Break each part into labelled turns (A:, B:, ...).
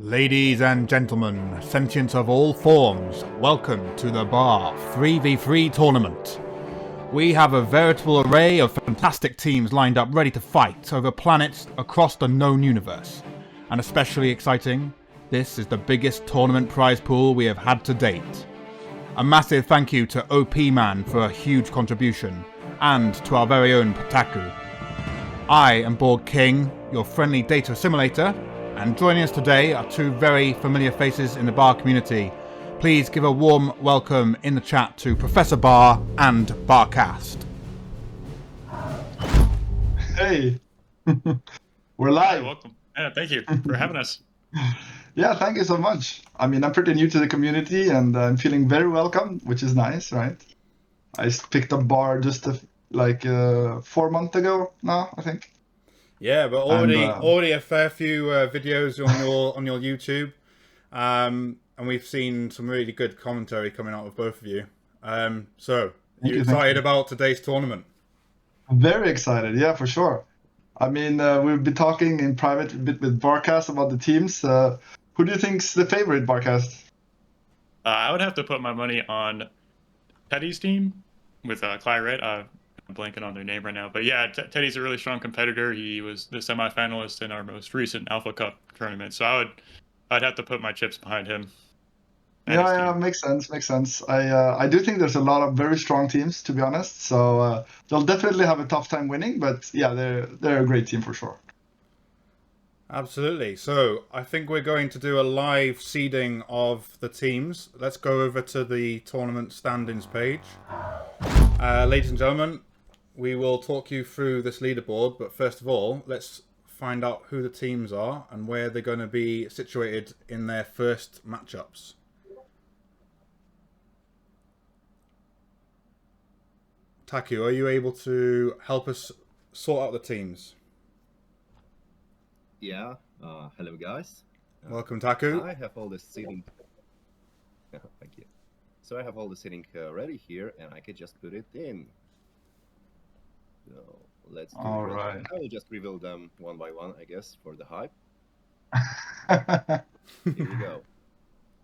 A: Ladies and gentlemen, sentients of all forms, welcome to the BAR 3v3 tournament. We have a veritable array of fantastic teams lined up ready to fight over planets across the known universe. And especially exciting, this is the biggest tournament prize pool we have had to date. A massive thank you to OP Man for a huge contribution, and to our very own Pataku. I am Borg King, your friendly data assimilator, and joining us today are two very familiar faces in the BAR community. Please give a warm welcome in the chat to Professor Bar and BARcast.
B: Hey, we're live.
C: Hi, welcome. Yeah, thank you for having us.
B: Yeah, thank you so much. I mean, I'm pretty new to the community and I'm feeling very welcome, which is nice, right? I picked up BAR just 4 months ago now, I think.
A: Yeah, but already a fair few videos on your YouTube, and we've seen some really good commentary coming out of both of you. So, you excited about today's tournament?
B: I'm very excited, yeah, for sure. I mean, we've been talking in private a bit with BARcast about the teams. Who do you think's the favorite, BARcast?
C: I would have to put my money on Teddy's team with Claret. I'm blanking on their name right now, but yeah, Teddy's a really strong competitor. He was the semifinalist in our most recent Alpha Cup tournament, so I'd have to put my chips behind him.
B: Yeah, makes sense. I do think there's a lot of very strong teams, to be honest. So they'll definitely have a tough time winning, but yeah, they're a great team for sure.
A: Absolutely. So I think we're going to do a live seeding of the teams. Let's go over to the tournament standings page. Ladies and gentlemen, we will talk you through this leaderboard, but first of all, let's find out who the teams are and where they're going to be situated in their first matchups. Taku, are you able to help us sort out the teams?
D: Yeah, hello guys.
A: Welcome, Taku.
D: I have all the seating. Thank you. So I have all the seating ready here, and I can just put it in. So let's do
B: All
D: it.
B: right.
D: I will just reveal them one by one, I guess, for the hype. Here we go.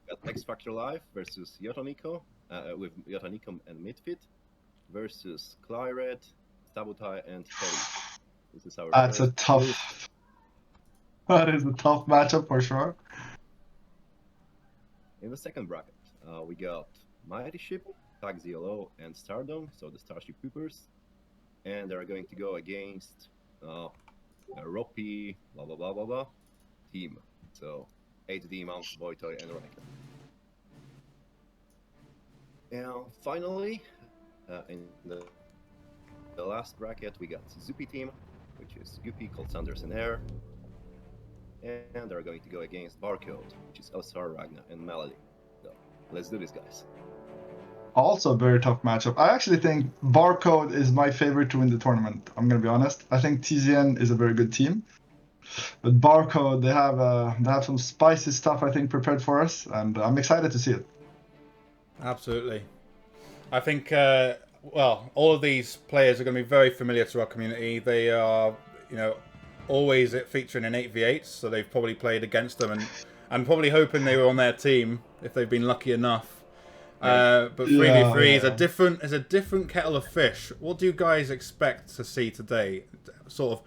D: Got X Factor Live versus Yotoniko, with Yotoniko and Midfit versus Claret, Sabotai, and Teddy. This is our
B: That's a
D: first
B: tough. That is a tough matchup for sure.
D: In the second bracket, we got Mighty Ship, Tag ZLO, and Stardom, so the StarSheep Poopers. And they're going to go against Roppy, blah blah blah blah blah, team. So 8D, Mount, Boytoy, and Renekton. And finally, in the last bracket, we got Zoopy team, which is Guppy, Cold Sanders, and Air. And they're going to go against BARcode, which is Elsar, Ragna, and Melody. So let's do this, guys.
B: Also a very tough matchup. I actually think BARcode is my favorite to win the tournament. I'm gonna be honest. I think TZN is a very good team, but BARcode they have some spicy stuff I think prepared for us, and I'm excited to see it.
A: Absolutely. I think all of these players are going to be very familiar to our community. They are, always featuring in 8v8s, so they've probably played against them and probably hoping they were on their team if they've been lucky enough. But 3v3 is a different kettle of fish. What do you guys expect to see today? Do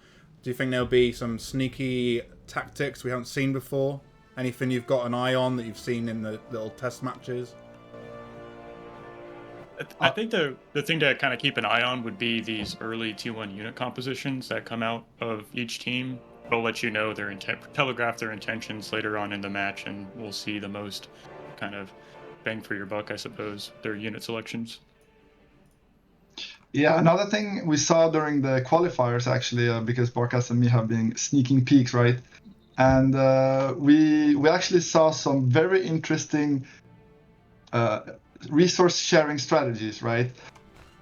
A: you think there'll be some sneaky tactics we haven't seen before? Anything you've got an eye on that you've seen in the little test matches?
C: I think the thing to kind of keep an eye on would be these early T1 unit compositions that come out of each team. They'll let you know telegraph their intentions later on in the match, and we'll see the most kind of bang for your buck, I suppose, their unit selections.
B: Yeah, another thing we saw during the qualifiers actually, because BARcast and me have been sneaking peeks, right? And we actually saw some very interesting resource sharing strategies, right?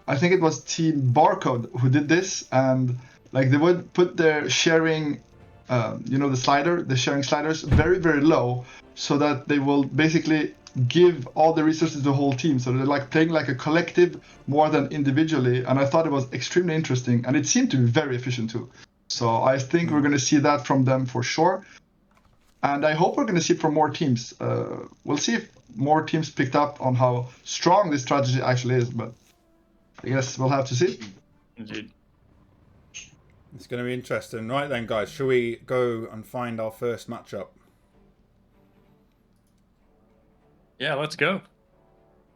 B: I think it was Team BARcode who did this, and like they would put their sharing, the sharing sliders very, very low, so that they will basically give all the resources to the whole team. So they're like playing like a collective more than individually, and I thought it was extremely interesting, and it seemed to be very efficient too. So I think we're going to see that from them for sure. And I hope we're going to see from more teams. We'll see if more teams picked up on how strong this strategy actually is, but I guess we'll have to see.
C: Indeed.
A: It's going to be interesting. Right then, guys, shall we go and find our first matchup?
C: Yeah, let's go.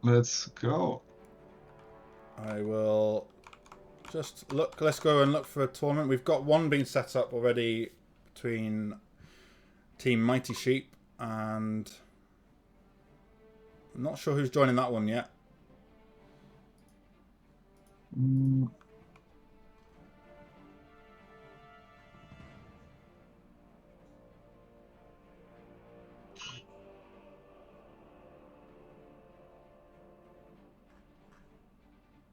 B: Let's go.
A: I will just look. Let's go and look for a tournament. We've got one being set up already between Team Mighty Sheep and I'm not sure who's joining that one yet.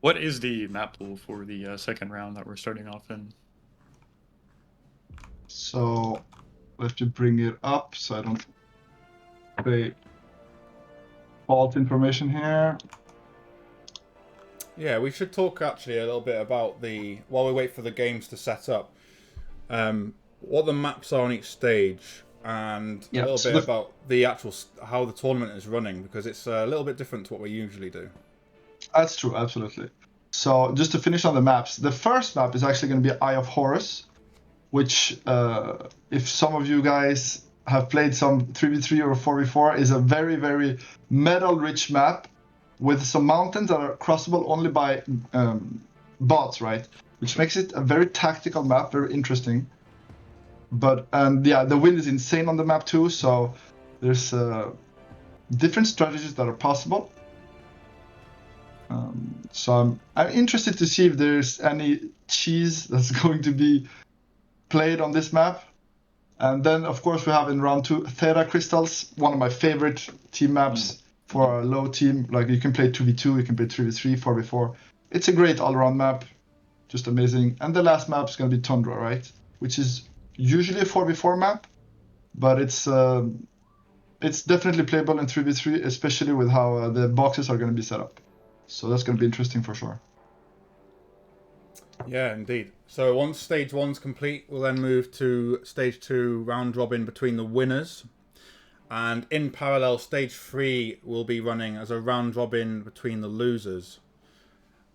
C: What is the map pool for the second round that we're starting off in?
B: So we have to bring it up so I don't say false information here.
A: Yeah, we should talk actually a little bit about the, while we wait for the games to set up, what the maps are on each stage and a little bit about the actual, how the tournament is running, because it's a little bit different to what we usually do.
B: That's true, absolutely. So just to finish on the maps, the first map is actually going to be Eye of Horus, which if some of you guys have played some 3v3 or 4v4, is a very, very metal-rich map with some mountains that are crossable only by bots, right? Which makes it a very tactical map, very interesting. But yeah, the wind is insane on the map too, so there's different strategies that are possible. So I'm interested to see if there's any cheese that's going to be played on this map. And then, of course, we have in round 2 Theta Crystals, one of my favorite team maps for a low team. Like, you can play 2v2, you can play 3v3, 4v4. It's a great all-around map, just amazing. And the last map is going to be Tundra, right? Which is usually a 4v4 map, but it's definitely playable in 3v3, especially with how the boxes are going to be set up. So that's going to be interesting for sure.
A: Yeah, indeed. So once stage 1's complete, we'll then move to stage 2 round robin between the winners. And in parallel, stage 3 will be running as a round robin between the losers.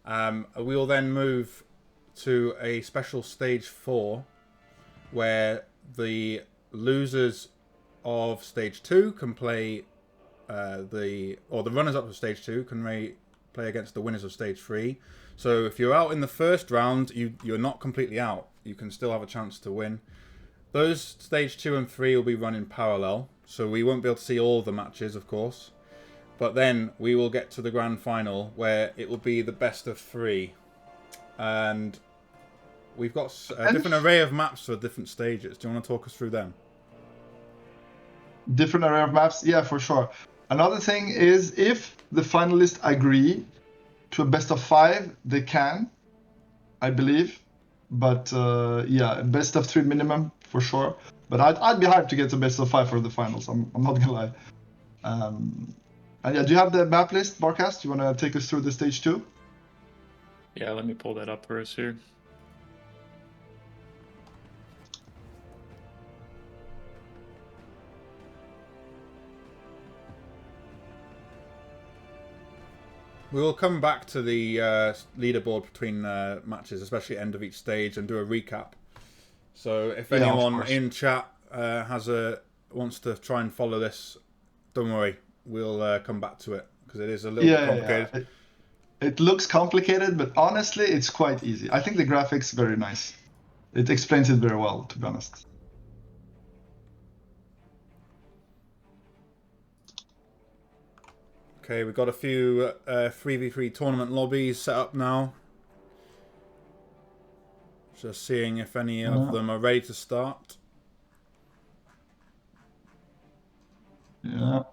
A: We will then move to a special stage 4, where the losers of stage 2 can play the runners up of stage 2 can play against the winners of stage 3. So if you're out in the first round, you're not completely out. You can still have a chance to win. Those stage 2 and 3 will be run in parallel, so we won't be able to see all the matches, of course. But then we will get to the grand final, where it will be the best of 3. And we've got a different array of maps for different stages. Do you want to talk us through them?
B: Different array of maps? Yeah, for sure. Another thing is, if the finalists agree to a best of 5, they can, I believe. But yeah, best of 3 minimum for sure. But I'd be hyped to get to best of 5 for the finals. I'm not gonna lie. And yeah, do you have the map list, BARcast? You wanna take us through the stage 2?
C: Yeah, let me pull that up for us here.
A: We will come back to the leaderboard between matches, especially end of each stage, and do a recap. So if anyone in chat wants to try and follow this, don't worry, we'll come back to it, because it is a little bit complicated.
B: Yeah. It looks complicated, but honestly, it's quite easy. I think the graphics very nice. It explains it very well, to be honest.
A: Okay, we've got a few 3v3 tournament lobbies set up now. Just seeing if any of them are ready to start.
B: Yeah.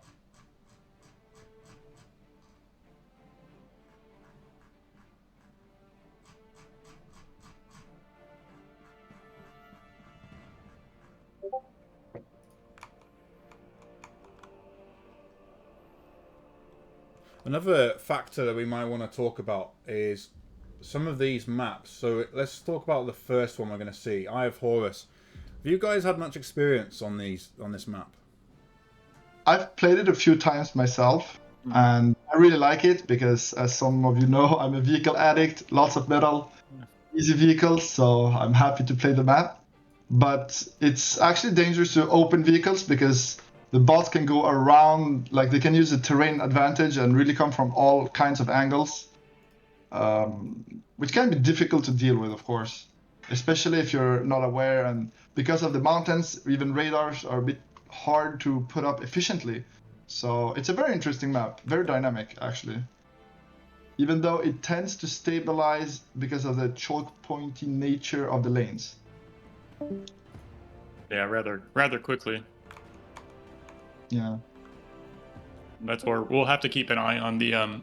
A: Another factor that we might want to talk about is some of these maps. So let's talk about the first one we're going to see, Eye of Horus. Have you guys had much experience on this map?
B: I've played it a few times myself, and I really like it because, as some of you know, I'm a vehicle addict. Lots of metal, easy vehicles, so I'm happy to play the map. But it's actually dangerous to open vehicles because the bots can go around, like they can use the terrain advantage and really come from all kinds of angles, which can be difficult to deal with, of course, especially if you're not aware. And because of the mountains, even radars are a bit hard to put up efficiently. So it's a very interesting map, very dynamic actually. Even though it tends to stabilize because of the choke pointy nature of the lanes.
C: Yeah, rather quickly.
B: Yeah.
C: That's where we'll have to keep an eye on the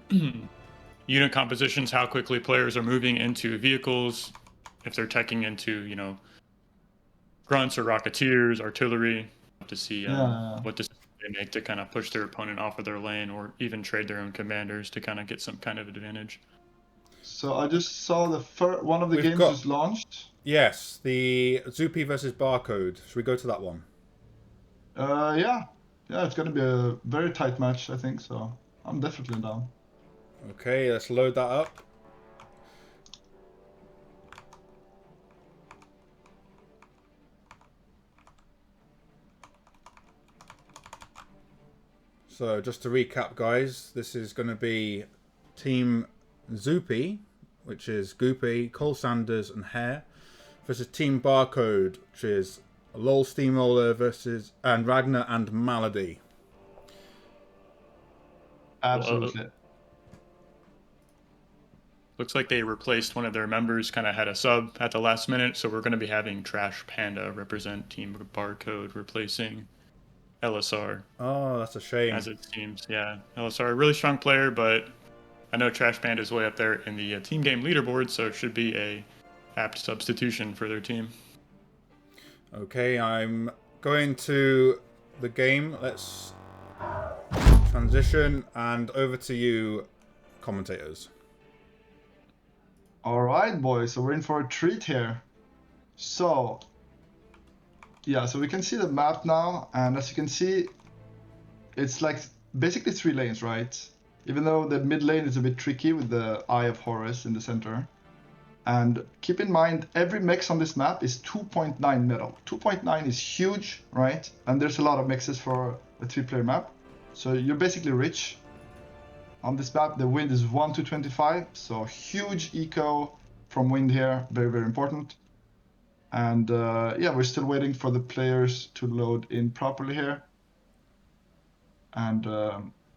C: unit compositions, how quickly players are moving into vehicles, if they're teching into, you know, grunts or rocketeers, artillery, to see what decisions they make to kind of push their opponent off of their lane, or even trade their own commanders to kind of get some kind of advantage.
B: So I just saw the one of the games just launched.
A: Yes, the Zoopy versus BARcode. Should we go to that one?
B: Yeah, it's gonna be a very tight match, I think. So I'm definitely down.
A: Okay, let's load that up. So just to recap, guys, this is going to be Team Zoopy, which is Goopy, Cole Sanders, and Hare, versus Team BARcode, which is Lol Steamroller versus and Ragnar and Malady.
B: Absolutely.
C: Looks like they replaced one of their members, kind of had a sub at the last minute, so we're going to be having Trash Panda represent Team BARcode, replacing LSR.
A: Oh, that's a shame.
C: As it seems, yeah. LSR, a really strong player, but I know Trash Panda is way up there in the team game leaderboard, so it should be a apt substitution for their team.
A: Okay, I'm going to the game. Let's transition, and over to you, commentators.
B: All right, boys. So we're in for a treat here. So, yeah, so we can see the map now, and as you can see, it's like basically 3 lanes, right? Even though the mid lane is a bit tricky with the Eye of Horus in the center. And keep in mind, every mix on this map is 2.9 metal. 2.9 is huge, right? And there's a lot of mixes for a 3-player map. So you're basically rich. On this map, the wind is 1 to 25, so huge eco from wind here, very, very important. And yeah, we're still waiting for the players to load in properly here. And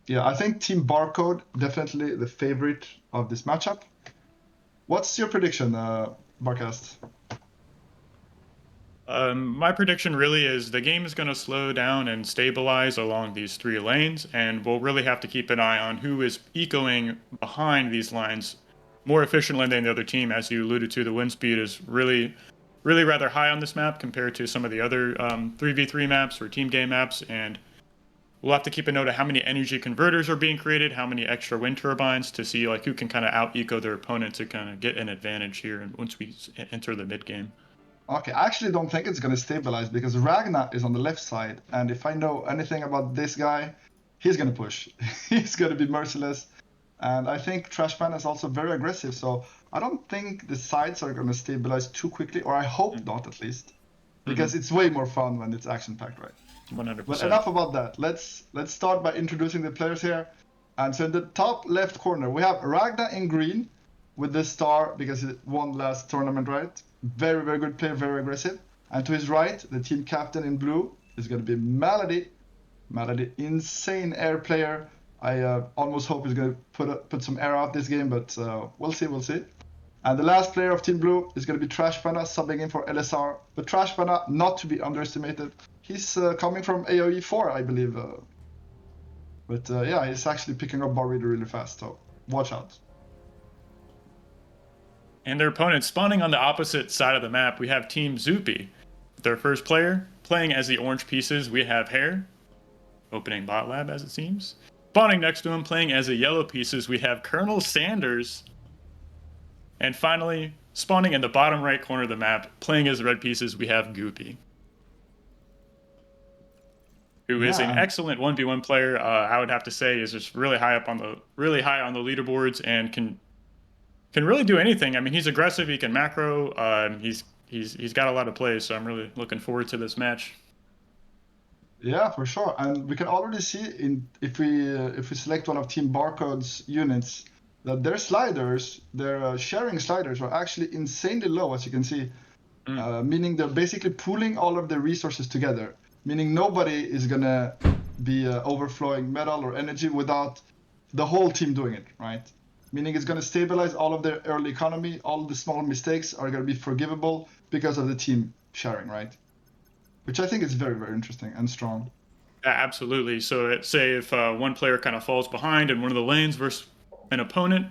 B: yeah, I think Team BARcode, definitely the favorite of this matchup. What's your prediction, Barcast?
C: My prediction really is the game is going to slow down and stabilize along these 3 lanes, and we'll really have to keep an eye on who is ecoing behind these lines more efficiently than the other team. As you alluded to, the wind speed is really rather high on this map compared to some of the other 3v3 maps or team game maps, and we'll have to keep a note of how many energy converters are being created, how many extra wind turbines, to see like who can kind of out-eco their opponent to kind of get an advantage here and once we enter the mid game.
B: Okay, I actually don't think it's going to stabilize because Ragnar is on the left side, and if I know anything about this guy, he's going to push. He's going to be merciless, and I think Trash Panda is also very aggressive, so I don't think the sides are going to stabilize too quickly, or I hope not at least, because it's way more fun when it's action-packed, right?
C: 100%.
B: But enough about that. Let's start by introducing the players here. And so in the top left corner, we have Ragnar in green with the star because he won last tournament, right? Very, very good player, very aggressive. And to his right, the team captain in blue is going to be Malady. Malady, insane air player. I almost hope he's going to put some air out this game, but we'll see. And the last player of Team Blue is going to be Trash Panda, subbing in for LSR. But Trash Panda, not to be underestimated. He's coming from AoE 4, I believe. But yeah, he's actually picking up bar reader really fast, so watch out.
C: And their opponent spawning on the opposite side of the map, we have Team Zoopy. Their first player playing as the orange pieces, we have Hare, opening bot lab as it seems. Spawning next to him, playing as the yellow pieces, we have Colonel Sanders. And finally, spawning in the bottom right corner of the map, playing as the red pieces, we have Goopy. who is an
B: Yeah.
C: excellent 1v1 player. I would have to say is just really high on the leaderboards and can really do anything. I mean, he's aggressive. He can macro. He's got a lot of plays, so I'm really looking forward to this match.
B: Yeah, for sure. And we can already see if we select one of Team BARcode's units that their sliders, their sharing sliders, are actually insanely low, as you can see. Meaning they're basically pooling all of their resources together. Meaning nobody is gonna be overflowing metal or energy without the whole team doing it, right? Meaning it's gonna stabilize all of their early economy. All the small mistakes are gonna be forgivable because of the team sharing, right? Which I think is very, very interesting and strong.
C: Absolutely. So say if one player kind of falls behind in one of the lanes versus an opponent,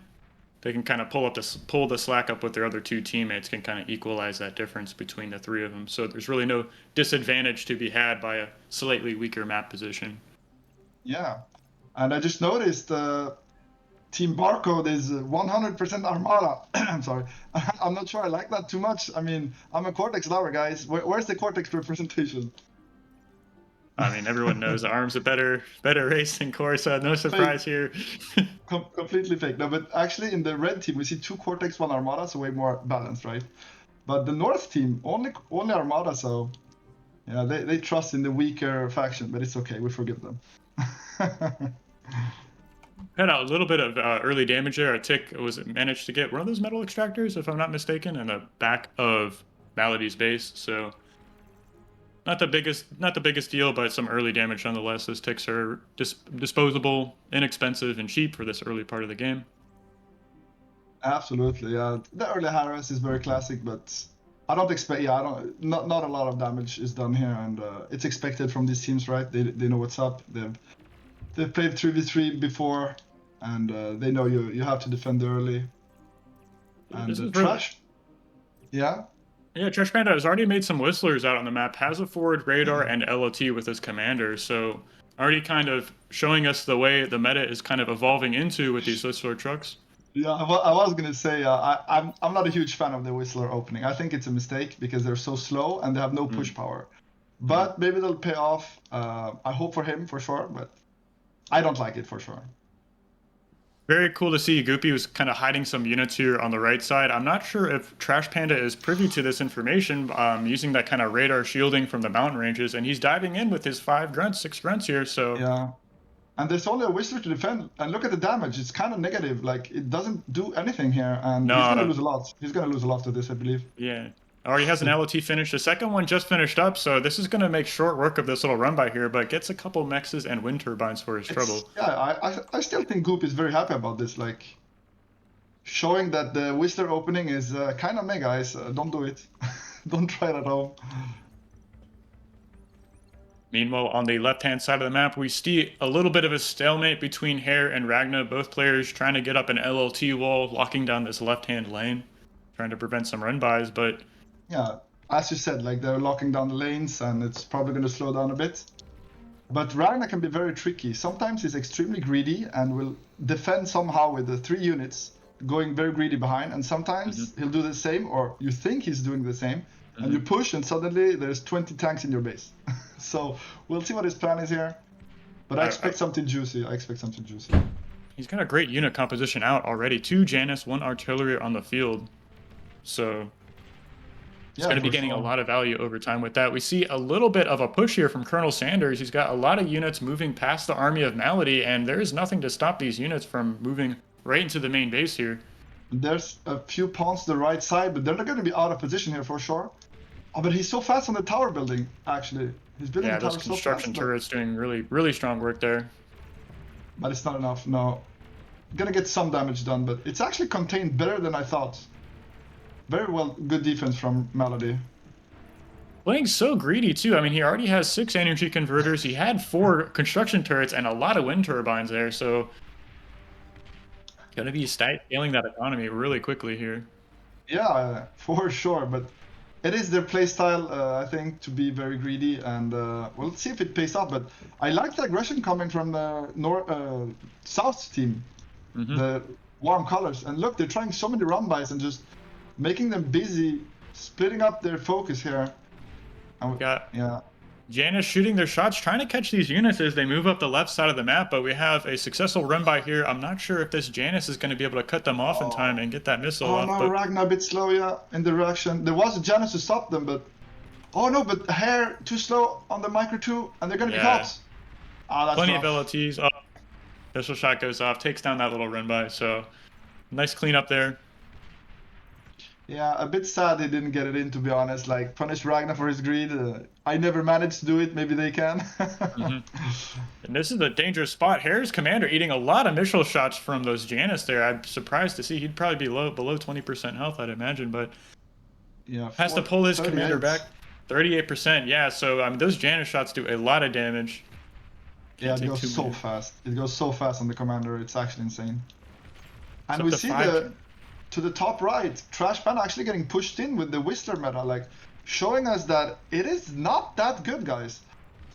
C: they can kind of pull the slack up with their other two teammates, can kind of equalize that difference between the three of them. So there's really no disadvantage to be had by a slightly weaker map position.
B: Yeah, and I just noticed Team BARcode is 100% Armada. I'm sorry, I'm not sure I like that too much. I mean, I'm a Cortex lover, guys. Where's the Cortex representation?
C: I mean, everyone knows Arm's a better race than Corsa. No surprise here.
B: Completely fake. No, but actually in the red team we see 2 Cortex, 1 Armada, so way more balanced, right? But the North team only Armada, so yeah, they trust in the weaker faction, but it's okay, we forgive them.
C: Had a little bit of early damage there. A tick managed to get one of those metal extractors, if I'm not mistaken, in the back of Malady's base. So not the biggest deal, but some early damage nonetheless. Those ticks are disposable, inexpensive, and cheap for this early part of the game.
B: Absolutely, yeah. The early harass is very classic, but I don't expect. Yeah, not a lot of damage is done here, and it's expected from these teams, right? They know what's up. They've played 3v3 before, and they know you have to defend early. And Trash, yeah.
C: Yeah, Trash Panda has already made some whistlers out on the map, has a forward radar and LOT with his commander, so already kind of showing us the way the meta is kind of evolving into with these whistler trucks.
B: Yeah, I was gonna say I'm not a huge fan of the Whistler opening. I think it's a mistake because they're so slow and they have no push power. But maybe they'll pay off. I hope for him for sure, but I don't like it for sure.
C: Very cool to see Goopy was kind of hiding some units here on the right side. I'm not sure if Trash Panda is privy to this information, using that kind of radar shielding from the mountain ranges, and he's diving in with his 6 grunts here. So
B: yeah. And there's only a Whistler to defend, and look at the damage. It's kind of negative. Like, it doesn't do anything here, and he's gonna lose a lot. He's gonna lose a lot to this, I believe.
C: Yeah. Already has an LOT finished. The second one just finished up, so this is going to make short work of this little run by here, but gets a couple mexes and wind turbines for his trouble.
B: Yeah, I still think Goop is very happy about this. Like, showing that the Whistler opening is kind of meh, guys. Don't do it. Don't try it at home.
C: Meanwhile, on the left-hand side of the map, we see a little bit of a stalemate between Hare and Ragna, both players trying to get up an LLT wall, locking down this left-hand lane, trying to prevent some run-bys, but...
B: Yeah, as you said, like, they're locking down the lanes, and it's probably going to slow down a bit. But Ragna can be very tricky. Sometimes he's extremely greedy and will defend somehow with the 3 units, going very greedy behind, and sometimes he'll do the same, or you think he's doing the same, and you push, and suddenly there's 20 tanks in your base. So we'll see what his plan is here. But I expect something juicy.
C: He's got a great unit composition out already. 2 Janus, 1 artillery on the field. So he's going to be getting a lot of value over time with that. We see a little bit of a push here from Colonel Sanders. He's got a lot of units moving past the army of Malady, and there is nothing to stop these units from moving right into the main base here.
B: There's a few pawns to the right side, but they're not going to be out of position here for sure. Oh, but he's so fast on the tower building, actually. He's building the tower so fast.
C: Yeah, those construction turrets doing really, really strong work there.
B: But it's not enough, no. Gonna get some damage done, but it's actually contained better than I thought. Very well, good defense from Malady.
C: Playing so greedy, too. I mean, he already has 6 energy converters. He had 4 construction turrets and a lot of wind turbines there, so... Gonna be scaling that economy really quickly here.
B: Yeah, for sure, but it is their playstyle, I think, to be very greedy, and we'll see if it pays off. But I like the aggression coming from the South team, the warm colors. And look, they're trying so many run-bys and just making them busy, splitting up their focus here. And
C: Janus shooting their shots, trying to catch these units as they move up the left side of the map, but we have a successful run by here. I'm not sure if this Janus is going to be able to cut them off in time and get that missile
B: Oh
C: off.
B: no,
C: But
B: Ragnar a bit slow, yeah, in the reaction. There was a Janus to stop them, but... Oh no, but Hair too slow on the micro 2, and they're gonna be caught. Ah, that's
C: plenty
B: rough.
C: of LOTs. Oh, pistol shot goes off, takes down that little run by. So nice cleanup there.
B: Yeah, a bit sad they didn't get it in, to be honest. Like, punish Ragnar for his greed. I never managed to do it, maybe they can.
C: And this is a dangerous spot. Hair's commander eating a lot of missile shots from those Janus there. I'm surprised to see he'd probably be below 20% health, I'd imagine, but
B: Yeah,
C: has to pull his
B: 38.
C: commander back. 38%, yeah. So I mean, those Janus shots do a lot of damage.
B: Yeah,
C: Can't
B: it
C: take
B: goes
C: too
B: so
C: many.
B: fast. It goes so fast on the commander, it's actually insane. And
C: up
B: we
C: to
B: see
C: 5.
B: to the top right, Trash Pan actually getting pushed in with the Whistler meta, like showing us that it is not that good, guys.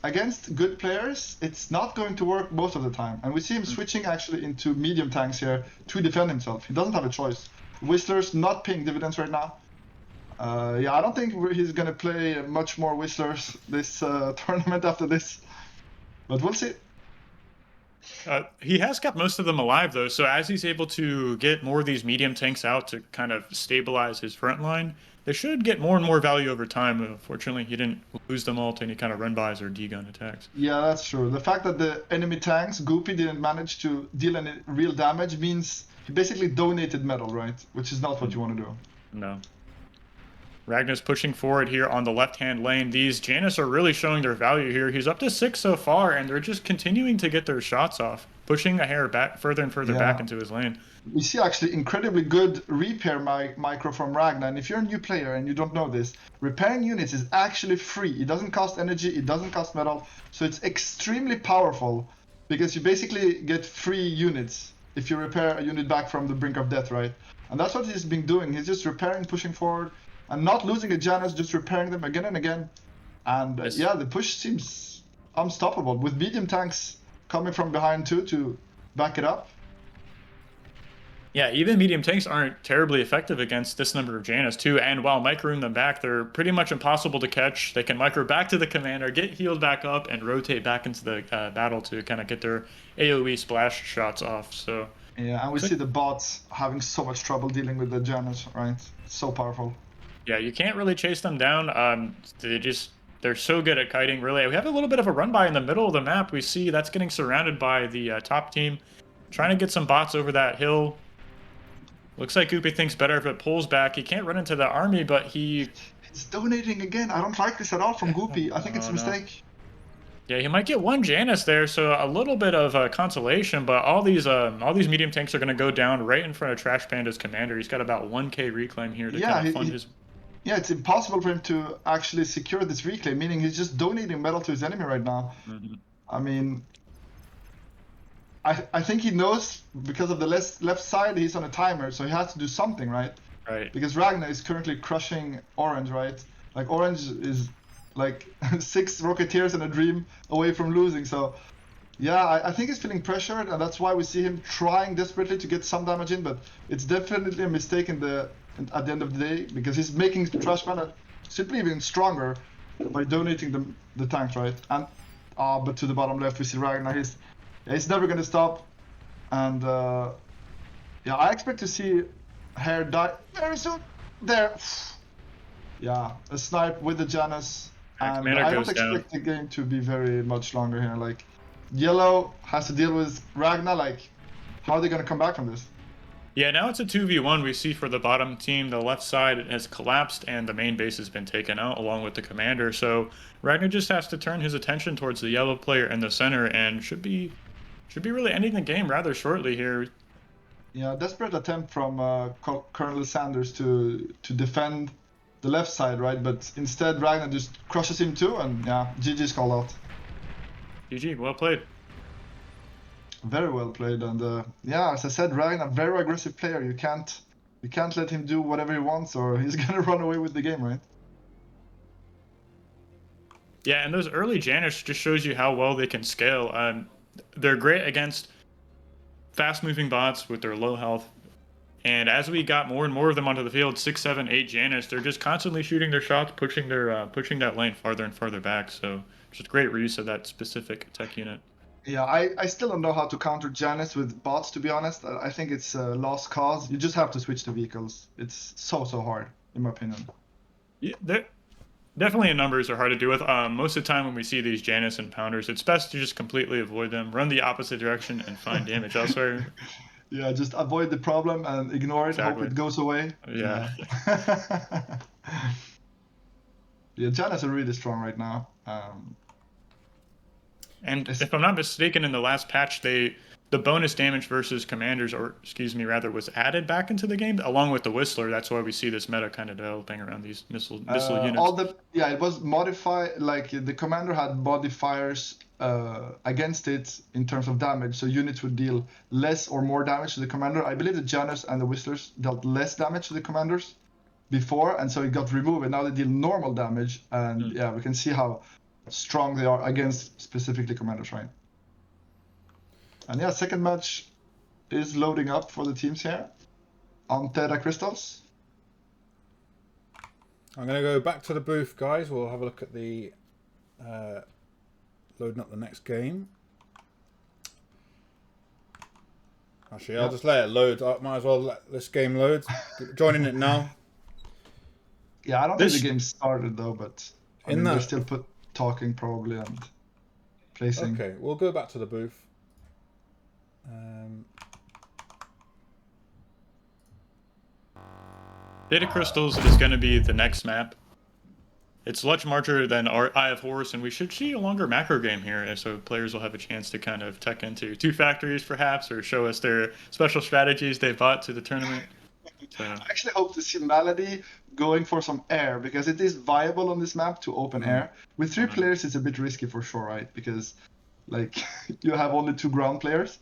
B: Against good players, it's not going to work most of the time. And we see him switching actually into medium tanks here to defend himself. He doesn't have a choice. Whistler's not paying dividends right now. Yeah, I don't think he's gonna play much more Whistlers this tournament after this, but we'll see.
C: He has kept most of them alive, though, so as he's able to get more of these medium tanks out to kind of stabilize his front line, they should get more and more value over time. Unfortunately, he didn't lose them all to any kind of run-bys or D-gun attacks.
B: Yeah, that's true. The fact that the enemy tanks, Goopy, didn't manage to deal any real damage means he basically donated metal, right? Which is not what you want to do.
C: No. Ragnar's pushing forward here on the left-hand lane. These Janus are really showing their value here. He's up to 6 so far, and they're just continuing to get their shots off, pushing a hair back further and further back into his lane.
B: We see actually incredibly good repair micro from Ragnar, and if you're a new player and you don't know this, repairing units is actually free. It doesn't cost energy, it doesn't cost metal, so it's extremely powerful because you basically get free units if you repair a unit back from the brink of death, right? And that's what he's been doing. He's just repairing, pushing forward, and not losing a Janus, just repairing them again and again. And yeah, the push seems unstoppable with medium tanks coming from behind too to back it up.
C: Yeah, even medium tanks aren't terribly effective against this number of Janus too, and while microing them back, they're pretty much impossible to catch. They can micro back to the commander, get healed back up, and rotate back into the battle to kind of get their AoE splash shots off. So
B: yeah, and we see the bots having so much trouble dealing with the Janus, right? So powerful.
C: Yeah, you can't really chase them down. They're so good at kiting, really. We have a little bit of a run by in the middle of the map. We see that's getting surrounded by the top team, trying to get some bots over that hill. Looks like Goopy thinks better if it pulls back. He can't run into the army, but he's
B: donating again. I don't like this at all from Goopy. I think it's a mistake.
C: Yeah, he might get one Janus there, so a little bit of consolation, but all these medium tanks are going to go down right in front of Trash Panda's commander. He's got about 1k reclaim here to kind of fund his...
B: Yeah, it's impossible for him to actually secure this reclaim, meaning he's just donating metal to his enemy right now. I mean, I think he knows because of the left side he's on a timer, so he has to do something, right?
C: Right.
B: Because Ragnar is currently crushing Orange, right? Like Orange is like 6 Rocketeers and a Dream away from losing, so yeah, I think he's feeling pressured, and that's why we see him trying desperately to get some damage in, but it's definitely a mistake at the end of the day, because he's making Trash Panda simply even stronger by donating the tanks, right? And but to the bottom left we see Ragnar. He's never gonna stop, and yeah, I expect to see Hair die very soon. There, yeah, a snipe with the Janus, and I don't expect the game to be very much longer here. Like, Yellow has to deal with Ragnar. Like, how are they gonna come back from this?
C: Yeah, now it's a 2v1 we see for the bottom team. The left side has collapsed and the main base has been taken out along with the commander. So Ragnar just has to turn his attention towards the yellow player in the center and should be really ending the game rather shortly here.
B: Yeah, desperate attempt from Colonel Sanders to defend the left side, right? But instead Ragnar just crushes him too, and yeah, GG's called out.
C: GG, well played.
B: Very well played, and yeah, as I said, Ragnar, very aggressive player. You can't let him do whatever he wants, or he's gonna run away with the game, right?
C: Yeah, and those early Janus just shows you how well they can scale. They're great against fast-moving bots with their low health, and as we got more and more of them onto the field, 6, 7, 8 Janus, they're just constantly shooting their shots, pushing that lane farther and farther back. So just great reuse of that specific tech unit.
B: Yeah, I still don't know how to counter Janus with bots, to be honest. I think it's a lost cause. You just have to switch the vehicles. It's so hard, in my opinion.
C: Yeah, definitely in numbers are hard to do with. Most of the time when we see these Janus and Pounders, it's best to just completely avoid them, run the opposite direction, and find damage elsewhere.
B: Yeah, just avoid the problem and ignore it, hope
C: Exactly.
B: it goes away.
C: Yeah.
B: Yeah, Janus are really strong right now.
C: And if I'm not mistaken, in the last patch, the bonus damage versus commanders, or excuse me, rather, was added back into the game along with the Whistler. That's why we see this meta kind of developing around these missile units.
B: It was modified. Like the commander had modifiers against it in terms of damage, so units would deal less or more damage to the commander. I believe the Janus and the Whistlers dealt less damage to the commanders before, and so it got removed. And now they deal normal damage, and yeah, we can see how strong they are against specifically commanders, right? And yeah, second match is loading up for the teams here on Terra Crystals.
A: I'm going to go back to the booth, guys. We'll have a look at the loading up the next game. Actually, I'll just let it load. I might as well let this game load. Joining it now.
B: Yeah, I don't think the game started though, but they're still talking probably and placing.
A: Okay, we'll go back to the booth.
C: Data Crystals is going to be the next map. It's much larger than our Eye of Horus, and we should see a longer macro game here, so players will have a chance to kind of tech into two factories, perhaps, or show us their special strategies they bought to the tournament. So.
B: I actually hope to see Malady going for some air, because it is viable on this map to open air. With 3 players, it's a bit risky for sure, right? Because, like, you have only 2 ground players.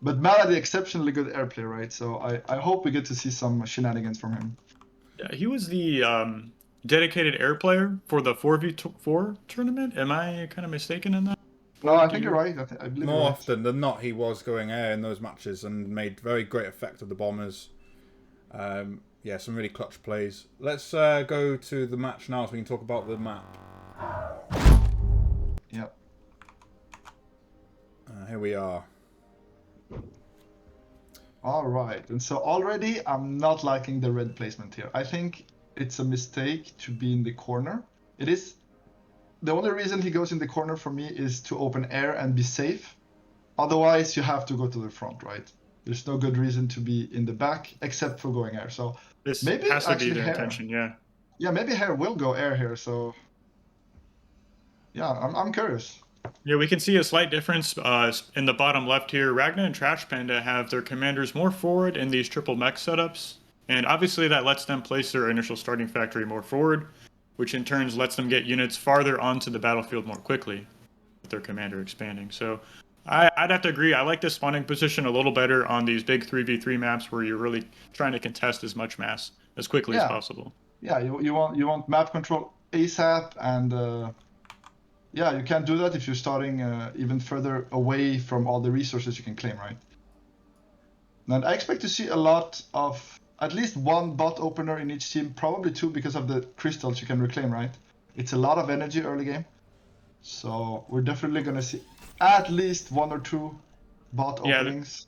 B: But Malady, exceptionally good air player, right? So I hope we get to see some shenanigans from him.
C: Yeah, he was the dedicated air player for the 4v4 tournament. Am I kind of mistaken in that?
B: No, I think you're right. I believe
A: more
B: you're right.
A: often than not, he was going air in those matches and made very great effect of the bombers. Yeah, some really clutch plays. Let's go to the match now so we can talk about the map.
B: Yep.
A: Here we are.
B: All right, and so already I'm not liking the red placement here. I think it's a mistake to be in the corner. It is. The only reason he goes in the corner for me is to open air and be safe. Otherwise, you have to go to the front, right? There's no good reason to be in the back except for going air. So
C: this
B: maybe
C: has to
B: actually
C: be their
B: Hair.
C: intention, yeah.
B: Yeah, maybe Hair will go air here. So yeah, I'm curious.
C: Yeah, we can see a slight difference in the bottom left here. Ragna and Trash Panda have their commanders more forward in these triple mech setups. And obviously that lets them place their initial starting factory more forward, which in turn lets them get units farther onto the battlefield more quickly with their commander expanding. So I'd have to agree. I like this spawning position a little better on these big 3v3 maps where you're really trying to contest as much mass as quickly as possible.
B: Yeah, you want map control ASAP, and yeah, you can't do that if you're starting even further away from all the resources you can claim, right? And I expect to see a lot of at least 1 bot opener in each team, probably 2 because of the crystals you can reclaim, right? It's a lot of energy early game. So we're definitely going to see at least 1 or 2 bot openings.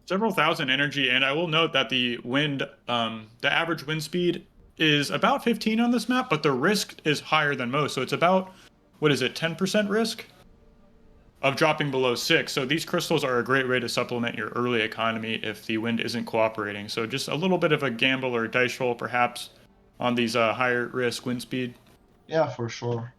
C: Several thousand energy, and I will note that the wind, the average wind speed is about 15 on this map, but the risk is higher than most. So it's about, 10% risk of dropping below 6. So these crystals are a great way to supplement your early economy if the wind isn't cooperating. So just a little bit of a gamble or dice roll perhaps on these higher risk wind speed.
B: Yeah, for sure.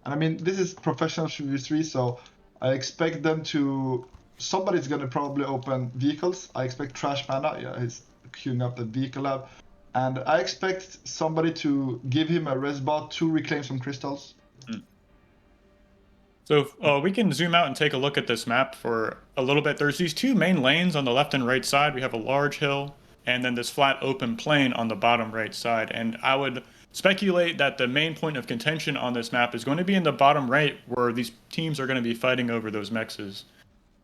B: And I mean, this is professional 3v3, so I expect them to... Somebody's going to probably open vehicles. I expect Trash Panda, yeah, he's queuing up the vehicle lab. And I expect somebody to give him a res bot to reclaim some crystals.
C: So we can zoom out and take a look at this map for a little bit. There's these 2 main lanes on the left and right side. We have a large hill and then this flat open plain on the bottom right side. And I would speculate that the main point of contention on this map is going to be in the bottom right, where these teams are going to be fighting over those mexes,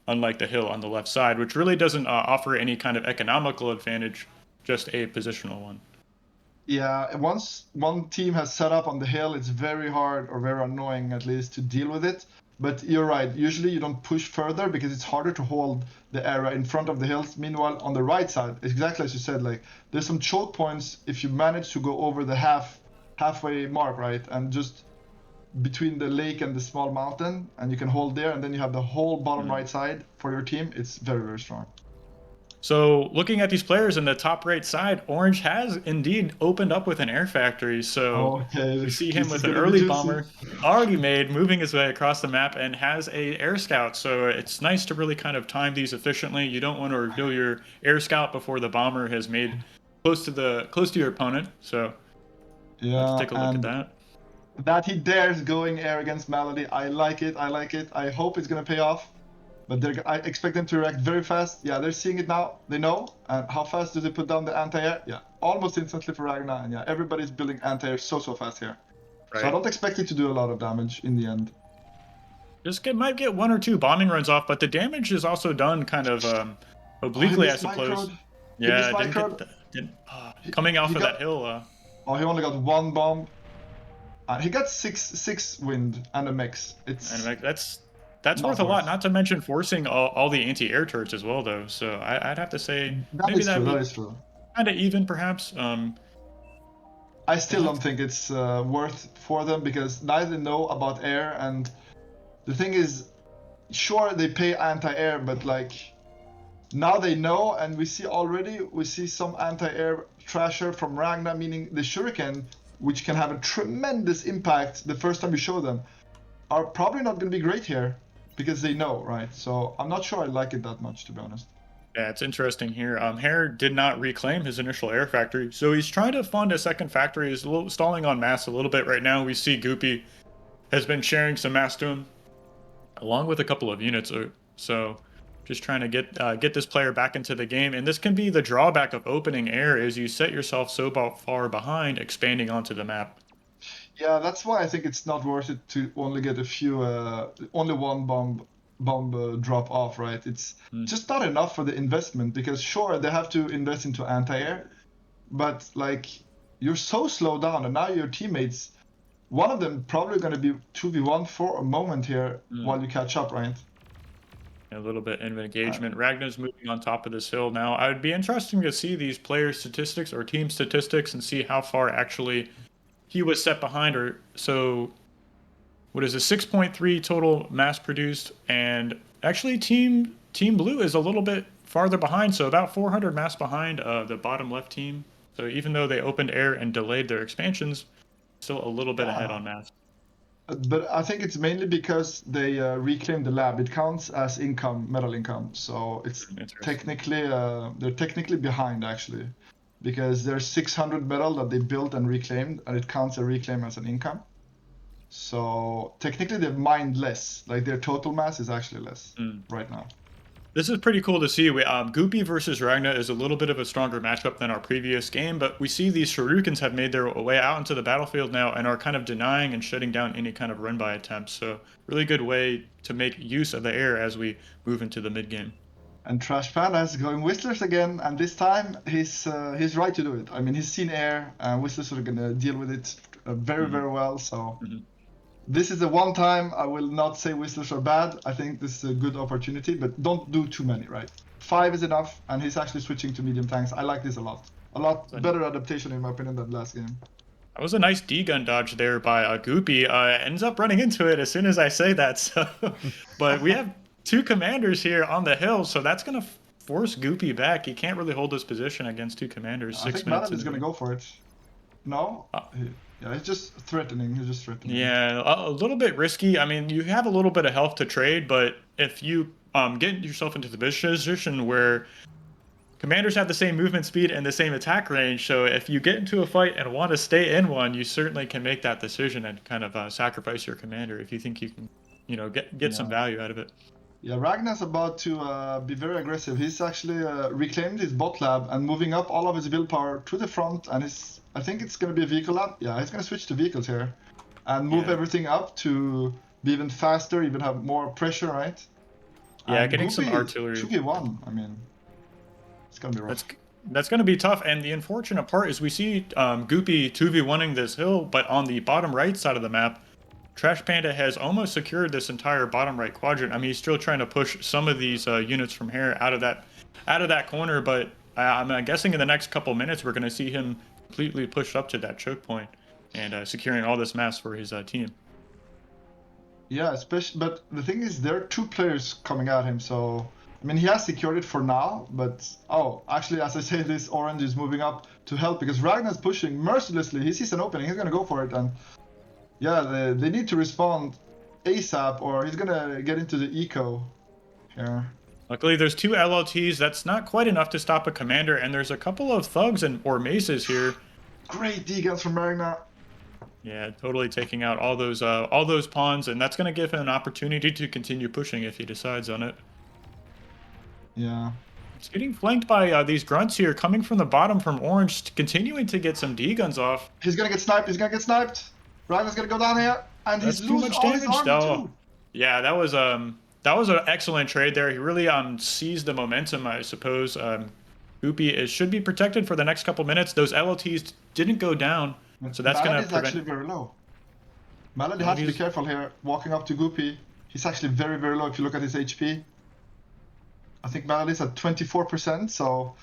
C: unlike the hill on the left side, which really doesn't offer any kind of economical advantage, just a positional one.
B: Yeah, once one team has set up on the hill, it's very hard or very annoying at least to deal with it. But you're right, usually you don't push further because it's harder to hold the area in front of the hills. Meanwhile, on the right side, exactly as you said, like there's some choke points if you manage to go over the halfway mark, right? And just between the lake and the small mountain, and you can hold there, and then you have the whole bottom right side for your team. It's very, very strong.
C: So looking at these players in the top right side, Orange has indeed opened up with an air factory. So
B: Okay,
C: we see him
B: this is
C: with an
B: gonna be
C: early
B: juicy.
C: bomber already made, moving his way across the map, and has a air scout. So it's nice to really kind of time these efficiently. You don't want to reveal your air scout before the bomber has made close to your opponent. So let's
B: Yeah,
C: take a look at
B: and
C: that.
B: that he dares going air against Melody. I like it. I like it. I hope it's gonna pay off. But I expect them to react very fast. Yeah, they're seeing it now. They know. And how fast do they put down the anti-air? Yeah, almost instantly for Ragnar. And yeah, everybody's building anti-air so fast here.
C: Right.
B: So I don't expect it to do a lot of damage in the end.
C: Might get 1 or 2 bombing runs off, but the damage is also done kind of obliquely, I suppose. Yeah, coming off of that hill.
B: Oh, he only got 1 bomb. And he got six wind and a mix.
C: That's worth a lot. Not to mention forcing all the anti-air turrets as well, though. So I'd have to say maybe
B: that is true.
C: Kind of even, perhaps.
B: I still don't think it's worth for them because neither know about air, and the thing is, sure they pay anti-air, but like now they know, and we see some anti-air trasher from Ragnar, meaning the shuriken, which can have a tremendous impact the first time you show them, are probably not going to be great here because they know, right? So I'm not sure I like it that much, to be honest.
C: Yeah, it's interesting here. Hare did not reclaim his initial air factory, so he's trying to fund a second factory. He's stalling on mass a little bit right now. We see Goopy has been sharing some mass to him, along with a couple of units. So just trying to get this player back into the game. And this can be the drawback of opening air, is you set yourself so far behind expanding onto the map.
B: Yeah, that's why I think it's not worth it to only get a few, only 1 bomb drop off, right? It's just not enough for the investment because sure, they have to invest into anti-air, but like you're so slowed down, and now your teammates, one of them probably going to be 2v1 for a moment here while you catch up, right?
C: A little bit of engagement. Ragnar's moving on top of this hill now. I would be interesting to see these player statistics or team statistics and see how far actually he was set behind. Or so what is it, 6.3 total mass produced, and actually team blue is a little bit farther behind, so about 400 mass behind the bottom left team. So even though they opened air and delayed their expansions, still a little bit ahead on mass.
B: But I think it's mainly because they reclaimed the lab. It counts as income, metal income. So it's technically they're technically behind actually, because there's 600 metal that they built and reclaimed, and it counts a reclaim as an income. So technically they've mined less. Like their total mass is actually less right now.
C: This is pretty cool to see. Goopy versus Ragnar is a little bit of a stronger matchup than our previous game, but we see these Shurikens have made their way out into the battlefield now and are kind of denying and shutting down any kind of run-by attempts. So really good way to make use of the air as we move into the mid-game.
B: And Trash Panda is going Whistlers again, and this time he's right to do it. I mean, he's seen air, and Whistlers are going to deal with it very well, so... This is the one time I will not say Whistlers are bad. I think this is a good opportunity, but don't do too many, right? 5 is enough, and he's actually switching to medium tanks. I like this a lot. A lot better adaptation, in my opinion, than last game.
C: That was a nice D-gun dodge there by Goopy. Ends up running into it as soon as I say that. So, but we have 2 commanders here on the hill, so that's going to force Goopy back. He can't really hold his position against 2 commanders.
B: I think Madden is going to go for it. No? Yeah, he's just threatening.
C: Yeah, a little bit risky. I mean, you have a little bit of health to trade, but if you get yourself into the position where commanders have the same movement speed and the same attack range, so if you get into a fight and want to stay in one, you certainly can make that decision and kind of sacrifice your commander if you think you can, get some value out of it.
B: Yeah, Ragnar's about to be very aggressive. He's actually reclaimed his bot lab and moving up all of his willpower to the front, and I think it's going to be a vehicle lab. Yeah, he's going to switch to vehicles here and move everything up to be even faster, even have more pressure, right?
C: Yeah,
B: and
C: getting some artillery.
B: 2v1, I mean, it's going to be rough.
C: That's going to be tough, and the unfortunate part is we see Goopy 2v1ing this hill, but on the bottom right side of the map, Trash Panda has almost secured this entire bottom right quadrant. I mean, he's still trying to push some of these units from here out of that corner, but I'm guessing in the next couple minutes we're going to see him completely pushed up to that choke point and securing all this mass for his team.
B: Yeah, especially, but the thing is, there are 2 players coming at him, so I mean, he has secured it for now, but oh, actually, as I say, this orange is moving up to help because Ragnar's pushing mercilessly. He sees an opening, he's gonna go for it, and yeah, they need to respond ASAP, or he's gonna get into the eco here.
C: Luckily, there's 2 LLTs. That's not quite enough to stop a commander, and there's a couple of thugs or maces here.
B: Great D-guns from Ragnar.
C: Yeah, totally taking out all those pawns, and that's going to give him an opportunity to continue pushing if he decides on it.
B: Yeah.
C: It's getting flanked by these grunts here, coming from the bottom from orange, continuing to get some D-guns off.
B: He's gonna get sniped, Ragnar's gonna go down here, and
C: That's
B: he's
C: too
B: losing
C: much
B: all his
C: damage,
B: army
C: though.
B: too.
C: Yeah, that was an excellent trade there. He really seized the momentum, I suppose. Goopy should be protected for the next couple minutes. Those LLTs didn't go down, so that's going to
B: prevent... actually very low. Malady has to be careful here, walking up to Goopy. He's actually very, very low if you look at his HP. I think Malady's at 24%, so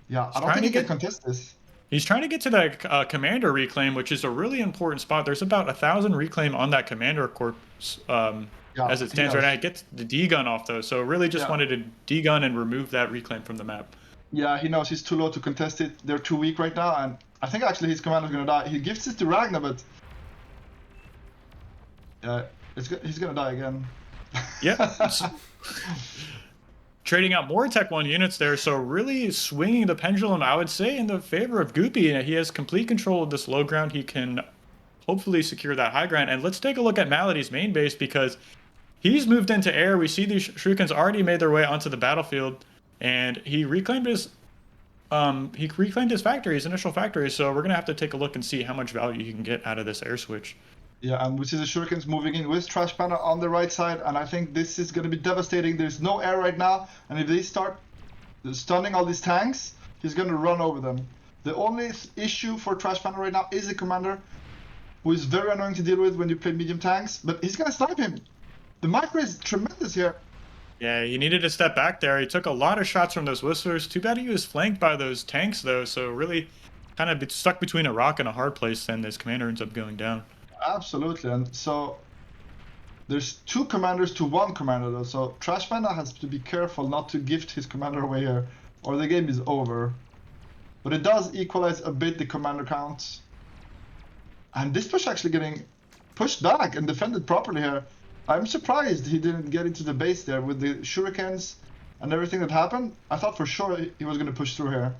B: yeah, I don't think he can contest this.
C: He's trying to get to that commander reclaim, which is a really important spot. There's about 1,000 reclaim on that commander corpse as it stands right now. It gets the D-gun off, though, so really just wanted to D-gun and remove that reclaim from the map.
B: Yeah, he knows he's too low to contest it. They're too weak right now, and I think actually his commander's gonna die. He gives it to Ragnar, but he's gonna die again.
C: Yeah. Trading out more Tech 1 units there, so really swinging the pendulum, I would say, in the favor of Goopy. He has complete control of this low ground. He can hopefully secure that high ground. And let's take a look at Malady's main base, because he's moved into air. We see these Shurikens already made their way onto the battlefield, and he reclaimed his factory, his initial factory. So we're gonna have to take a look and see how much value he can get out of this air switch.
B: Yeah, and we see the Shurikens moving in with Trash Panda on the right side, and I think this is going to be devastating. There's no air right now, and if they start stunning all these tanks, he's going to run over them. The only issue for Trash Panda right now is the commander, who is very annoying to deal with when you play medium tanks, but he's going to snipe him. The micro is tremendous here.
C: Yeah, he needed to step back there. He took a lot of shots from those Whistlers. Too bad he was flanked by those tanks, though, so really kind of stuck between a rock and a hard place, and this commander ends up going down.
B: Absolutely, and so there's 2 commanders to 1 commander though, so Trash Panda has to be careful not to gift his commander away here, or the game is over. But it does equalize a bit the commander counts. And this push actually getting pushed back and defended properly here. I'm surprised he didn't get into the base there with the Shurikens and everything that happened. I thought for sure he was going to push through here.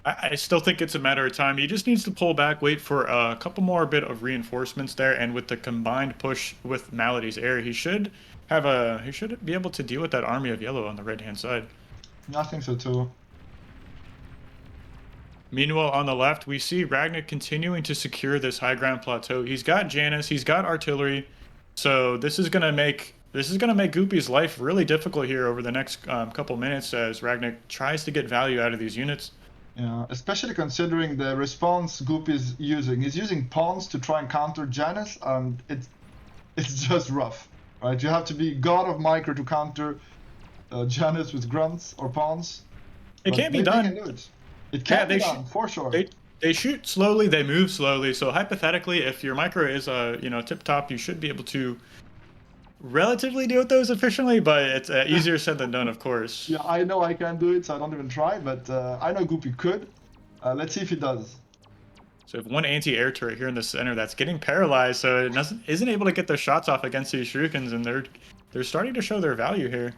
C: I still think it's a matter of time. He just needs to pull back, wait for a couple more bit of reinforcements there, and with the combined push with Malady's air, he should be able to deal with that army of yellow on the right-hand side.
B: I think so too.
C: Meanwhile, on the left, we see Ragnar continuing to secure this high ground plateau. He's got Janus, he's got artillery, so this is gonna make Goopy's life really difficult here over the next couple minutes as Ragnar tries to get value out of these units.
B: Yeah, especially considering the response Goopy is using. He's using pawns to try and counter Janus, and it's just rough, right? You have to be god of micro to counter Janus with grunts or pawns.
C: It can't be done.
B: It can be done, for sure.
C: They shoot slowly, they move slowly. So hypothetically, if your micro is tip top, you should be able to relatively deal with those efficiently, but it's easier said than done, of course.
B: Yeah, I know I can't do it, so I don't even try, but I know Goopy could. Let's see if he does.
C: So if one anti-air turret here in the center that's getting paralyzed, so it isn't able to get those shots off against these Shurikens, and they're starting to show their value here.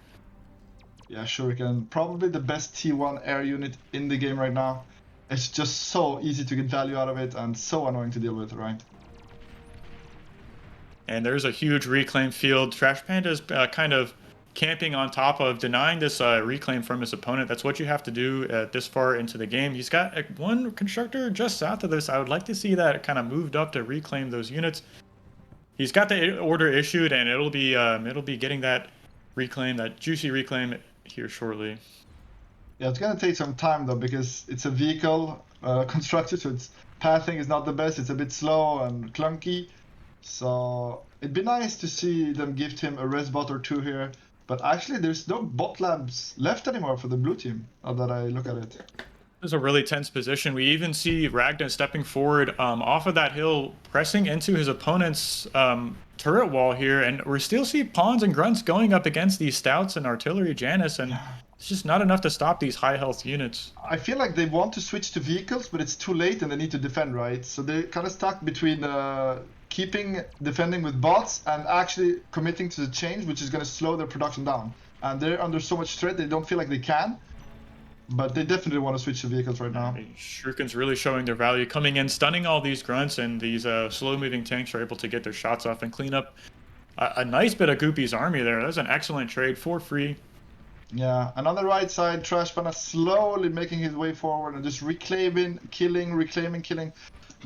B: Yeah, Shuriken, probably the best T1 air unit in the game right now. It's just so easy to get value out of it, and so annoying to deal with, right?
C: And there's a huge reclaim field. Trash Panda's kind of camping on top of denying this reclaim from his opponent. That's what you have to do this far into the game. He's got one constructor just south of this. I would like to see that kind of moved up to reclaim those units. He's got the order issued, and it'll be getting that reclaim, that juicy reclaim here shortly.
B: Yeah, it's gonna take some time though because it's a vehicle constructed, so its pathing is not the best. It's a bit slow and clunky. So it'd be nice to see them gift him a res bot or two here. But actually, there's no bot labs left anymore for the blue team. Now that I look at it.
C: This is a really tense position. We even see Ragnar stepping forward off of that hill, pressing into his opponent's turret wall here, and we still see pawns and grunts going up against these stouts and artillery Janus, and it's just not enough to stop these high health units.
B: I feel like they want to switch to vehicles, but it's too late and they need to defend, right? So they're kind of stuck between defending with bots and actually committing to the change, which is going to slow their production down. And they're under so much threat, they don't feel like they can. But they definitely want to switch to vehicles right now.
C: Shuriken's really showing their value, coming in, stunning all these grunts, and these slow-moving tanks are able to get their shots off and clean up a nice bit of Goopy's army there. That's an excellent trade for free.
B: Yeah, and on the right side, Trash Panda slowly making his way forward and just reclaiming, killing,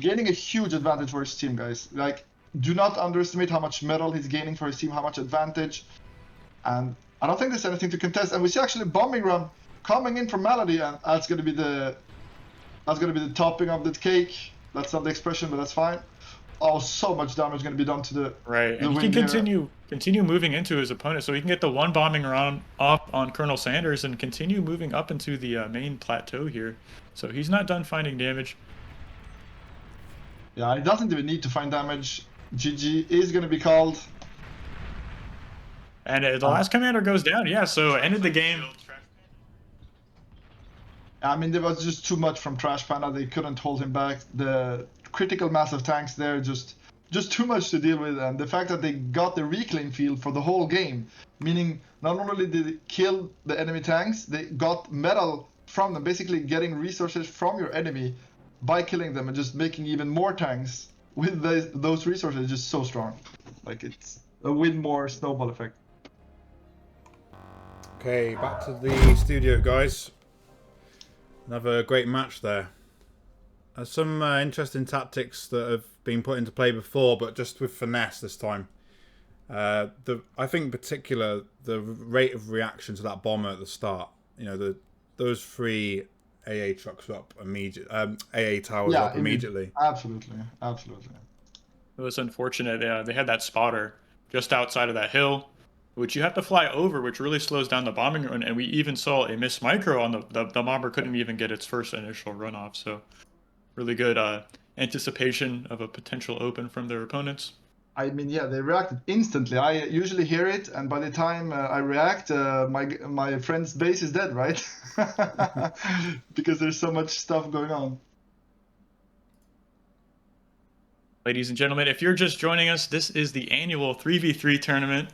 B: gaining a huge advantage for his team, guys. Like, do not underestimate how much metal he's gaining for his team, how much advantage. And I don't think there's anything to contest. And we see actually a bombing run coming in from Malady, and that's gonna be the topping of the cake. That's not the expression, but that's fine. Oh, so much damage gonna be done to the
C: right, and he can continue moving into his opponent, so he can get the one bombing round off on Colonel Sanders and continue moving up into the main plateau here. So he's not done finding damage.
B: Yeah, he doesn't even need to find damage. GG is gonna be called.
C: And the last commander goes down. Yeah, so ended the game.
B: I mean, there was just too much from Trash Panda. They couldn't hold him back. The critical mass of tanks there, just too much to deal with. And the fact that they got the reclaim field for the whole game, meaning not only did they kill the enemy tanks, they got metal from them, basically getting resources from your enemy by killing them and just making even more tanks with those resources is just so strong. Like, it's a win more snowball effect.
A: Okay, back to the studio, guys. Another great match there. Some interesting tactics that have been put into play before, but just with finesse this time. I think in particular the rate of reaction to that bomber at the start. You know, those three AA trucks were up immediately. AA towers up immediately.
B: Absolutely.
C: It was unfortunate. They had that spotter just outside of that hill, which you have to fly over, which really slows down the bombing run. And we even saw a miss micro on the bomber couldn't even get its first initial runoff. So really good anticipation of a potential open from their opponents.
B: I mean, yeah, they reacted instantly. I usually hear it, and by the time I react, my friend's base is dead, right? Because there's so much stuff going on.
C: Ladies and gentlemen, if you're just joining us, this is the annual 3v3 tournament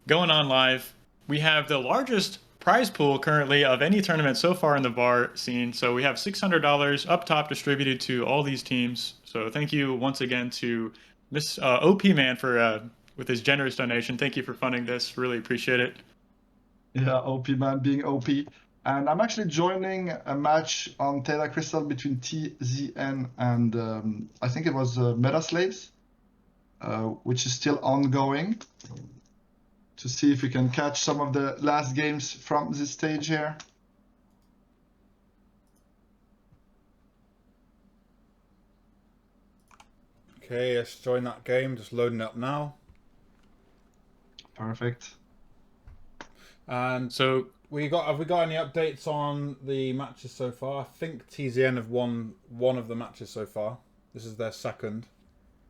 C: going on live. We have the largest prize pool currently of any tournament so far in the bar scene. So we have $600 up top distributed to all these teams. So thank you once again to Miss OP Man for with his generous donation. Thank you for funding this. Really appreciate it.
B: Yeah, OP Man being OP. And I'm actually joining a match on Theta Crystal between TZN and I think it was Meta Slaves, which is still ongoing, to see if we can catch some of the last games from this stage here.
A: Okay, let's join that game. Just loading up now.
B: Perfect.
A: And so have we got any updates on the matches so far? I think TZN have won one of the matches so far. This is their second.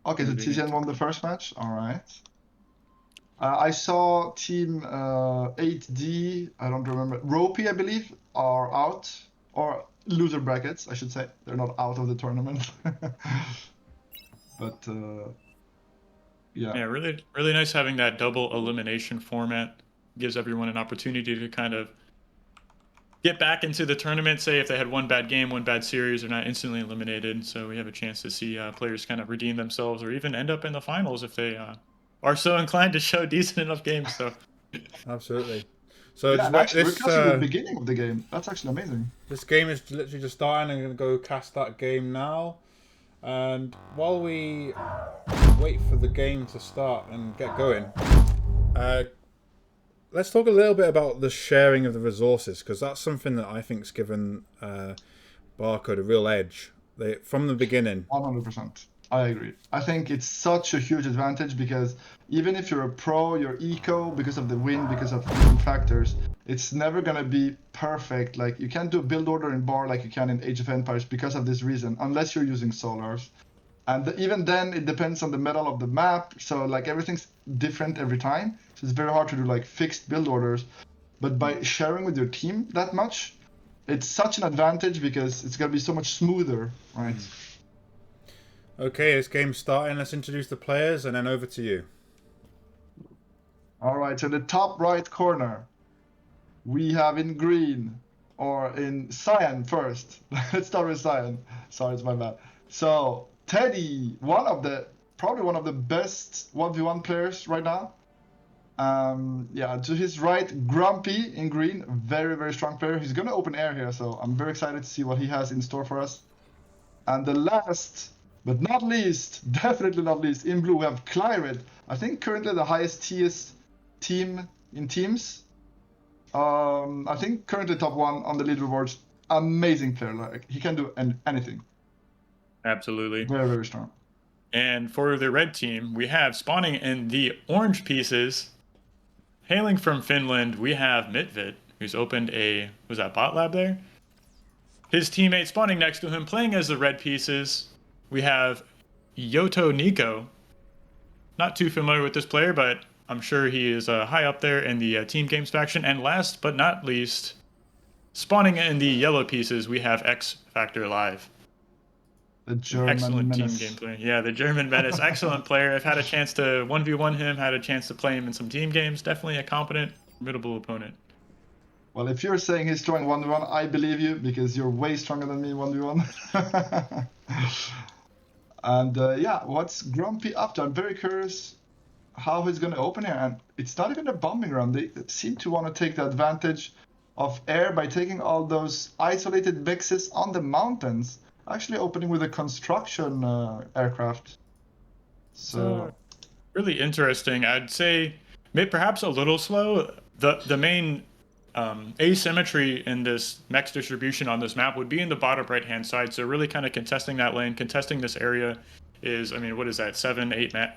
B: Okay, so TZN won the first match. All right. I saw team 8D, I don't remember, Ropey, I believe, are out, or loser brackets, I should say. They're not out of the tournament. But yeah,
C: really nice having that double elimination format. Gives everyone an opportunity to kind of get back into the tournament. Say if they had one bad game, one bad series, they're not instantly eliminated. So we have a chance to see players kind of redeem themselves or even end up in the finals if they are so inclined to show decent enough games. So
A: absolutely. So
B: yeah, actually, we're catching the beginning of the game. That's actually amazing.
A: This game is literally just starting. I'm going to go cast that game now. And while we wait for the game to start and get going, let's talk a little bit about the sharing of the resources, because that's something that I think's given BARcode a real edge. From the beginning.
B: 100%. I agree. I think it's such a huge advantage because even if you're a pro, you're eco because of the wind, because of different factors, it's never gonna be perfect. Like you can't do a build order in bar like you can in Age of Empires because of this reason, unless you're using solars. And even then, it depends on the metal of the map. So like everything's different every time. So it's very hard to do like fixed build orders. But by sharing with your team that much, it's such an advantage because it's gonna be so much smoother, right?
A: Okay, this game's starting. Let's introduce the players and then over to you.
B: All right, so the top right corner, we have in green, or in cyan first. Let's start with cyan. Sorry, it's my bad. So Teddy, probably one of the best 1v1 players right now. Yeah, to his right, Grumpy in green, very, very strong player. He's gonna open air here, so I'm very excited to see what he has in store for us. And the last, but not least, definitely not least, in blue we have Clyrid. I think currently the highest TS team in teams. I think currently top 1 on the leaderboards. Amazing player, like he can do anything.
C: Absolutely.
B: Very, very strong.
C: And for the red team, we have spawning in the orange pieces. Hailing from Finland, we have Mitvit, who's opened a, was that bot lab there? His teammate spawning next to him, playing as the red pieces. We have Yoto Nico. Not too familiar with this player, but I'm sure he is high up there in the Team Games faction. And last but not least, spawning in the yellow pieces, we have X Factor Live.
B: The German
C: Excellent
B: menace.
C: team gameplay. Yeah, the German menace. Excellent player. I've had a chance to 1v1 him, had a chance to play him in some team games. Definitely a competent, formidable opponent.
B: Well, if you're saying he's strong 1v1, I believe you because you're way stronger than me 1v1. And yeah, what's Grumpy up to? I'm very curious how he's going to open here. And it's not even a bombing run. They seem to want to take the advantage of air by taking all those isolated mixes on the mountains. Actually opening with a construction aircraft. So
C: really interesting. I'd say maybe perhaps a little slow. The main asymmetry in this mech distribution on this map would be in the bottom right hand side. So really kind of contesting that lane, contesting this area is, I mean, what is that? 7,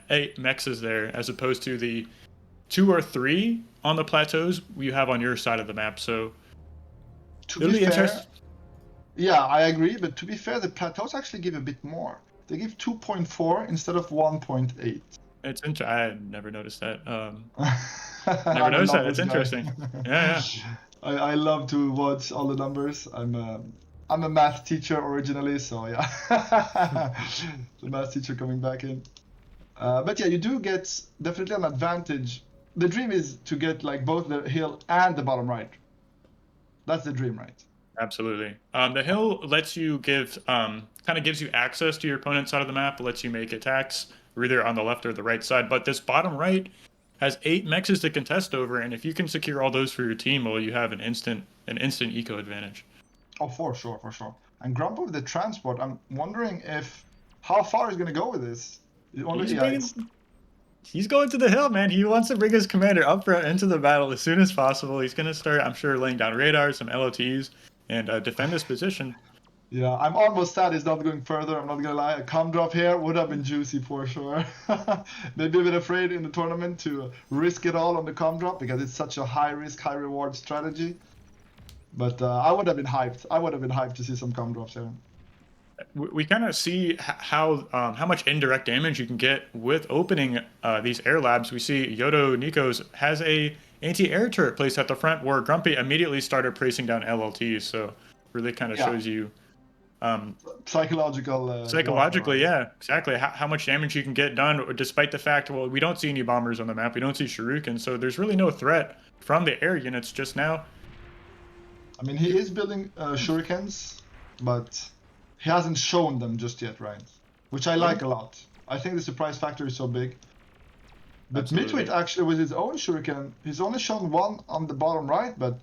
C: 8 mechs is there, as opposed to the 2 or 3 on the plateaus you have on your side of the map. So
B: really interesting. Yeah, I agree. But to be fair, the plateaus actually give a bit more. They give 2.4 instead of 1.8.
C: It's I never noticed that. Never noticed that. It's interesting. Yeah.
B: I love to watch all the numbers. I'm a math teacher originally, so yeah. The math teacher coming back in. But yeah, you do get definitely an advantage. The dream is to get like both the hill and the bottom right. That's the dream, right?
C: Absolutely. The hill lets you give kind of gives you access to your opponent's side of the map, lets you make attacks either on the left or the right side. But this bottom right has 8 mexes to contest over, and if you can secure all those for your team, well, you have an instant eco advantage.
B: Oh, for sure. And Grump with the transport, I'm wondering how far he's gonna go with this.
C: He's going to the hill, man. He wants to bring his commander up front into the battle as soon as possible. He's gonna start, I'm sure, laying down radars, some LOTs, and defend this position.
B: Yeah, I'm almost sad he's not going further. I'm not gonna lie. A com drop here would have been juicy for sure. Maybe a bit afraid in the tournament to risk it all on the com drop because it's such a high risk, high reward strategy. But I would have been hyped. I would have been hyped to see some com drops here.
C: We kind of see how much indirect damage you can get with opening these air labs. We see Yoto Nikos has a anti-air turret placed at the front where Grumpy immediately started pricing down LLTs. So really kind of shows you psychologically, yeah, exactly how much damage you can get done, despite the fact, well, we don't see any bombers on the map, we don't see shuriken, so there's really no threat from the air units just now.
B: I mean, he is building shurikens, but he hasn't shown them just yet, right? Which I like a lot. I think the surprise factor is so big. But Midwit actually with his own shuriken, he's only shown 1 on the bottom right, but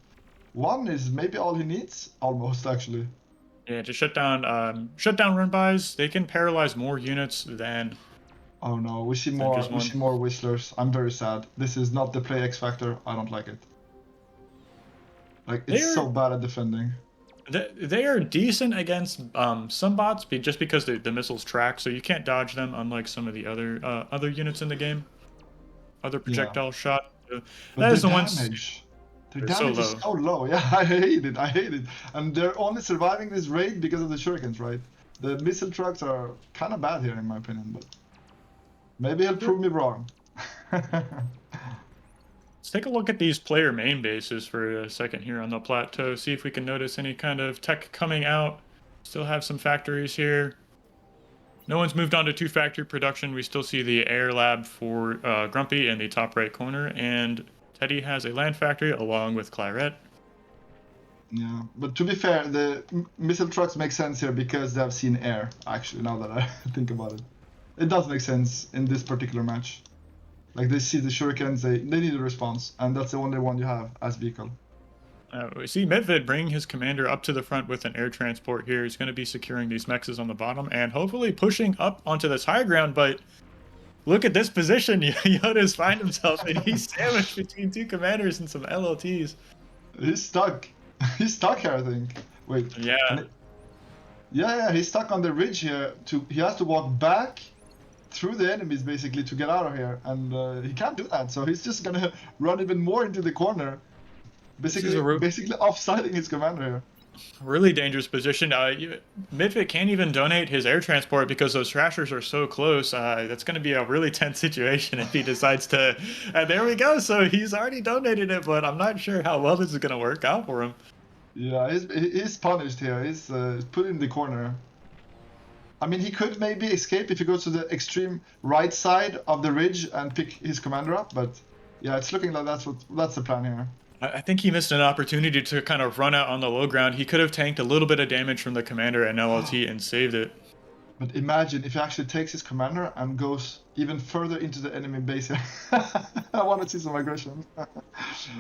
B: 1 is maybe all he needs, almost actually.
C: Yeah, to shut down run bys. They can paralyze more units than
B: Oh no, we see
C: So
B: more.
C: just
B: We
C: one.
B: see more whistlers. I'm very sad. This is not the play X factor. I don't like it. Like it's so bad at defending.
C: They are decent against some bots, just because the missiles track, so you can't dodge them, unlike some of the other units in the game. Other
B: Yeah,
C: projectile shot.
B: but
C: That
B: their
C: is the ones
B: damage, their
C: they're so
B: damage is
C: low.
B: so low. Yeah, I hate it. I hate it. And they're only surviving this raid because of the shurikens, right? The missile trucks are kind of bad here, in my opinion. But maybe he'll prove me wrong.
C: Let's take a look at these player main bases for a second here on the plateau. See if we can notice any kind of tech coming out. Still have some factories here. No one's moved on to 2-factory production. We still see the air lab for Grumpy in the top right corner, and Teddy has a land factory along with Claret.
B: Yeah, but to be fair, the missile trucks make sense here because they have seen air. Actually, now that I think about it, it does make sense in this particular match. Like they see the shurikens, they need a response, and that's the only one you have as vehicle.
C: We see Midvid bring his commander up to the front with an air transport here. He's going to be securing these mexes on the bottom and hopefully pushing up onto this high ground, but look at this position Yoda's find himself in. He's sandwiched between 2 commanders and some LLTs.
B: He's stuck. He's stuck here, I think. Wait.
C: Yeah.
B: Yeah, he's stuck on the ridge here. He has to walk back through the enemies basically to get out of here, and he can't do that. So he's just gonna run even more into the corner, basically offsiding his commander here.
C: Really dangerous position. Midvid can't even donate his air transport because those Thrashers are so close. That's going to be a really tense situation if he decides to. And there we go. So he's already donated it, but I'm not sure how well this is going to work out for him.
B: Yeah, he's punished here. He's put in the corner. I mean, he could maybe escape if he goes to the extreme right side of the ridge and pick his commander up, but yeah, it's looking like that's the plan here.
C: I think he missed an opportunity to kind of run out on the low ground. He could have tanked a little bit of damage from the commander and LLT and saved it.
B: But imagine if he actually takes his commander and goes even further into the enemy base here. I want to see some aggression.
C: Looks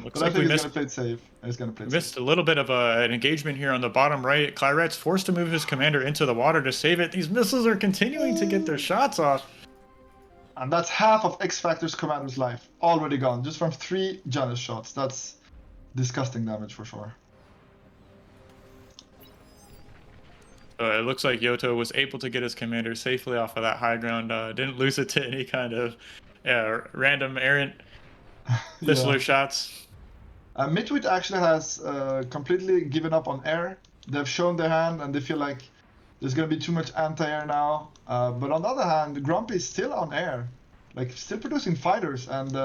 B: But I
C: like
B: think
C: we
B: he's going to play it safe. He's going to play it
C: missed
B: safe.
C: a little bit of an engagement here on the bottom right. Claret's forced to move his commander into the water to save it. These missiles are continuing to get their shots off.
B: And that's half of X Factor's commander's life already gone, just from 3 Janus shots. That's disgusting damage for sure.
C: It looks like Yoto was able to get his commander safely off of that high ground. Didn't lose it to any kind of random errant Whistler shots.
B: Midwit actually has completely given up on air. They've shown their hand and they feel like there's going to be too much anti-air now. But on the other hand, Grumpy is still on air, like still producing fighters. And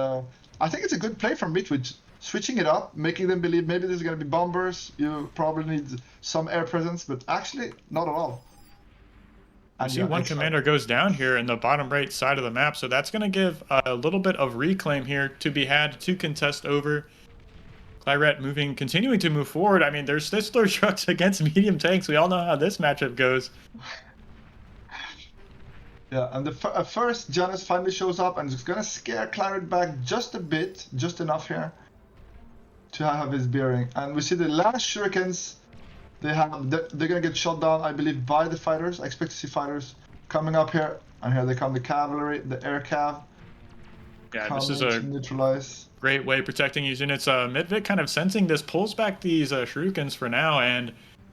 B: I think it's a good play from Midwit, switching it up, making them believe maybe there's going to be bombers. You probably need some air presence, but actually not at all.
C: And see one commander goes down here in the bottom right side of the map, so that's going to give a little bit of reclaim here to be had to contest over. Claret continuing to move forward. I mean, there's Whistler trucks against medium tanks. We all know how this matchup goes.
B: Yeah, and the first Janus finally shows up and is going to scare Claret back just a bit, just enough here to have his bearing. And we see the last shurikens. They're gonna get shot down, I believe, by the fighters. I expect to see fighters coming up here, and here they come, the cavalry, the air cav.
C: Yeah, this is a
B: neutralize.
C: Great way protecting these units. Midvik kind of sensing this pulls back these shurikens for now, and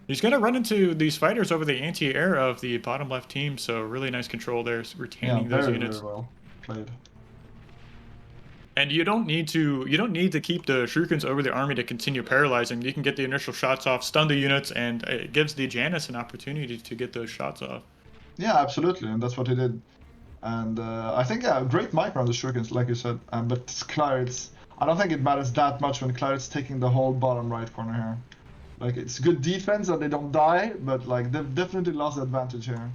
C: he's gonna run into these fighters over the anti-air of the bottom left team. So really nice control there, retaining those units.
B: Very well played.
C: And you don't need to keep the shurikens over the army to continue paralyzing. You can get the initial shots off, stun the units, and it gives the Janus an opportunity to get those shots off.
B: Yeah, absolutely, and that's what he did. And I think great micro on the shurikens, like you said. But Claret's, I don't think it matters that much when Claret's taking the whole bottom right corner here. Like it's good defense that they don't die, but like they've definitely lost the advantage here.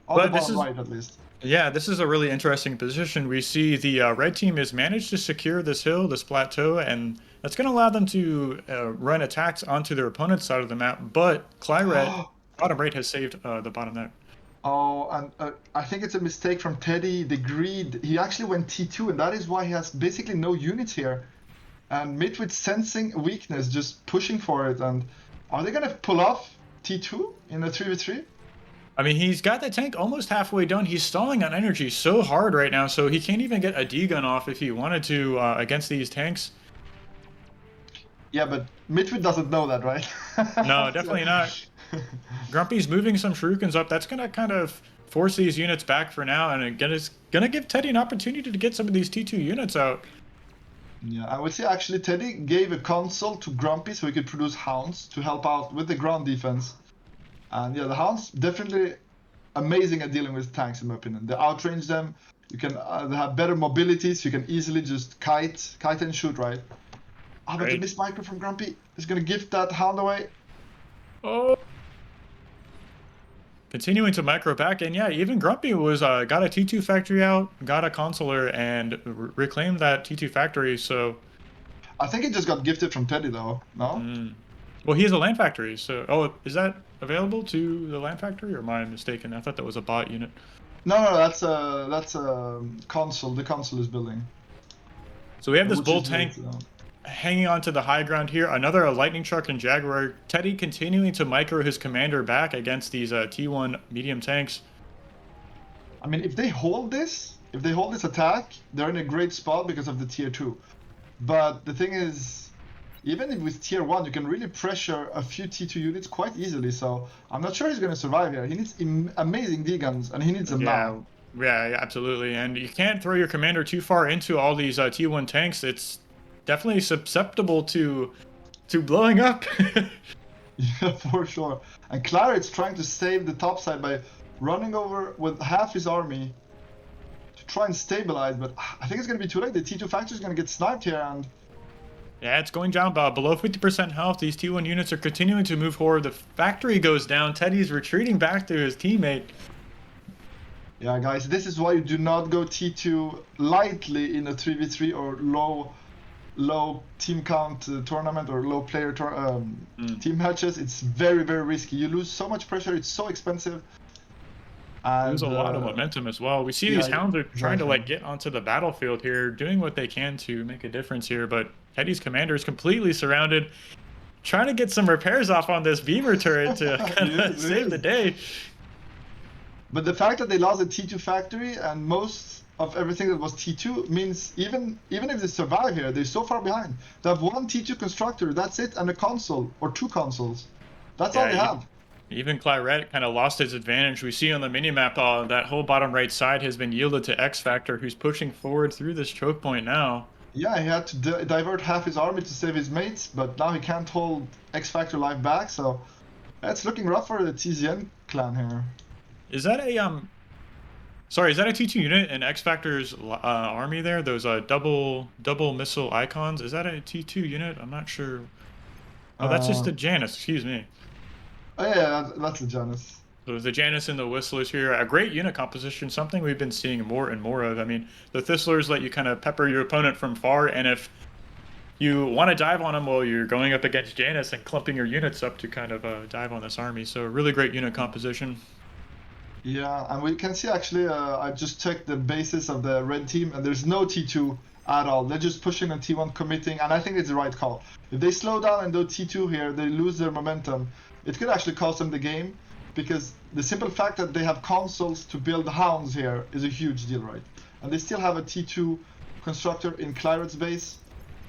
B: On the bottom right, at least.
C: Yeah, this is a really interesting position. We see the red team has managed to secure this hill, this plateau, and that's going to allow them to run attacks onto their opponent's side of the map. But Claret, bottom right, has saved the bottom there.
B: Oh, and I think it's a mistake from Teddy, the greed. He actually went T2, and that is why he has basically no units here. And Midwit sensing weakness, just pushing for it. And are they going to pull off T2 in a 3v3?
C: I mean, he's got the tank almost halfway done. He's stalling on energy so hard right now, so he can't even get a D-gun off if he wanted to against these tanks.
B: Yeah, but Mitrid doesn't know that, right?
C: No, definitely not. Grumpy's moving some shurikens up. That's going to kind of force these units back for now, and again, it's going to give Teddy an opportunity to get some of these T2 units out.
B: Yeah, I would say actually Teddy gave a console to Grumpy so he could produce hounds to help out with the ground defense. And yeah, the hounds definitely amazing at dealing with tanks in my opinion. They outrange them. You can they have better mobility, so you can easily just kite and shoot, right? Ah, but the missed micro from Grumpy is gonna give that hound away.
C: Oh. Continuing to micro back, and yeah, even Grumpy was got a T2 factory out, got a consular, and reclaimed that T2 factory. So
B: I think it just got gifted from Teddy though. No.
C: Well, he has a land factory. So is that available to the land factory, or am I mistaken? I thought that was a bot unit.
B: No, that's a console. The console is building.
C: So we have this bull tank hanging on to the high ground here. Another lightning truck and Jaguar. Teddy continuing to micro his commander back against these T1 medium tanks.
B: I mean, if they hold this attack, they're in a great spot because of the tier 2. But the thing is, even with tier 1, you can really pressure a few T2 units quite easily. So I'm not sure he's going to survive here. He needs amazing D-guns, and he needs them now.
C: Yeah, absolutely. And you can't throw your commander too far into all these T1 tanks. It's definitely susceptible to blowing up.
B: Yeah, for sure. And Claret's trying to save the top side by running over with half his army to try and stabilize, but I think it's going to be too late. The T2 factory is going to get sniped here, and
C: yeah, it's going down below 50% health. These T1 units are continuing to move forward. The factory goes down. Teddy's retreating back to his teammate.
B: Yeah, guys, this is why you do not go T2 lightly in a 3v3 or low team count tournament or low player team matches. It's very, very risky. You lose so much pressure. It's so expensive. And,
C: there's a lot of momentum as well. We see these hounds are trying to get onto the battlefield here, doing what they can to make a difference here, but Teddy's commander is completely surrounded, trying to get some repairs off on this beamer turret to kind of save the day.
B: But the fact that they lost the T2 factory and most of everything that was T2 means even if they survive here, they're so far behind. They have one T2 constructor, that's it, and a console or 2 consoles. That's all they have.
C: Even Claret kind of lost his advantage. We see on the minimap that whole bottom right side has been yielded to X Factor, who's pushing forward through this choke point now. Yeah,
B: he had to divert half his army to save his mates, but now he can't hold X Factor life back, so it's looking rough for the TZN clan here.
C: Is that a sorry, is that a T2 unit in X Factor's army there? Those double missile icons. Is that a T2 unit? I'm not sure. Oh, that's just the Janus. Excuse me.
B: Oh yeah, that's the Janus.
C: So the Janus and the Whistlers here, a great unit composition, something we've been seeing more and more of. I mean, the Thistlers let you kind of pepper your opponent from far, and if you want to dive on them, well, you're going up against Janus and clumping your units up to kind of dive on this army. So a really great unit composition.
B: Yeah, and we can see actually, I just checked the basis of the red team, and there's no T2 at all. They're just pushing on T1 committing, and I think it's the right call. If they slow down and do T2 here, they lose their momentum. It could actually cost them the game, because the simple fact that they have consoles to build hounds here is a huge deal, right? And they still have a T2 constructor in Claret's base,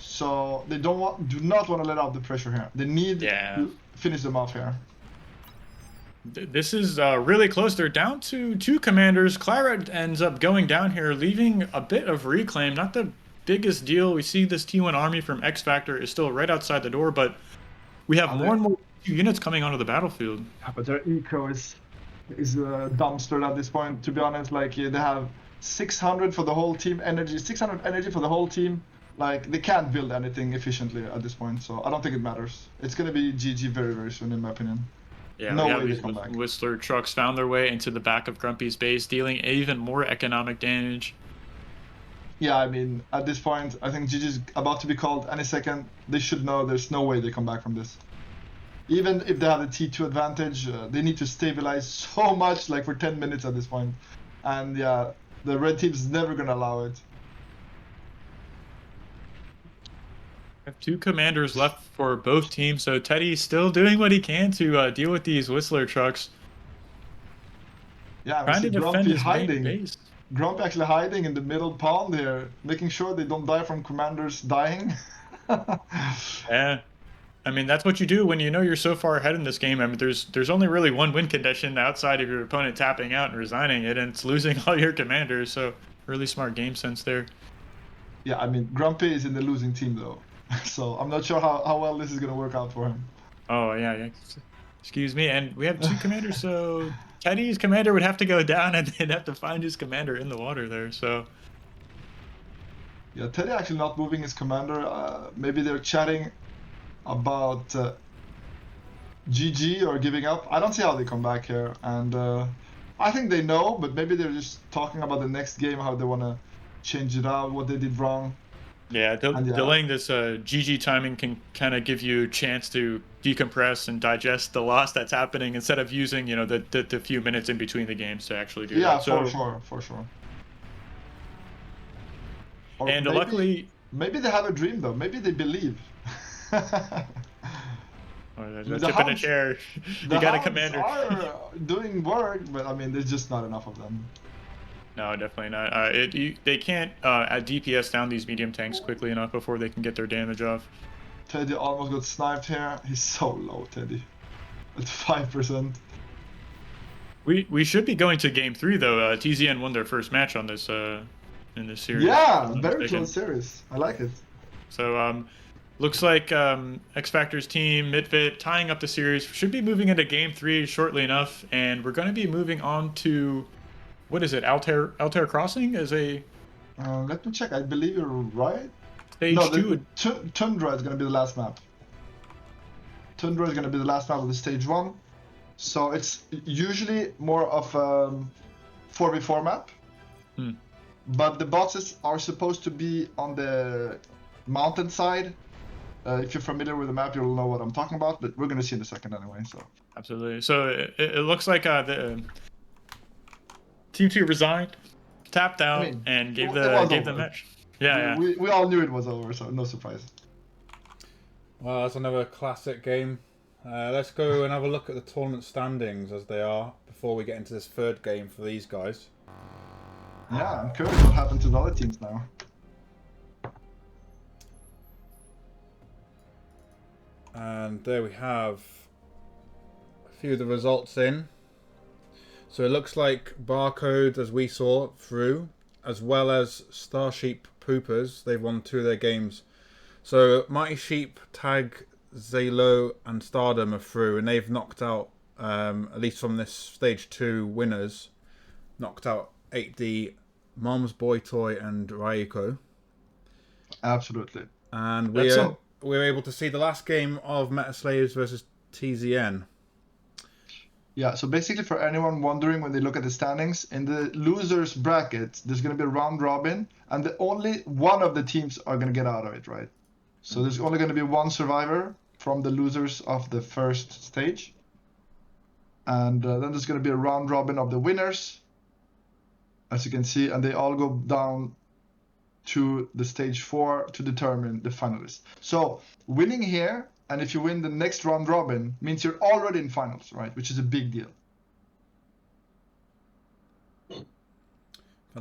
B: so they do not want to let out the pressure here. They need to finish them off here.
C: This is really close. They're down to 2 commanders. Claret ends up going down here, leaving a bit of reclaim. Not the biggest deal. We see this T1 army from X Factor is still right outside the door, but we have more and more units coming onto the battlefield.
B: Yeah, but their eco is dumpstered at this point, to be honest. Like, they have 600 for the whole team energy, 600 energy for the whole team. Like, they can't build anything efficiently at this point, so I don't think it matters. It's gonna be GG very, very soon, in my opinion.
C: Yeah,
B: no
C: we
B: way
C: have
B: they
C: these
B: come back.
C: Whistler trucks found their way into the back of Grumpy's base, dealing even more economic damage.
B: Yeah, I mean, at this point, I think GG's about to be called any second. They should know there's no way they come back from this. Even if they have the T2 advantage, they need to stabilize so much, like for 10 minutes at this point. And yeah, the red team's never gonna allow it.
C: We have 2 commanders left for both teams, so Teddy's still doing what he can to deal with these Whistler trucks.
B: Yeah, we
C: Trying
B: see
C: to defend
B: Grumpy
C: his main
B: hiding.
C: base.
B: Grumpy actually hiding in the middle pond here, making sure they don't die from commanders dying.
C: Yeah. I mean, that's what you do when you know you're so far ahead in this game. I mean, there's only really one win condition outside of your opponent tapping out and resigning it, and it's losing all your commanders. So really smart game sense there.
B: Yeah, I mean, Grumpy is in the losing team though, so I'm not sure how well this is gonna work out for him.
C: Oh yeah. Excuse me. And we have two commanders, so Teddy's commander would have to go down, and they'd have to find his commander in the water there. So
B: Yeah, Teddy actually not moving his commander. Maybe they're chatting about GG or giving up. I don't see how they come back here, and I think they know, but maybe they're just talking about the next game, how they want to change it out, what they did wrong.
C: yeah,
B: And yeah.
C: delaying this GG timing can kind of give you a chance to decompress and digest the loss that's happening instead of using, you know, the few minutes in between the games to actually do
B: Yeah,
C: that. So,
B: for sure. Or
C: and
B: maybe,
C: luckily,
B: maybe they have a dream though. Maybe they believe.
C: oh,
B: The
C: chip in a
B: Hounds-
C: chair.
B: The
C: You got a
B: Hounds
C: commander.
B: are doing work, but I mean, there's just not enough of them.
C: No, definitely not. They can't add DPS down these medium tanks quickly enough before they can get their damage off.
B: Teddy almost got sniped here. He's so low, Teddy. At 5%.
C: We should be going to game 3 though. TZN won their first match on this in this series.
B: Yeah,
C: if I'm not
B: very
C: mistaken.
B: close series. I like it.
C: So looks like X Factor's team, Midfit, tying up the series. Should be moving into game 3 shortly enough, and we're going to be moving on to, what is it? Altair Crossing is a
B: Let me check. I believe you're right.
C: stage
B: No,
C: 2.
B: Tundra is going to be the last map. Tundra is going to be the last map of the stage 1. So it's usually more of a 4v4 map.
C: Hmm.
B: But the bosses are supposed to be on the mountain side. If you're familiar with the map, you'll know what I'm talking about. But we're going to see in a second anyway. So
C: Absolutely. So it looks like the Team 2 resigned, tapped out, and gave the
B: over.
C: match. Yeah,
B: we all knew it was over, so no surprise.
A: Well, that's another classic game. Let's go and have a look at the tournament standings as they are before we get into this third game for these guys.
B: Yeah, I'm curious what happened to the other teams now.
A: And there we have a few of the results in. So it looks like BARcode, as we saw, through, as well as StarSheep Poopers. They've won 2 of their games. So Mighty Sheep, Tag, Zalo and Stardom are through, and they've knocked out, at least from this stage 2 winners, knocked out 8D, Mom's Boy Toy and Ryuko.
B: Absolutely.
A: And we're able to see the last game of Meta Slaves versus TZN.
B: Yeah, so basically for anyone wondering when they look at the standings, in the losers bracket, there's going to be a round robin, and only one of the teams are going to get out of it, right? So there's only going to be one survivor from the losers of the first stage. And then there's going to be a round robin of the winners, as you can see, and they all go down to the stage 4 to determine the finalists. So winning here, and if you win the next round robin, means you're already in finals, right? Which is a big deal.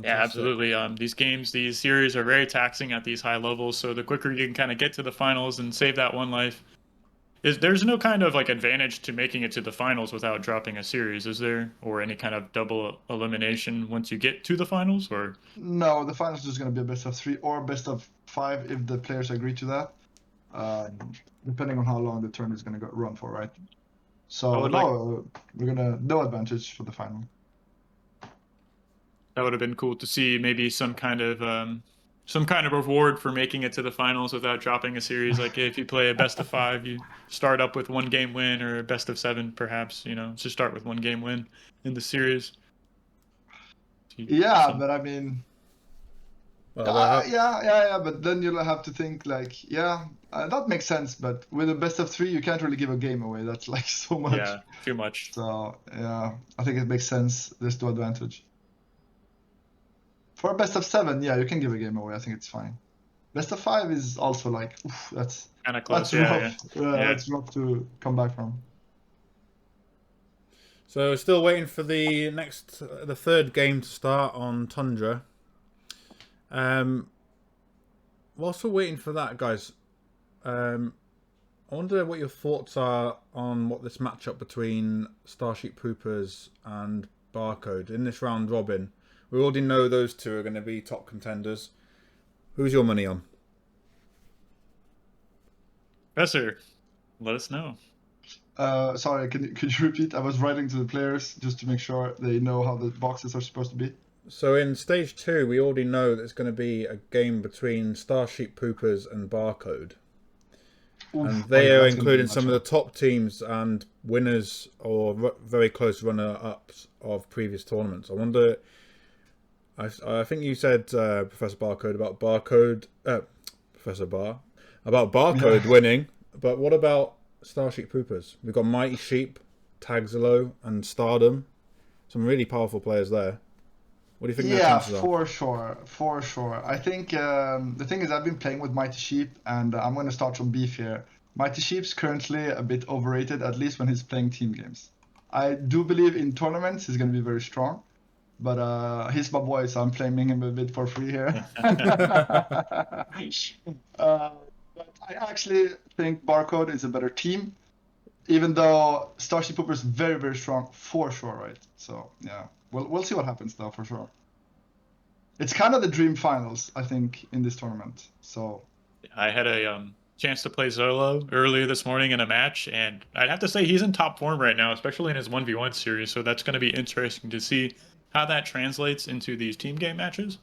C: Yeah, absolutely. These series are very taxing at these high levels. So the quicker you can kind of get to the finals and save that one life, there's no kind of like advantage to making it to the finals without dropping a series, is there? Or any kind of double elimination once you get to the finals, or?
B: No, the finals is just going to be a best of 3 or best of 5 if the players agree to that. Depending on how long the turn is going to run for, right? So no advantage for the final.
C: That would have been cool to see. Maybe some kind of reward for making it to the finals without dropping a series. Like if you play a best of 5, you start up with 1 game win, or a best of 7, perhaps. You know, just start with 1 game win in the series.
B: Yeah, but I mean. Yeah, but then you'll have to think like, that makes sense, but with a best of 3, you can't really give a game away. That's like so much.
C: Yeah, too much.
B: So, yeah, I think it makes sense. There's no advantage. For a best of 7, yeah, you can give a game away. I think it's fine. Best of 5 is also like, that's
C: kind of close.
B: That's rough. That's rough to come back from.
A: So still waiting for the third game to start on Tundra. Whilst we're waiting for that, guys, I wonder what your thoughts are on what this matchup between StarSheep Poopers and BARcode in this round robin. We already know those two are going to be top contenders. Who's your money on?
C: Professor, let us know.
B: Sorry, could you repeat? I was writing to the players just to make sure they know how the boxes are supposed to be.
A: So in stage 2, we already know that it's going to be a game between StarSheep Poopers and BARcode. And they are including some of the top teams and winners or very close runner-ups of previous tournaments. I wonder, I think you said, Professor BARcode, about BARcode, Professor Bar, about BARcode winning, but what about StarSheep Poopers? We've got Mighty Sheep, Tagzalo, and Stardom. Some really powerful players there. What do you think their chances are?
B: For sure. I think the thing is I've been playing with Mighty Sheep, and I'm going to start from beef here. Mighty Sheep's currently a bit overrated, at least when he's playing team games. I do believe in tournaments he's going to be very strong, but he's my boy, so I'm playing him a bit for free here. But I actually think BARcode is a better team, even though StarSheep Pooper is very, very strong for sure, right? So yeah, we'll see what happens though, for sure. It's kind of the dream finals, I think, in this tournament. So
C: I had a chance to play Zolo earlier this morning in a match, and I'd have to say he's in top form right now, especially in his 1v1 series. So that's going to be interesting to see how that translates into these team game matches.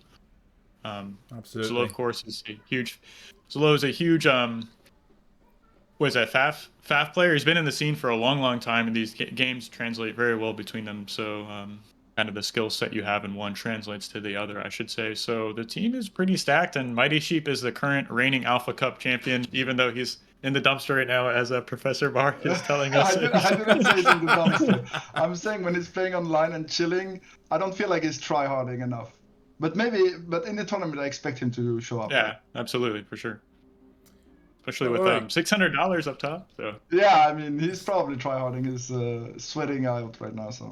A: Absolutely.
C: Zolo, of course, is a huge. Zolo is a huge was that FAF player. He's been in the scene for a long time, and these games translate very well between them. So kind of the skill set you have in one translates to the other, I should say. So the team is pretty stacked, and Mighty Sheep is the current reigning Alpha Cup champion, even though he's in the dumpster right now, as Professor Bar is telling us.
B: I didn't say he's in the dumpster. I'm saying when he's playing online and chilling, I don't feel like he's tryharding enough. But in the tournament, I expect him to show up.
C: Yeah, absolutely, for sure. Especially with $600 up top. So
B: yeah, I mean, he's probably tryharding. He's sweating out right now. So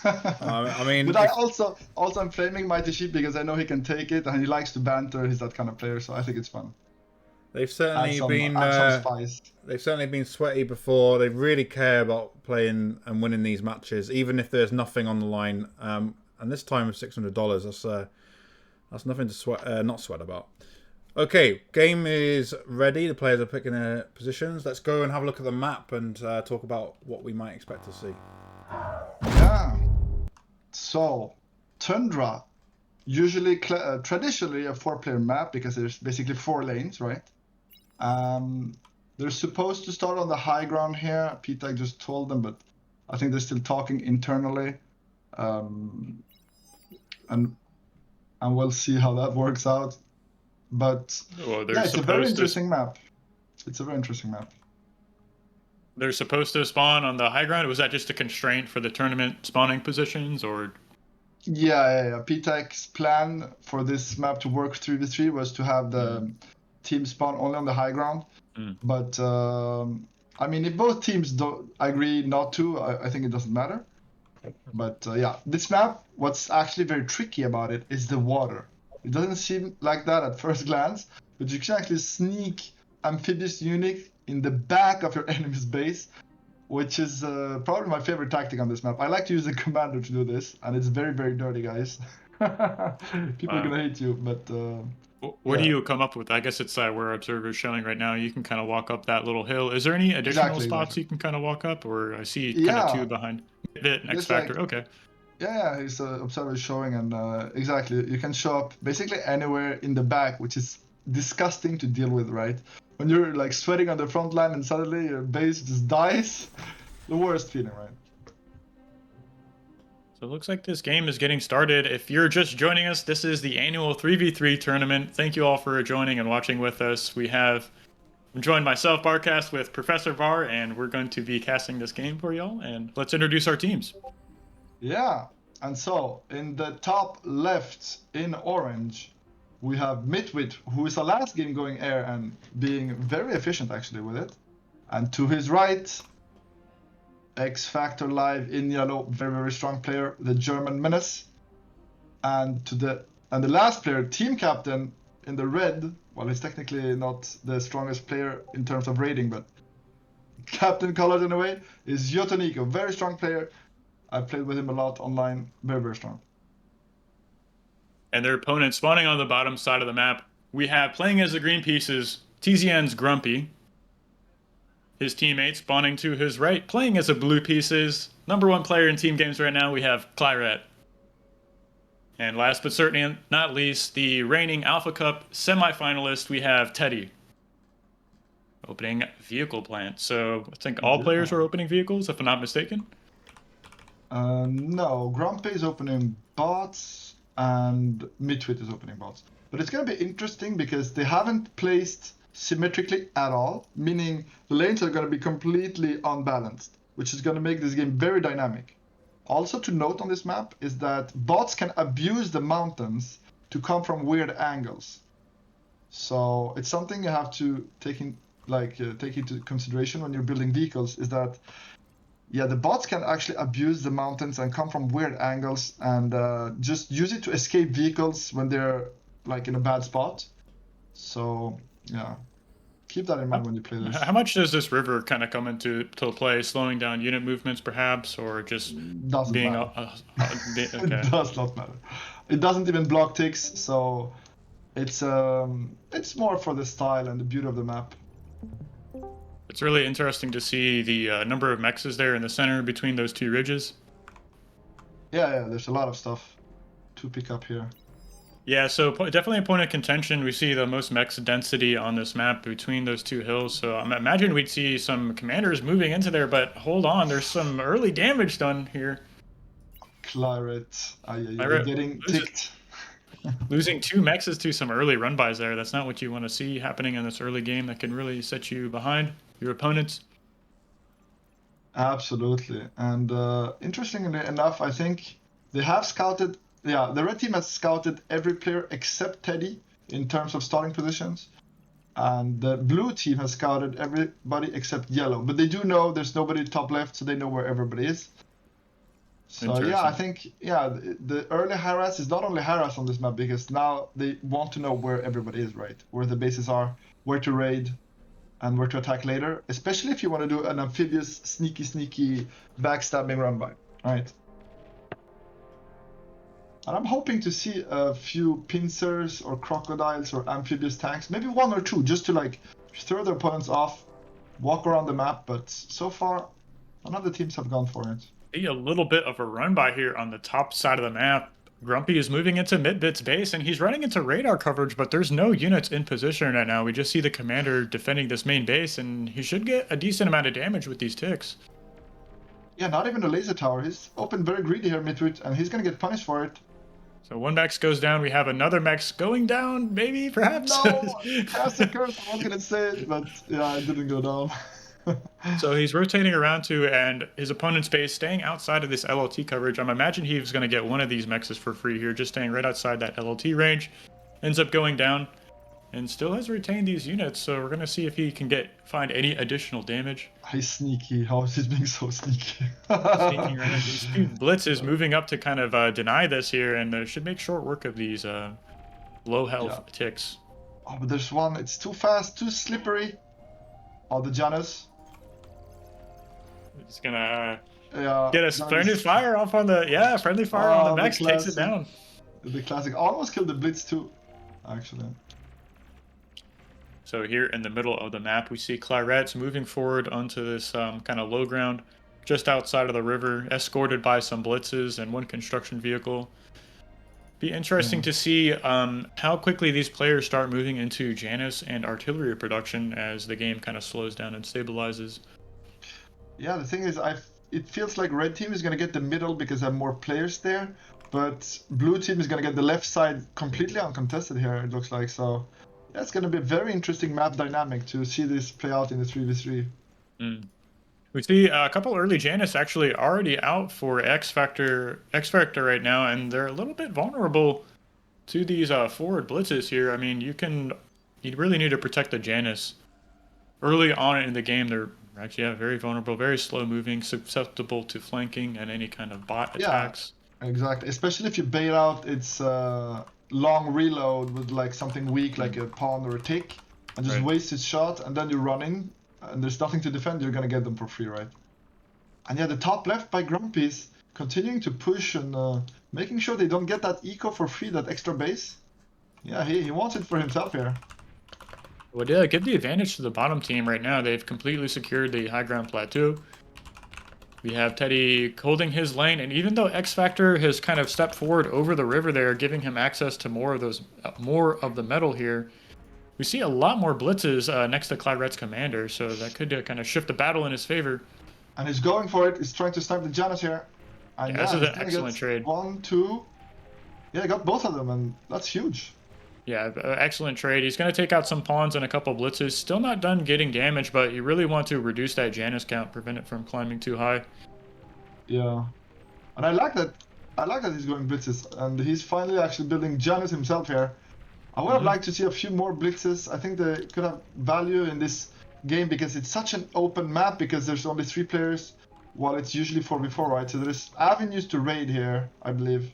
A: I mean,
B: but I also I'm flaming Mighty Sheep because I know he can take it and he likes to banter. He's that kind of player, so I think it's fun.
A: They've certainly been sweaty before. They really care about playing and winning these matches, even if there's nothing on the line. And this time with $600, that's nothing to not sweat about. Okay, game is ready. The players are picking their positions. Let's go and have a look at the map and talk about what we might expect to see.
B: Yeah. So, Tundra, usually traditionally a 4-player map because there's basically 4 lanes, right? They're supposed to start on the high ground here. P-Tag just told them, but I think they're still talking internally. And we'll see how that works out. But yeah, it's a very interesting map. It's a very interesting map.
C: They're supposed to spawn on the high ground. Was that just a constraint for the tournament spawning positions, or?
B: Yeah. P-Tag's plan for this map to work 3v3 was to have the team spawn only on the high ground. But I mean, if both teams don't agree not to, I think it doesn't matter. But yeah, this map, what's actually very tricky about it is the water. It doesn't seem like that at first glance, but you can actually sneak amphibious unit in the back of your enemy's base, which is probably my favorite tactic on this map. I like to use a commander to do this, and it's very, very dirty, guys. People are gonna hate you, but
C: what do you come up with? I guess it's where Observer's showing right now. You can kind of walk up that little hill. Is there any additional spots you can kind of walk up, or I see kind of 2 behind it, X Factor? Okay.
B: Yeah, his Observer is showing, and exactly, you can show up basically anywhere in the back, which is disgusting to deal with, right? When you're like sweating on the front line and suddenly your base just dies, the worst feeling, right?
C: So it looks like this game is getting started. If you're just joining us, this is the annual 3v3 tournament. Thank you all for joining and watching with us. I'm joined myself, Barcast, with Professor Bar, and we're going to be casting this game for y'all. And let's introduce our teams.
B: Yeah, and so in the top left in orange, we have Mitwit, who is a last game going air and being very efficient actually with it. And to his right, X Factor Live in yellow, very very strong player, the German Menace, and the last player, team captain in the red. Well, he's technically not the strongest player in terms of rating, but captain colored in a way is Yotoniko, very strong player. I played with him a lot online, very very strong.
C: And their opponent spawning on the bottom side of the map, we have playing as the green pieces, TZN's Grumpy. His teammate spawning to his right, playing as a blue pieces. #1 player in team games right now, we have Claret. And last but certainly not least, the reigning Alpha Cup semi-finalist, we have Teddy. Opening vehicle plant. So I think all players are opening vehicles, if I'm not mistaken.
B: No, Grumpy is opening bots and Mitwit is opening bots. But it's going to be interesting because they haven't placed symmetrically at all, meaning the lanes are going to be completely unbalanced, which is going to make this game very dynamic. Also to note on this map is that bots can abuse the mountains to come from weird angles. So it's something you have to take into consideration when you're building vehicles, is that the bots can actually abuse the mountains and come from weird angles and just use it to escape vehicles when they're like in a bad spot. So yeah, keep that in mind when you play this.
C: How much does this river kind of come into play? Slowing down unit movements, perhaps, or just
B: doesn't
C: being
B: matter.
C: Okay.
B: It does not matter. It doesn't even block ticks, so it's more for the style and the beauty of the map.
C: It's really interesting to see the number of mexes there in the center between those two ridges.
B: Yeah, there's a lot of stuff to pick up here.
C: Yeah, so definitely a point of contention. We see the most mex density on this map between those two hills. So I imagine we'd see some commanders moving into there, but hold on, there's some early damage done here.
B: Claret,
C: Claret
B: getting ticked.
C: Losing 2 mexes to some early run-bys there. That's not what you want to see happening in this early game. That can really set you behind your opponents.
B: Absolutely. And interestingly enough, I think they have scouted... Yeah, the red team has scouted every player except Teddy in terms of starting positions. And the blue team has scouted everybody except yellow. But they do know there's nobody top left, so they know where everybody is. So yeah, I think the early harass is not only harass on this map, because now they want to know where everybody is, right? Where the bases are, where to raid, and where to attack later. Especially if you want to do an amphibious, sneaky backstabbing run-by, right? And I'm hoping to see a few pincers or crocodiles or amphibious tanks, maybe 1 or 2, just to like throw their opponents off, walk around the map. But so far, none of the teams have gone for it.
C: See a little bit of a run by here on the top side of the map. Grumpy is moving into Midbit's base, and he's running into radar coverage, but there's no units in position right now. We just see the commander defending this main base, and he should get a decent amount of damage with these ticks.
B: Yeah, not even a laser tower. He's open very greedy here, Mitwit, and he's going to get punished for it.
C: So 1 mex goes down. We have another mex going down, maybe, perhaps?
B: No, that's a curse. I was going to say it, but yeah, it didn't go down.
C: So he's rotating around to, and his opponent's base, staying outside of this LLT coverage. I imagine he was going to get one of these mexes for free here, just staying right outside that LLT range. Ends up going down, and still has retained these units, so we're going to see if he can find any additional damage.
B: He's sneaky. How is he being so sneaky?
C: Sneaking right in. These 2 blitzes moving up to kind of deny this here, and should make short work of these low health ticks.
B: Oh, but there's one. It's too fast, too slippery. Oh, the Janus.
C: He's gonna
B: get
C: a friendly fire off on the friendly fire on the mex, takes it down.
B: The classic. Almost killed the blitz too, actually.
C: So here in the middle of the map, we see Claret's moving forward onto this kind of low ground, just outside of the river, escorted by some blitzes and 1 construction vehicle. Be interesting to see how quickly these players start moving into Janus and artillery production as the game kind of slows down and stabilizes.
B: Yeah, the thing is, it feels like red team is going to get the middle because there are more players there, but blue team is going to get the left side completely uncontested here, it looks like. So that's going to be a very interesting map dynamic to see this play out in the 3v3.
C: We see a couple early Janus actually already out for X Factor right now, and they're a little bit vulnerable to these forward blitzes here. I mean, you really need to protect the Janus. Early on in the game, they're Actually, yeah, very vulnerable, very slow moving, susceptible to flanking and any kind of bot attacks.
B: Exactly. Especially if you bail out its long reload with like something weak like a pawn or a tick, and just
C: Right.
B: waste its shot, and then you run in, and there's nothing to defend. You're gonna get them for free, right? And yeah, the top left by Grumpy's continuing to push and making sure they don't get that eco for free, that extra base. Yeah, he wants it for himself here.
C: Well, yeah, give the advantage to the bottom team right now. They've completely secured the high ground plateau. We have Teddy holding his lane, and even though X Factor has kind of stepped forward over the river there, giving him access to more of the metal here, we see a lot more blitzes next to Claret's commander, so that could kind of shift the battle in his favor.
B: And he's going for it. He's trying to snipe the Janus here. And
C: Yeah, this is
B: he's
C: an
B: gonna
C: excellent
B: get
C: trade.
B: 1, 2. Yeah, he got both of them, and that's huge.
C: Yeah, excellent trade. He's going to take out some pawns and a couple blitzes. Still not done getting damage, but you really want to reduce that Janus count, prevent it from climbing too high.
B: Yeah, and I like that. I like that he's going blitzes, and he's finally actually building Janus himself here. I would have liked to see a few more blitzes. I think they could have value in this game because it's such an open map because there's only 3 players, while it's usually 4v4, right? So there's avenues to raid here, I believe.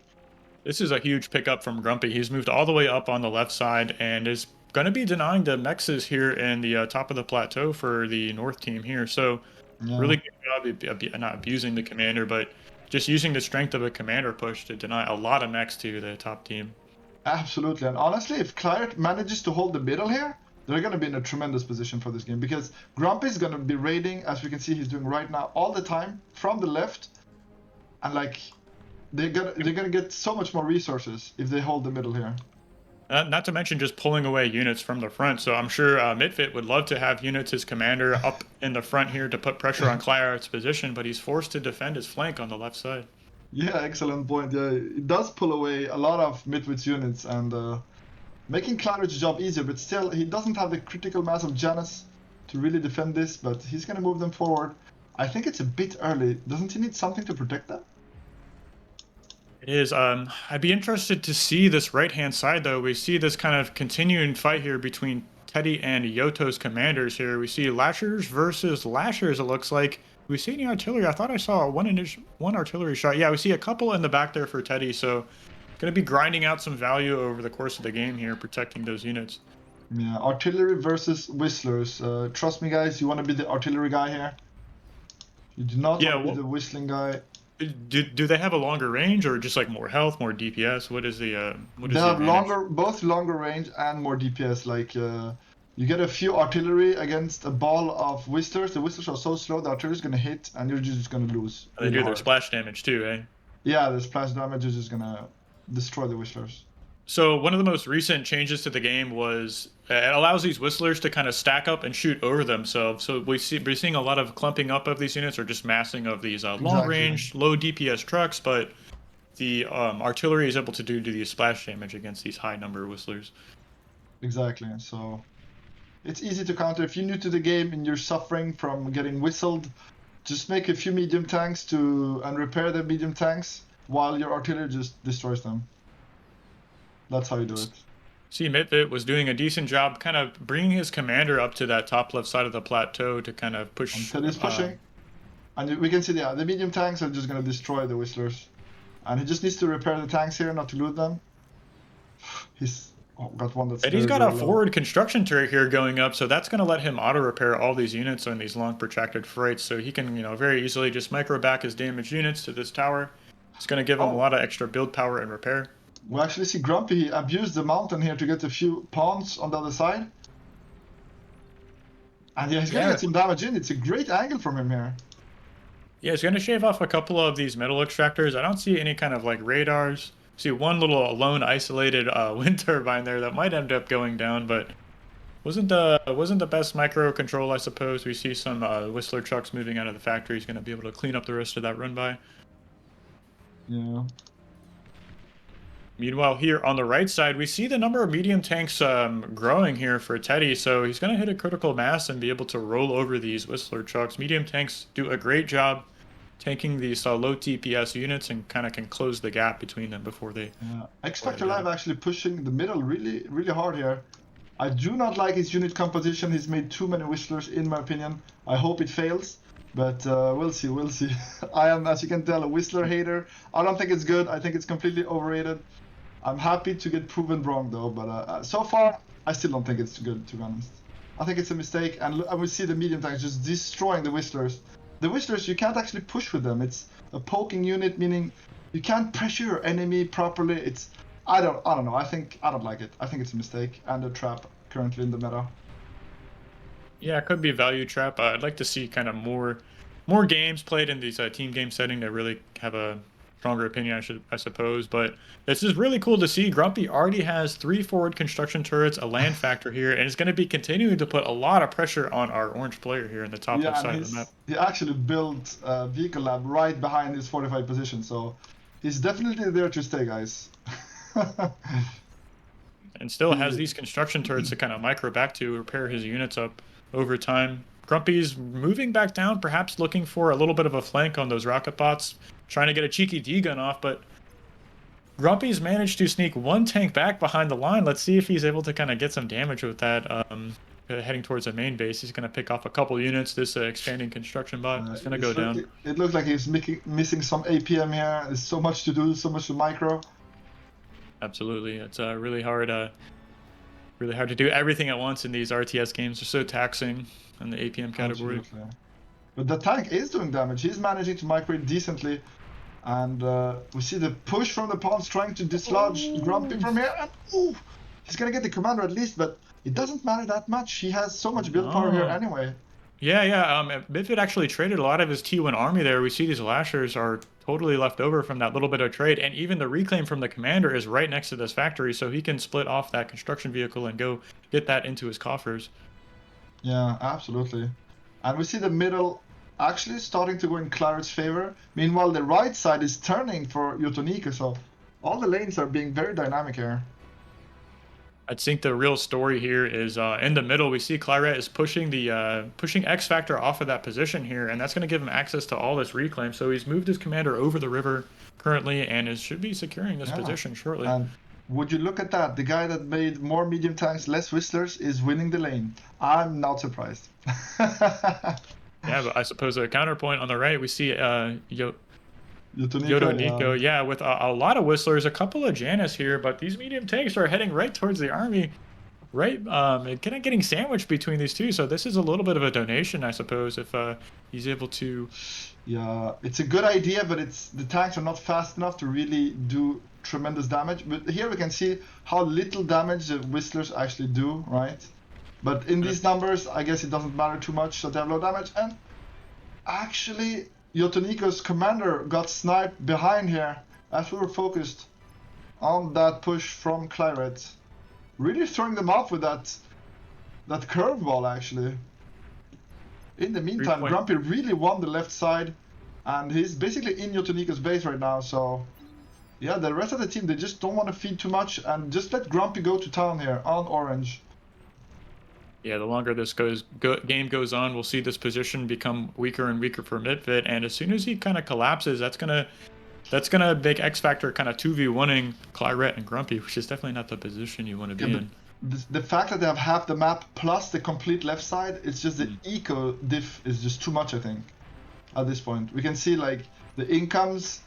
C: This is a huge pickup from Grumpy. He's moved all the way up on the left side and is going to be denying the mexes here in the top of the plateau for the north team here. So really good job of not abusing the commander, but just using the strength of a commander push to deny a lot of mechs to the top team.
B: Absolutely, and honestly, if Claret manages to hold the middle here, they're going to be in a tremendous position for this game because Grumpy's going to be raiding, as we can see he's doing right now, all the time from the left, and like they're gonna get so much more resources if they hold the middle here.
C: Not to mention just pulling away units from the front. So I'm sure Midfit would love to have units, his commander, up in the front here to put pressure on Claret's position, but he's forced to defend his flank on the left side.
B: Yeah, excellent point. Yeah, it does pull away a lot of Midwit's units and making Claret's job easier, but still he doesn't have the critical mass of Janus to really defend this, but he's gonna move them forward. I think it's a bit early. Doesn't he need something to protect that?
C: It is. I'd be interested to see this right-hand side, though. We see this kind of continuing fight here between Teddy and Yoto's commanders here. We see Lashers versus Lashers, it looks like. We see any artillery? I thought I saw one artillery shot. Yeah, we see a couple in the back there for Teddy, so going to be grinding out some value over the course of the game here, protecting those units.
B: Yeah, artillery versus whistlers. Trust me, guys, you want to be the artillery guy here. You do not want to be the whistling guy.
C: Do they have a longer range or just like more health, more DPS? What is the
B: they have both longer range and more DPS. Like you get a few artillery against a ball of whistlers. The whistlers are so slow, the artillery is gonna hit, and you're just gonna lose.
C: They do their splash damage too, eh?
B: Yeah, the splash damage is just gonna destroy the whistlers.
C: So one of the most recent changes to the game was it allows these whistlers to kind of stack up and shoot over themselves. So we're seeing a lot of clumping up of these units or just massing of these long-range, low DPS trucks, but the artillery is able to do these splash damage against these high number of whistlers.
B: Exactly. So it's easy to counter. If you're new to the game and you're suffering from getting whistled, just make a few medium tanks and repair the medium tanks while your artillery just destroys them. That's how you do it.
C: See, Midfit was doing a decent job kind of bringing his commander up to that top left side of the plateau to kind of push.
B: And Teddy's pushing. And we can see the medium tanks are just going to destroy the whistlers. And he just needs to repair the tanks here, not to loot them. He's got one that's
C: He's got a forward construction turret here going up, so that's going to let him auto-repair all these units on these long protracted fights, so he can, very easily just micro back his damaged units to this tower. It's going to give him a lot of extra build power and repair.
B: We actually see Grumpy abuse the mountain here to get a few pawns on the other side. And yeah, he's going to get some damage in. It's a great angle from him here.
C: Yeah, he's going to shave off a couple of these metal extractors. I don't see any kind of like radars. See one little lone isolated wind turbine there that might end up going down, but wasn't the best micro control, I suppose. We see some Whistler trucks moving out of the factory. He's going to be able to clean up the rest of that run by.
B: Yeah.
C: Meanwhile, here on the right side, we see the number of medium tanks growing here for Teddy, so he's going to hit a critical mass and be able to roll over these Whistler trucks. Medium tanks do a great job tanking these low TPS units and kind of can close the gap between them before they...
B: X Factor Live actually pushing the middle really, really hard here. I do not like his unit composition. He's made too many Whistlers, in my opinion. I hope it fails, but we'll see, we'll see. I am, as you can tell, a Whistler hater. I don't think it's good. I think it's completely overrated. I'm happy to get proven wrong, though, but so far, I still don't think it's good, to be honest. I think it's a mistake, and we see the medium tanks just destroying the Whistlers. The Whistlers, you can't actually push with them. It's a poking unit, meaning you can't pressure your enemy properly. It's I don't know. I don't like it. I think it's a mistake and a trap currently in the meta.
C: Yeah, it could be a value trap. I'd like to see kind of more games played in these team game setting to really have a stronger opinion, I suppose. But this is really cool to see. Grumpy already has 3 forward construction turrets, a land factor here, and is going to be continuing to put a lot of pressure on our orange player here in the top left side of the map.
B: He actually built a vehicle lab right behind his fortified position, so he's definitely there to stay, guys.
C: And still has these construction turrets to kind of micro back to repair his units up over time. Grumpy's moving back down, perhaps looking for a little bit of a flank on those rocket bots, trying to get a cheeky D-gun off, but Grumpy's managed to sneak 1 tank back behind the line. Let's see if he's able to kind of get some damage with that. Heading towards the main base, he's going to pick off a couple units. This expanding construction bot is going to go down.
B: It looks like he's missing some APM here. There's so much to do, so much to micro.
C: Absolutely, it's really hard to do everything at once in these RTS games. They're so taxing in the APM category.
B: Absolutely. But the tank is doing damage. He's managing to micro decently. And we see the push from the pawns trying to dislodge Grumpy from here. And ooh, he's going to get the commander at least, but it doesn't matter that much. He has so much build power here anyway.
C: Yeah. Midfit actually traded a lot of his T1 army there. We see these Lashers are totally left over from that little bit of trade, and even the reclaim from the commander is right next to this factory, so he can split off that construction vehicle and go get that into his coffers.
B: Yeah, absolutely. And we see the middle actually starting to go in Claret's favor. Meanwhile, the right side is turning for Yotonika, so all the lanes are being very dynamic here.
C: I think the real story here is in the middle. We see Claret is pushing the X Factor off of that position here, and that's going to give him access to all this reclaim. So he's moved his commander over the river currently, and should be securing this position shortly.
B: And would you look at that? The guy that made more medium tanks, less Whistlers, is winning the lane. I'm not surprised.
C: Yeah, but I suppose a counterpoint on the right, we see Yotoniko, yeah, with a lot of Whistlers, a couple of Janus here, but these medium tanks are heading right towards the army, right? Kind of getting sandwiched between these two, so this is a little bit of a donation, I suppose, if he's able to...
B: Yeah, it's a good idea, but the tanks are not fast enough to really do tremendous damage. But here we can see how little damage the Whistlers actually do, right? But in these numbers, I guess it doesn't matter too much, so they have low damage. And actually, Yotoniko's commander got sniped behind here as we were focused on that push from Claret. Really throwing them off with that curveball, actually. In the meantime, Grumpy really won the left side, and he's basically in Yotoniko's base right now, so... Yeah, the rest of the team, they just don't want to feed too much, and just let Grumpy go to town here on orange.
C: Yeah, the longer this game goes on, we'll see this position become weaker and weaker for Midfit, and as soon as he kind of collapses, that's gonna make X Factor kind of 2v1ing Claret and Grumpy, which is definitely not the position you want to be in.
B: The fact that they have half the map plus the complete left side, it's just the eco diff is just too much, I think, at this point. We can see like the incomes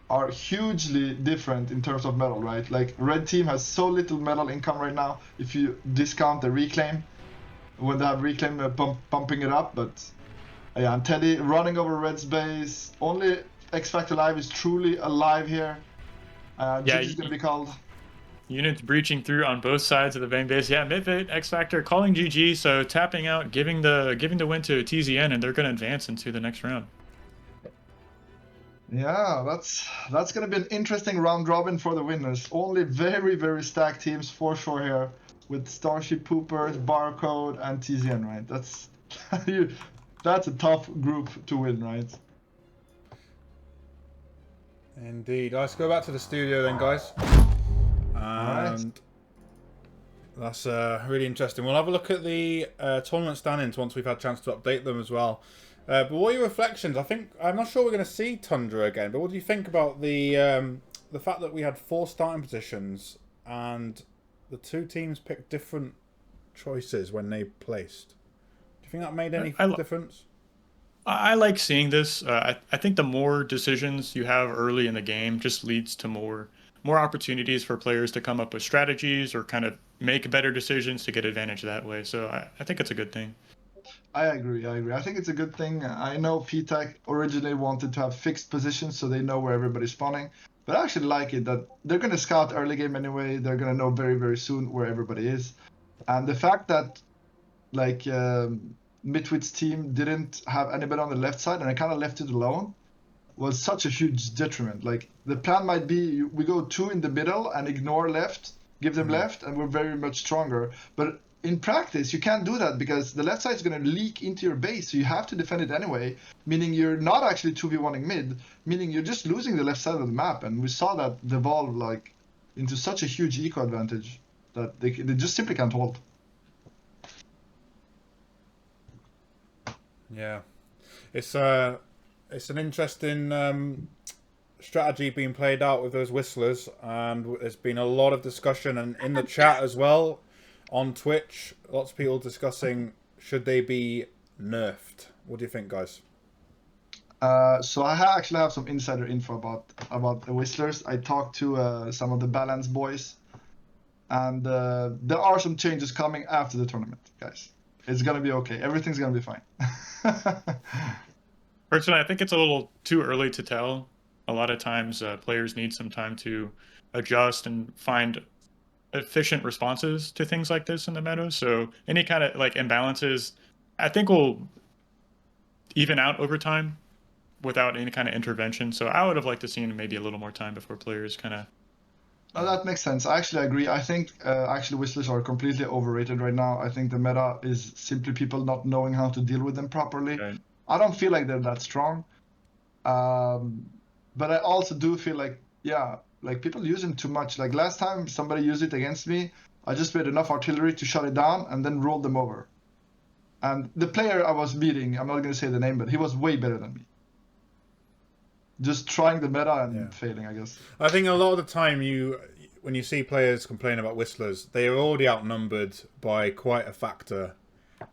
B: are hugely different in terms of metal, right? Like red team has so little metal income right now if you discount the reclaim. When they have reclaim pumping it up, but yeah, and Teddy running over Red's base. Only X Factor Live is truly alive here.
C: Yeah,
B: is gonna be called.
C: Units breaching through on both sides of the main base. Yeah, Midfit, X Factor calling GG, so tapping out, giving the win to TZN, and they're going to advance into the next round.
B: Yeah, that's gonna be an interesting round robin for the winners. Only very, very stacked teams for sure here. With StarSheep, Poopers, BARcode, and TZN, right? That's a tough group to win, right?
A: Indeed. Let's go back to the studio then, guys. And that's really interesting. We'll have a look at the tournament standings once we've had a chance to update them as well. But what are your reflections? I'm not sure we're going to see Tundra again, but what do you think about the fact that we had 4 starting positions and the 2 teams picked different choices when they placed. Do you think that made any difference?
C: I like seeing this. I think the more decisions you have early in the game just leads to more opportunities for players to come up with strategies or kind of make better decisions to get advantage that way. So I think it's a good thing.
B: I agree. I think it's a good thing. I know PTAC originally wanted to have fixed positions so they know where everybody's spawning. But I actually like it that they're going to scout early game anyway. They're going to know very, very soon where everybody is. And the fact that, like, Midwit's team didn't have anybody on the left side and I kind of left it alone was such a huge detriment. Like, the plan might be we go 2 in the middle and ignore left, give them left, and we're very much stronger. But in practice, you can't do that because the left side is going to leak into your base, so you have to defend it anyway, meaning you're not actually 2v1ing mid, meaning you're just losing the left side of the map. And we saw that devolve like into such a huge eco advantage that they just simply can't hold.
A: Yeah, it's an interesting strategy being played out with those whistlers, and there's been a lot of discussion and in the chat as well on Twitch. Lots of people discussing should they be nerfed. What do you think, guys?
B: So I actually have some insider info about the whistlers. I talked to some of the balance boys, and there are some changes coming after the tournament, guys. It's gonna be okay. Everything's gonna be fine.
C: Personally, I think it's a little too early to tell. A lot of times, players need some time to adjust and find efficient responses to things like this in the meta. So any kind of like imbalances, I think will even out over time without any kind of intervention. So I would have liked to see maybe a little more time before players kind of.
B: Oh, that makes sense. I actually agree. I think actually whistlers are completely overrated right now. I think the meta is simply people not knowing how to deal with them properly.
C: Right.
B: I don't feel like they're that strong. But I also do feel like, yeah, like people use them too much. Like last time somebody used it against me, I just made enough artillery to shut it down and then rolled them over. And the player I was beating, I'm not going to say the name, but he was way better than me. Just trying the meta and failing, I guess.
A: I think a lot of the time when you see players complain about whistlers, they are already outnumbered by quite a factor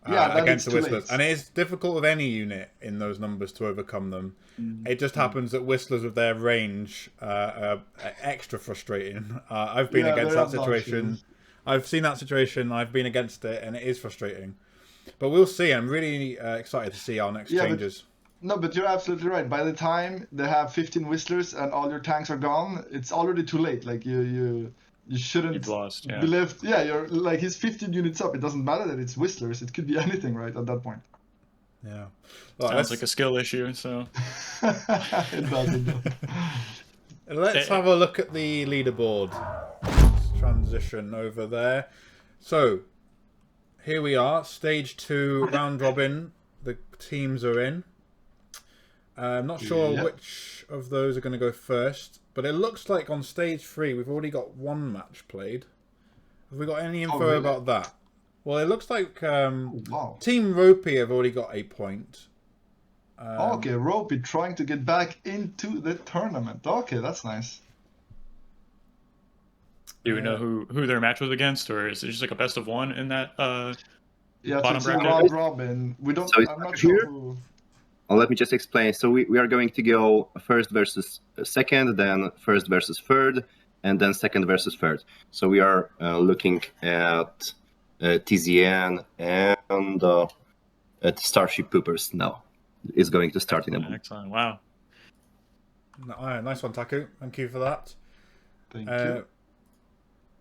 A: against the whistlers. And it is difficult with any unit in those numbers to overcome them. It just happens that whistlers with their range are extra frustrating. I've been against that situation. I've seen that situation. I've been against it, and it is frustrating. But we'll see. I'm really excited to see our next changes.
B: No, but you're absolutely right. By the time they have 15 whistlers and all your tanks are gone, it's already too late. Like you shouldn't
C: You've lost,
B: be left. Yeah, you're like he's 15 units up. It doesn't matter that it's whistlers. It could be anything, right? At that point.
A: Yeah.
C: Well, sounds like a skill issue. So
B: it doesn't.
A: Let's have a look at the leaderboard. Let's transition over there. So here we are, stage 2 round robin. The teams are in. I'm not sure which of those are going to go first, but it looks like on stage 3 we've already got one match played. Have we got any info about that? Well, it looks like Team Ropey have already got a point.
B: Okay, Ropey trying to get back into the tournament. Okay, that's nice.
C: Do we know who their match was against, or is it just like a best of one in that
B: so
C: bottom
B: it's
C: bracket?
B: round robin. We don't.
D: So
B: I'm not sure who.
D: Well, let me just explain. So we are going to go first versus second, then first versus third, and then second versus third. So we are looking at TZN and at StarSheep Poopers now. Is going to start in a moment.
C: Excellent. Wow.
A: Nice one, Taku. Thank you for that.
B: Thank you.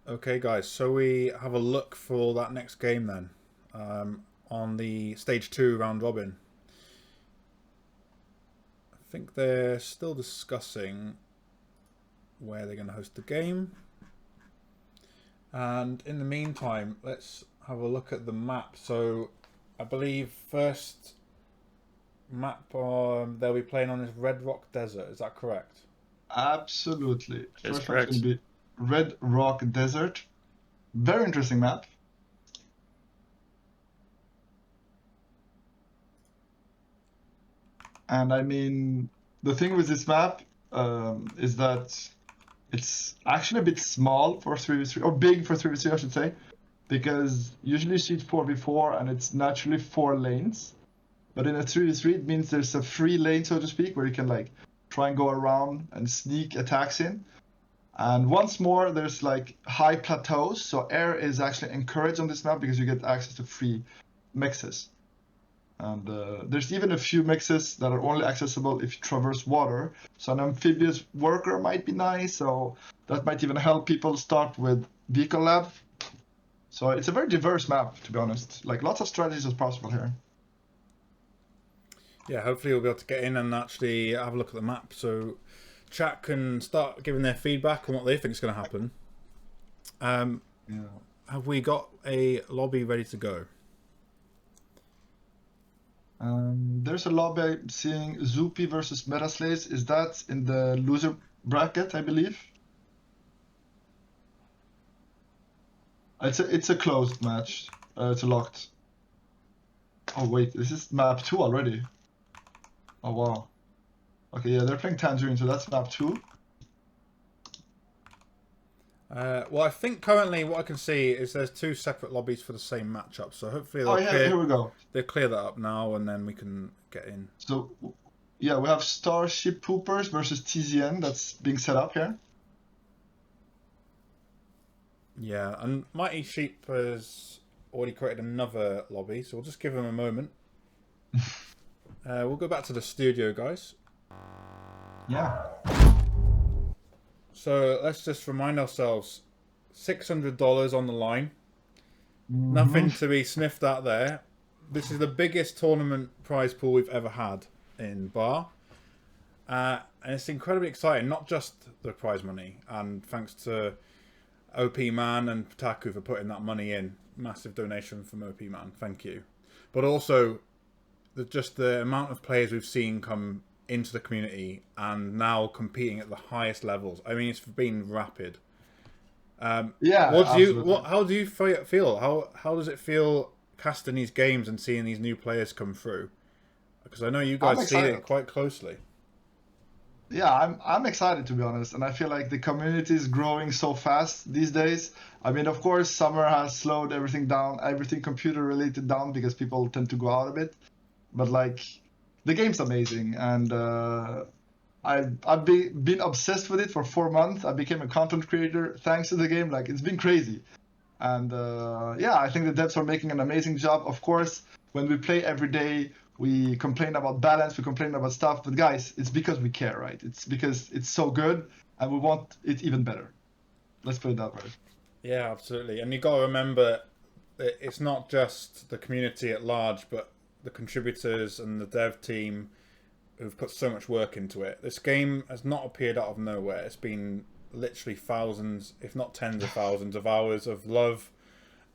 A: Okay, guys. So we have a look for that next game then on the stage 2 round robin. I think they're still discussing where they're going to host the game. And in the meantime, let's have a look at the map. So I believe first map they'll be playing on is Red Rock Desert. Is that correct?
B: Absolutely.
C: That's
B: First
C: correct.
B: one's going to be Red Rock Desert. Very interesting map. And I mean, the thing with this map is that it's actually a bit small for 3v3, or big for 3v3, I should say. because usually you see it 4v4 and it's naturally 4 lanes. But in a 3v3, it means there's a free lane, so to speak, where you can like try and go around and sneak attacks in. And once more, there's like high plateaus, so air is actually encouraged on this map because you get access to free mixes. And there's even a few mixes that are only accessible if you traverse water. So an amphibious worker might be nice, so that might even help people start with vehicle lab. So it's a very diverse map, to be honest. Like lots of strategies are possible here.
A: Yeah, hopefully we'll be able to get in and actually have a look at the map so chat can start giving their feedback on what they think is going to happen.
B: Yeah.
A: Have we got a lobby ready to go?
B: There's a lobby I'm seeing Zoopy versus Metaslays. Is that in the loser bracket, I believe? It's a closed match. It's locked. Oh wait, this is map 2 already. Oh wow. Okay, yeah, they're playing Tangerine, so that's map 2.
A: Well, I think currently what I can see is there's 2 separate lobbies for the same matchup. So hopefully
B: Oh yeah, here we go.
A: they'll clear that up now, and then we can get in.
B: So yeah, we have StarSheep Poopers versus TZN that's being set up here.
A: Yeah, and Mighty Sheep has already created another lobby, so we'll just give them a moment. We'll go back to the studio, guys.
B: Yeah.
A: So let's just remind ourselves, $600 on the line. Nothing to be sniffed at there. This is the biggest tournament prize pool we've ever had in Bar. And it's incredibly exciting, not just the prize money. And thanks to OP Man and Pataku for putting that money in. Massive donation from OP Man, thank you. But also, just the amount of players we've seen come into the community and now competing at the highest levels. I mean, it's been rapid.
B: Yeah.
A: How do you feel? How does it feel casting these games and seeing these new players come through? Because I know you guys see it quite closely.
B: Yeah, I'm excited, to be honest, and I feel like the community is growing so fast these days. I mean, of course, summer has slowed everything down, everything computer related down because people tend to go out a bit. But like, the game's amazing, and I've been obsessed with it for 4 months. I became a content creator thanks to the game. Like, it's been crazy, and yeah, I think the devs are making an amazing job. Of course, when we play every day, we complain about balance, we complain about stuff, but guys, it's because we care, right? It's because it's so good, and we want it even better. Let's put it that way.
A: Yeah, absolutely. And you got to remember, it's not just the community at large, but the contributors and the dev team who've put so much work into it. This game has not appeared out of nowhere. It's been literally thousands, if not tens of thousands of hours of love.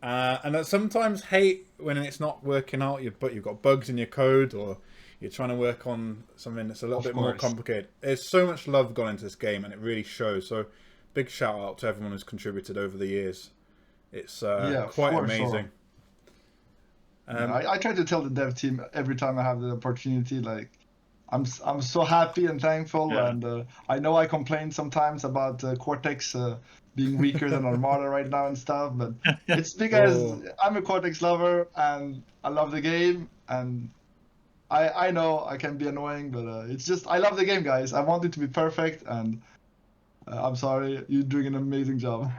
A: And I sometimes hate when it's not working out, but you've got bugs in your code or you're trying to work on something that's a little bit more complicated. There's so much love gone into this game and it really shows. So big shout out to everyone who's contributed over the years. It's quite amazing.
B: Sure. I try to tell the dev team every time I have the opportunity, like, I'm so happy and thankful, and I know I complain sometimes about Cortex being weaker than Armada right now and stuff, but it's because I'm a Cortex lover and I love the game, and I know I can be annoying, but it's just I love the game, guys. I want it to be perfect, and I'm sorry, you're doing an amazing job.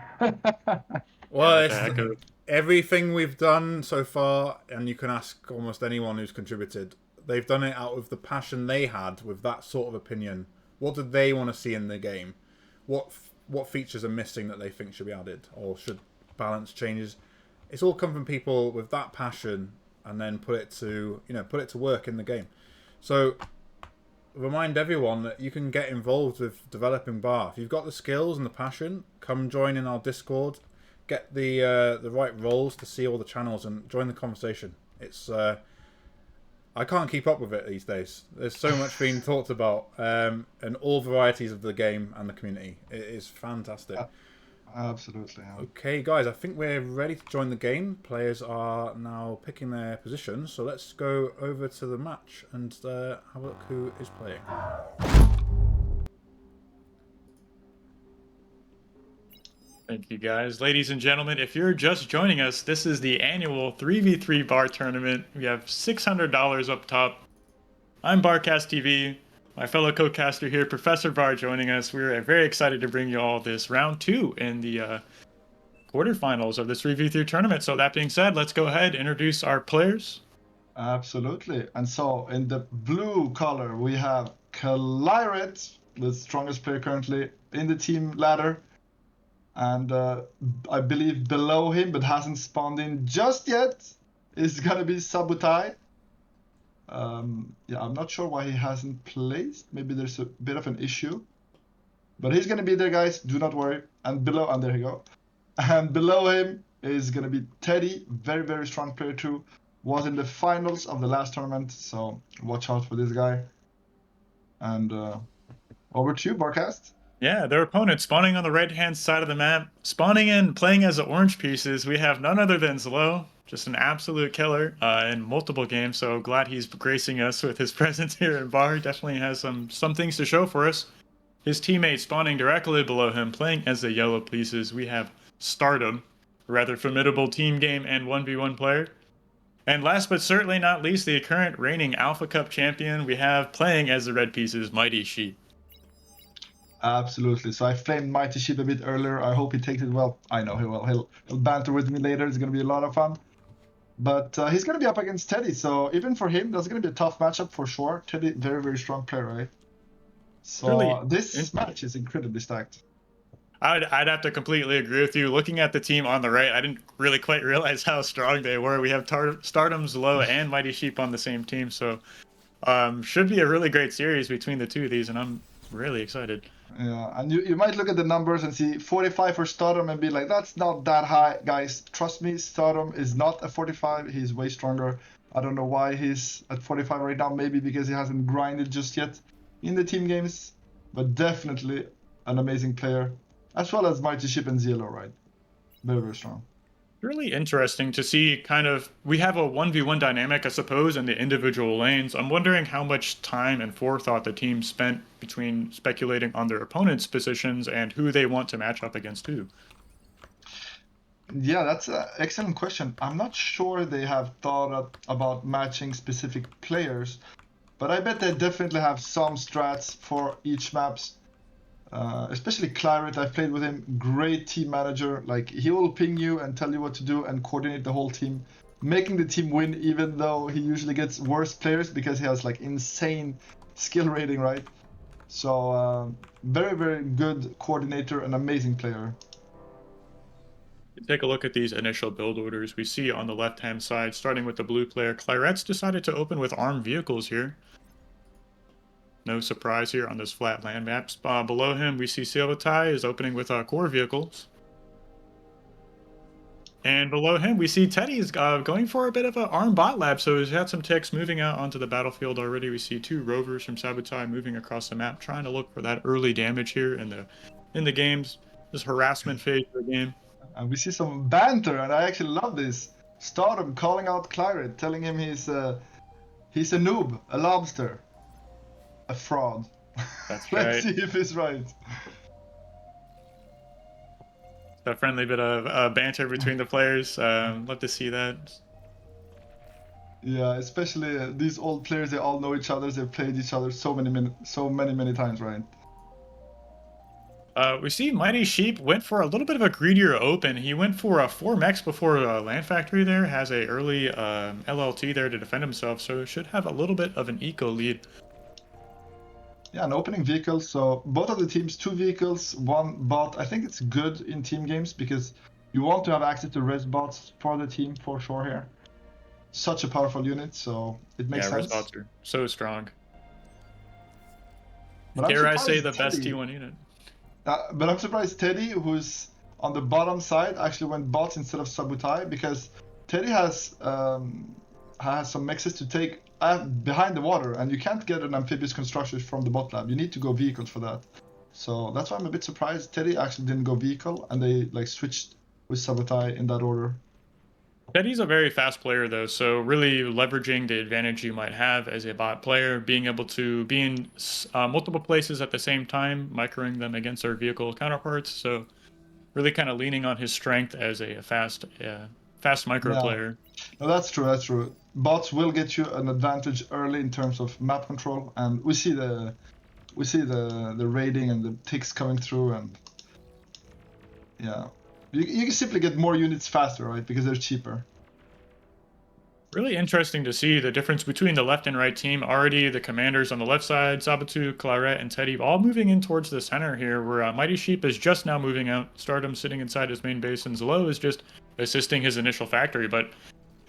A: Well, it's everything we've done so far, and you can ask almost anyone who's contributed, they've done it out of the passion they had with that sort of opinion. What did they want to see in the game? What features are missing that they think should be added, or should balance changes? It's all come from people with that passion, and then put it to work in the game. So remind everyone that you can get involved with developing Bar. If you've got the skills and the passion, come join in our Discord. Get the right roles to see all the channels and join the conversation. It's I can't keep up with it these days. There's so much being talked about, and all varieties of the game and the community. It is fantastic.
B: Absolutely. Yeah.
A: Okay, guys, I think we're ready to join the game. Players are now picking their positions, so let's go over to the match and have a look who is playing.
C: Thank you, guys. Ladies and gentlemen, if you're just joining us, this is the annual 3v3 bar tournament. We have $600 up top. I'm Barcast TV. My fellow co-caster here, Professor Bar, joining us. We're very excited to bring you all this round 2 in the quarterfinals of this 3v3 tournament. So that being said, let's go ahead and introduce our players.
B: Absolutely. And so in the blue color, we have Claret, the strongest player currently in the team ladder. And I believe below him, but hasn't spawned in just yet, is going to be Sabutai. Yeah, I'm not sure why he hasn't placed. Maybe there's a bit of an issue. But he's going to be there, guys. Do not worry. And below, and there you go. And below him is going to be Teddy. Very, very strong player too. Was in the finals of the last tournament. So watch out for this guy. And over to you, Barcast.
C: Yeah, their opponent spawning on the right-hand side of the map, spawning in, playing as the orange pieces. We have none other than Zlo, just an absolute killer in multiple games. So glad he's gracing us with his presence here in Bar. Definitely has some things to show for us. His teammate spawning directly below him, playing as the yellow pieces. We have Stardom, rather formidable team game and 1v1 player. And last but certainly not least, the current reigning Alpha Cup champion we have playing as the red pieces, Mighty Sheep.
B: Absolutely. So I flamed Mighty Sheep a bit earlier. I hope he takes it well. I know he will. He'll banter with me later. It's going to be a lot of fun. But he's going to be up against Teddy. So even for him, that's going to be a tough matchup for sure. Teddy, very, very strong player, right? So
C: Really
B: this match is incredibly stacked.
C: I'd have to completely agree with you. Looking at the team on the right, I didn't really quite realize how strong they were. We have Stardom, Zlo, and Mighty Sheep on the same team. So should be a really great series between the two of these, and I'm really excited.
B: Yeah, and you might look at the numbers and see 45 for Stardom and be like, that's not that high. Guys, trust me, Stardom is not a 45. He's way stronger. I don't know why he's at 45 right now. Maybe because he hasn't grinded just yet in the team games. But definitely an amazing player. As well as Mighty Sheep and Zelo, right? Very, very strong.
C: Really interesting to see we have a 1v1 dynamic, I suppose, in the individual lanes. I'm wondering how much time and forethought the team spent between speculating on their opponent's positions and who they want to match up against who.
B: Yeah, that's an excellent question. I'm not sure they have thought about matching specific players, but I bet they definitely have some strats for each maps. Especially Claret, I've played with him, great team manager. Like, he will ping you and tell you what to do and coordinate the whole team, making the team win, even though he usually gets worse players because he has like insane skill rating, right? So very, very good coordinator, an amazing player.
C: Take a look at these initial build orders. We see on the left-hand side, starting with the blue player, Claret's decided to open with armed vehicles here. No surprise here on this flat land map. Below him, we see Sabutai is opening with core vehicles. And below him, we see Teddy is going for a bit of an armed bot lab. So he's had some ticks moving out onto the battlefield already. We see 2 rovers from Sabutai moving across the map, trying to look for that early damage here in the games. This harassment phase of the game.
B: And we see some banter, and I actually love this. Stardom calling out Claret, telling him he's a noob, a lobster. A fraud.
C: That's
B: Let's
C: right.
B: see if he's right.
C: A friendly bit of banter between the players. Love to see that.
B: Yeah, especially these old players. They all know each other. They've played each other so many times, right?
C: We see Mighty Sheep went for a little bit of a greedier open. He went for 4 mechs before Land Factory there. Has a early LLT there to defend himself, so should have a little bit of an eco lead.
B: Yeah, an opening vehicle. So both of the teams, 2 vehicles, 1 bot. I think it's good in team games because you want to have access to res bots for the team for sure here. Such a powerful unit, so it makes sense.
C: Res bots are so strong.
B: But
C: Dare I say
B: surprised
C: the best
B: Teddy-
C: T1 unit.
B: But I'm surprised Teddy, who's on the bottom side, actually went bots instead of Sabutai because Teddy has some mixes to take behind the water, and you can't get an amphibious construction from the bot lab. You need to go vehicles for that. So that's why I'm a bit surprised Teddy actually didn't go vehicle, and they like switched with Sabutai in that order.
C: Teddy's a very fast player, though, so really leveraging the advantage you might have as a bot player, being able to be in multiple places at the same time, microing them against our vehicle counterparts. So really kind of leaning on his strength as a fast micro
B: Yeah.
C: player.
B: No, that's true. That's true. Bots will get you an advantage early in terms of map control, and we see the raiding and the ticks coming through, and yeah, you can simply get more units faster, right? Because they're cheaper.
C: Really interesting to see the difference between the left and right team. Already the commanders on the left side, Sabato, Claret, and Teddy, all moving in towards the center here, where Mighty Sheep is just now moving out. Stardom sitting inside his main base, and Zelo is just assisting his initial factory. But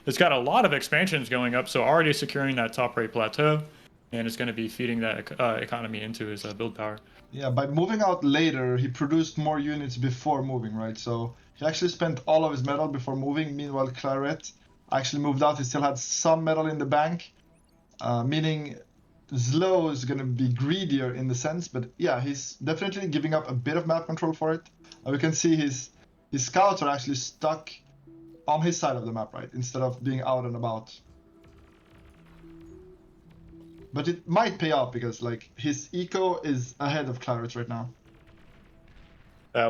C: it's got a lot of expansions going up, so already securing that top right plateau, and it's going to be feeding that economy into his build power.
B: Yeah, by moving out later, he produced more units before moving, right? So he actually spent all of his metal before moving. Meanwhile, Claret actually moved out. He still had some metal in the bank, meaning Zlo is going to be greedier in the sense. But yeah, he's definitely giving up a bit of map control for it. We can see his scouts are actually stuck on his side of the map, right? Instead of being out and about. But it might pay off because like his eco is ahead of Claret right now.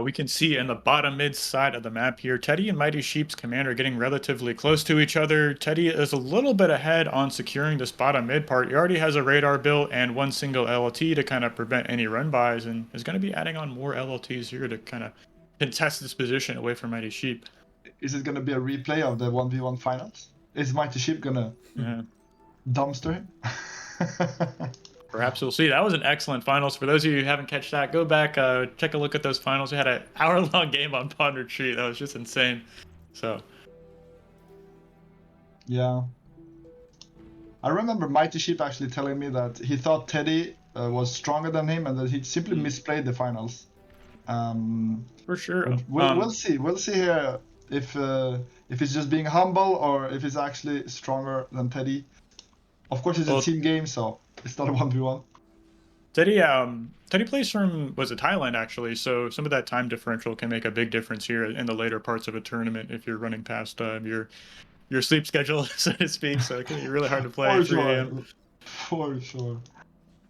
C: We can see in the bottom mid side of the map here, Teddy and Mighty Sheep's command are getting relatively close to each other. Teddy is a little bit ahead on securing this bottom mid part. He already has a radar built and one single LLT to kind of prevent any run bys, and is going to be adding on more LLTs here to kind of contest this position away from Mighty Sheep.
B: Is it going to be a replay of the 1v1 finals? Is Mighty Sheep going to dumpster him?
C: Perhaps we'll see. That was an excellent finals. For those of you who haven't catch that, go back, take a look at those finals. We had an hour-long game on Pawn Retreat. That was just insane. So,
B: yeah. I remember Mighty Sheep actually telling me that he thought Teddy was stronger than him and that he simply misplayed the finals.
C: For sure.
B: We'll see. We'll see here if he's just being humble or if he's actually stronger than Teddy. Of course, it's a team game, so it's not a 1v1.
C: Teddy plays from, was it Thailand actually, so some of that time differential can make a big difference here in the later parts of a tournament if you're running past your sleep schedule, so to speak, so it can be really hard to play at 3 a.m.
B: For sure.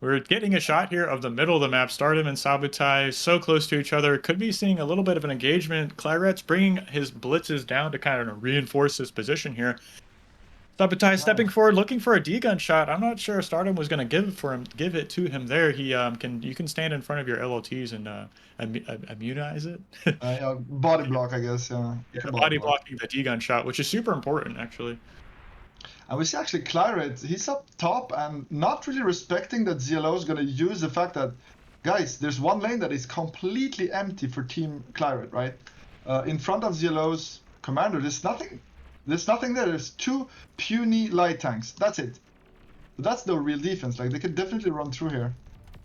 C: We're getting a shot here of the middle of the map. Stardom and Sabotai so close to each other. Could be seeing a little bit of an engagement. Claret's bringing his blitzes down to kind of reinforce his position here. Sabotai stepping forward, looking for a D-gun shot. I'm not sure Stardom was going to give it to him there. You can stand in front of your LLTs and immunize it.
B: Body block, I guess. Yeah.
C: Body blocking the D-gun shot, which is super important, actually.
B: And we see actually Claret, he's up top and not really respecting that ZLO is going to use the fact that, guys, there's one lane that is completely empty for Team Claret, right? In front of ZLO's commander, there's nothing there. There's 2 puny light tanks. That's it. But that's the real defense. Like, they could definitely run through here.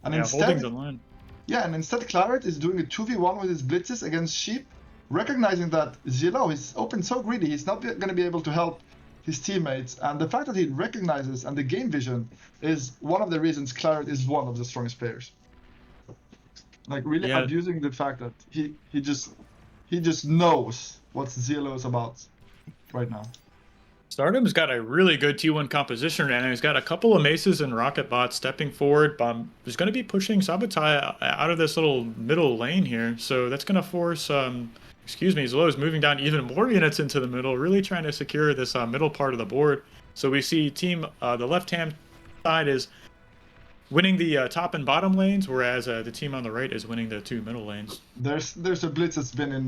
B: And
C: holding the line.
B: Yeah, and instead Claret is doing a 2v1 with his blitzes against Sheep, recognizing that ZLO is open so greedy, he's not going to be able to help his teammates. And the fact that he recognizes and the game vision is one of the reasons Claret is one of the strongest players. Like, really abusing the fact that he just knows what ZLO is about right now.
C: Stardom's got a really good T1 composition, and he's got a couple of maces and rocket bots stepping forward. He's going to be pushing Sabotai out of this little middle lane here, so that's going to force Zelo is moving down even more units into the middle, really trying to secure this middle part of the board. So we see the left-hand side is winning the top and bottom lanes, whereas the team on the right is winning the 2 middle lanes.
B: There's a blitz that's been in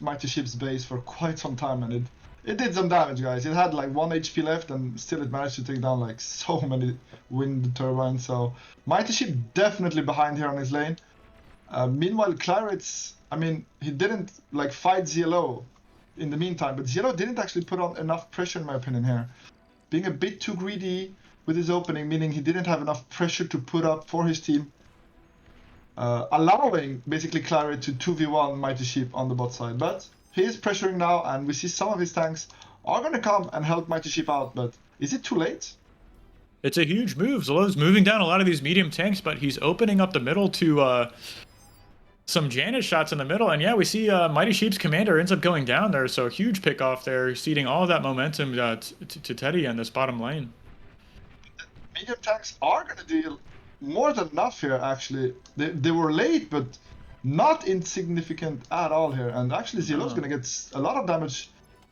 B: Mighty Sheep's base for quite some time, and it did some damage, guys. It had like 1 HP left, and still it managed to take down like so many wind turbines. So Mighty Sheep definitely behind here on his lane. Meanwhile, Claret's, I mean, he didn't like fight ZLO in the meantime, but ZLO didn't actually put on enough pressure, in my opinion, here. Being a bit too greedy with his opening, meaning he didn't have enough pressure to put up for his team, allowing basically Claret to 2v1 Mighty Sheep on the bot side. But he is pressuring now, and we see some of his tanks are going to come and help Mighty Sheep out, but is it too late?
C: It's a huge move. Zelo's moving down a lot of these medium tanks, but he's opening up the middle to some Janus shots in the middle. And yeah, we see Mighty Sheep's commander ends up going down there, so a huge pick off there, ceding all of that momentum to Teddy in this bottom lane.
B: Medium tanks are going to deal more than enough here, actually. They were late, but not insignificant at all here. And actually, Zelo's gonna get a lot of damage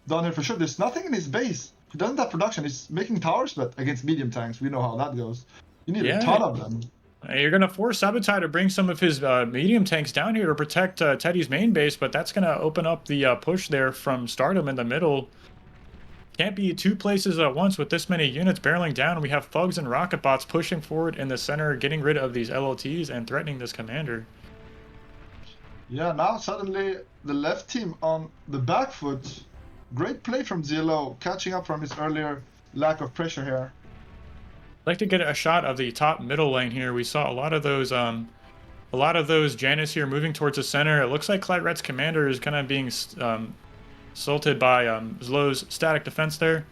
B: down here for sure. There's nothing in his base. He doesn't have production. He's making towers, but against medium tanks, we know how that goes. You need a ton of them.
C: You're going to force Sabotage to bring some of his medium tanks down here to protect Teddy's main base, but that's going to open up the push there from Stardom in the middle. Can't be two places at once with this many units barreling down. We have thugs and rocket bots pushing forward in the center, getting rid of these LLTs and threatening this commander.
B: Yeah, now suddenly the left team on the back foot. Great play from Zelo, catching up from his earlier lack of pressure here.
C: I'd like to get a shot of the top middle lane here. We saw a lot of those Janus here moving towards the center. It looks like Clyde commander is kind of being assaulted by Zlo's static defense there.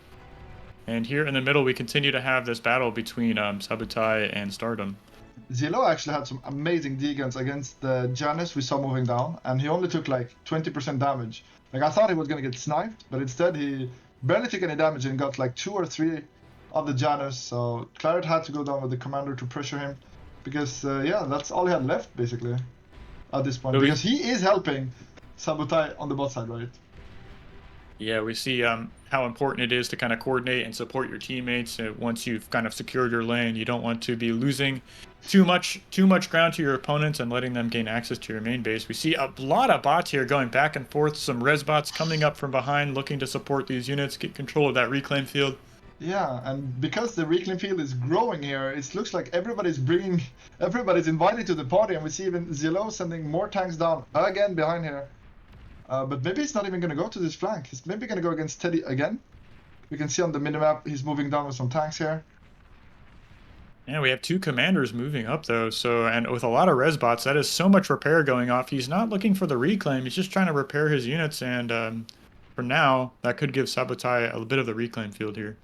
C: And here in the middle, we continue to have this battle between Sabotage and Stardom.
B: Zelo actually had some amazing D-guns against the Janus we saw moving down, and he only took like 20% damage. Like, I thought he was gonna get sniped, but instead he barely took any damage and got like 2 or 3 of the Janus. So Claret had to go down with the commander to pressure him, because yeah, that's all he had left basically at this point. Because he is helping Sabotage on the bot side, right?
C: Yeah, we see how important it is to kind of coordinate and support your teammates. Once you've kind of secured your lane, you don't want to be losing too much ground to your opponents and letting them gain access to your main base. We see a lot of bots here going back and forth. Some res bots coming up from behind, looking to support these units, get control of that reclaim field.
B: Yeah, and because the reclaim field is growing here, it looks like everybody's invited to the party, and we see even Zelo sending more tanks down again behind here. But maybe he's not even going to go to this flank. He's maybe going to go against Teddy again. We can see on the minimap he's moving down with some tanks here.
C: Yeah, we have 2 commanders moving up though. So, and with a lot of res bots, that is so much repair going off. He's not looking for the reclaim. He's just trying to repair his units. And for now, that could give Sabotage a bit of the reclaim field here.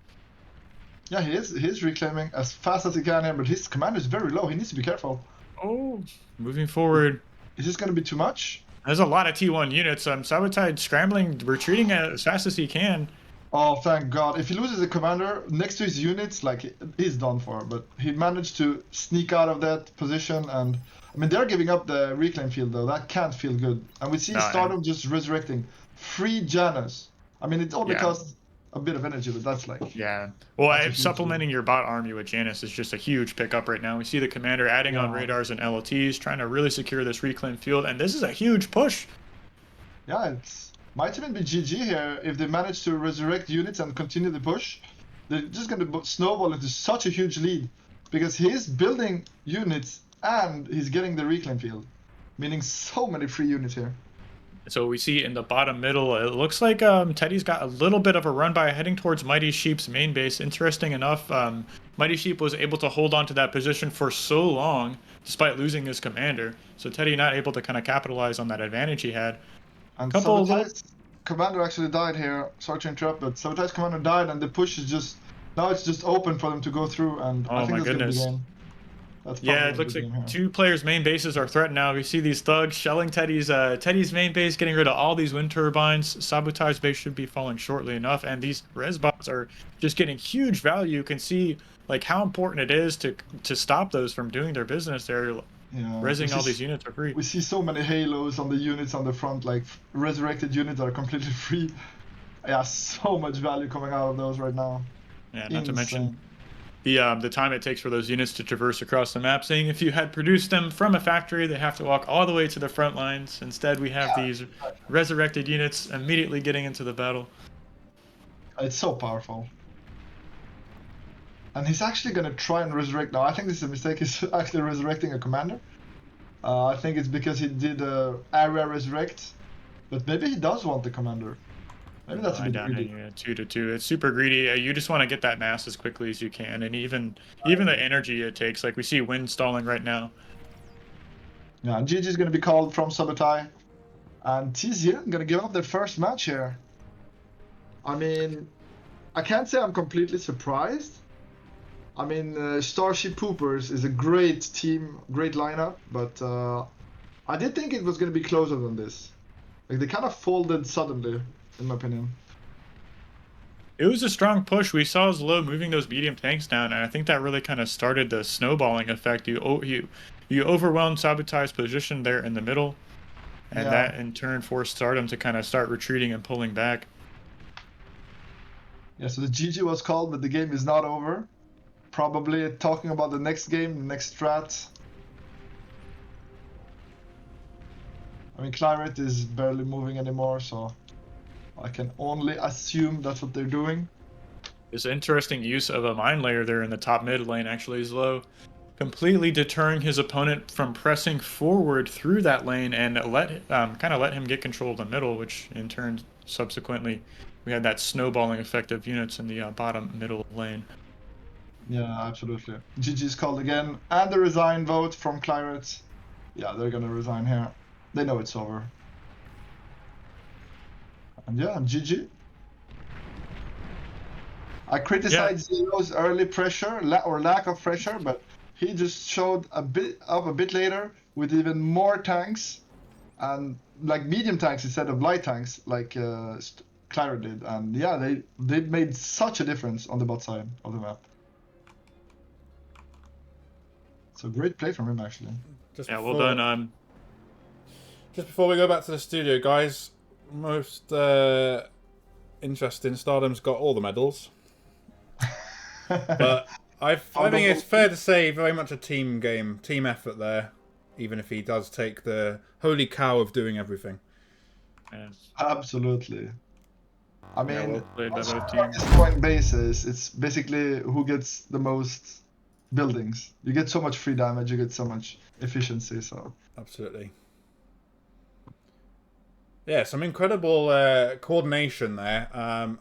B: Yeah, he is reclaiming as fast as he can here, but his commander is very low. He needs to be careful.
C: Oh, moving forward.
B: Is this going to be too much?
C: There's a lot of T1 units. Sabotage scrambling, retreating as fast as he can.
B: Oh, thank God. If he loses a commander next to his units, like, he's done for. But he managed to sneak out of that position. And, I mean, they're giving up the reclaim field, though. That can't feel good. And we see Stardom just resurrecting 3 Janus. I mean, it only costs a bit of energy, but that's like...
C: Yeah. Well, supplementing your bot army with Janus is just a huge pickup right now. We see the commander adding on radars and LLTs, trying to really secure this reclaim field, and this is a huge push.
B: Yeah, it might even be GG here if they manage to resurrect units and continue the push. They're just going to snowball into such a huge lead, because he's building units and he's getting the reclaim field, meaning so many free units here.
C: So we see in the bottom middle, it looks like Teddy's got a little bit of a run by heading towards Mighty Sheep's main base. Interesting enough, Mighty Sheep was able to hold on to that position for so long, despite losing his commander. So Teddy not able to kind of capitalize on that advantage he had.
B: And Sabotage's commander actually died here. Sorry to interrupt, but Sabotage's commander died, and the push is just... Now it's just open for them to go through, and I think that's going to be the game.
C: Yeah, it looks like 2 players' main bases are threatened now. We see these thugs shelling Teddy's main base, getting rid of all these wind turbines. Sabotage base should be falling shortly enough, and these res bots are just getting huge value. You can see like how important it is to stop those from doing their business. They're rezzing all these units for free.
B: We see so many halos on the units on the front, like resurrected units that are completely free. Yeah, so much value coming out of those right now.
C: Yeah, not to mention the time it takes for those units to traverse across the map, saying if you had produced them from a factory, they have to walk all the way to the front lines. Instead, we have these resurrected units immediately getting into the battle.
B: It's so powerful. And he's actually going to try and resurrect now. I think this is a mistake. He's actually resurrecting a commander. I think it's because he did area resurrect. But maybe he does want the commander. Maybe that's a bit greedy.
C: 2-2. It's super greedy. You just want to get that mass as quickly as you can, and even the energy it takes. Like we see wind stalling right now.
B: Yeah, GG is going to be called from Sabotage, and TZN going to give up their first match here. I mean, I can't say I'm completely surprised. I mean, StarSheep Poopers is a great team, great lineup, but I did think it was going to be closer than this. Like they kind of folded suddenly, in my opinion.
C: It was a strong push. We saw Zlo moving those medium tanks down, and I think that really kind of started the snowballing effect. You you overwhelmed Sabotag's position there in the middle, and
B: Yeah.
C: that in turn forced Stardom to kind of start retreating and pulling back.
B: Yeah, so the GG was called, but the game is not over. Probably talking about the next game, the next strat. I mean, Claret is barely moving anymore, so I can only assume that's what they're doing.
C: This interesting use of a mine layer there in the top mid lane actually is low, completely deterring his opponent from pressing forward through that lane and kind of let him get control of the middle, which in turn subsequently we had that snowballing effect of units in the bottom middle lane.
B: Yeah, absolutely. GG's called again, and the resign vote from Claret. Yeah, they're gonna resign here. They know it's over. And yeah, GG. I criticized Zero's early pressure or lack of pressure, but he just showed a bit later with even more tanks and like medium tanks instead of light tanks, like Claret did. And yeah, they made such a difference on the bot side of the map. So great play from him, actually.
C: Yeah, well done.
A: Just before we go back to the studio, guys, most interesting, Stardom's got all the medals. But I think it's fair to say very much a team game, team effort there, even if he does take the holy cow of doing everything.
C: Yes.
B: Absolutely. I mean,
C: Yeah, well played by both
B: on
C: teams.
B: destroying bases, it's basically who gets the most buildings. You get so much free damage, you get so much efficiency. So
A: Absolutely. Yeah, some incredible coordination there.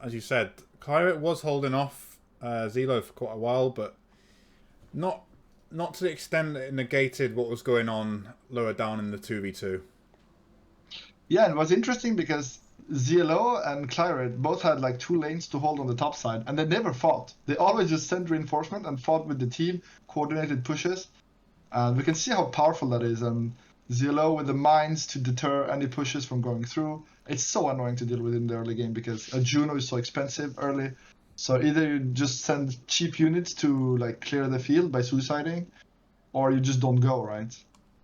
A: As you said, Claret was holding off Zelo for quite a while, but not to the extent that it negated what was going on lower down in the 2v2.
B: yeah, it was interesting because ZLO and Claret both had like 2 lanes to hold on the top side, and they never fought. They always just sent reinforcement and fought with the team, coordinated pushes. And we can see how powerful that is. And ZLO with the mines to deter any pushes from going through. It's so annoying to deal with in the early game because a Juno is so expensive early. So either you just send cheap units to like clear the field by suiciding, or you just don't go, right?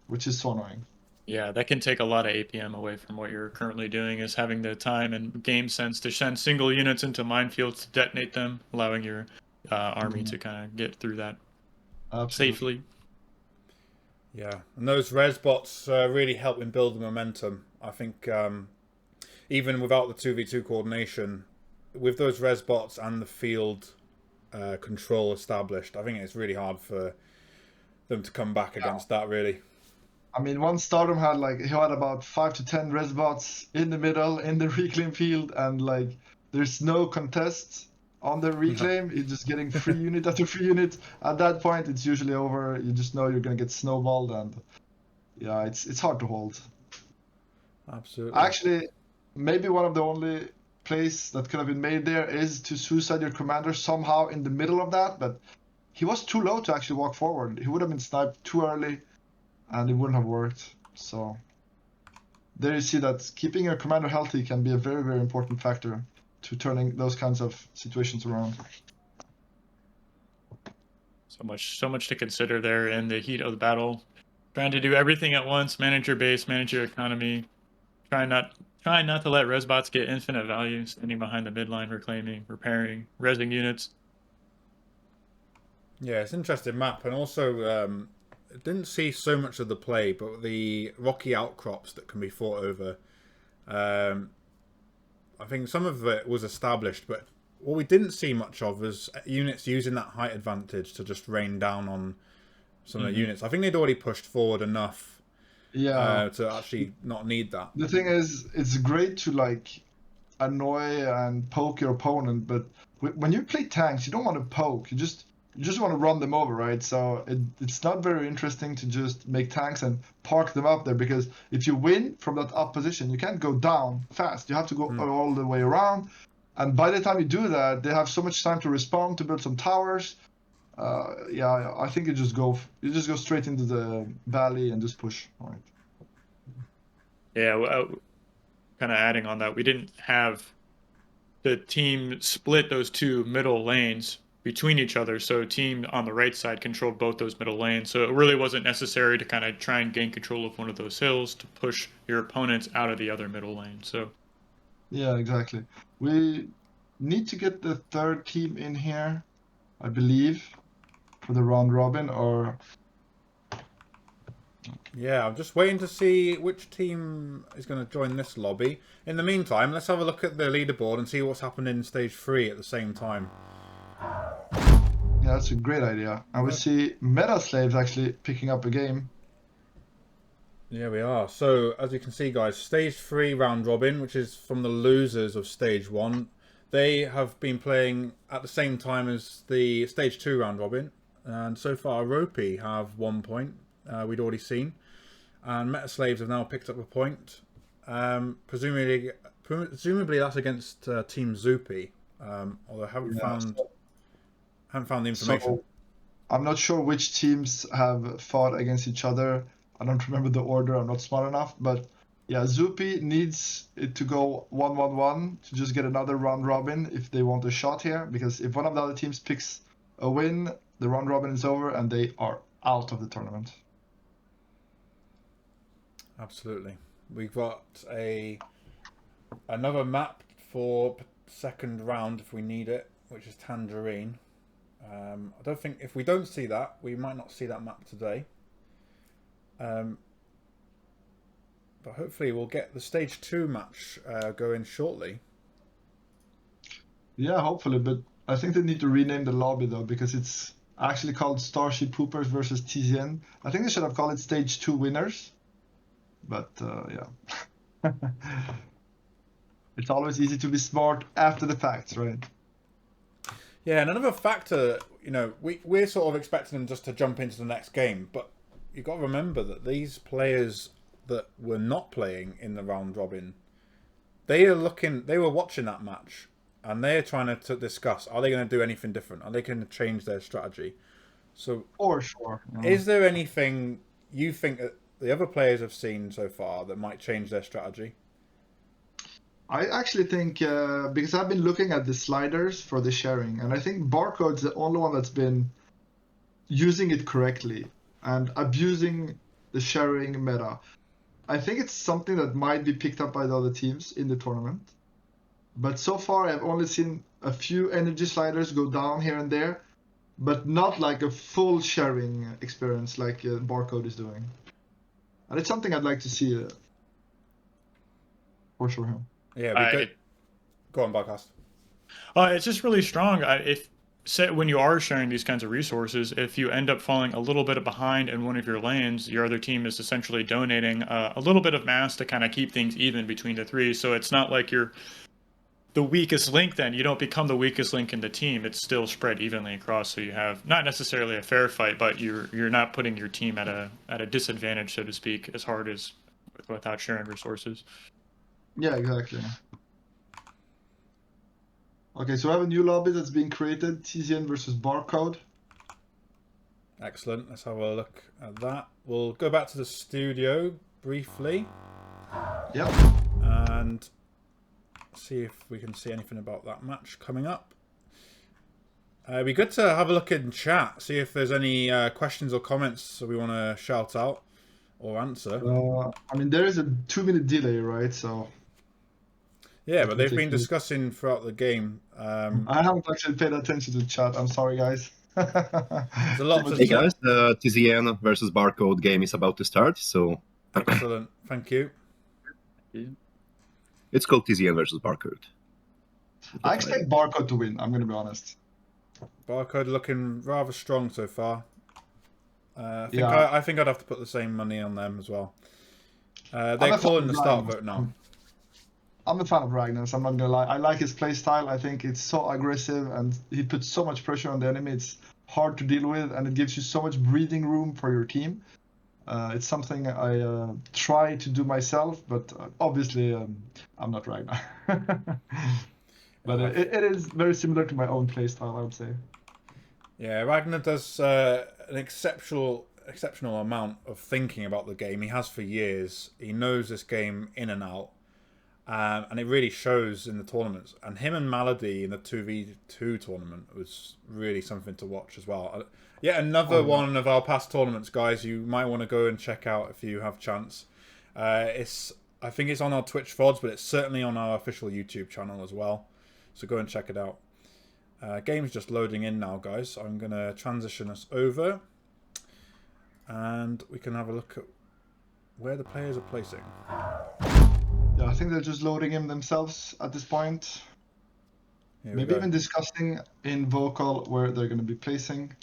B: Which is so annoying.
C: Yeah, that can take a lot of APM away from what you're currently doing, is having the time and game sense to send single units into minefields to detonate them, allowing your army to kind of get through that
B: Absolutely.
C: safely.
A: Yeah, and those res bots really help in building momentum. I think even without the 2v2 coordination, with those res bots and the field control established, I think it's really hard for them to come back against that, really.
B: I mean, one Stardom had he had about 5 to 10 res bots in the middle in the reclaim field, and like there's no contest on the reclaim. You're just getting free unit after free unit. At that point, it's usually over. You just know you're gonna get snowballed, and yeah, it's hard to hold.
A: Absolutely.
B: Actually, maybe one of the only plays that could have been made there is to suicide your commander somehow in the middle of that, but he was too low to actually walk forward. He would have been sniped too early, and it wouldn't have worked. So there you see that keeping your commander healthy can be a very, very important factor to turning those kinds of situations around.
C: So much to consider there in the heat of the battle. Trying to do everything at once, manage your base, manage your economy. Trying not to let resbots get infinite value, standing behind the midline, reclaiming, repairing, resing units.
A: Yeah, it's an interesting map, and also didn't see so much of the play, but the rocky outcrops that can be fought over. I think some of it was established, but what we didn't see much of was units using that height advantage to just rain down on some of the units. I think they'd already pushed forward enough to actually not need that.
B: The thing is, it's great to annoy and poke your opponent, but when you play tanks, you don't want to poke. You just want to run them over, right? So it's not very interesting to just make tanks and park them up there, because if you win from that up position, you can't go down fast. You have to go all the way around. And by the time you do that, they have so much time to respond, to build some towers. Yeah, I think you just go straight into the valley and just push, right?
C: Yeah, kind of adding on that, we didn't have the team split those two middle lanes between each other. So team on the right side controlled both those middle lanes. So it really wasn't necessary to kind of try and gain control of one of those hills to push your opponents out of the other middle lane. So
B: Yeah, exactly. We need to get the third team in here, I believe, for the round robin, or
A: Yeah, I'm just waiting to see which team is going to join this lobby. In the meantime, let's have a look at the leaderboard and see what's happening in stage 3 at the same time.
B: yeah, that's a great idea. And we see Meta Slaves actually picking up a game.
A: Yeah, we are. So, as you can see, guys, stage 3 round robin, which is from the losers of stage 1. They have been playing at the same time as the stage 2 round robin. And so far, Ropey have 1 point, we'd already seen. And Meta Slaves have now picked up a point. Presumably that's against Team Zoopy. Although I haven't found the information.
B: So I'm not sure which teams have fought against each other. I don't remember the order. I'm not smart enough. But yeah, Zoopy needs it to go 1-1-1 to just get another round robin if they want a shot here. Because if one of the other teams picks a win, the round robin is over and they are out of the tournament.
A: Absolutely. We've got another map for second round if we need it, which is Tangerine. I don't think, if we don't see that, we might not see that map today. But hopefully we'll get the stage 2 match going shortly.
B: Yeah, hopefully, but I think they need to rename the lobby though, because it's actually called StarSheep Poopers versus TZN. I think they should have called it stage 2 winners. But yeah. It's always easy to be smart after the facts, right?
A: Yeah, and another factor, you know, we're sort of expecting them just to jump into the next game, but you've got to remember that these players that were not playing in the round robin, they were watching that match, and they're trying to discuss, are they going to do anything different? Are they going to change their strategy? So,
B: For sure.
A: is there anything you think that the other players have seen so far that might change their strategy?
B: I actually think, because I've been looking at the sliders for the sharing, and I think BARcode's the only one that's been using it correctly and abusing the sharing meta. I think it's something that might be picked up by the other teams in the tournament. But so far, I've only seen a few energy sliders go down here and there, but not like a full sharing experience like BARcode is doing. And it's something I'd like to see for sure.
A: Yeah, go on, Barcast.
C: It's just really strong. When you are sharing these kinds of resources, if you end up falling a little bit behind in one of your lanes, your other team is essentially donating a little bit of mass to kind of keep things even between the three. So it's not like you're the weakest link then. You don't become the weakest link in the team. It's still spread evenly across. So you have not necessarily a fair fight, but you're not putting your team at a disadvantage, so to speak, as hard as without sharing resources.
B: Yeah, exactly. Okay, so I have a new lobby that's being created, TZN versus BARcode.
A: Excellent. Let's have a look at that. We'll go back to the studio briefly.
B: Yep.
A: And see if we can see anything about that match coming up. It'd be good to have a look in chat, see if there's any questions or comments that we want to shout out or answer.
B: I mean, there is a 2-minute delay, right? So.
A: Yeah, but they've been discussing throughout the game.
B: I haven't actually paid attention to chat. I'm sorry, guys.
A: There's a lot
D: Hey guys, the TZN versus BARcode game is about to start, so...
A: Excellent, thank you.
D: It's called TZN versus BARcode.
B: I expect BARcode to win, I'm going to be honest.
A: BARcode looking rather strong so far. I think I'd have to put the same money on them as well. They're calling the start vote now.
B: I'm a fan of Ragnar's, I'm not gonna lie. I like his playstyle. I think it's so aggressive and he puts so much pressure on the enemy. It's hard to deal with and it gives you so much breathing room for your team. It's something I try to do myself, but obviously I'm not Ragnar. But it is very similar to my own playstyle, I would say.
A: Yeah, Ragnar does an exceptional amount of thinking about the game. He has for years. He knows this game in and out. And it really shows in the tournaments. And him and Malady in the 2v2 tournament was really something to watch as well. Yet another one of our past tournaments, guys, you might want to go and check out if you have chance. I think it's on our Twitch VODs, but it's certainly on our official YouTube channel as well. So go and check it out. Game's just loading in now, guys. I'm going to transition us over. And we can have a look at where the players are placing.
B: Yeah, I think they're just loading him themselves at this point. Maybe even discussing in vocal where they're going to be placing.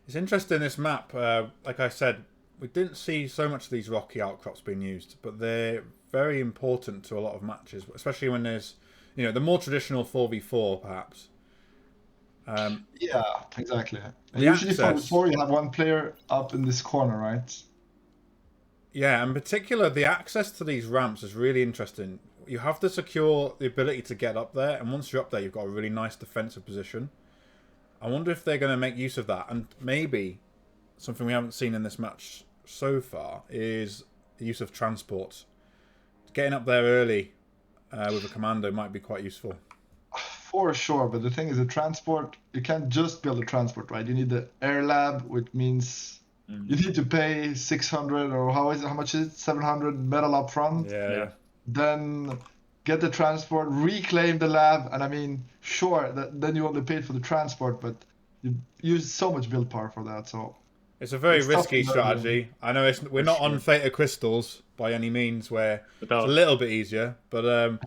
A: It's interesting, this map. Like I said, we didn't see so much of these rocky outcrops being used, but they're very important to a lot of matches, especially when there's, you know, the more traditional 4v4 perhaps.
B: Yeah, exactly. And usually 4v4 you have one player up in this corner, right?
A: Yeah, in particular, the access to these ramps is really interesting. You have to secure the ability to get up there, and once you're up there, you've got a really nice defensive position. I wonder if they're going to make use of that, and maybe something we haven't seen in this match so far is the use of transport. Getting up there early with a commando might be quite useful.
B: For sure, but the thing is, the transport, you can't just build a transport, right? You need the air lab, which means you need to pay 600 or how much is it? 700 metal up front.
A: Yeah.
B: Then get the transport, reclaim the lab, and I mean, sure, then you only paid for the transport, but you use so much build power for that. So
A: it's a very risky strategy. I know we're not on Theta Crystals by any means, where it's a little bit easier, but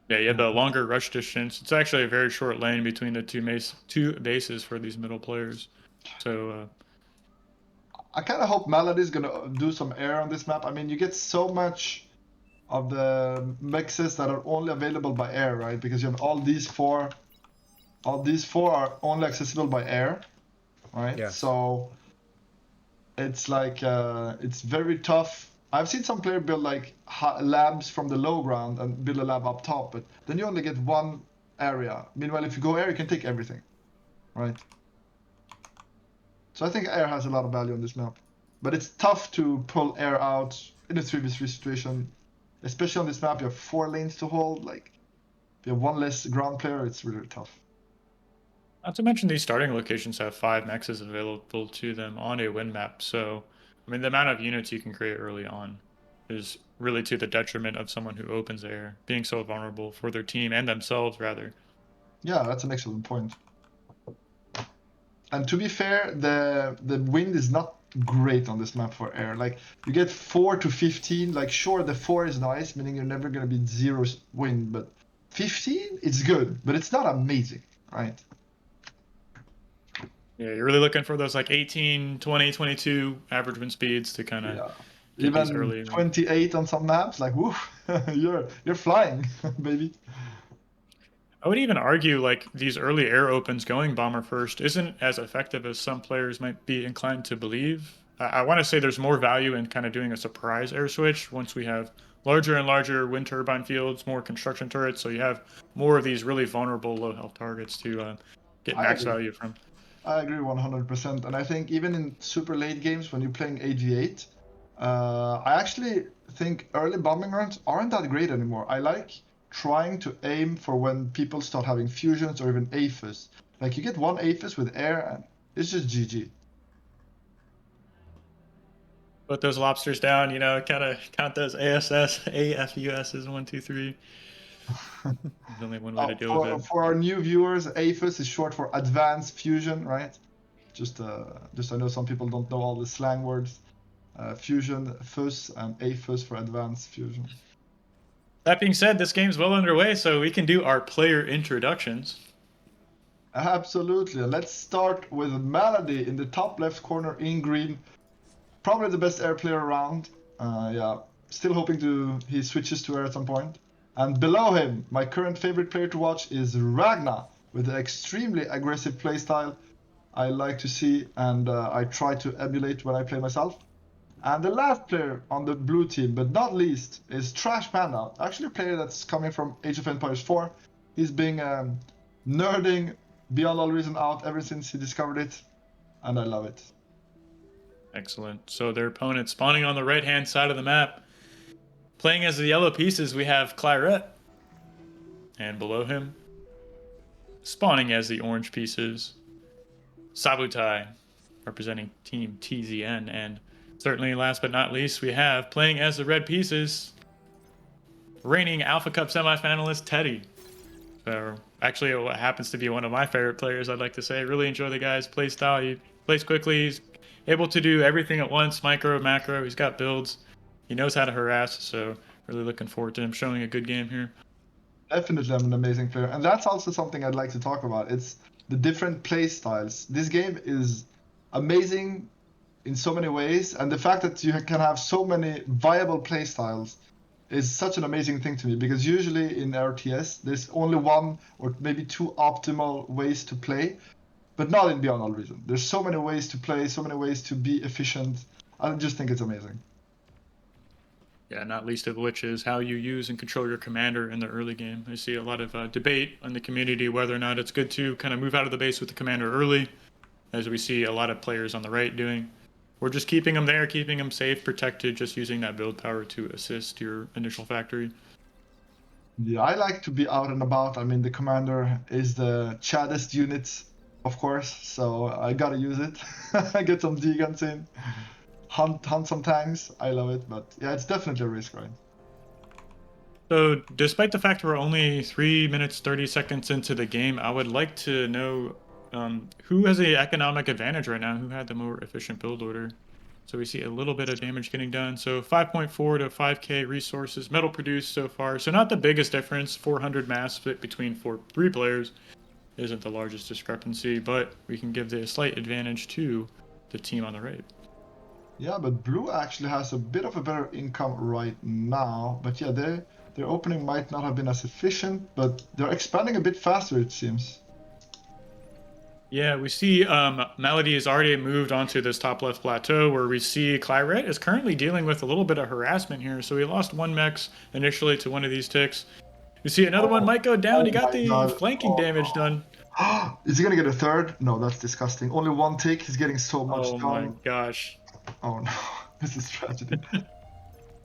C: yeah, you have the longer rush distance. It's actually a very short lane between the two bases for these middle players. So
B: I kind of hope Malady's gonna do some air on this map. I mean, you get so much of the mixes that are only available by air, right? Because you have all these four are only accessible by air, right?
A: Yes.
B: So it's like it's very tough. I've seen some player build like labs from the low ground and build a lab up top, but then you only get one area. Meanwhile, if you go air, you can take everything, right? So I think air has a lot of value on this map, but it's tough to pull air out in a 3v3 situation, especially on this map. You have 4 lanes to hold. Like, if you have one less ground player, it's really tough.
C: Not to mention these starting locations have 5 mexes available to them on a win map. So, I mean, the amount of units you can create early on is really to the detriment of someone who opens air, being so vulnerable for their team and themselves, rather.
B: Yeah, that's an excellent point. And to be fair, the wind is not great on this map for air. Like, you get 4 to 15. Like, sure, the 4 is nice, meaning you're never going to be 0 wind, but 15, it's good, but it's not amazing, right?
C: Yeah, you're really looking for those like 18, 20, 22 average wind speeds to kind of get
B: even
C: these early
B: 28 on some maps. Like, woo, you're flying, baby.
C: I would even argue like these early air opens going bomber first isn't as effective as some players might be inclined to believe. I want to say there's more value in kind of doing a surprise air switch once we have larger and larger wind turbine fields, more construction turrets, so you have more of these really vulnerable low health targets to get max value from.
B: I agree 100%, and I think even in super late games when you're playing 8v8, I actually think early bombing runs aren't that great anymore. I like trying to aim for when people start having fusions or even APHIS. Like, you get one APHIS with air and it's just GG.
C: Put those lobsters down, you know, kind of count those AFUSs 1, 2, 3. There's only one way to deal with it.
B: For our new viewers, APHIS is short for Advanced Fusion, right? Just I know some people don't know all the slang words. Fusion, FUS, and APHIS for Advanced Fusion.
C: That being said, this game's well underway, so we can do our player introductions.
B: Absolutely. Let's start with Malady in the top left corner in green. Probably the best air player around. Yeah, still hoping he switches to air at some point. And below him, my current favorite player to watch is Ragna, with the extremely aggressive playstyle I like to see and I try to emulate when I play myself. And the last player on the blue team, but not least, is Trash Panda, actually a player that's coming from Age of Empires 4. He's been nerding beyond all reason out ever since he discovered it, and I love it.
C: Excellent. So their opponent spawning on the right-hand side of the map. Playing as the yellow pieces, we have Claret. And below him, spawning as the orange pieces, Sabutai, representing Team TZN. And certainly last but not least, we have playing as the red pieces, reigning Alpha Cup semifinalist Teddy. So actually what happens to be one of my favorite players, I'd like to say. Really enjoy the guy's play style. He plays quickly. He's able to do everything at once, micro, macro. He's got builds. He knows how to harass, so really looking forward to him showing a good game here.
B: Definitely an amazing player. And that's also something I'd like to talk about. It's the different play styles. This game is amazing in so many ways, and the fact that you can have so many viable play styles is such an amazing thing to me, because usually in RTS there's only one or maybe two optimal ways to play, but not in Beyond All Reason. There's so many ways to play, so many ways to be efficient. I just think it's amazing.
C: Yeah, not least of which is how you use and control your commander in the early game. I see a lot of debate in the community whether or not it's good to kind of move out of the base with the commander early, as we see a lot of players on the right doing. Or just keeping them there, keeping them safe, protected, just using that build power to assist your initial factory.
B: Yeah, I like to be out and about. I mean, the commander is the chaddest unit, of course, so I gotta use it. Get some D-guns in, hunt some tanks. I love it, but yeah, it's definitely a risk, right?
C: So, despite the fact we're only 3 minutes 30 seconds into the game, I would like to know who has the economic advantage right now? Who had the more efficient build order? So we see a little bit of damage getting done. So 5.4 to 5k resources, metal produced so far. So not the biggest difference. 400 mass split between three players isn't the largest discrepancy, but we can give the slight advantage to the team on the right.
B: Yeah, but blue actually has a bit of a better income right now. But yeah, their opening might not have been as efficient, but they're expanding a bit faster, it seems.
C: Yeah, we see Melody has already moved onto this top left plateau, where we see Claret is currently dealing with a little bit of harassment here. So he lost one mechs initially to one of these ticks. You see another one might go down. He got the flanking damage done.
B: Is he gonna get a third? No, that's disgusting. Only one tick. He's getting so much
C: Oh my gosh.
B: Oh no, this is tragedy.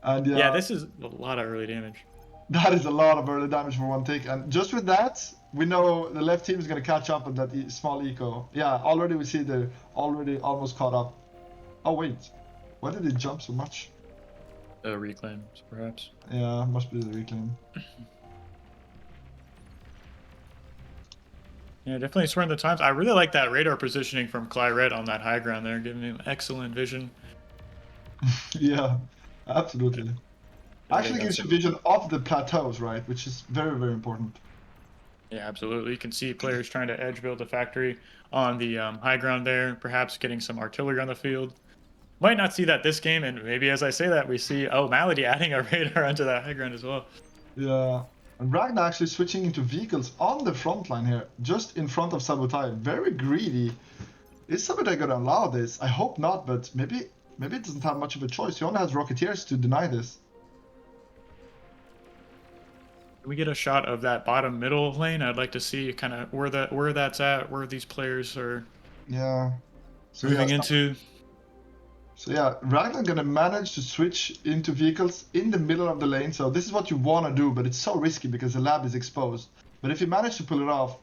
B: And
C: yeah, this is a lot of early damage.
B: That is a lot of early damage for one tick, and just with that, we know the left team is going to catch up on that small eco. Yeah, already we see they're already almost caught up. Oh wait, why did it jump so much?
C: Reclaims, perhaps.
B: Yeah, must be the reclaim.
C: Yeah, definitely swearing the times. I really like that radar positioning from Claret on that high ground there, giving him excellent vision.
B: Yeah, absolutely. Actually gives you vision of the plateaus, right? Which is very, very important.
C: Yeah, absolutely. You can see players trying to edge build the factory on the high ground there, perhaps getting some artillery on the field. Might not see that this game, and maybe as I say that, we see, Malady adding a radar onto that high ground as well.
B: Yeah, and Ragnar actually switching into vehicles on the front line here, just in front of Sabotage. Very greedy. Is Sabotage going to allow this? I hope not, but maybe it doesn't have much of a choice. He only has Rocketeers to deny this.
C: Can we get a shot of that bottom middle lane? I'd like to see kind of where that's at, where these players are moving into.
B: So yeah, Ragnar gonna manage to switch into vehicles in the middle of the lane. So this is what you wanna do, but it's so risky because the lab is exposed. But if you manage to pull it off,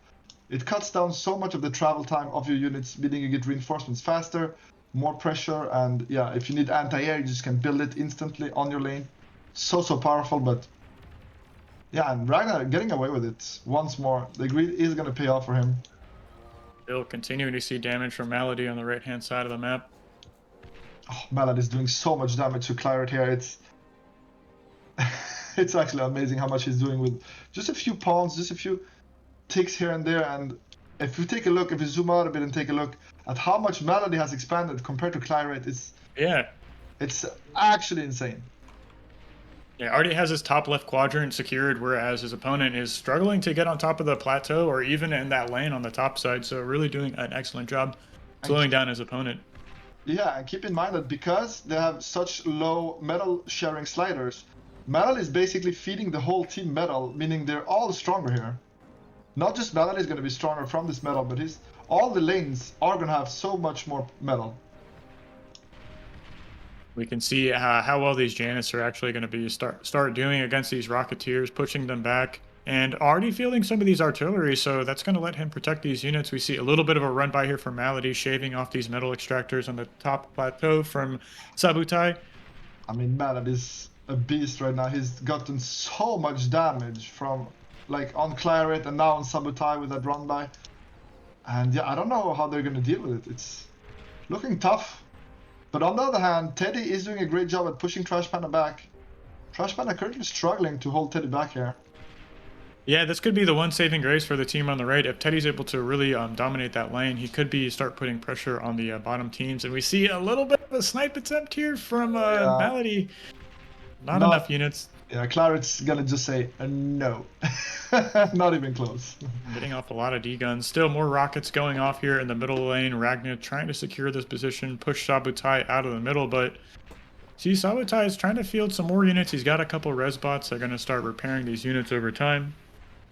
B: it cuts down so much of the travel time of your units, meaning you get reinforcements faster, more pressure, and yeah, if you need anti-air, you just can build it instantly on your lane. So powerful, but yeah, and Ragnar getting away with it once more. The greed is going to pay off for him.
C: Still continuing to see damage from Malady on the right-hand side of the map.
B: Oh, Malady is doing so much damage to Claret here. It's actually amazing how much he's doing with just a few pawns, just a few ticks here and there. And if we zoom out a bit and take a look at how much Malady has expanded compared to Claret, it's actually insane.
C: Yeah, already has his top left quadrant secured, whereas his opponent is struggling to get on top of the plateau or even in that lane on the top side. So really doing an excellent job slowing down his opponent.
B: Yeah, and keep in mind that because they have such low metal sharing sliders, metal is basically feeding the whole team metal, meaning they're all stronger here. Not just Melody is going to be stronger from this metal, but all the lanes are going to have so much more metal.
C: We can see how well these Janus are actually going to be start doing against these Rocketeers, pushing them back, and already fielding some of these artillery, so that's going to let him protect these units. We see a little bit of a run by here from Malady, shaving off these metal extractors on the top plateau from Sabutai.
B: I mean, Malady's a beast right now. He's gotten so much damage from, like, on Claret and now on Sabutai with that run by. And yeah, I don't know how they're going to deal with it. It's looking tough. But on the other hand, Teddy is doing a great job at pushing Trash Panda back. Trash Panda currently struggling to hold Teddy back here.
C: Yeah, this could be the one saving grace for the team on the right. If Teddy's able to really dominate that lane, he could start putting pressure on the bottom teams. And we see a little bit of a snipe attempt here from Malady. Not enough units.
B: Yeah, Claret's gonna just say no. Not even close.
C: Getting off a lot of D-guns. Still more rockets going off here in the middle lane. Ragnar trying to secure this position, push Sabutai out of the middle, but see, Sabutai is trying to field some more units. He's got a couple res bots. They're going to start repairing these units over time.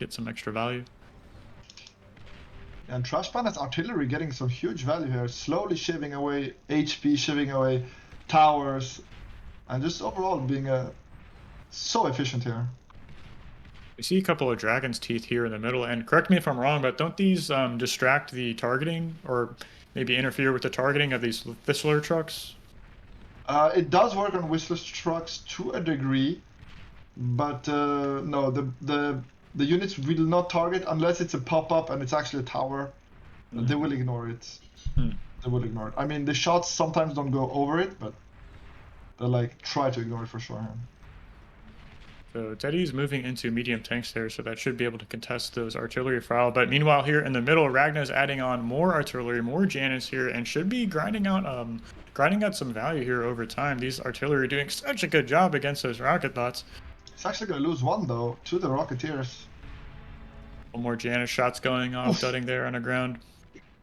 C: Get some extra value.
B: And Trash Panda's artillery getting some huge value here. Slowly shaving away HP, shaving away towers. And just overall being so efficient here.
C: We see a couple of Dragon's Teeth here in the middle. And correct me if I'm wrong, but don't these distract the targeting or maybe interfere with the targeting of these Whistler trucks?
B: It does work on Whistler trucks to a degree. But no, the units will not target unless it's a pop-up and it's actually a tower. They will ignore it. They will ignore it. I mean, the shots sometimes don't go over it, but they like try to ignore it for sure.
C: So Teddy's moving into medium tanks there, so that should be able to contest those artillery file. But meanwhile, here in the middle, Ragnar's adding on more artillery, more Janus here, and should be grinding out some value here over time. These artillery doing such a good job against those rocket bots.
B: It's actually going to lose one, though, to the Rocketeers.
C: One more Janus shots going off, dudding there on the ground.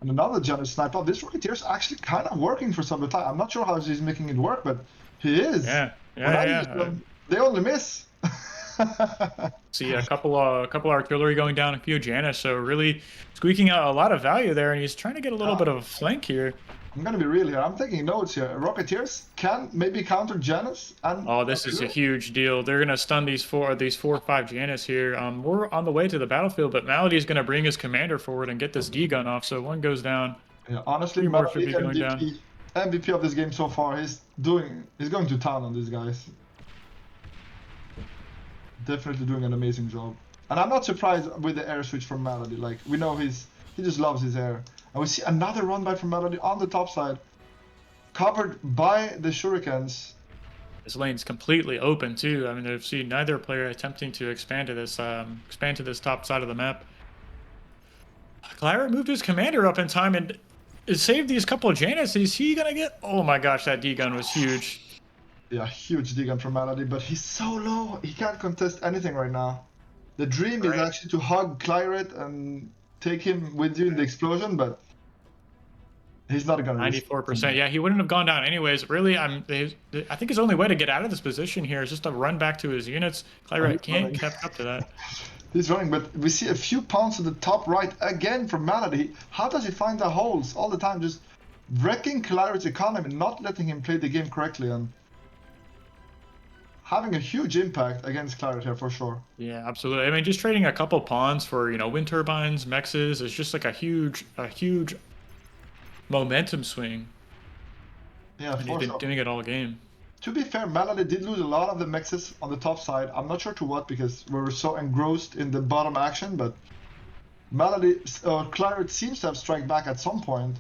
B: And another Janus snipe up. This Rocketeer's actually kind of working for some time. I'm not sure how he's making it work, but he is.
C: Yeah.
B: They only miss.
C: See a couple artillery going down, a few Janus, so really squeaking out a lot of value there, and he's trying to get a little bit of a flank here.
B: I'm gonna be real here. I'm taking notes here. Rocketeers can maybe counter Janus. And
C: oh, this is a huge deal. They're gonna stun these four or five Janus here. We're on the way to the battlefield, but Malady's gonna bring his commander forward and get this D gun off. So one goes down.
B: Yeah, honestly, Malady MVP of this game so far. He's going to town on these guys. Definitely doing an amazing job. And I'm not surprised with the air switch from Malady. Like, we know he just loves his air. And we see another run by from Malady on the top side. Covered by the shurikens.
C: This lane's completely open too. I mean, I've seen neither player attempting to expand to this top side of the map. Claret moved his commander up in time and saved these couple of Janus. Is he gonna get? Oh my gosh, that D-gun was huge.
B: Yeah, huge D-gun from Malady, but he's so low. He can't contest anything right now. The dream is actually to hug Claret and take him with you in the explosion, but he's not gonna.
C: 94%. Yeah, he wouldn't have gone down anyways. Really, I think his only way to get out of this position here is just to run back to his units. Claret can't keep up to that.
B: He's running, but we see a few pounds to the top right again from Malady. How does he find the holes all the time? Just wrecking Claret's economy, not letting him play the game correctly, and having a huge impact against Claret here for sure.
C: Yeah, absolutely. I mean, just trading a couple pawns for, wind turbines, mexes is just like a huge momentum swing.
B: Yeah,
C: and he's been doing it all game.
B: To be fair, Malady did lose a lot of the mexes on the top side. I'm not sure to what, because we were so engrossed in the bottom action, but Claret seems to have struck back at some point.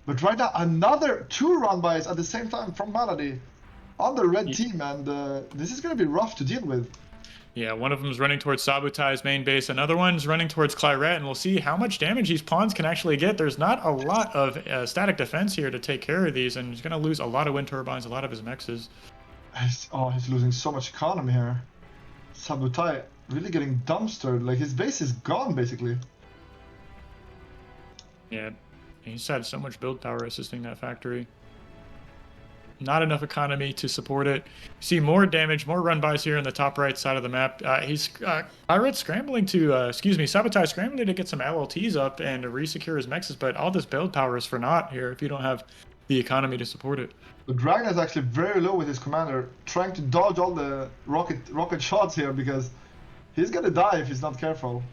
B: But right now, another 2 run-bys at the same time from Malady on the red team, and this is going to be rough to deal with.
C: Yeah, one of them is running towards Sabutai's main base, another one's running towards Claret, and we'll see how much damage these pawns can actually get. There's not a lot of static defense here to take care of these, and he's going to lose a lot of wind turbines, a lot of his mexes.
B: He's losing so much economy here. Sabutai really getting dumpstered, like his base is gone basically.
C: Yeah, he's had so much build power assisting that factory. Not enough economy to support it. See more damage, more run-bys here on the top right side of the map. Claret scrambling to, Sabutai scrambling to get some LLTs up and to re-secure his mexes, but all this build power is for naught here if you don't have the economy to support it.
B: But Ragnar's actually very low with his commander, trying to dodge all the rocket shots here because he's gonna die if he's not careful.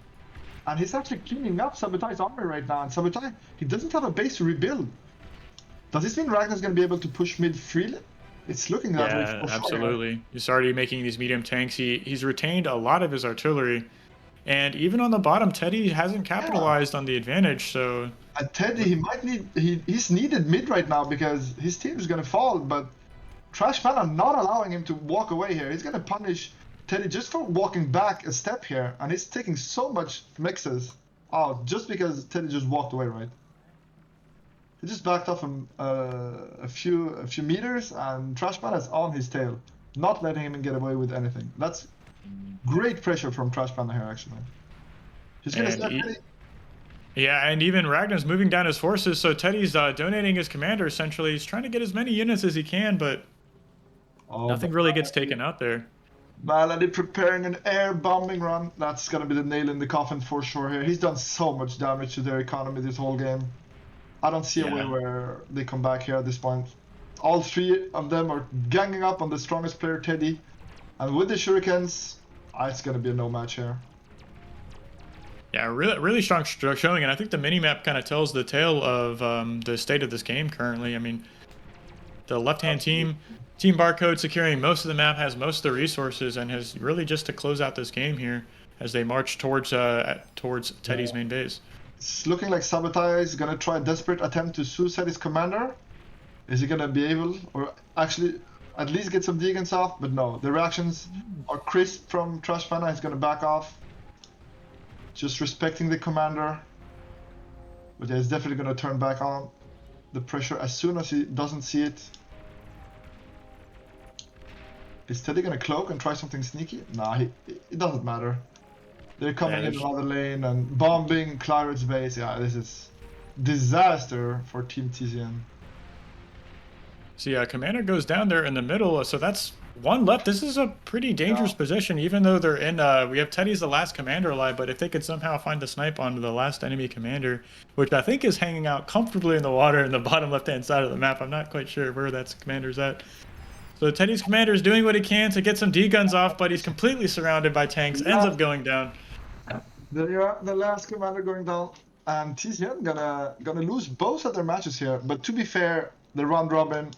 B: And he's actually cleaning up Sabutai's army right now, and Sabutai, he doesn't have a base to rebuild. Does this mean Ragnar's gonna be able to push mid freely? It's looking that way.
C: Yeah,
B: For sure.
C: absolutely. He's already making these medium tanks. He's retained a lot of his artillery. And even on the bottom, Teddy hasn't capitalized on the advantage, so...
B: And Teddy, he might need, he's needed mid right now because his team is gonna fall, but Trash Panda not allowing him to walk away here. He's gonna punish Teddy just for walking back a step here, and he's taking so much mixes out just because Teddy just walked away, right? He just backed off him a few meters, and Trash Panda's on his tail, not letting him get away with anything. That's great pressure from Trash Panda here, actually. He's gonna step Teddy.
C: Yeah, and even Ragnar's moving down his forces, so Teddy's donating his commander, essentially. He's trying to get as many units as he can, but nothing really gets taken out there.
B: Malady preparing an air bombing run. That's gonna be the nail in the coffin for sure here. He's done so much damage to their economy this whole game. I don't see a way where they come back here at this point. All three of them are ganging up on the strongest player, Teddy. And with the shurikens, it's gonna be a no match here.
C: Yeah, really strong showing, and I think the minimap kind of tells the tale of the state of this game currently. I mean, the left-hand team BARcode securing most of the map, has most of the resources, and has really just to close out this game here as they march towards Teddy's main base.
B: It's looking like Sabotage is gonna try a desperate attempt to suicide his commander. Is he gonna be able, or actually at least get some Deegans off? But no, the reactions are crisp from Trash Panda. He's gonna back off. Just respecting the commander. But yeah, he's definitely gonna turn back on the pressure as soon as he doesn't see it. Is Teddy gonna cloak and try something sneaky? Nah, it doesn't matter. They're coming in another lane and bombing Claret's base. Yeah, this is disaster for Team TZN.
C: So yeah, commander goes down there in the middle, so that's one left. This is a pretty dangerous position, even though they're in, we have Teddy's the last commander alive, but if they could somehow find the snipe onto the last enemy commander, which I think is hanging out comfortably in the water in the bottom left-hand side of the map. I'm not quite sure where that commander's at. So Teddy's commander is doing what he can to get some D-guns off, but he's completely surrounded by tanks, ends up going down.
B: The last commander going down, and TZN gonna lose both of their matches here. But to be fair, the round robin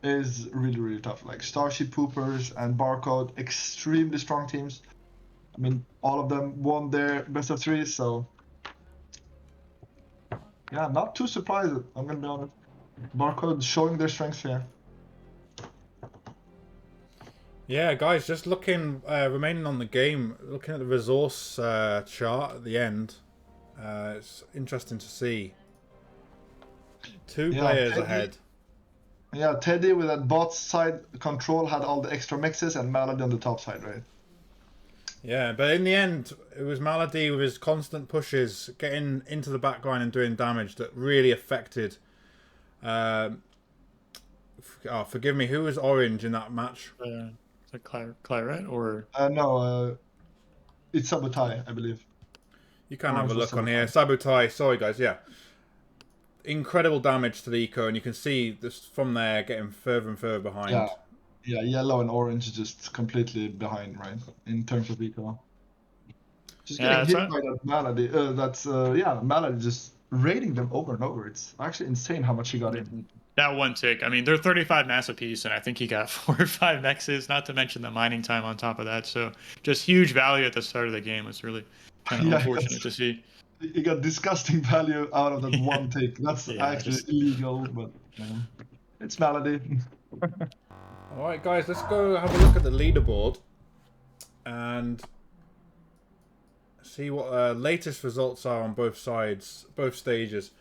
B: is really tough. Like StarSheep, Poopers, and BARcode, extremely strong teams. I mean, all of them won their best of three, so yeah, not too surprised. I'm gonna be honest. BARcode showing their strength here.
A: Yeah, guys, just looking, remaining on the game, looking at the resource chart at the end, it's interesting to see. Two players ahead.
B: Yeah, Teddy with that bot side control had all the extra mixes, and Malady on the top side, right?
A: Yeah, but in the end, it was Malady with his constant pushes, getting into the backline and doing damage that really affected... forgive me, who was orange in that match?
C: Is that Claret or?
B: No, it's Sabotage, I believe.
A: You can have a look on here. Sabotage, sorry guys, yeah. Incredible damage to the eco, and you can see this from there getting further and further behind.
B: Yeah, yellow and orange just completely behind, right? In terms of eco. Just getting hit by that Malady. Malady just raiding them over and over. It's actually insane how much he got in.
C: That one tick. I mean, they're 35 mass apiece, and I think he got 4 or 5 mexes, not to mention the mining time on top of that. So just huge value at the start of the game. It's really kind of unfortunate to see.
B: He got disgusting value out of that one tick. That's actually illegal, but it's Malady.
A: Alright guys, let's go have a look at the leaderboard and see what latest results are on both sides, both stages.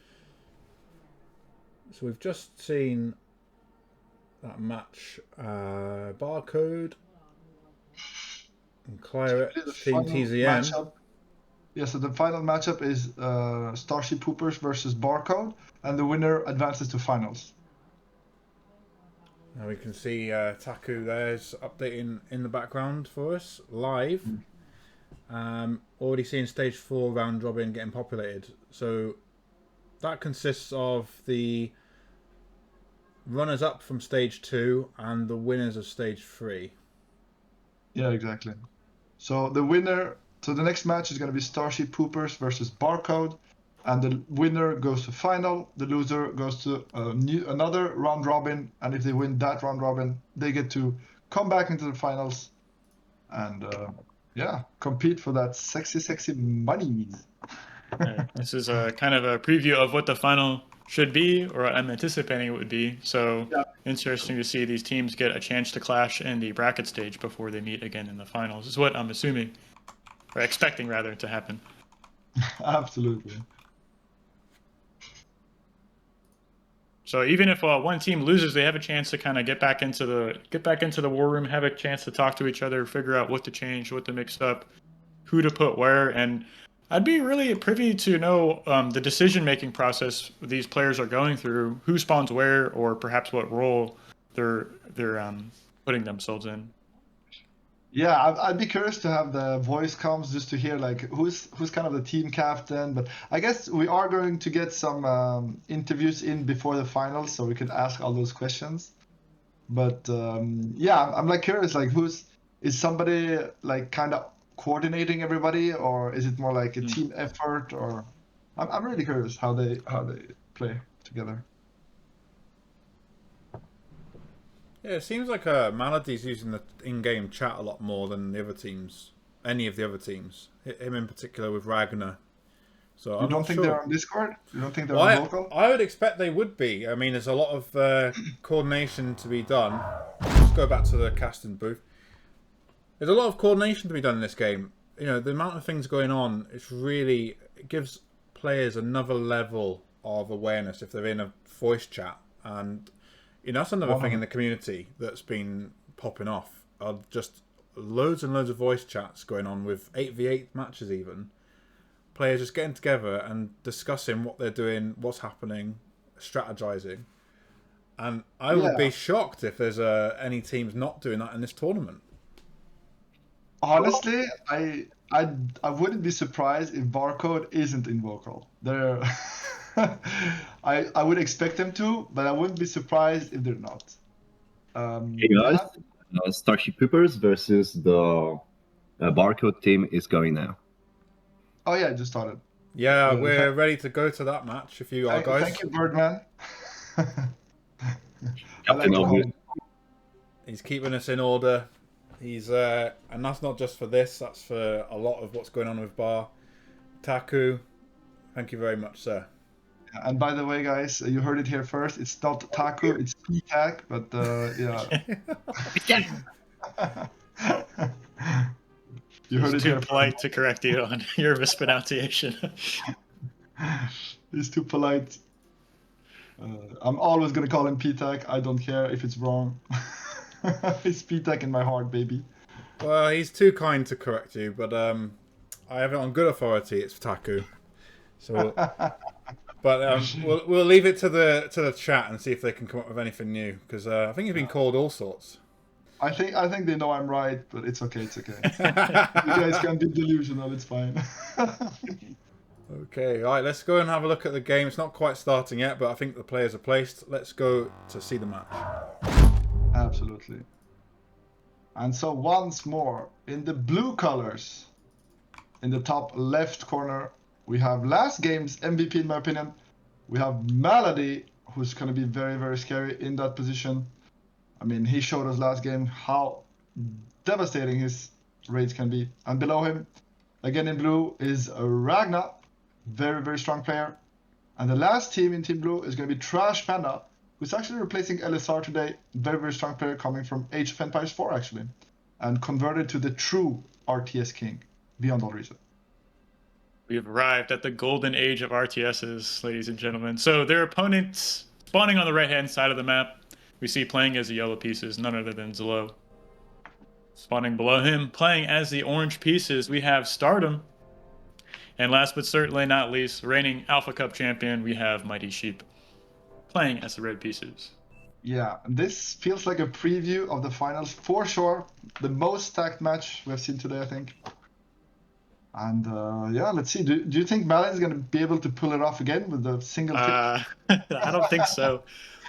A: So we've just seen that match, BARcode and Claret, Team TZN.
B: Yeah, so the final matchup is StarSheep Poopers versus BARcode, and the winner advances to finals.
A: Now we can see Taku there's updating in the background for us, live. Already seeing stage 4 round robin getting populated. So that consists of the runners up from stage 2 and the winners of stage 3.
B: Yeah, exactly. So the winner, so the next match is going to be StarSheep Poopers versus BARcode, and the winner goes to final. The loser goes to another round robin, and if they win that round robin, they get to come back into the finals and yeah, compete for that sexy, sexy money.
C: This is a kind of a preview of what the final should be, or I'm anticipating it would be. So
B: Yeah.
C: interesting to see these teams get a chance to clash in the bracket stage before they meet again in the finals. Is what I'm assuming, or expecting rather, to happen.
B: Absolutely.
C: So even if one team loses, they have a chance to kind of get back into the war room, have a chance to talk to each other, figure out what to change, what to mix up, who to put where, and I'd be really privy to know the decision-making process these players are going through, who spawns where, or perhaps what role they're putting themselves in.
B: Yeah, I'd be curious to have the voice comms just to hear like who's kind of the team captain. But I guess we are going to get some interviews in before the finals, so we could ask all those questions. But yeah, I'm like curious, like is somebody like kind of coordinating everybody, or is it more like a team effort? Or I'm really curious how they play together.
A: Yeah, it seems like Malady's using the in-game chat a lot more than the other teams, any of the other teams. Him in particular with Ragnar. So
B: You
A: I'm
B: don't
A: not
B: think
A: sure.
B: they're on Discord? You don't think they're
A: Well,
B: on vocal?
A: I would expect they would be. I mean, there's a lot of coordination to be done. Let's go back to the casting booth. There's a lot of coordination to be done in this game. You know, the amount of things going on, it gives players another level of awareness if they're in a voice chat. And, you know, that's another thing in the community that's been popping off. Are just loads and loads of voice chats going on with 8v8 matches even. Players just getting together and discussing what they're doing, what's happening, strategizing. And I would be shocked if there's any teams not doing that in this tournament.
B: Honestly, I wouldn't be surprised if BARcode isn't in vocal. They're I would expect them to, but I wouldn't be surprised if they're not.
E: Hey guys, StarSheep Poopers versus the BARcode team is going now.
B: Oh yeah, I just started.
A: Yeah, we're ready to go to that match if you are, guys.
B: Thank you, Birdman.
E: Captain obvious.
A: He's keeping us in order. He's and that's not just for this, that's for a lot of what's going on with Bar. Taku, thank you very much, sir.
B: And by the way, guys, you heard it here first. It's not Taku, it's P-Tac, but yeah. You heard it
C: too
B: here
C: polite
B: first.
C: to correct you on your mispronunciation.
B: He's too polite. I'm always gonna call him P-Tac. I don't care if it's wrong. It's P-Tac in my heart, baby.
A: Well, he's too kind to correct you, but I have it on good authority. It's Taku. So, but we'll leave it to the chat and see if they can come up with anything new, because I think he's been called all sorts.
B: I think they know I'm right, but it's okay. It's okay. You guys can be delusional. It's fine.
A: Okay, all right. Let's go and have a look at the game. It's not quite starting yet, but I think the players are placed. Let's go to see the match.
B: Absolutely. And so once more, in the blue colors, in the top left corner, we have last game's MVP, in my opinion. We have Malady, who's going to be very, very scary in that position. I mean, he showed us last game how devastating his raids can be. And below him, again in blue, is Ragnar, very, very strong player. And the last team in Team Blue is going to be Trash Panda, who's actually replacing LSR today. Very, very strong player coming from Age of Empires 4, actually. And converted to the true RTS king, beyond all reason.
C: We've arrived at the golden age of RTSs, ladies and gentlemen. So their opponents spawning on the right-hand side of the map. We see playing as the yellow pieces, none other than Zelo. Spawning below him, playing as the orange pieces, we have Stardom. And last but certainly not least, reigning Alpha Cup champion, we have Mighty Sheep. Playing as the red pieces.
B: Yeah, this feels like a preview of the finals for sure. The most stacked match we've seen today, I think. And yeah, let's see. Do you think Malin is going to be able to pull it off again with the single tip?
C: I don't think so.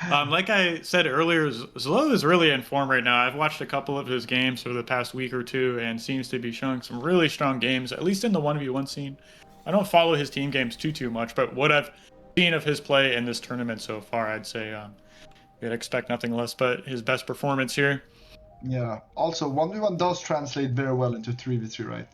C: Like I said earlier, Zlo is really in form right now. I've watched a couple of his games for the past week or two and seems to be showing some really strong games, at least in the 1v1 scene. I don't follow his team games too much, but what I've seen of his play in this tournament so far, I'd say you'd expect nothing less but his best performance here.
B: Yeah. Also, 1v1 does translate very well into 3v3, right?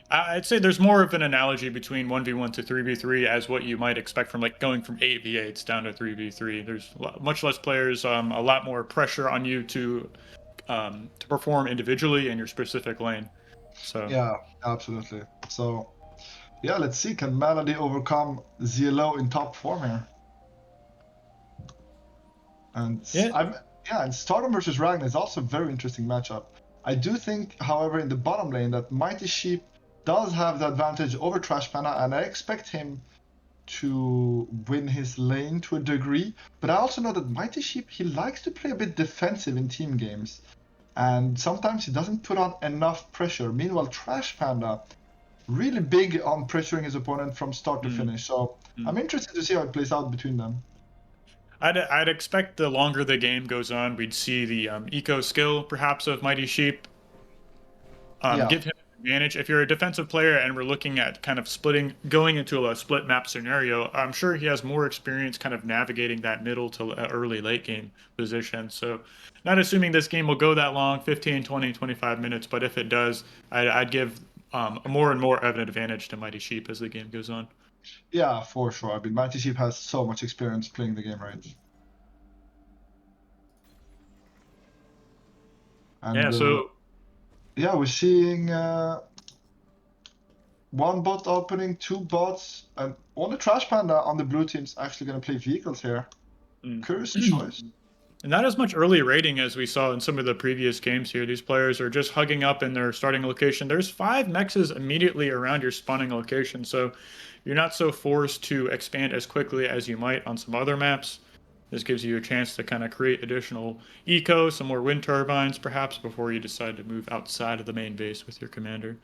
C: I'd say there's more of an analogy between 1v1 to 3v3 as what you might expect from like going from 8v8s down to 3v3. There's much less players, a lot more pressure on you to perform individually in your specific lane. So
B: Yeah, absolutely. So, yeah, let's see. Can Melody overcome ZLO in top form here? And
C: yeah,
B: and Stardom versus Ragnar is also a very interesting matchup. I do think, however, in the bottom lane that Mighty Sheep does have the advantage over Trash Panda, and I expect him to win his lane to a degree. But I also know that Mighty Sheep, he likes to play a bit defensive in team games, and sometimes he doesn't put on enough pressure. Meanwhile, Trash Panda, really big on pressuring his opponent from start to finish. So I'm interested to see how it plays out between them.
C: I'd expect the longer the game goes on, we'd see the eco skill perhaps of Mighty Sheep
B: Yeah.
C: give him an advantage. If you're a defensive player and we're looking at kind of going into a split map scenario, I'm sure he has more experience kind of navigating that middle to early late game position. So not assuming this game will go that long, 15, 20, 25 minutes, but if it does, I'd give more and more of an advantage to Mighty Sheep as the game goes on.
B: Yeah, for sure. I mean, Mighty Sheep has so much experience playing the game, right? And,
C: Yeah, so
B: yeah, we're seeing one bot opening, two bots, and only Trash Panda on the blue team's actually going to play vehicles here. Curious choice.
C: not as much early rating as we saw in some of the previous games here. These players are just hugging up in their starting location. There's 5 mexes immediately around your spawning location, so you're not so forced to expand as quickly as you might on some other maps. This gives you a chance to kind of create additional eco, some more wind turbines perhaps, before you decide to move outside of the main base with your commander.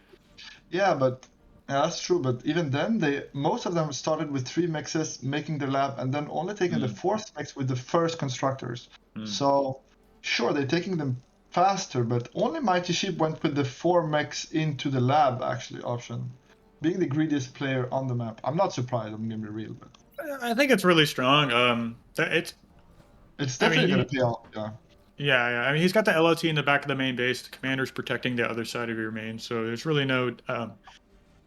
B: Yeah, but that's true. But even then, most of them started with 3 mexes, making their lab, and then only taking the 4th mex with the first constructors. So, sure, they're taking them faster, but only Mighty Sheep went with the 4 mechs into the lab actually option, being the greediest player on the map. I'm not surprised. I'm gonna be real, but
C: I think it's really strong.
B: it's definitely gonna pay off. Yeah.
C: Yeah. I mean, he's got the LOT in the back of the main base. The commander's protecting the other side of your main, so there's really no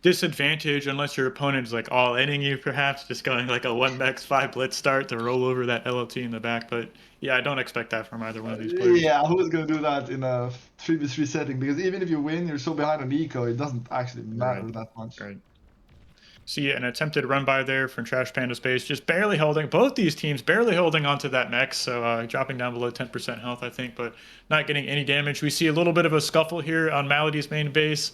C: disadvantage unless your opponent is like all inning you, perhaps just going like a 1 mex 5 blitz start to roll over that LOT in the back. But yeah, I don't expect that from either one of these players.
B: Yeah, who's gonna do that in a 3v3 setting? Because even if you win, you're so behind on eco, it doesn't actually matter that much.
C: Right. See an attempted run by there from Trash Panda's base, just barely holding, both these teams barely holding onto that mech, so dropping down below 10% health, I think, but not getting any damage. We see a little bit of a scuffle here on Malady's main base.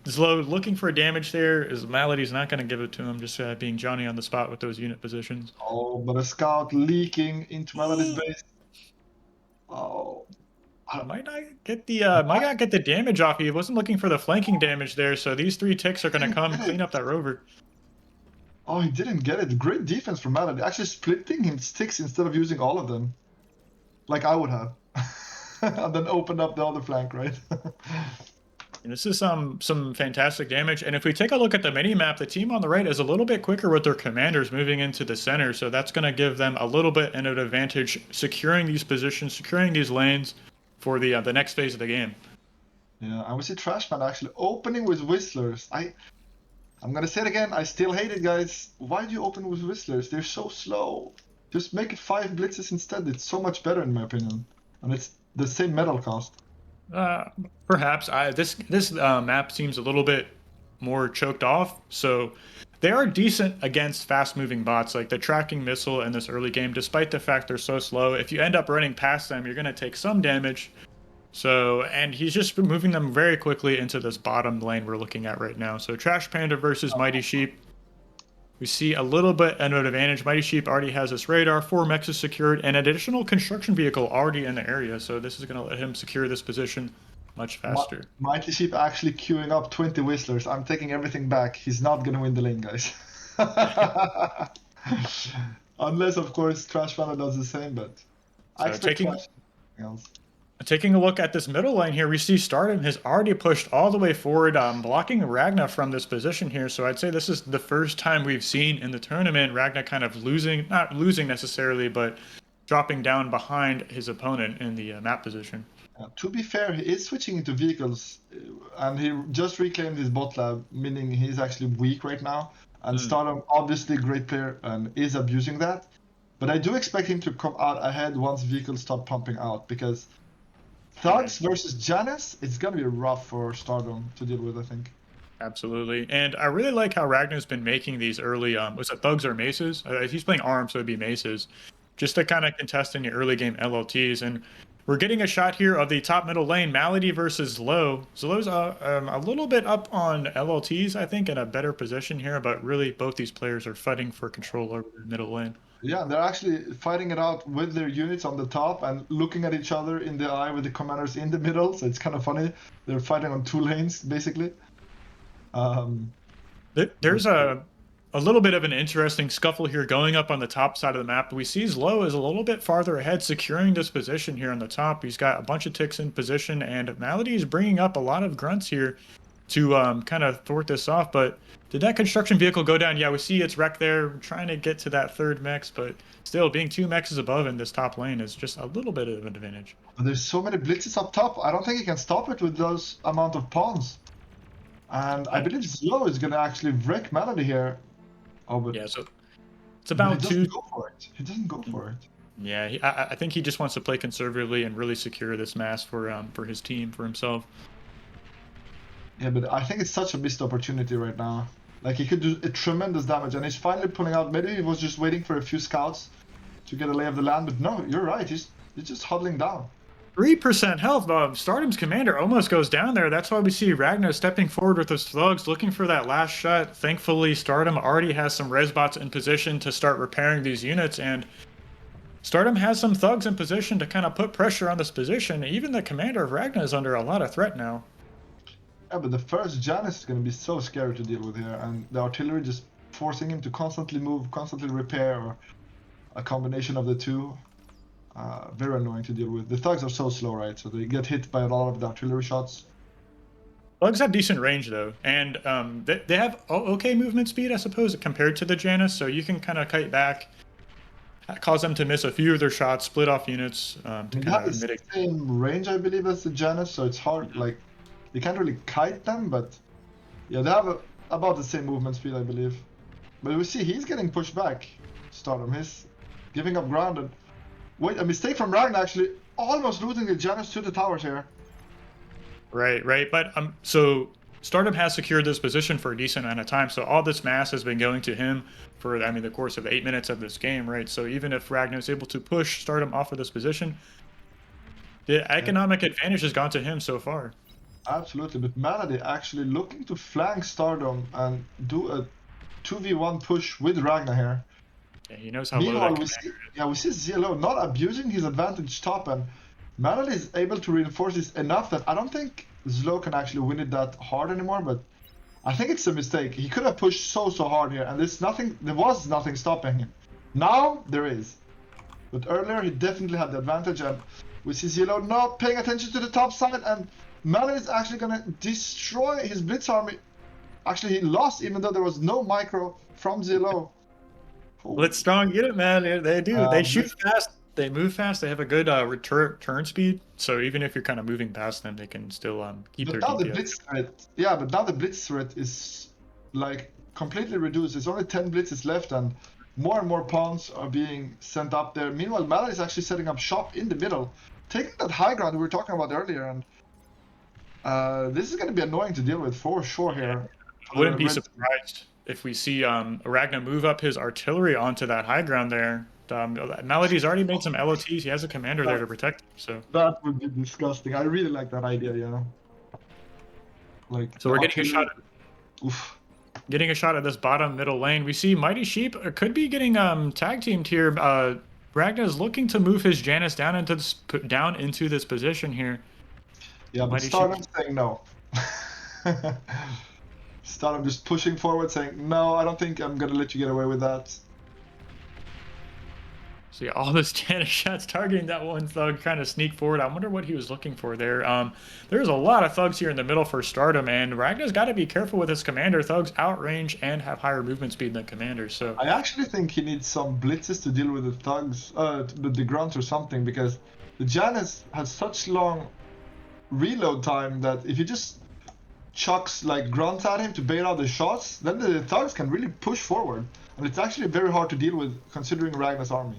C: Zlo looking for damage there, as Malady's not going to give it to him, just being Johnny on the spot with those unit positions.
B: Oh, but a scout leaking into Melody's base. Oh.
C: Might not get the damage off. He wasn't looking for the flanking damage there, so these 3 ticks are going to come clean up that rover.
B: Oh, he didn't get it. Great defense from Melody. Actually splitting his ticks instead of using all of them. Like I would have. And then opened up the other flank, right?
C: And this is some fantastic damage. And if we take a look at the mini-map, the team on the right is a little bit quicker with their commanders moving into the center, so that's going to give them a little bit of an advantage securing these positions, securing these lanes for the next phase of the game.
B: Yeah, and we see Trashman actually opening with Whistlers. I'm gonna say it again, I still hate it, guys. Why do you open with Whistlers? They're so slow. Just make it 5 blitzes instead. It's so much better in my opinion. And it's the same metal cost.
C: Perhaps. This map seems a little bit more choked off, so they are decent against fast-moving bots. Like the tracking missile in this early game, despite the fact they're so slow, if you end up running past them, you're going to take some damage. So, and he's just moving them very quickly into this bottom lane we're looking at right now. So Trash Panda versus Mighty Sheep. We see a little bit of an advantage. Mighty Sheep already has this radar, 4 mechs is secured, and an additional construction vehicle already in the area. So this is going to let him secure this position much faster.
B: Mighty Sheep actually queuing up 20 Whistlers. I'm taking everything back. He's not going to win the lane, guys. Unless, of course, Trash Panda does the same, but I
C: So
B: expect Trash something else.
C: Taking a look at this middle lane here, we see Stardom has already pushed all the way forward, blocking Ragna from this position here. So I'd say this is the first time we've seen in the tournament Ragna kind of not losing necessarily, but dropping down behind his opponent in the map position.
B: To be fair, he is switching into vehicles, and he just reclaimed his bot lab, meaning he's actually weak right now. And Stardom, obviously a great player, and is abusing that. But I do expect him to come out ahead once vehicles start pumping out, because Thugs versus Janus, it's gonna be rough for Stardom to deal with, I think.
C: Absolutely. And I really like how Ragnar's been making these early, was it Thugs or Maces? He's playing ARM, so it'd be Maces, just to kind of contest in the early game LLTs. And we're getting a shot here of the top middle lane, Malady versus Zlo. Zlo's a little bit up on LLTs, I think, in a better position here, but really both these players are fighting for control over the middle lane.
B: Yeah, they're actually fighting it out with their units on the top and looking at each other in the eye with the commanders in the middle, so it's kind of funny. They're fighting on two lanes, basically.
C: There's a little bit of an interesting scuffle here going up on the top side of the map. We see Zlo is a little bit farther ahead, securing this position here on the top. He's got a bunch of ticks in position, and Malady is bringing up a lot of grunts here to kind of thwart this off. But did that construction vehicle go down? Yeah, we see it's wrecked there, trying to get to that third mech, but still being 2 mechs above in this top lane is just a little bit of an advantage.
B: There's so many blitzes up top. I don't think he can stop it with those amount of pawns. And I believe Zlo is going to actually wreck Malady here. Oh, but
C: yeah, so it's about
B: he doesn't go for it. He doesn't go for it.
C: Yeah, I think he just wants to play conservatively and really secure this mass for his team, for himself.
B: Yeah, but I think it's such a missed opportunity right now. Like, he could do a tremendous damage, and he's finally pulling out. Maybe he was just waiting for a few scouts to get a lay of the land, but no, you're right. He's just huddling down.
C: 3% health. Stardom's commander almost goes down there. That's why we see Ragnar stepping forward with his thugs, looking for that last shot. Thankfully, Stardom already has some res bots in position to start repairing these units, and Stardom has some thugs in position to kind of put pressure on this position. Even the commander of Ragnar is under a lot of threat now.
B: Yeah, but the first Janus is going to be so scary to deal with here, and the artillery just forcing him to constantly move, constantly repair, or a combination of the two. Very annoying to deal with. The thugs are so slow, right? So they get hit by a lot of the artillery shots.
C: Thugs have decent range, though, and they have okay movement speed, I suppose, compared to the Janus, so you can kind of kite back, cause them to miss a few of their shots, split off units to
B: They
C: kind
B: have
C: of
B: the
C: mitigate.
B: same range, I believe, as the Janus, so it's hard. Like, you can't really kite them, but yeah, they have about the same movement speed, I believe. But we see he's getting pushed back. Stardom, he's giving up ground. And wait, a mistake from Ragnar actually, almost losing the Janus to the towers here.
C: Right. But so Stardom has secured this position for a decent amount of time. So all this mass has been going to him for, the course of the 8 minutes of this game, right? So even if Ragnar is able to push Stardom off of this position, the economic advantage has gone to him so far.
B: Absolutely, but Malady actually looking to flank Stardom and do a 2v1 push with Ragnar here.
C: Yeah, he knows how low
B: Meanwhile,
C: that
B: we see Zlo not abusing his advantage top, and Malady is able to reinforce this enough that I don't think Zlo can actually win it that hard anymore, but I think it's a mistake. He could have pushed so hard here, and there was nothing stopping him. Now, there is. But earlier, he definitely had the advantage, and we see Zlo not paying attention to the top side, and Malady is actually going to destroy his Blitz army. Actually, he lost, even though there was no micro from Zlo.
C: Blitz strong unit, man. They do. They shoot fast. They move fast. They have a good return speed. So even if you're kind of moving past them, they can still keep their
B: now
C: DPS.
B: the Blitz threat, yeah, but now the Blitz threat is like completely reduced. There's only 10 Blitzes left, and more pawns are being sent up there. Meanwhile, Malady is actually setting up shop in the middle, taking that high ground we were talking about earlier, and this is going to be annoying to deal with for sure here.
C: I wouldn't be surprised if we see Ragnar move up his artillery onto that high ground there. Malady's already made some LOTs. He has a commander there to protect him. So
B: that would be disgusting. I really like that idea, yeah. Like,
C: so we're getting a shot.
B: Oof.
C: Getting a shot at this bottom middle lane. We see Mighty Sheep could be getting tag teamed here. Ragnar is looking to move his Janus down into this position here.
B: Yeah, but Stardom saying no. Stardom just pushing forward, saying no. I don't think I'm gonna let you get away with that.
C: See all those Janet shots targeting that one thug, trying to sneak forward. I wonder what he was looking for there. There's a lot of thugs here in the middle for Stardom, and Ragnar's got to be careful with his commander. Thugs outrange and have higher movement speed than commander. So
B: I actually think he needs some blitzes to deal with the thugs, the grunts or something, because the Janus has such long reload time that if he just chucks like grunts at him to bait out the shots, then the thugs can really push forward, and it's actually very hard to deal with considering Ragnar's army.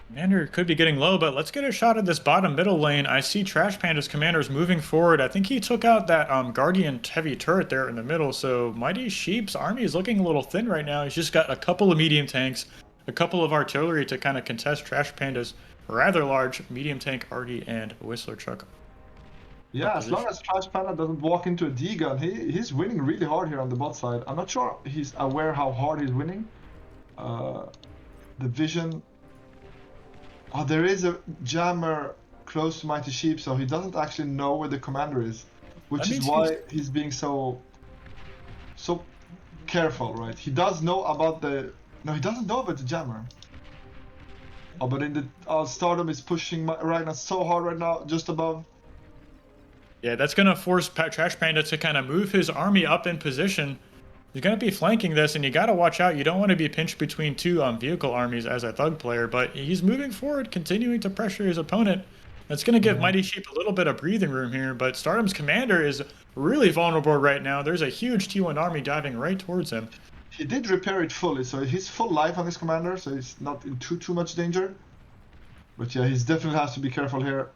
C: Commander could be getting low, but let's get a shot at this bottom middle lane. I see Trash Panda's commanders moving forward. I think he took out that Guardian heavy turret there in the middle, so Mighty Sheep's army is looking a little thin right now. He's just got a couple of medium tanks, a couple of artillery to kind of contest Trash Panda's rather large medium tank Artie and Whistler truck.
B: Yeah, as long as Trash Panda doesn't walk into a D-gun, he's winning really hard here on the bot side. I'm not sure he's aware how hard he's winning. The vision... Oh, there is a jammer close to Mighty Sheep, so he doesn't actually know where the commander is, which is why he's being so careful, right? He does know about the... No, he doesn't know about the jammer. Oh, but in the Stardom is pushing Ragnar so hard right now, just above.
C: Yeah, that's going to force Trash Panda to kind of move his army up in position. He's going to be flanking this, and you got to watch out. You don't want to be pinched between two vehicle armies as a thug player, but he's moving forward, continuing to pressure his opponent. That's going to give Mighty Sheep a little bit of breathing room here, but Stardom's commander is really vulnerable right now. There's a huge T1 army diving right towards him.
B: He did repair it fully, so he's full life on his commander, so he's not in too much danger. But yeah, he definitely has to be careful here.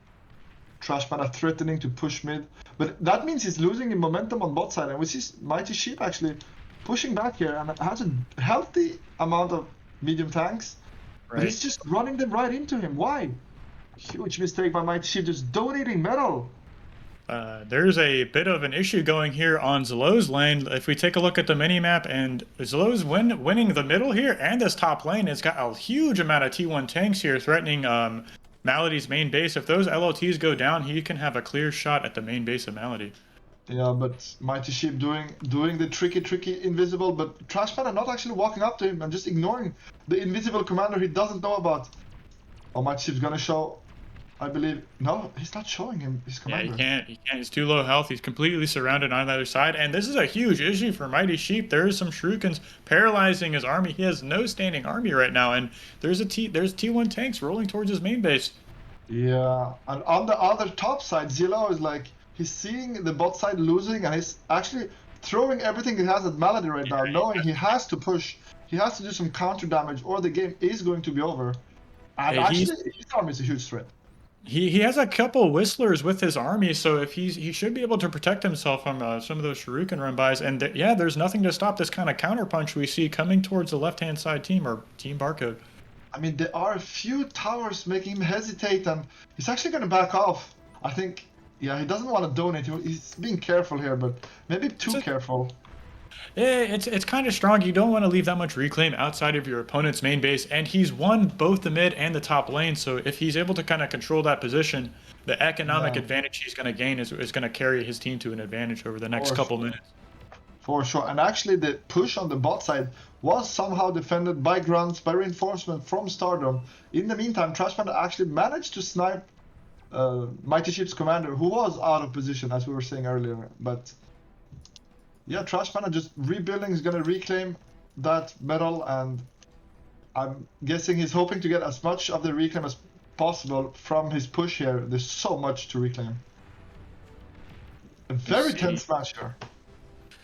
B: Trash Panda threatening to push mid, but that means he's losing in momentum on bot side, and we see Mighty Sheep actually pushing back here and has a healthy amount of medium tanks, but he's just running them right into him. Why? Huge mistake by Mighty Sheep, just donating metal.
C: There's a bit of an issue going here on Zillow's lane. If we take a look at the mini-map, and Zillow's winning the middle here and this top lane, it's got a huge amount of T1 tanks here threatening Malady's main base. If those LOTs go down, he can have a clear shot at the main base of Malady.
B: Yeah, but Mighty Sheep doing the tricky invisible, but Trash Panda not actually walking up to him and just ignoring the invisible commander he doesn't know about. Oh, Mighty Sheep's gonna show, I believe. No, he's not showing him his commander.
C: Yeah, he can't. He's too low health. He's completely surrounded on the other side, and this is a huge issue for Mighty Sheep. There's some Shurikens paralyzing his army. He has no standing army right now, and there's T1 tanks rolling towards his main base.
B: Yeah, and on the other top side, Zillow is like, he's seeing the bot side losing, and he's actually throwing everything he has at Malady right now, knowing he has to push, he has to do some counter damage, or the game is going to be over. And actually, his army is a huge threat.
C: He has a couple Whistlers with his army, so if he should be able to protect himself from some of those Shuriken run-bys. And yeah, there's nothing to stop this kind of counterpunch we see coming towards the left-hand side team, or Team BARcode.
B: I mean, there are a few towers making him hesitate, and he's actually going to back off. I think, yeah, he doesn't want to donate. He's being careful here, but maybe too careful.
C: Yeah, it's kind of strong. You don't want to leave that much reclaim outside of your opponent's main base, and he's won both the mid and the top lane, so if he's able to kind of control that position, the economic advantage he's going to gain is going to carry his team to an advantage over the next couple minutes.
B: For sure, and actually the push on the bot side was somehow defended by grunts, by reinforcement from Stardom. In the meantime, Trash Panda actually managed to snipe Mighty Sheep's commander, who was out of position, as we were saying earlier, but... Yeah, Trash Panda just rebuilding, is going to reclaim that metal, and I'm guessing he's hoping to get as much of the reclaim as possible from his push here. There's so much to reclaim. A very tense match here.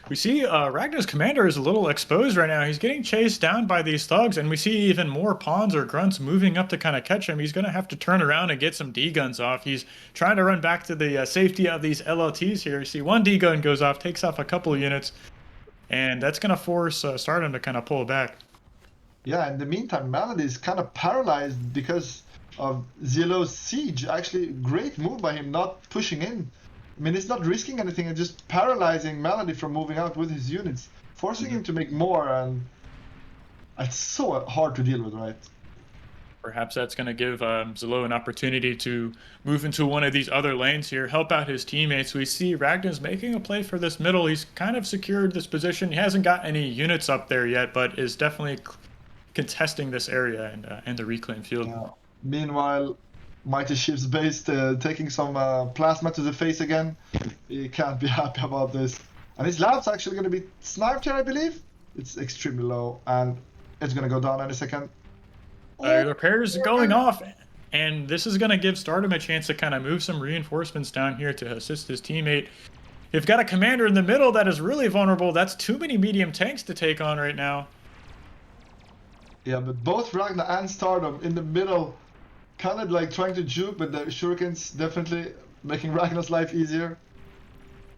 C: We see Ragnar's commander is a little exposed right now. He's getting chased down by these thugs, and we see even more pawns or grunts moving up to kind of catch him. He's going to have to turn around and get some D-guns off. He's trying to run back to the safety of these LLTs here. You see one D-gun goes off, takes off a couple of units, and that's going to force Stardom to kind of pull back.
B: Yeah, in the meantime, Malady is kind of paralyzed because of Zillow's siege. Actually, great move by him not pushing in. I mean, it's not risking anything and just paralyzing Malady from moving out with his units, forcing him to make more, and it's so hard to deal with, right?
C: Perhaps that's going to give Zillow an opportunity to move into one of these other lanes here, help out his teammates. We see Ragnar's making a play for this middle. He's kind of secured this position. He hasn't got any units up there yet, but is definitely contesting this area and the reclaim field.
B: Meanwhile, Mighty Sheep's base taking some plasma to the face again. He can't be happy about this. And his lab's actually going to be sniped here, I believe. It's extremely low, and it's going to go down any second.
C: The repair's going off, and this is going to give Stardom a chance to kind of move some reinforcements down here to assist his teammate. You've got a commander in the middle that is really vulnerable. That's too many medium tanks to take on right now.
B: Yeah, but both Ragnar and Stardom in the middle, kind of like trying to juke, but the shurikens definitely making Ragnar's life easier.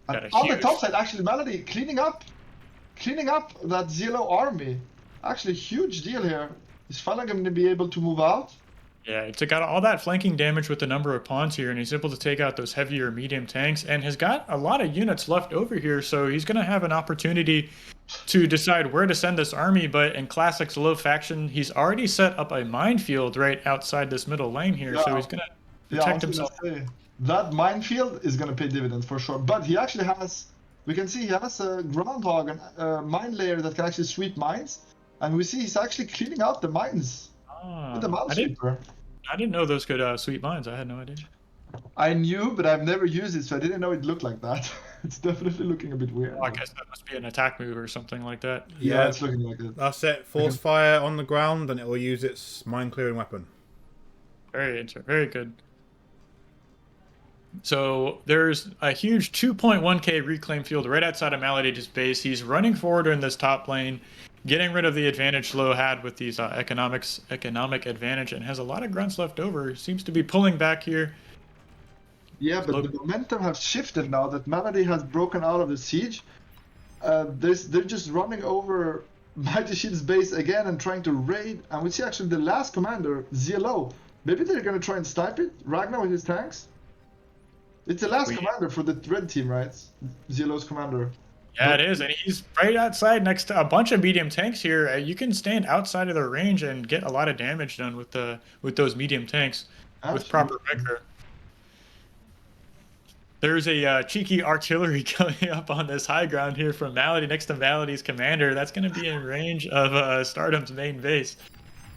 B: And on the top side, actually, Melody cleaning up that Zelo army. Actually, huge deal here. Is finally going to be able to move out.
C: Yeah, it's got all that flanking damage with the number of pawns here, and he's able to take out those heavier medium tanks, and has got a lot of units left over here, so he's going to have an opportunity to decide where to send this army. But in classic Zelo faction, he's already set up a minefield right outside this middle lane here, so he's going to protect himself.
B: That minefield is going to pay dividends for sure, but he actually has, we can see he has a groundhog and a mine layer that can actually sweep mines, and we see he's actually cleaning out the mines with the mine sweeper.
C: I didn't know those could sweep mines. I had no idea.
B: I knew, but I've never used it, so I didn't know it looked like that. It's definitely looking a bit weird.
C: Well, I guess that must be an attack move or something like that.
B: Yeah, it's looking like it.
A: That's it. Force fire on the ground, and it will use its mine clearing weapon.
C: Very good. So there's a huge 2.1k reclaim field right outside of Malady's base. He's running forward in this top lane, getting rid of the advantage Zelo had with these economic advantage, and has a lot of grunts left over. Seems to be pulling back here.
B: Yeah, but the momentum has shifted now that Melody has broken out of the siege. They're just running over Mighty Sheep's base again and trying to raid. And we see actually the last commander, Zelo. Maybe they're going to try and snipe it? Ragnar with his tanks? It's the last commander for the red team, right? Zelo's commander.
C: Yeah, it is, and he's right outside next to a bunch of medium tanks here. You can stand outside of their range and get a lot of damage done with those medium tanks with proper micro. There's a cheeky artillery coming up on this high ground here from Malady next to Malady's commander. That's going to be in range of Stardom's main base.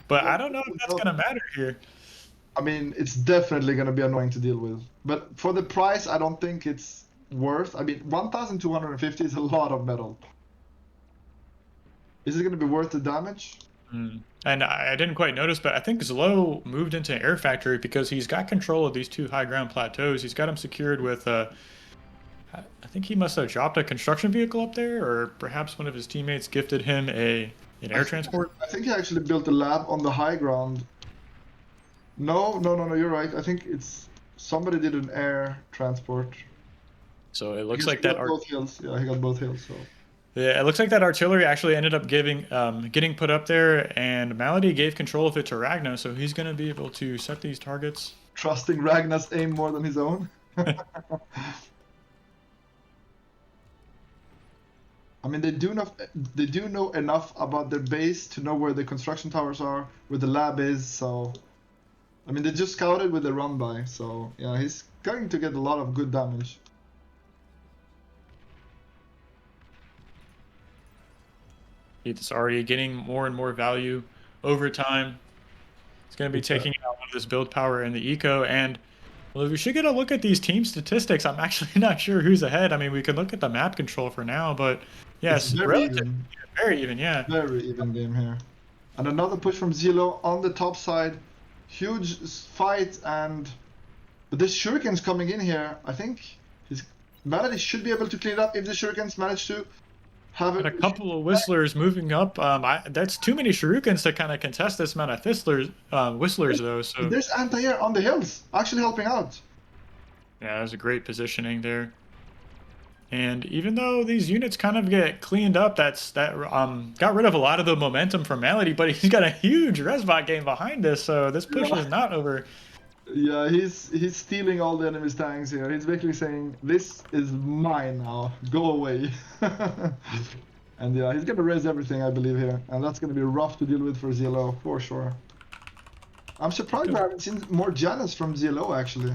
C: But I don't know if that's going to matter here.
B: I mean, it's definitely going to be annoying to deal with. But for the price, I don't think it's worth. I mean, 1,250 is a lot of metal. Is it going to be worth the damage?
C: And I didn't quite notice, but I think Zelo moved into Air Factory because he's got control of these two high ground plateaus. He's got them secured with, I think he must have dropped a construction vehicle up there, or perhaps one of his teammates gifted him an air transport.
B: I think he actually built a lab on the high ground. No, you're right. I think it's somebody did an air transport.
C: So it looks like that.
B: Both hills. Yeah, he got both hills. So.
C: Yeah, it looks like that artillery actually ended up getting put up there, and Malady gave control of it to Ragnar, so he's going to be able to set these targets.
B: Trusting Ragnar's aim more than his own. I mean, they do know enough about their base to know where the construction towers are, where the lab is. So, I mean, they just scouted with the run by. So, yeah, he's going to get a lot of good damage.
C: It's already getting more and more value over time. It's going to be taking out one of this build power in the eco. And well, we should get a look at these team statistics. I'm actually not sure who's ahead. I mean, we can look at the map control for now, but yes,
B: very even.
C: Very even, yeah.
B: Very even game here. And another push from Zelo on the top side. Huge fight, but there's shurikens coming in here. I think his Malady should be able to clean it up if the shurikens manage to.
C: A couple of whistlers moving up. That's too many shurikens to kind of contest this amount of whistlers though. So
B: there's anti-air on the hills, actually helping out.
C: Yeah, there's a great positioning there. And even though these units kind of get cleaned up, that got rid of a lot of the momentum from Malady, but he's got a huge resbot game behind this, so this push is not over.
B: Yeah, he's stealing all the enemy's tanks here. He's basically saying, "This is mine now. Go away." And yeah, he's gonna raise everything, I believe, here, and that's gonna be rough to deal with for Zelo for sure. I'm surprised I haven't seen more Janus from Zelo actually.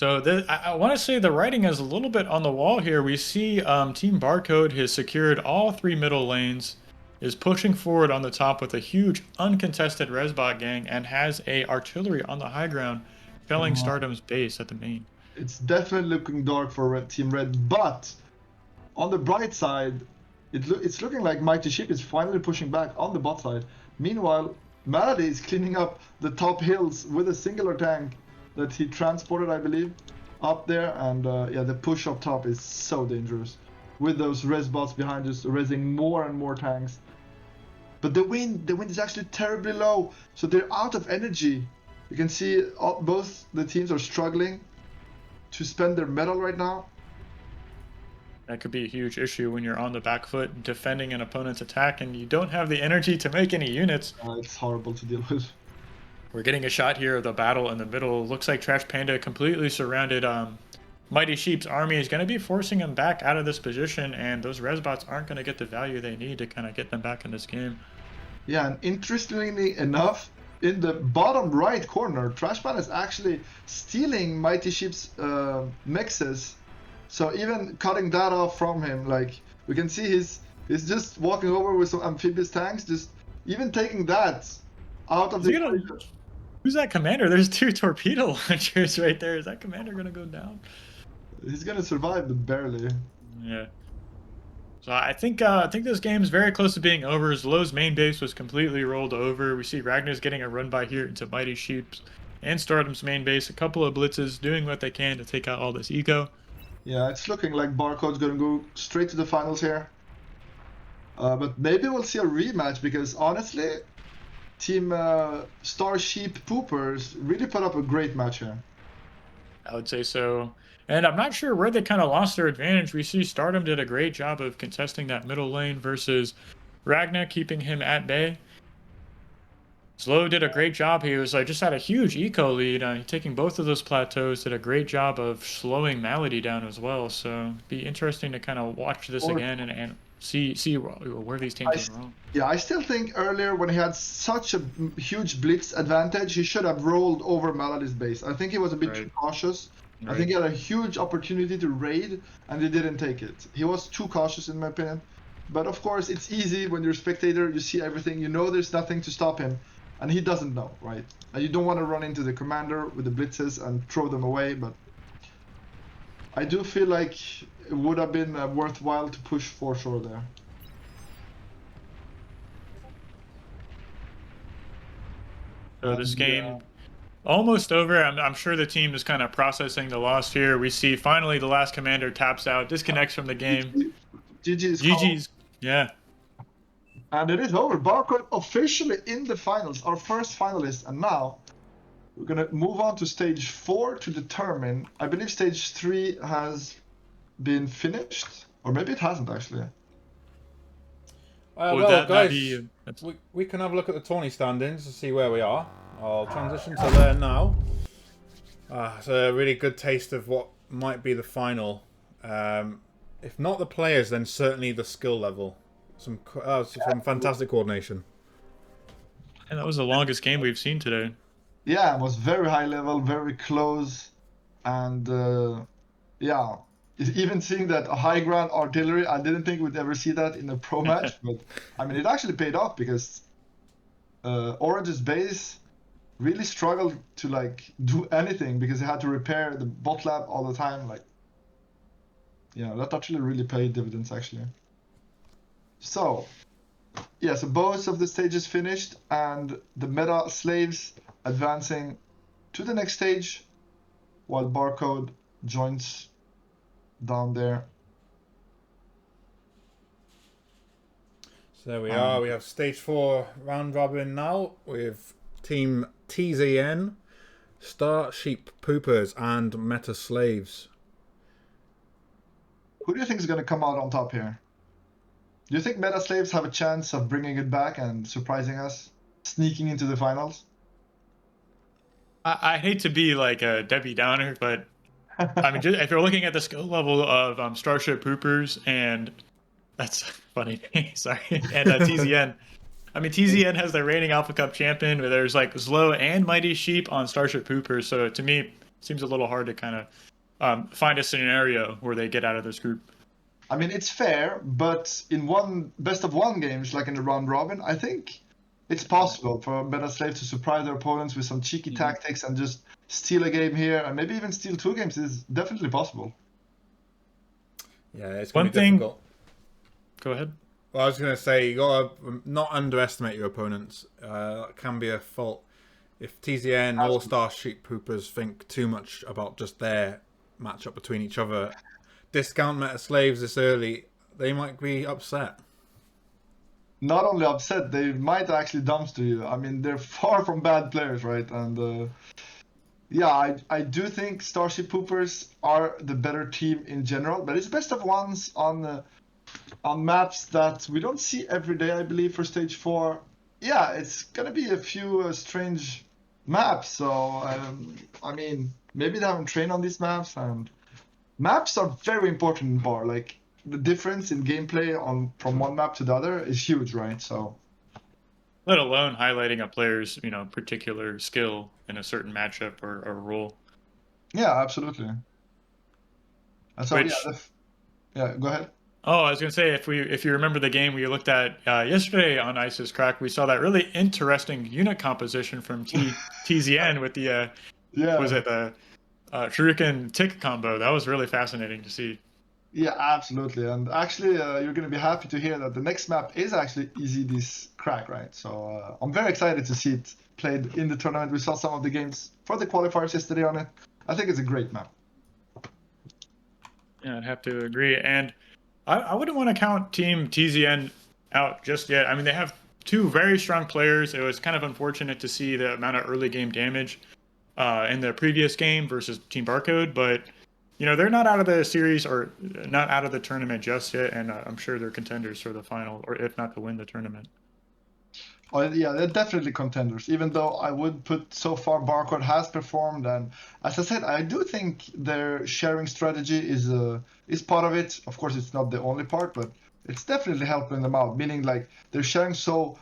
C: So I want to say the writing is a little bit on the wall here. We see Team BARcode has secured all 3 middle lanes, is pushing forward on the top with a huge uncontested Resbot gang, and has a artillery on the high ground, felling Stardom's base at the main.
B: It's definitely looking dark for Team Red, but on the bright side, it's looking like Mighty Sheep is finally pushing back on the bot side. Meanwhile, Malady is cleaning up the top hills with a singular tank that he transported, I believe, up there. And yeah, the push up top is so dangerous with those res bots behind us, resing more and more tanks. But the wind is actually terribly low, so they're out of energy. You can see both the teams are struggling to spend their metal right now.
C: That could be a huge issue when you're on the back foot defending an opponent's attack and you don't have the energy to make any units.
B: It's horrible to deal with.
C: We're getting a shot here of the battle in the middle. Looks like Trash Panda completely surrounded Mighty Sheep's army. Is going to be forcing him back out of this position, and those Resbots aren't going to get the value they need to kind of get them back in this game.
B: Yeah, and interestingly enough, in the bottom right corner, Trash Panda is actually stealing Mighty Sheep's mixes. So even cutting that off from him, like we can see he's just walking over with some amphibious tanks, just even taking that out of the...
C: Who's that commander? There's 2 torpedo launchers right there. Is that commander gonna go down?
B: He's gonna survive, but barely.
C: Yeah. So I think this game is very close to being over. Zlow's main base was completely rolled over. We see Ragnar's getting a run by here into Mighty Sheep's and Stardom's main base. A couple of blitzes doing what they can to take out all this eco.
B: Yeah, it's looking like BARcode's gonna go straight to the finals here. But maybe we'll see a rematch, because honestly, Team StarSheep Poopers really put up a great match here.
C: I would say so. And I'm not sure where they kind of lost their advantage. We see Stardom did a great job of contesting that middle lane versus Ragnar, keeping him at bay. Zlow did a great job. He was just had a huge eco lead. Taking both of those plateaus, did a great job of slowing Malady down as well. So it'd be interesting to kind of watch this again and see where these teams are wrong.
B: Yeah, I still think earlier when he had such a huge blitz advantage, he should have rolled over Malady's base. I think he was a bit too cautious. I think he had a huge opportunity to raid, and he didn't take it. He was too cautious, in my opinion. But of course, it's easy when you're a spectator. You see everything. You know there's nothing to stop him, and he doesn't know, right? And you don't want to run into the commander with the blitzes and throw them away. But I do feel like it would have been worthwhile to push for sure there.
C: So this game almost over. I'm sure the team is kind of processing the loss here. We see finally the last commander taps out, disconnects from the game.
B: GG's.
C: Yeah.
B: And it is over. BARcode officially in the finals, our first finalist. And now we're going to move on to stage 4 to determine. I believe stage 3 has been finished, or maybe it hasn't actually.
A: Well, guys, we can have a look at the tourney standings to see where we are. I'll transition to there now. It's a really good taste of what might be the final. If not the players, then certainly the skill level. Some fantastic coordination.
C: And that was the longest game we've seen today.
B: Yeah, it was very high level, very close, and yeah, even seeing that high ground artillery, I didn't think we'd ever see that in a pro match, but I mean, it actually paid off, because Orange's base really struggled to do anything, because they had to repair the bot lab all the time. Yeah, that actually really paid dividends actually. So yeah, so both of the stages finished, and the meta slaves advancing to the next stage, while BARcode joins down there.
A: So there we are. We have stage 4 round robin now with Team TZN, StarSheep Poopers, and Meta Slaves.
B: Who do you think is going to come out on top here? Do you think Meta Slaves have a chance of bringing it back and surprising us, sneaking into the finals?
C: I hate to be like a Debbie Downer, but I mean, if you're looking at the skill level of Starship Poopers, and that's funny, sorry, and TZN. I mean, TZN has the reigning Alpha Cup champion, where there's Zlow and Mighty Sheep on Starship Poopers. So to me, seems a little hard to kind of find a scenario where they get out of this group.
B: I mean, it's fair, but in one best of one games, like in the round robin, I think it's possible for Better Slave to surprise their opponents with some cheeky tactics and just steal a game here, and maybe even steal 2 games is definitely possible.
A: Yeah, it's going to be difficult.
C: Go ahead.
A: Well, I was going to say, you got to not underestimate your opponents. That can be a fault. If TZN or StarSheep Poopers think too much about just their matchup between each other, discount Meta Slaves this early, they might be upset.
B: Not only upset, they might actually dumpster you. I mean, they're far from bad players, right? And yeah, I do think StarSheep Poopers are the better team in general, but it's best of ones on maps that we don't see every day, I believe, for Stage 4. Yeah, it's gonna be a few strange maps, so I mean, maybe they haven't trained on these maps, and maps are very important in BAR. Like, the difference in gameplay from one map to the other is huge, right? So,
C: Let alone highlighting a player's, particular skill in a certain matchup or role.
B: yeah, absolutely. And so,
C: Which,
B: yeah, go ahead.
C: Oh, I was gonna say, if you remember the game we looked at yesterday on Isis Crack, we saw that really interesting unit composition from TZN with the was it the Shuriken Tick combo. That was really fascinating to see.
B: Yeah, absolutely. And actually, you're going to be happy to hear that the next map is actually Easy This Crack, right? So I'm very excited to see it played in the tournament. We saw some of the games for the qualifiers yesterday on it. I think it's a great map.
C: Yeah, I'd have to agree. And I wouldn't want to count Team TZN out just yet. I mean, they have 2 very strong players. It was kind of unfortunate to see the amount of early game damage in the previous game versus Team BARcode, but they're not out of the series or not out of the tournament just yet, and I'm sure they're contenders for the final, or if not to win the tournament.
B: Oh, yeah, they're definitely contenders, even though I would put so far BARcode has performed. And as I said, I do think their sharing strategy is part of it. Of course, it's not the only part, but it's definitely helping them out, meaning like they're sharing so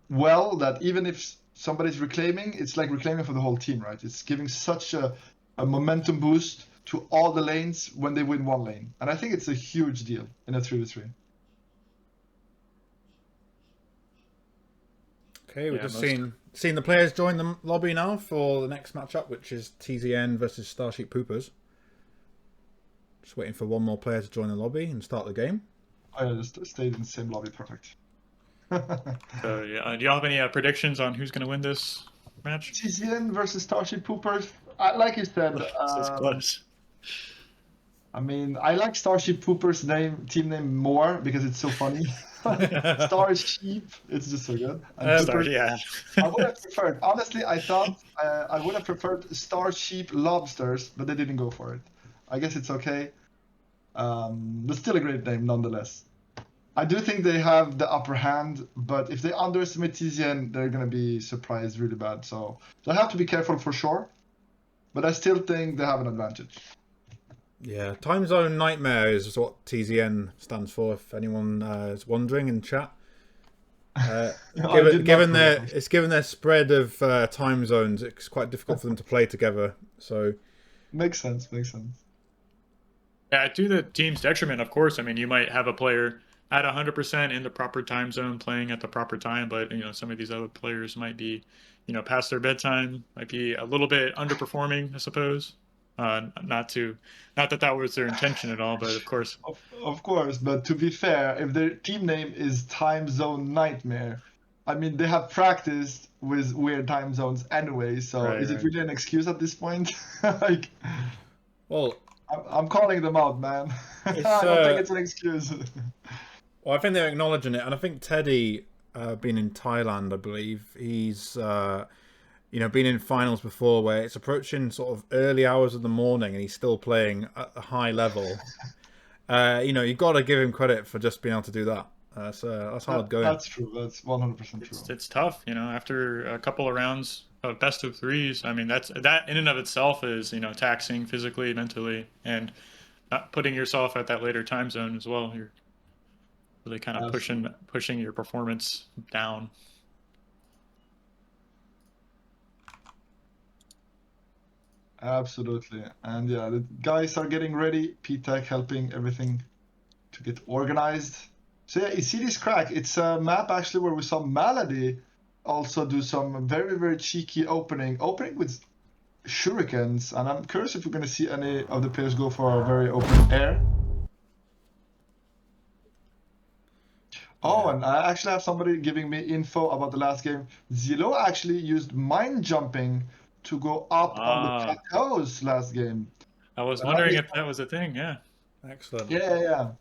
B: well that even if somebody's reclaiming, it's like reclaiming for the whole team, right? It's giving such a momentum boost to all the lanes when they win one lane. And I think it's a huge deal in a 3v3.
A: Okay, we've just seen the players join the lobby now for the next matchup, which is TZN versus StarSheep Poopers. Just waiting for one more player to join the lobby and start the game.
B: Oh yeah, just stayed in the same lobby, perfect.
C: So yeah, do y'all have any predictions on who's going to win this match?
B: TZN versus StarSheep Poopers. Like you said,
C: It's close.
B: I mean, I like StarSheep Pooper's team name more because it's so funny. StarSheep, it's just so good. And
C: Yeah.
B: I would have preferred, honestly, I thought I would have preferred StarSheep Lobsters, but they didn't go for it. I guess it's okay. But still a great name nonetheless. I do think they have the upper hand, but if they underestimate TZN, they're going to be surprised really bad. So they'll have to be careful for sure. But I still think they have an advantage.
A: Yeah, Time Zone Nightmare is what TZN stands for, if anyone is wondering in chat. Given their spread of time zones, it's quite difficult for them to play together. So
B: makes sense.
C: Yeah, to the team's detriment, of course. I mean, you might have a player at 100% in the proper time zone playing at the proper time, but some of these other players might be, past their bedtime, might be a little bit underperforming, I suppose. Not that was their intention at all, but of course.
B: Of course, but to be fair, if their team name is Time Zone Nightmare, I mean, they have practiced with weird time zones anyway, so is it really an excuse at this point?
A: Well,
B: I'm calling them out, man. I don't think it's an excuse.
A: Well, I think they're acknowledging it, and I think Teddy, being in Thailand, I believe, he's been in finals before where it's approaching sort of early hours of the morning and he's still playing at a high level. You've got to give him credit for just being able to do that. That's hard going.
B: That's true. That's 100% true.
C: It's tough, after a couple of rounds of best of threes. I mean, that in and of itself is, taxing physically, mentally, and not putting yourself at that later time zone as well. You're really kind of pushing your performance down.
B: Absolutely. And yeah, the guys are getting ready. P-Tech helping everything to get organized. So yeah, you see this crack. It's a map actually where we saw Malady also do some very, very cheeky opening with shurikens. And I'm curious if we're going to see any of the players go for a very open air. Oh,
A: Yeah.
B: and I actually have somebody giving me info about the last game. Zilo actually used mine jumping to go up on the
C: Ah,
B: plateaus last game.
C: I was
B: And
C: wondering if that was a thing. Yeah.
A: Excellent.
B: yeah.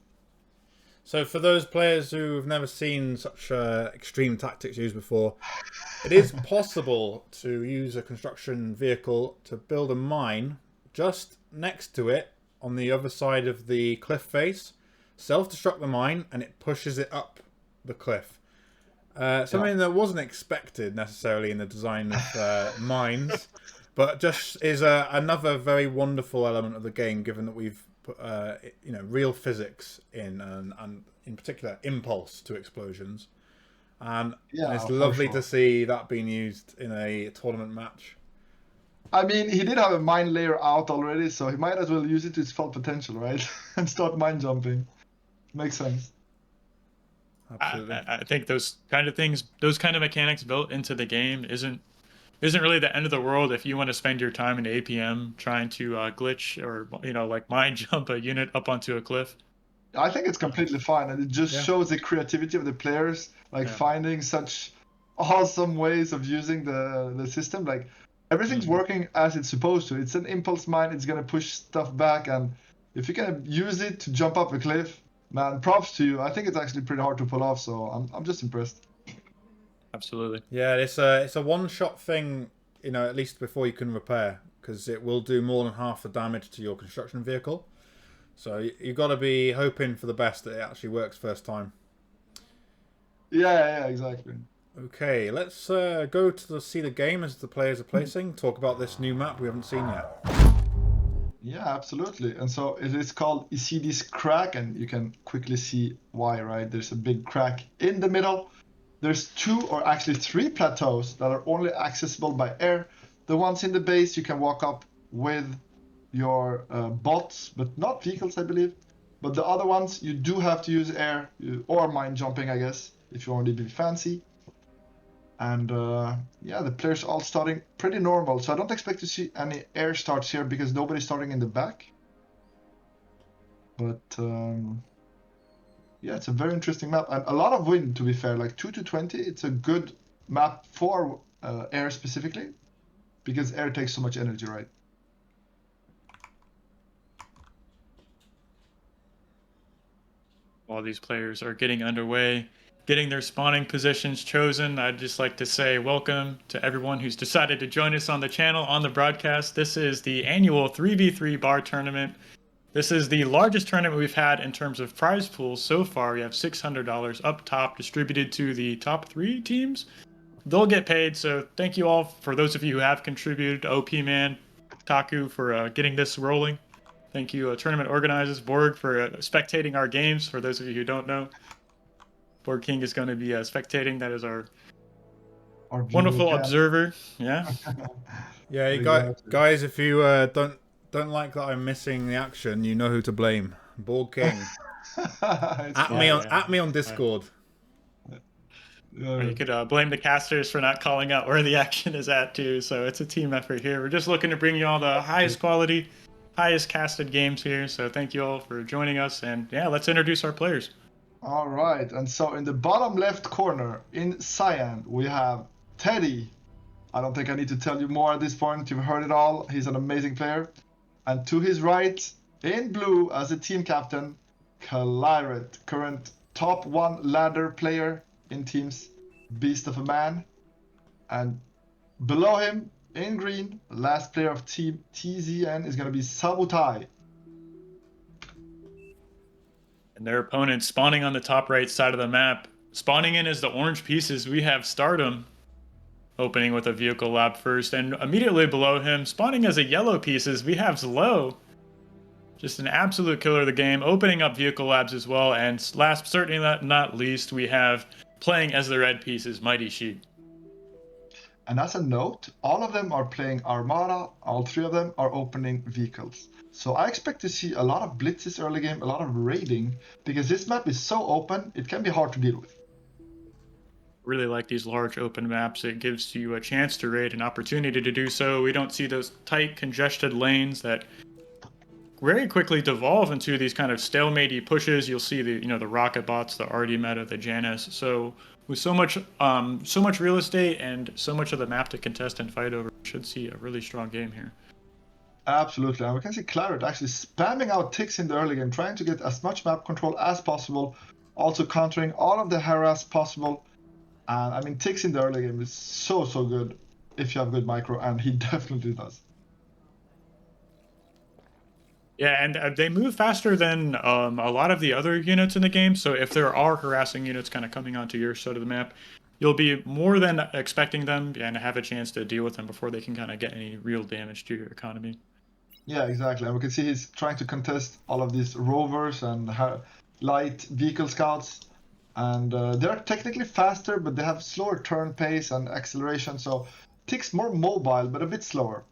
A: So for those players who've never seen such extreme tactics used before, it is possible to use a construction vehicle to build a mine just next to it on the other side of the cliff face, self-destruct the mine, and it pushes it up the cliff. Something that wasn't expected necessarily in the design of mines, but just is another very wonderful element of the game, given that we've put real physics in, and in particular impulse to explosions. And it's
B: for
A: lovely
B: sure.
A: to see that being used in a tournament match.
B: I mean, he did have a mine layer out already, so he might as well use it to its full potential, right? And start mine jumping. Makes sense.
A: Absolutely.
C: I think those kind of things, those kind of mechanics built into the game isn't really the end of the world if you want to spend your time in APM trying to glitch or like mine jump a unit up onto a cliff.
B: I think it's completely fine, and it just
A: Yeah.
B: shows the creativity of the players, like
C: Yeah.
B: finding such awesome ways of using the system. Like everything's working as it's supposed to. It's an impulse mine. It's gonna push stuff back, and if you can use it to jump up a cliff, man, props to you. I think it's actually pretty hard to pull off, so I'm just impressed.
C: Absolutely.
A: Yeah, it's a one-shot thing, at least before you can repair, because it will do more than half the damage to your construction vehicle. So you've got to be hoping for the best that it actually works first time.
B: Yeah, exactly.
A: Okay, let's go to see the game as the players are placing. Talk about this new map we haven't seen yet.
B: Yeah, absolutely. And so it is called, you see this crack, and you can quickly see why, right? There's a big crack in the middle. There's 2 or actually 3 plateaus that are only accessible by air. The ones in the base you can walk up with your bots, but not vehicles, I believe. But the other ones, you do have to use air or mine jumping, I guess, if you want to be fancy. And yeah, the players all starting pretty normal. So I don't expect to see any air starts here because nobody's starting in the back. But yeah, it's a very interesting map. And a lot of wind, to be fair. Like 2 to 20, it's a good map for air specifically. Because air takes so much energy, right?
C: While these players are getting underway, getting their spawning positions chosen, I'd just like to say welcome to everyone who's decided to join us on the channel, on the broadcast. This is the annual 3v3 bar tournament. This is the largest tournament we've had in terms of prize pools so far. We have $600 up top distributed to the top 3 teams. They'll get paid, so thank you all for those of you who have contributed. OP Man, Taku for getting this rolling. Thank you, tournament organizers, Borg, for spectating our games. For those of you who don't know, Borg King is going to be spectating. That is our wonderful
B: viewer
C: observer. Yeah.
A: Yeah, you
B: Exactly.
A: guys, if you don't like that I'm missing the action, you know who to blame. Borg King. At me on Discord.
C: Or you could blame the casters for not calling out where the action is at too. So it's a team effort here. We're just looking to bring you all the highest quality, highest casted games here. So thank you all for joining us. And yeah, let's introduce our players.
B: All right, and so in the bottom left corner in cyan, we have Teddy. I don't think I need to tell you more at this point. You've heard it all. He's an amazing player. And to his right, in blue as a team captain, Kaliret, current top 1 ladder player in teams, beast of a man. And below him, in green, last player of team TZN is going to be Sabutai.
C: And their opponents spawning on the top right side of the map. Spawning in as the orange pieces, we have Stardom opening with a vehicle lab first. And immediately below him, spawning as a yellow pieces, we have Zlo. Just an absolute killer of the game, opening up vehicle labs as well. And last, certainly not least, we have playing as the red pieces, Mighty Sheep.
B: And as a note, all of them are playing Armada, all 3 of them are opening vehicles. So I expect to see a lot of blitzes early game, a lot of raiding, because this map is so open, it can be hard to deal with.
C: Really like these large open maps. It gives you a chance to raid, an opportunity to do so. We don't see those tight, congested lanes that very quickly devolve into these kind of stalematey pushes. You'll see the rocket bots, the RD meta, the Janus. So with so much real estate and so much of the map to contest and fight over, we should see a really strong game here.
B: Absolutely, and we can see Claret actually spamming out ticks in the early game, trying to get as much map control as possible, also countering all of the harass possible. And I mean, ticks in the early game is so good if you have good micro, and he definitely does.
C: Yeah, and they move faster than a lot of the other units in the game. So if there are harassing units kind of coming onto your side of the map, you'll be more than expecting them and have a chance to deal with them before they can kind of get any real damage to your economy.
B: Yeah, exactly. And we can see he's trying to contest all of these rovers and light vehicle scouts. And they're technically faster, but they have slower turn pace and acceleration. So Tick's more mobile, but a bit slower.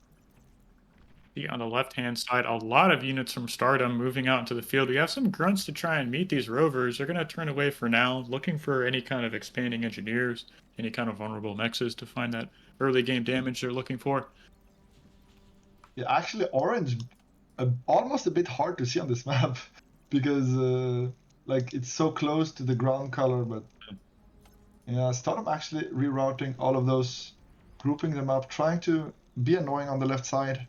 C: On the left-hand side, a lot of units from Stardom moving out into the field. We have some grunts to try and meet these rovers. They're going to turn away for now, looking for any kind of expanding engineers, any kind of vulnerable mexes to find that early game damage they're looking for.
B: Yeah, actually, orange, almost a bit hard to see on this map because like it's so close to the ground color. But yeah, Stardom actually rerouting all of those, grouping them up, trying to be annoying on the left side.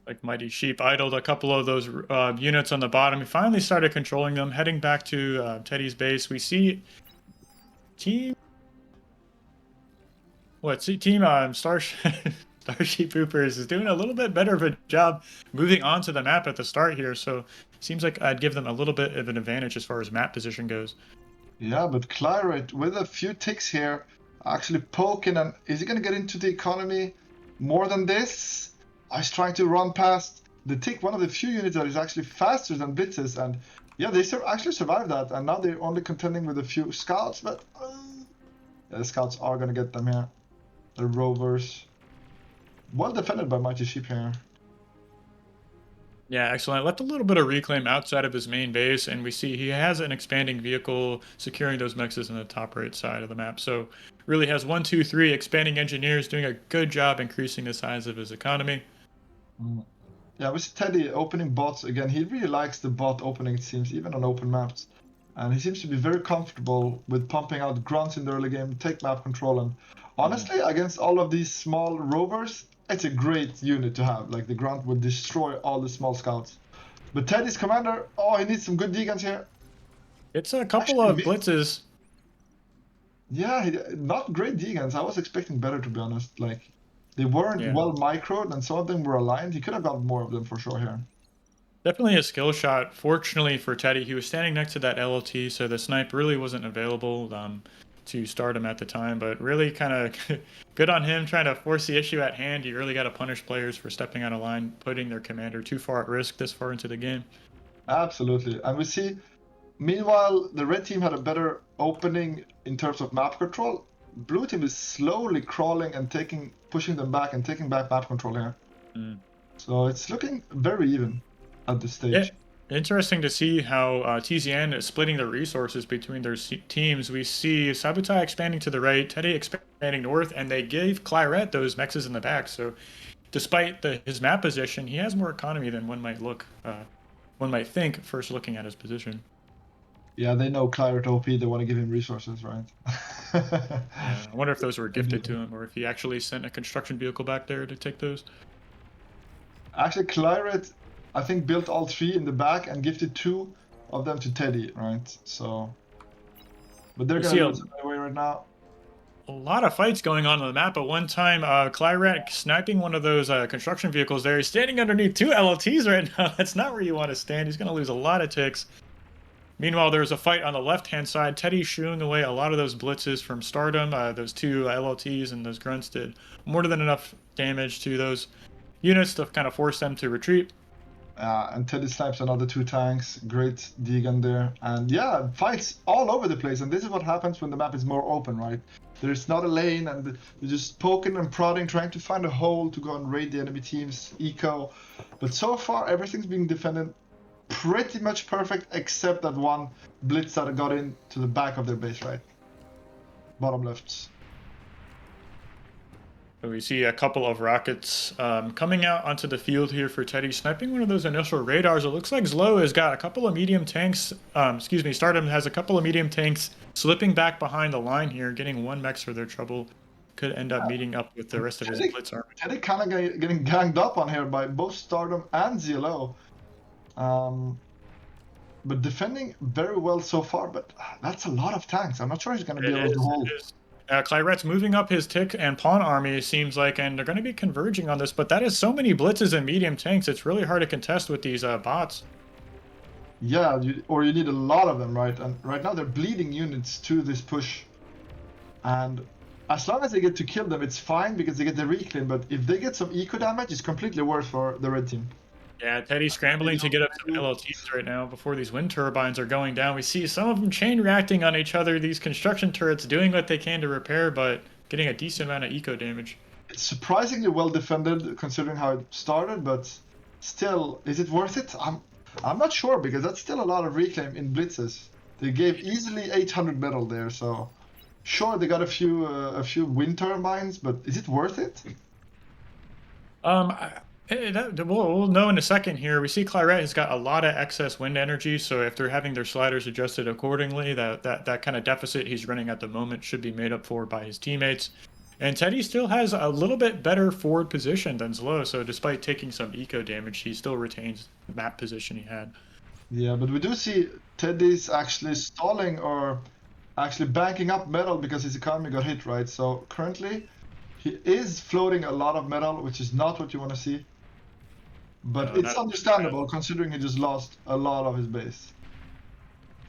C: Like Mighty Sheep idled a couple of those units on the bottom. He finally started controlling them, heading back to Teddy's base. We see team StarSheep Poopers is doing a little bit better of a job moving onto the map at the start here. So seems like I'd give them a little bit of an advantage as far as map position goes.
B: Yeah, but Claret with a few ticks here, actually poking, and is he gonna get into the economy more than this? He's trying to run past the tick, one of the few units that is actually faster than blitzes, and yeah, they actually survived that, and now they're only contending with a few scouts, but yeah, the scouts are gonna get them here. The rovers, well defended by Mighty Sheep here.
C: Yeah, excellent. Left a little bit of reclaim outside of his main base, and we see he has an expanding vehicle securing those mexes in the top right side of the map. So really has 1, 2, 3 expanding engineers doing a good job increasing the size of his economy.
B: Yeah, with Teddy opening bots again, he really likes the bot opening, it seems, even on open maps. And he seems to be very comfortable with pumping out grunts in the early game, take map control, and honestly, against all of these small rovers, it's a great unit to have. Like, the grunt would destroy all the small scouts. But Teddy's commander, oh, he needs some good decans here.
C: It's a couple of blitzes.
B: Yeah, not great decans. I was expecting better, to be honest. Like, they weren't well microed, and some of them were aligned. He could have got more of them for sure here.
C: Definitely a skill shot. Fortunately for Teddy, he was standing next to that LLT, so the snipe really wasn't available to start him at the time. But really kind of good on him trying to force the issue at hand. You really got to punish players for stepping out of line, putting their commander too far at risk this far into the game.
B: Absolutely. And we see, meanwhile, the red team had a better opening in terms of map control. Blue team is slowly crawling and pushing them back and taking back map control here. So it's looking very even at this stage.
C: Yeah. Interesting to see how TZN is splitting their resources between their teams. We see Sabotai expanding to the right, Teddy expanding north, and they gave Claret those mexes in the back. So despite his map position, he has more economy than one might think first looking at his position.
B: Yeah, they know Claret OP, they want to give him resources, right?
C: Yeah, I wonder if those were gifted to him or if he actually sent a construction vehicle back there to take those.
B: Actually, Claret, I think, built all 3 in the back and gifted 2 of them to Teddy, right? So, but they're going to lose away right now.
C: A lot of fights going on the map at one time. Claret sniping one of those construction vehicles there. He's standing underneath 2 LLTs right now. That's not where you want to stand. He's going to lose a lot of ticks. Meanwhile, there's a fight on the left-hand side. Teddy shooing away a lot of those blitzes from Stardom. Those 2 LLTs and those grunts did more than enough damage to those units to kind of force them to retreat.
B: And Teddy snipes another 2 tanks. Great Deegan there. And yeah, fights all over the place. And this is what happens when the map is more open, right? There's not a lane, and you're just poking and prodding, trying to find a hole to go and raid the enemy team's eco. But so far, everything's being defended pretty much perfect, except that one blitz that got into the back of their base, right? Bottom left.
C: So we see a couple of rockets coming out onto the field here for Teddy, sniping one of those initial radars. It looks like Zlo has got a couple of medium tanks. Stardom has a couple of medium tanks slipping back behind the line here, getting 1 mechs for their trouble. Could end up meeting up with the rest of his blitz army.
B: Teddy kind of getting ganged up on here by both Stardom and ZLO. But defending very well so far, but that's a lot of tanks. I'm not sure he's going to be able to hold.
C: Claret's moving up his tick and pawn army, it seems like, and they're going to be converging on this, but that is so many blitzes and medium tanks, it's really hard to contest with these bots.
B: Yeah, you need a lot of them, right? And right now they're bleeding units to this push. And as long as they get to kill them, it's fine because they get the reclaim, but if they get some eco damage, it's completely worse for the red team.
C: Yeah, Teddy's scrambling to get up to LLTs right now before these wind turbines are going down. We see some of them chain reacting on each other, these construction turrets doing what they can to repair, but getting a decent amount of eco damage.
B: It's surprisingly well defended considering how it started, but still, is it worth it? I'm not sure, because that's still a lot of reclaim in blitzes. They gave easily 800 metal there, so sure they got a few wind turbines, but is it worth it?
C: We'll know in a second here. We see Claret has got a lot of excess wind energy, so if they're having their sliders adjusted accordingly, that kind of deficit he's running at the moment should be made up for by his teammates. And Teddy still has a little bit better forward position than Zlo, so despite taking some eco damage, he still retains the map position he had.
B: Yeah, but we do see Teddy's actually stalling or actually banking up metal because his economy got hit, right? So currently, he is floating a lot of metal, which is not what you want to see. But it's understandable considering he just lost a lot of his base.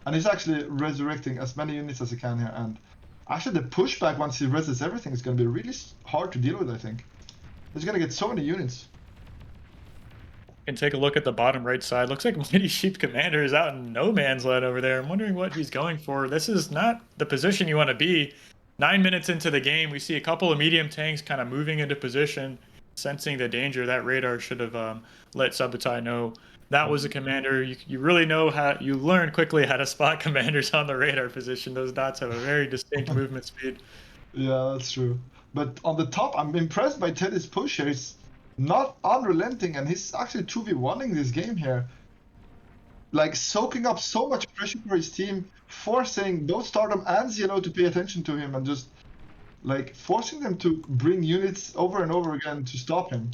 B: And he's actually resurrecting as many units as he can here. And actually the pushback once he reses everything is going to be really hard to deal with, I think. He's going to get so many units.
C: And take a look at the bottom right side. Looks like Mighty Sheep Commander is out in no man's land over there. I'm wondering what he's going for. This is not the position you want to be. 9 minutes into the game, we see a couple of medium tanks kind of moving into position, sensing the danger. That radar should have let Sabotai know that was a commander. You really know you learn quickly how to spot commanders on the radar position. Those dots have a very distinct movement speed.
B: Yeah, that's true. But on the top, I'm impressed by Teddy's push here. He's not unrelenting, and he's actually 2v1ing this game here. Like, soaking up so much pressure for his team, forcing both Stardom and ZLO to pay attention to him, and just, like, forcing them to bring units over and over again to stop him.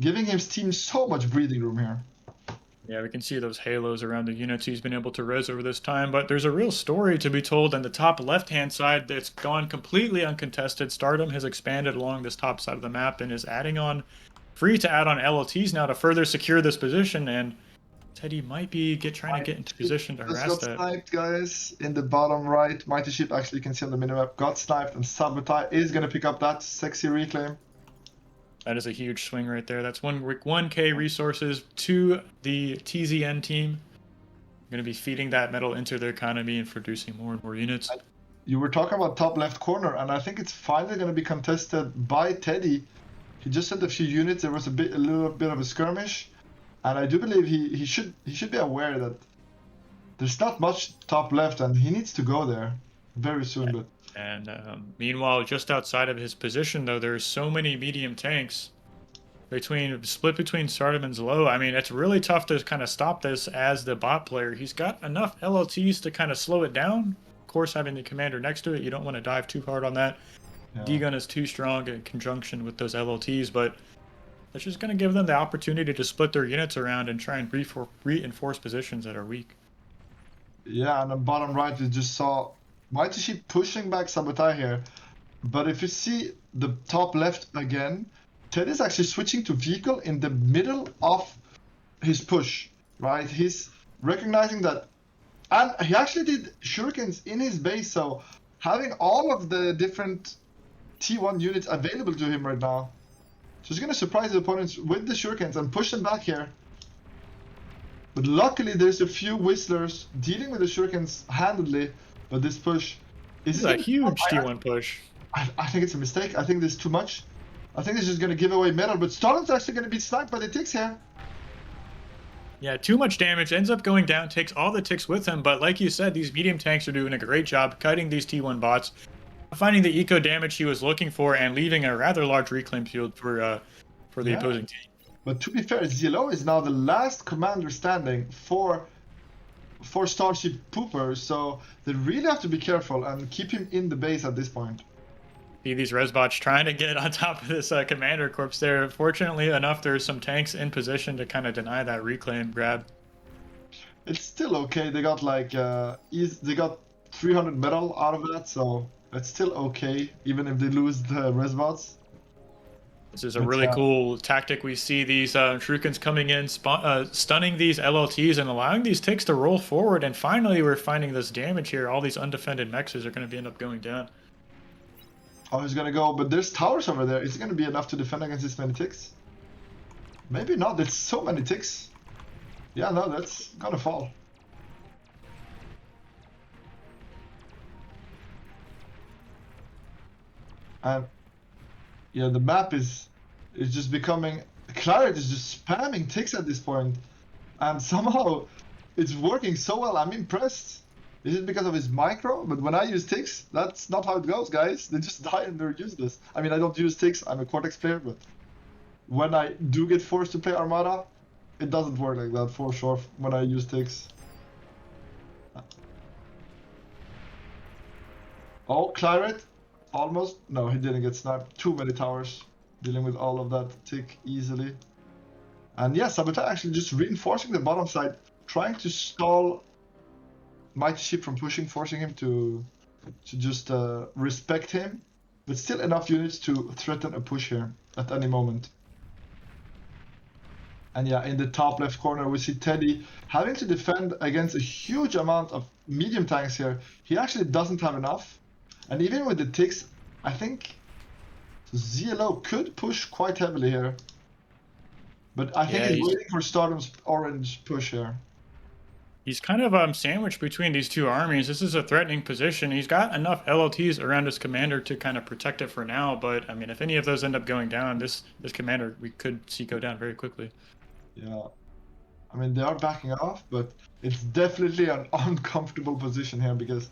B: Giving his team so much breathing room here.
C: Yeah, we can see those halos around the units he's been able to res over this time, but there's a real story to be told on the top left-hand side that's gone completely uncontested. Stardom has expanded along this top side of the map and is free to add on LLTs now to further secure this position, and Teddy might be trying to get into position to harass that.
B: Sniped, guys, in the bottom right. Mighty Sheep, actually, you can see on the minimap, got sniped, and Sabotai is going to pick up that sexy reclaim.
C: That is a huge swing right there. That's 1k resources to the TZN team. Going to be feeding that metal into their economy and producing more and more units.
B: You were talking about top left corner, and I think it's finally going to be contested by Teddy. He just sent a few units. There was a little bit of a skirmish, and I do believe he should be aware that there's not much top left, and he needs to go there very soon. But.
C: And meanwhile, just outside of his position, though, there's so many medium tanks split between Stardom and Zlo. I mean, it's really tough to kind of stop this as the bot player. He's got enough LLTs to kind of slow it down. Of course, having the commander next to it, you don't want to dive too hard on that. Yeah. D-Gun is too strong in conjunction with those LLTs, but that's just going to give them the opportunity to split their units around and try and reinforce positions that are weak.
B: Yeah, and on bottom right, we just saw Mighty Sheep pushing back Sabotai here, but if you see the top left again, Ted is actually switching to vehicle in the middle of his push, right? He's recognizing that, and he actually did shurikens in his base, so having all of the different T1 units available to him right now, so he's going to surprise his opponents with the shurikens and push them back here But luckily, there's a few Whistlers dealing with the Shurikens handedly. But this push
C: This is a huge T1 push.
B: I think it's a mistake. I think there's too much. I think this is going to give away metal, but Stalin's actually going to be sniped by the ticks here.
C: Yeah, too much damage, ends up going down, takes all the ticks with him, but like you said, these medium tanks are doing a great job cutting these T1 bots, finding the eco damage he was looking for, and leaving a rather large reclaim field for the opposing team.
B: But to be fair, ZLO is now the last commander standing for StarSheep Pooper, so they really have to be careful and keep him in the base at this point.
C: See these Resbots trying to get on top of this commander corpse there. Fortunately enough, there's some tanks in position to kind of deny that reclaim grab.
B: It's still okay. They got like they got 300 metal out of that, so it's still okay, even if they lose the Resbots.
C: This is a really cool tactic. We see these Shurikens coming in, stunning these LLTs and allowing these ticks to roll forward. And finally, we're finding this damage here. All these undefended mexes are going to end up going down.
B: Oh, he's going to go, but there's towers over there. Is it going to be enough to defend against this many ticks? Maybe not. There's so many ticks. Yeah, no, that's going to fall. And yeah, the map is just becoming... Claret is just spamming ticks at this point. And somehow it's working so well. I'm impressed. Is it because of his micro? But when I use ticks, that's not how it goes, guys. They just die and they're useless. I mean, I don't use ticks. I'm a Cortex player, but when I do get forced to play Armada, it doesn't work like that for sure when I use ticks. Oh, Claret. Almost. No, he didn't get sniped. Too many towers. Dealing with all of that tick easily. And yeah, Sabotage actually just reinforcing the bottom side. Trying to stall Mighty Sheep from pushing, forcing him to just respect him. But still enough units to threaten a push here at any moment. And yeah, in the top left corner we see Teddy having to defend against a huge amount of medium tanks here. He actually doesn't have enough. And even with the ticks, I think ZLO could push quite heavily here. But I think he's waiting for Stardom's orange push here.
C: He's kind of sandwiched between these two armies. This is a threatening position. He's got enough LLTs around his commander to kind of protect it for now. But I mean, if any of those end up going down, this commander we could see go down very quickly.
B: Yeah. I mean, they are backing off, but it's definitely an uncomfortable position here because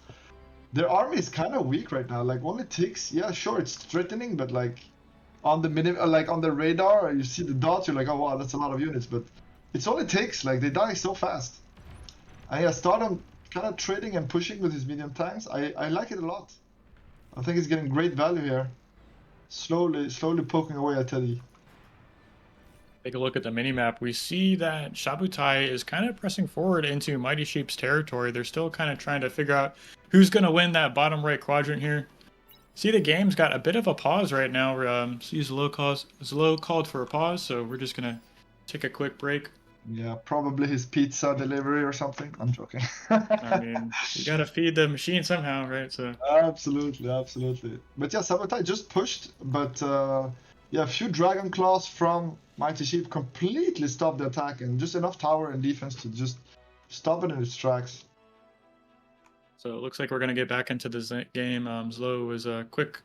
B: their army is kind of weak right now. Like only ticks, yeah, sure, it's threatening, but like on the on the radar, you see the dots, you're like, oh wow, that's a lot of units. But it's only ticks, like they die so fast. And yeah, Stardom kind of trading and pushing with his medium tanks. I like it a lot. I think he's getting great value here. Slowly poking away at Teddy.
C: Take a look at the minimap. We see that Shabutai is kind of pressing forward into Mighty Sheep's territory. They're still kind of trying to figure out who's going to win that bottom right quadrant here. See, the game's got a bit of a pause right now. See, Zlo called for a pause, so we're just going to take a quick break.
B: Yeah, probably his pizza delivery or something. I'm joking.
C: I mean, you got to feed the machine somehow, right? So
B: absolutely. But yeah, Sabotage just pushed, but yeah, a few Dragon Claws from Mighty Sheep completely stopped the attack, and just enough tower and defense to just stop it in its tracks.
C: So it looks like we're going to get back into this game. Zlo was quick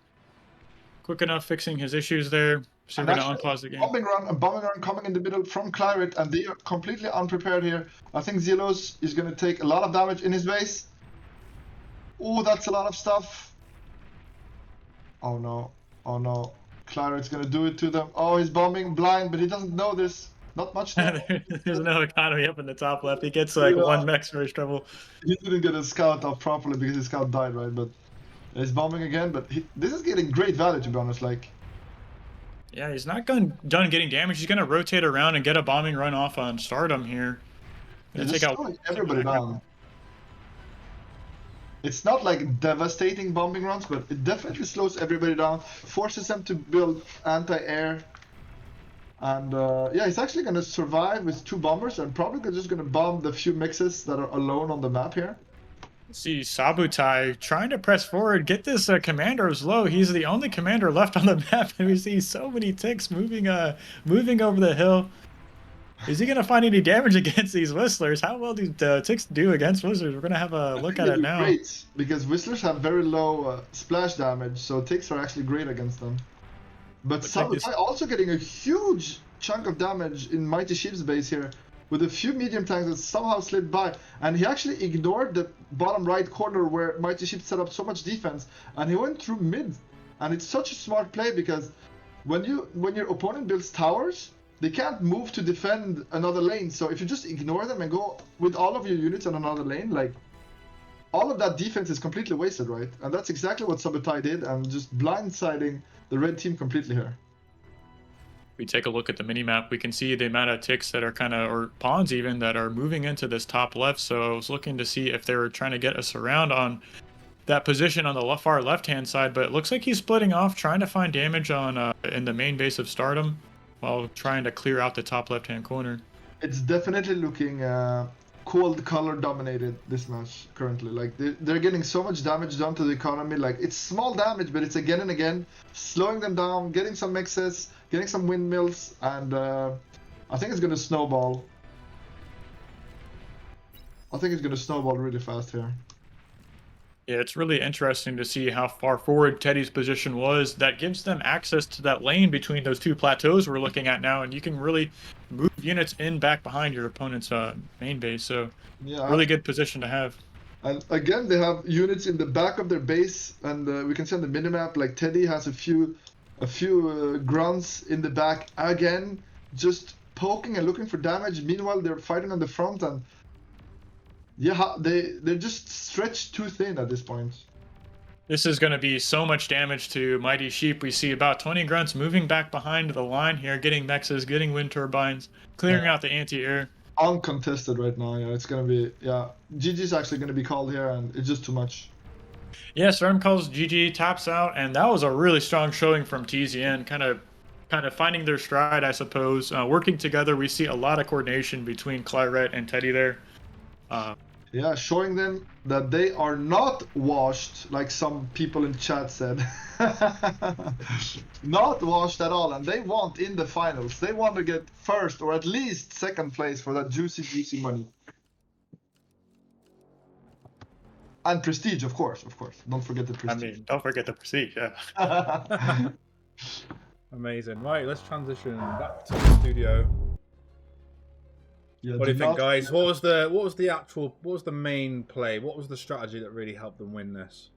C: enough fixing his issues there. So we're going to unpause the game.
B: A bombing run coming in the middle from Claret, and they are completely unprepared here. I think Zelos is going to take a lot of damage in his base. Oh, that's a lot of stuff. Oh no. Claret's going to do it to them. Oh, he's bombing blind, but he doesn't know this. Not much.
C: There's no economy up in the top left. He gets like one mech for his trouble.
B: He didn't get a scout off properly because his scout died, right? But he's bombing again. But this is getting great value, to be honest. Like,
C: yeah, he's not done getting damage. He's going to rotate around and get a bombing run off on Stardom here.
B: Gonna take out everybody down. It's not like devastating bombing runs, but it definitely slows everybody down, forces them to build anti-air. And yeah, he's actually going to survive with 2 bombers and probably just going to bomb the few mixes that are alone on the map here.
C: See Sabutai trying to press forward, get this commander Zlo. He's the only commander left on the map, and we see so many ticks moving over the hill. Is he going to find any damage against these Whistlers? How well do ticks do against Whistlers? We're going to have a look at it now.
B: Great, because Whistlers have very low splash damage, so ticks are actually great against them. But Sabotai also getting a huge chunk of damage in Mighty Sheep's base here, with a few medium tanks that somehow slid by, and he actually ignored the bottom right corner where Mighty Sheep set up so much defense, and he went through mid. And it's such a smart play, because when your opponent builds towers, they can't move to defend another lane. So if you just ignore them and go with all of your units on another lane, like, all of that defense is completely wasted, right? And that's exactly what Sabotai did, and just blindsiding the red team completely here.
C: We take a look at the mini-map, we can see the amount of ticks that are or pawns even, that are moving into this top left. So I was looking to see if they were trying to get us around on that position on the far left-hand side, but it looks like he's splitting off, trying to find damage on in the main base of Stardom, while trying to clear out the top left-hand corner.
B: It's definitely looking cold color dominated this match currently. Like, they're getting so much damage done to the economy. Like, it's small damage, but it's again and again slowing them down, getting some mixes, getting some windmills, and I think it's gonna snowball. I think it's gonna snowball really fast here.
C: Yeah, it's really interesting to see how far forward Teddy's position was. That gives them access to that lane between those two plateaus we're looking at now, and you can really move units in back behind your opponent's main base. So, yeah, really good position to have.
B: And again, they have units in the back of their base, and we can see on the minimap, like, Teddy has a few grunts in the back again, just poking and looking for damage. Meanwhile, they're fighting on the front, and yeah, they're just stretched too thin at this point.
C: This is going to be so much damage to Mighty Sheep. We see about 20 grunts moving back behind the line here, getting mexes, getting wind turbines, clearing out the anti-air.
B: Uncontested right now. Yeah, it's going to be, yeah, GG's actually going to be called here, and it's just too much.
C: Yeah, Stardom calls GG, taps out, and that was a really strong showing from TZN, kind of finding their stride, I suppose. Working together, we see a lot of coordination between Claret and Teddy there.
B: Yeah, showing them that they are not washed, like some people in chat said. Not washed at all, and they want in the finals. They want to get first or at least second place for that juicy money. And prestige, of course. Don't forget the prestige.
C: I mean, don't forget the prestige, yeah.
A: Amazing. Right, let's transition back to the studio. Yeah, what do you think, guys? What was the main play? What was the strategy that really helped them win this?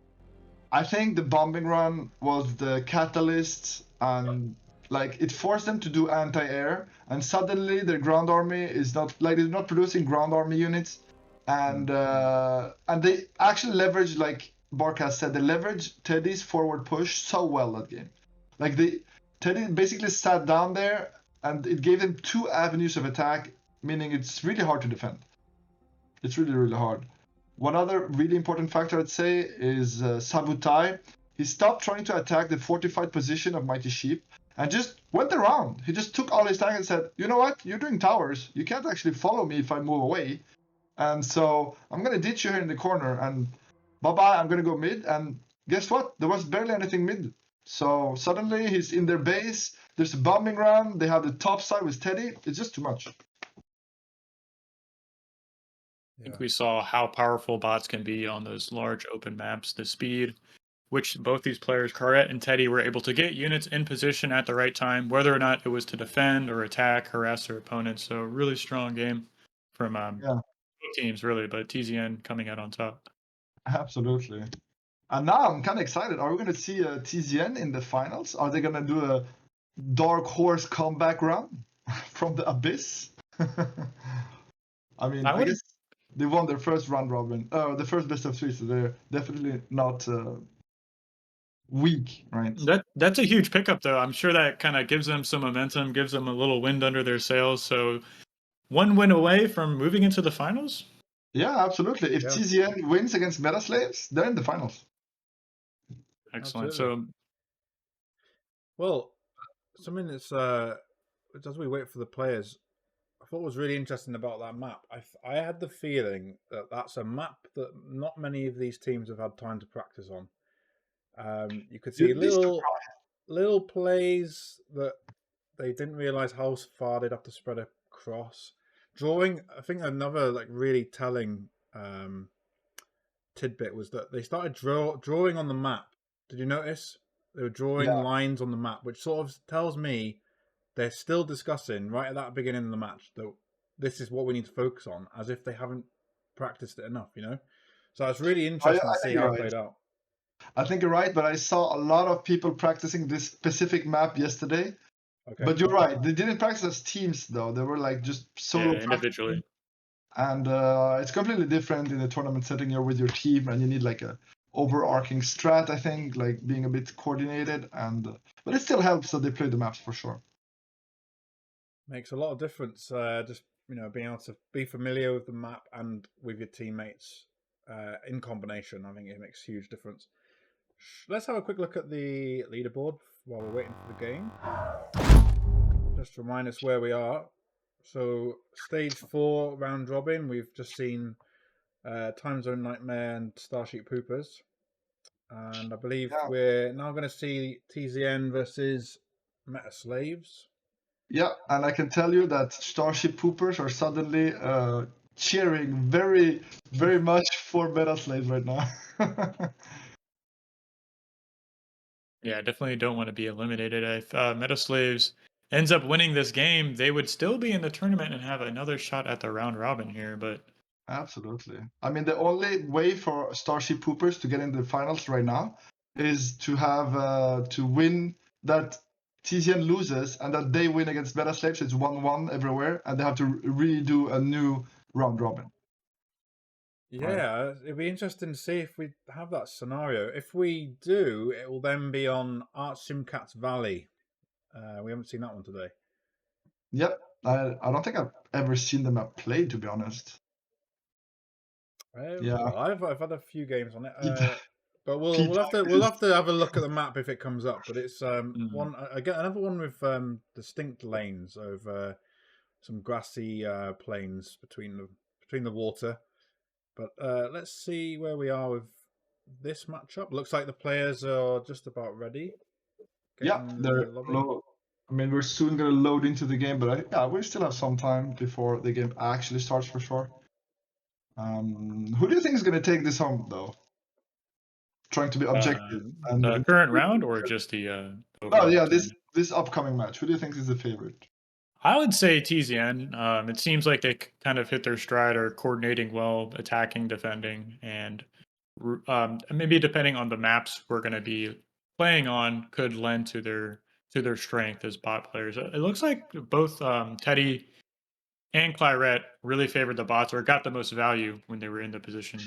B: I think the bombing run was the catalyst, and like, it forced them to do anti-air, and suddenly their ground army is not, like, they're not producing ground army units, and they actually leveraged, like Barcode said, they leveraged Teddy's forward push so well that game. Like, Teddy basically sat down there, and it gave them two avenues of attack, meaning it's really hard to defend. It's really, really hard. One other really important factor, I'd say, is Sabotai. He stopped trying to attack the fortified position of Mighty Sheep and just went around. He just took all his tanks and said, you know what? You're doing towers. You can't actually follow me if I move away. And so I'm going to ditch you here in the corner, and bye-bye, I'm going to go mid. And guess what? There was barely anything mid. So suddenly he's in their base. There's a bombing run. They have the top side with Teddy. It's just too much.
C: I think we saw how powerful bots can be on those large open maps, the speed, which both these players, Claret and Teddy, were able to get units in position at the right time, whether or not it was to defend or attack, harass their opponents. So really strong game from both teams, really, but TZN coming out on top.
B: Absolutely. And now I'm kind of excited. Are we going to see a TZN in the finals? Are they going to do a dark horse comeback run from the abyss? I mean, I guess they won their first round robin, the first best of three, so they're definitely not weak, right?
C: That's a huge pickup, though. I'm sure that kind of gives them some momentum, gives them a little wind under their sails. So one win away from moving into the finals?
B: Yeah, absolutely. If TZN wins against Metaslaves, they're in the finals.
C: Excellent.
A: Absolutely. So, well, something that's as we wait for the players, I thought was really interesting about that map. I had the feeling that that's a map that not many of these teams have had time to practice on. You could see little plays that they didn't realize how far they'd have to spread across. Drawing, I think another like really telling tidbit was that they started drawing on the map. Did you notice? They were drawing
B: Yeah.
A: lines on the map, which sort of tells me they're still discussing right at that beginning of the match that this is what we need to focus on, as if they haven't practiced it enough, you know? So it's really interesting to
B: I
A: see
B: think
A: how
B: you're
A: it
B: right.
A: played out.
B: I think you're right, but I saw a lot of people practicing this specific map yesterday.
A: Okay.
B: But you're right. They didn't practice as teams though. They were like just solo
C: Yeah, individually.
B: practicing. And it's completely different in a tournament setting. You're with your team, and you need like a overarching strat. I think like being a bit coordinated, and but it still helps that they play the maps for sure.
A: Makes a lot of difference. Just being able to be familiar with the map and with your teammates in combination. I think it makes a huge difference. Let's have a quick look at the leaderboard while we're waiting for the game. Just to remind us where we are. So stage 4 round robin. We've just seen Time Zone Nightmare and StarSheep Poopers, and I believe we're now going to see TZN versus Meta Slaves.
B: Yeah, and I can tell you that Starship Poopers are suddenly cheering very, very much for Meta Slaves right now.
C: Yeah, definitely don't want to be eliminated. If Meta Slaves ends up winning this game, they would still be in the tournament and have another shot at the round robin here. But
B: Absolutely. I mean, the only way for Starship Poopers to get in the finals right now is to have to win that TCN loses and that they win against Meta Slaves. It's 1-1 everywhere, and they have to redo a new round robin.
A: Yeah, it'd be interesting to see if we have that scenario. If we do, it will then be on Art Simcat's Valley. We haven't seen that one today.
B: Yep. I don't think I've ever seen them play, to be honest. Yeah.
A: Well, I've had a few games on it, but we'll
B: Pete
A: have to have a look at the map if it comes up. But it's one again, another one with distinct lanes over some grassy plains between the water. But let's see where we are with this matchup. Looks like the players are just about ready.
B: Yeah, they're low. I mean, we're soon gonna load into the game, but we still have some time before the game actually starts for sure. Who do you think is gonna take this home, though? Trying to be objective.
C: The current round or just the overall?
B: Oh yeah, this upcoming match. Who do you think is the favorite?
C: I would say TZN. It seems like they kind of hit their stride, are coordinating well, attacking, defending, and maybe depending on the maps we're going to be playing on, could lend to their strength as bot players. It looks like both Teddy and Claret really favored the bots or got the most value when they were in the position.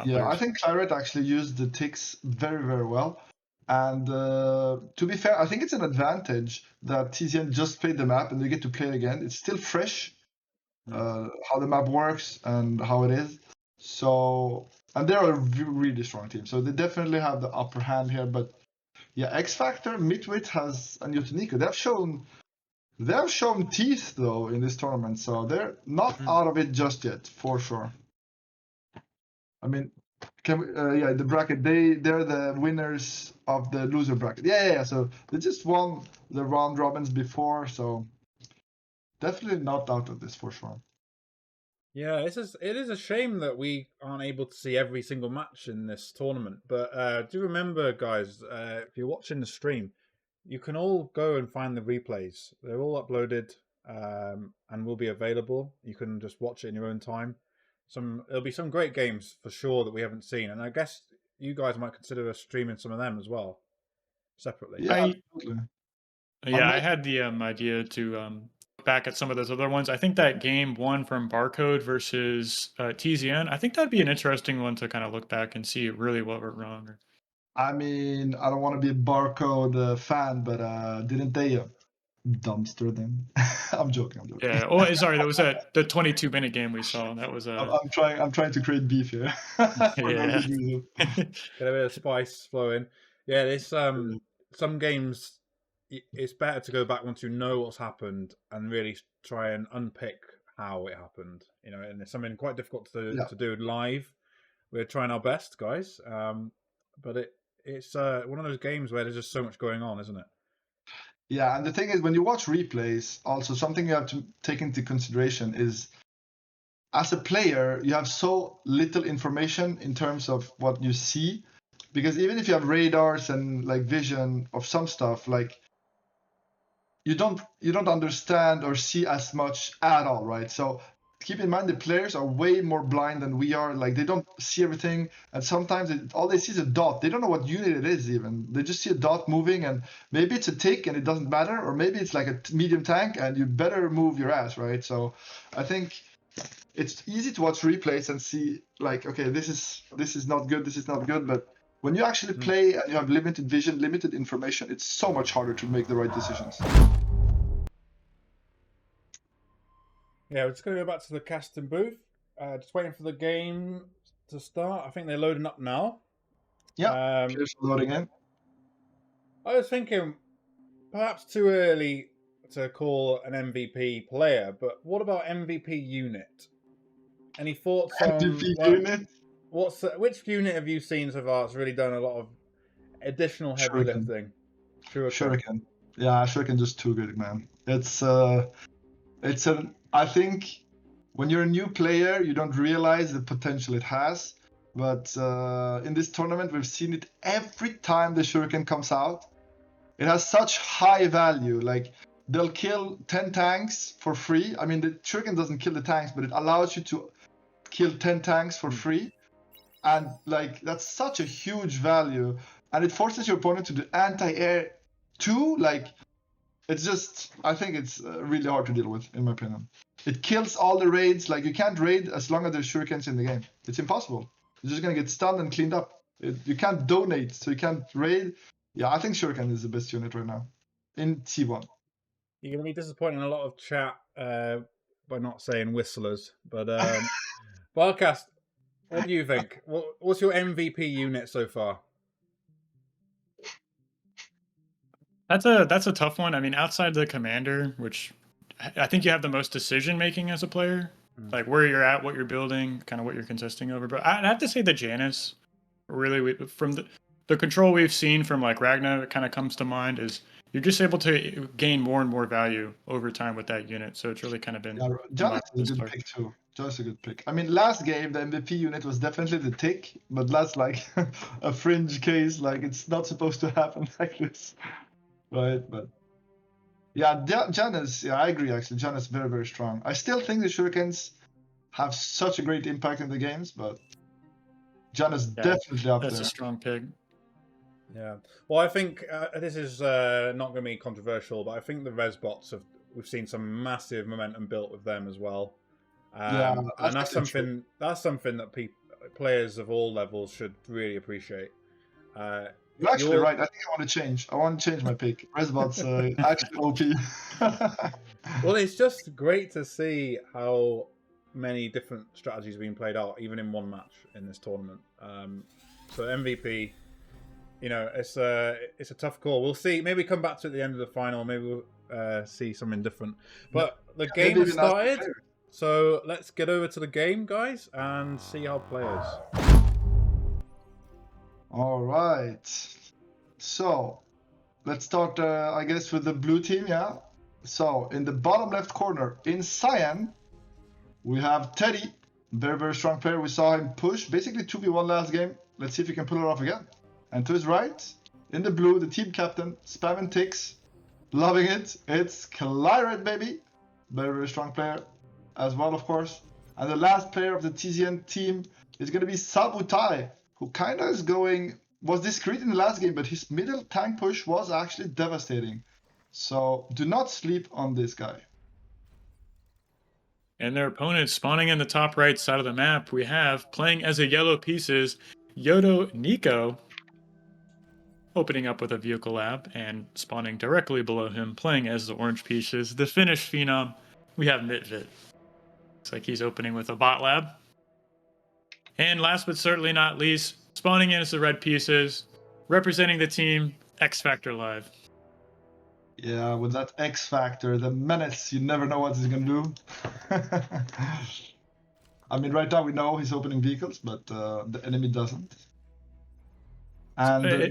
B: Yeah, I think Claret actually used the ticks very, very well. And to be fair, I think it's an advantage that TCN just played the map and they get to play it again. It's still fresh, how the map works and how it is. So, and they're a really strong team. So they definitely have the upper hand here. But yeah, X Factor, Midwit has, and Yotuniko, they have shown teeth though in this tournament. So they're not out of it just yet, for sure. I mean, can we, the bracket, they're the winners of the loser bracket. Yeah. So they just won the round robins before, so definitely not out of this for sure.
A: Yeah, it is a shame that we aren't able to see every single match in this tournament. But do remember, guys, if you're watching the stream, you can all go and find the replays. They're all uploaded and will be available. You can just watch it in your own time. There'll be some great games for sure that we haven't seen, and I guess you guys might consider us streaming some of them as well, separately.
B: Yeah, absolutely.
C: Yeah, I had the idea to look back at some of those other ones. I think that game one from BARcode versus TZN, I think that'd be an interesting one to kind of look back and see really what went wrong.
B: I mean, I don't want to be a BARcode fan, but didn't they dumpster them? I'm joking.
C: Yeah. Oh, sorry. That was the 22-minute game we saw. That was
B: I'm trying to create beef here.
C: Yeah.
A: Get a bit of spice flowing. Yeah, there's some games. It's better to go back once you know what's happened and really try and unpick how it happened. And it's something quite difficult to do live. We're trying our best, guys. But it's one of those games where there's just so much going on, isn't it?
B: Yeah, and the thing is, when you watch replays, also something you have to take into consideration is, as a player, you have so little information in terms of what you see, because even if you have radars and like vision of some stuff, like you don't understand or see as much at all, right? So keep in mind the players are way more blind than we are. Like they don't see everything, and sometimes all they see is a dot. They don't know what unit it is even. They just see a dot moving, and maybe it's a tick and it doesn't matter, or maybe it's like a medium tank and you better move your ass, right? So I think it's easy to watch replays and see like, okay, this is not good, this is not good, but when you actually play and you have limited vision, limited information, it's so much harder to make the right decisions.
A: Yeah, we're just going to go back to the casting booth. Just waiting for the game to start. I think they're loading up now.
B: Yeah, players are loading in.
A: I was thinking perhaps too early to call an MVP player, but what about MVP unit? Any thoughts on
B: MVP unit?
A: which unit have you seen so far that's really done a lot of additional heavy
B: Shuriken.
A: lifting?
B: Shuriken. Yeah, Shuriken just too good, man. I think when you're a new player, you don't realize the potential it has. But in this tournament, we've seen it every time the Shuriken comes out. It has such high value. Like they'll kill 10 tanks for free. I mean, the Shuriken doesn't kill the tanks, but it allows you to kill 10 tanks for free. And like that's such a huge value. And it forces your opponent to do anti-air too. Like it's just, I think it's really hard to deal with, in my opinion. It kills all the raids. Like you can't raid as long as there's shurikens in the game. It's impossible. You're just gonna get stunned and cleaned up. You can't donate, so you can't raid. Yeah, I think shuriken is the best unit right now in T1.
A: You're going to be disappointing a lot of chat by not saying whistlers, but Barcast, what do you think? What's your MVP unit so far?
C: That's a tough one. I mean, outside the commander, which I think you have the most decision making as a player, like where you're at, what you're building, kind of what you're contesting over. But I'd have to say the Janus, really, from the control we've seen from like Ragnar, that kind of comes to mind is you're just able to gain more and more value over time with that unit. So it's really kind of been.
B: Yeah, Janus is a good pick too. Just a good pick. I mean, last game the MVP unit was definitely the tick, but that's like a fringe case. Like it's not supposed to happen like this, right? But yeah, Janus. Yeah, I agree. Actually, Janus is very, very strong. I still think the Shurikens have such a great impact in the games, but Janus definitely up there.
C: That's a strong pick.
A: Yeah. Well, I think this is not going to be controversial, but I think the Resbots we've seen some massive momentum built with them as well.
B: Yeah,
A: and that's something that players of all levels should really appreciate.
B: You're actually right. I think I want to change. I want to change my pick. Resbots actually OP.
A: Well, it's just great to see how many different strategies are being played out, even in one match in this tournament. So MVP, you know, it's a tough call. We'll see. Maybe come back to it at the end of the final. Maybe we'll see something different. But the game has started, so let's get over to the game, guys, and see how players.
B: All right. So let's start, I guess, with the blue team. Yeah. So in the bottom left corner in cyan, we have Teddy, very, very strong player. We saw him push basically 2v1 last game. Let's see if he can pull it off again. And to his right, in the blue, the team captain, spamming ticks, loving it. It's Clyret, baby. Very, very strong player as well, of course. And the last player of the TZN team is going to be Sabutai, who kind of was discreet in the last game, but his middle tank push was actually devastating. So do not sleep on this guy.
C: And their opponent spawning in the top right side of the map, we have, playing as a yellow pieces, Yodo Nico, opening up with a vehicle lab, and spawning directly below him, playing as the orange pieces, the Finnish phenom, we have Mitvit. Looks like he's opening with a bot lab. And last but certainly not least, spawning in as the red pieces, representing the team, X Factor Live.
B: Yeah, with that X Factor, the menace, you never know what he's gonna do. I mean, right now we know he's opening vehicles, but the enemy doesn't. And do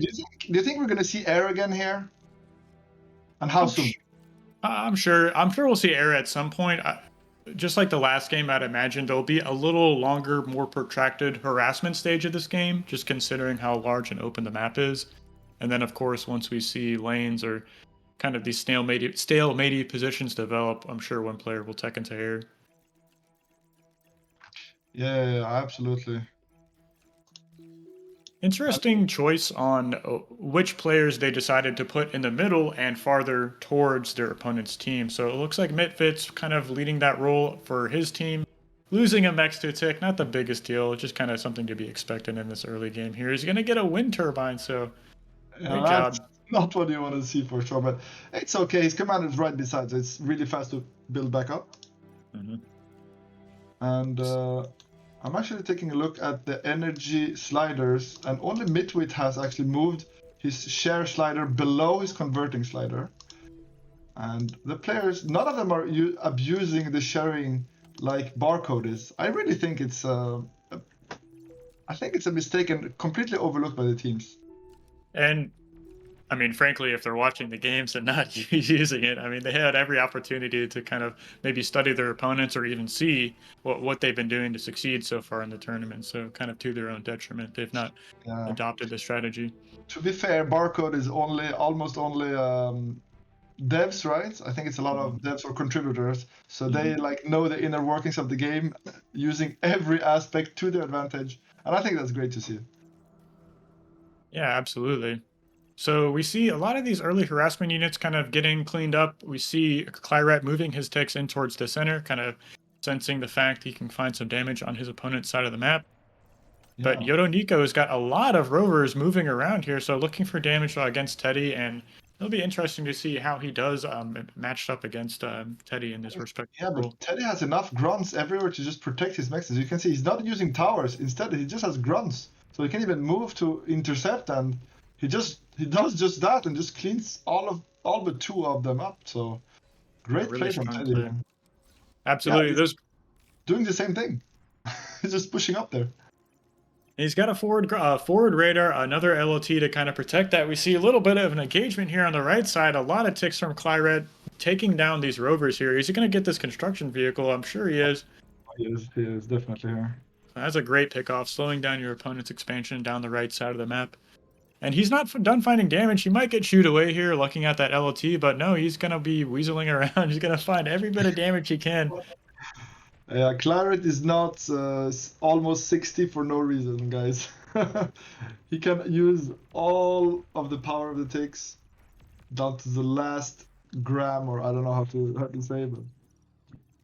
B: you think we're gonna see air again here? And how soon?
C: I'm sure we'll see error at some point. Just like the last game, I'd imagine there'll be a little longer, more protracted harassment stage of this game, just considering how large and open the map is. And then, of course, once we see lanes or kind of these stalemate positions develop, I'm sure one player will tech into error.
B: Yeah, absolutely.
C: Interesting choice on which players they decided to put in the middle and farther towards their opponent's team. So it looks like Mitfit's kind of leading that role for his team. Losing a mech to a tick, not the biggest deal, just kind of something to be expected in this early game here. He's going to get a wind turbine, so great job.
B: Not what you want to see for sure, but it's okay. His commander's right beside, so it's really fast to build back up.
C: Mm-hmm.
B: And I'm actually taking a look at the energy sliders, and only Mitwit has actually moved his share slider below his converting slider. And the players, none of them are abusing the sharing like BARcode is. I really think it's a mistake and completely overlooked by the teams.
C: And I mean, frankly, if they're watching the games and not using it, I mean, they had every opportunity to kind of maybe study their opponents or even see what they've been doing to succeed so far in the tournament. So kind of to their own detriment, they've not adopted the strategy.
B: To be fair, BARcode is almost only devs, right? I think it's a lot of devs or contributors. So they like know the inner workings of the game, using every aspect to their advantage. And I think that's great to see.
C: Yeah, absolutely. So we see a lot of these early harassment units kind of getting cleaned up. We see Claret moving his ticks in towards the center, kind of sensing the fact he can find some damage on his opponent's side of the map. Yeah. But Yodo Nico has got a lot of rovers moving around here, so looking for damage against Teddy, and it'll be interesting to see how he does matched up against Teddy in this respect.
B: Yeah, but Teddy has enough grunts everywhere to just protect his mechs. As you can see, he's not using towers. Instead, he just has grunts, so he can even move to intercept, and he does just that and just cleans all but two of them up. So great
C: really
B: play from Teddy.
C: Play. Absolutely,
B: yeah,
C: those
B: doing the same thing. He's just pushing up there.
C: He's got a forward radar, another LOT to kind of protect that. We see a little bit of an engagement here on the right side. A lot of ticks from Claret taking down these rovers here. Is he going to get this construction vehicle? I'm sure he is.
B: He is definitely here.
C: That's a great pickoff, slowing down your opponent's expansion down the right side of the map. And he's not done finding damage. He might get shooed away here looking at that LOT, but no, he's going to be weaseling around. He's going to find every bit of damage he can.
B: Claret is not almost 60 for no reason, guys. He can use all of the power of the ticks down to the last gram, or I don't know how to say, but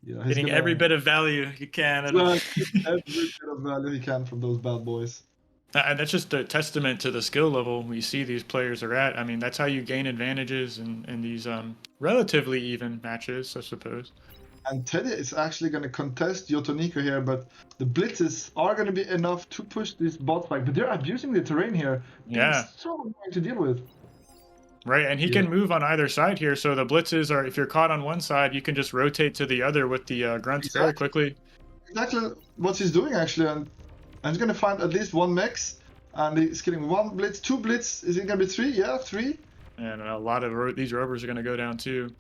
B: yeah, he's
C: getting every bit of value he can.
B: Every bit of value he can from those bad boys.
C: And that's just a testament to the skill level we see these players are at. I mean, that's how you gain advantages in these relatively even matches, I suppose.
B: And Teddy is actually going to contest Yotoniko here, but the blitzes are going to be enough to push this bot fight. But they're abusing the terrain here.
C: Yeah.
B: It's so annoying to deal with.
C: Right, and he can move on either side here. So the blitzes are, if you're caught on one side, you can just rotate to the other with the grunts very quickly.
B: Exactly what he's doing, actually. And he's going to find at least one mech. And he's killing one blitz, two blitz. Is it going to be three? Yeah, three.
C: And a lot of these rovers are going to go down too.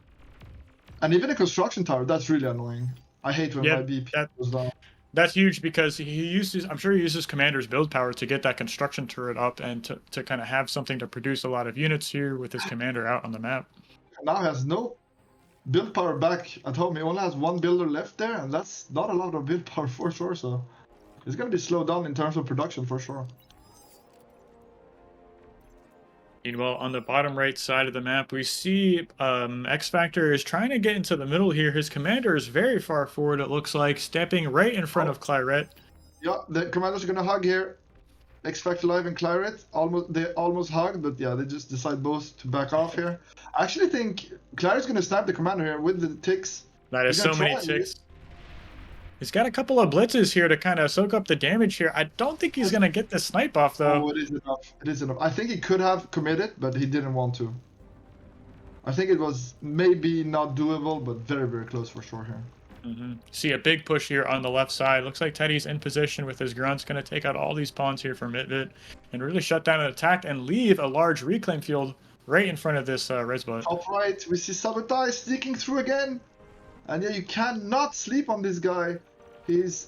B: And even a construction tower, that's really annoying. I hate when my BP goes down.
C: That's huge because I'm sure he uses commander's build power to get that construction turret up and to kind of have something to produce a lot of units here with his commander out on the map.
B: Now he has no build power back at home. He only has one builder left there, and that's not a lot of build power for sure. So it's going to be slowed down in terms of production for sure.
C: Meanwhile, on the bottom right side of the map, we see X Factor is trying to get into the middle here. His commander is very far forward, it looks like, stepping right in front of Claret.
B: Yeah, the commanders are going to hug here. X Factor Live and Claret, they almost hugged, but yeah, they just decide both to back off here. I actually think Claret's going to snap the commander here with the ticks.
C: That is so many ticks. He's got a couple of blitzes here to kind of soak up the damage here. I don't think he's going to get the snipe off, though.
B: Oh, it is enough. It is enough. I think he could have committed, but he didn't want to. I think it was maybe not doable, but very, very close for sure here.
C: See a big push here on the left side. Looks like Teddy's in position with his grunts, going to take out all these pawns here for Mitvit and really shut down an attack and leave a large reclaim field right in front of this res bot.
B: Top right, we see Sabotage sneaking through again. And yeah, you cannot sleep on this guy.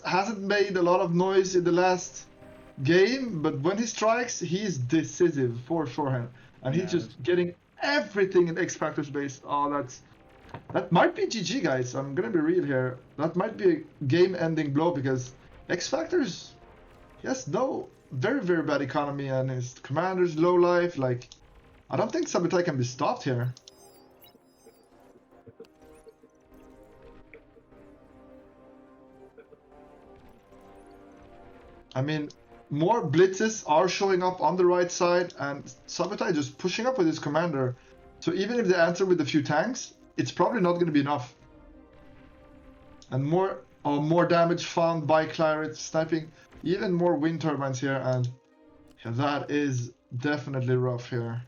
B: Hasn't made a lot of noise in the last game, but when he strikes, he is decisive for sure. And he's just getting everything in X Factor's base. Oh, that might be GG, guys. I'm gonna be real here. That might be a game-ending blow because X Factor's he has no very bad economy and his commander's low life. Like, I don't think Sabotage can be stopped here. I mean, more blitzes are showing up on the right side, and Sabotage just pushing up with his commander. So even if they answer with a few tanks, it's probably not going to be enough. And more damage found by Claret, sniping even more wind turbines here, and yeah, that is definitely rough here.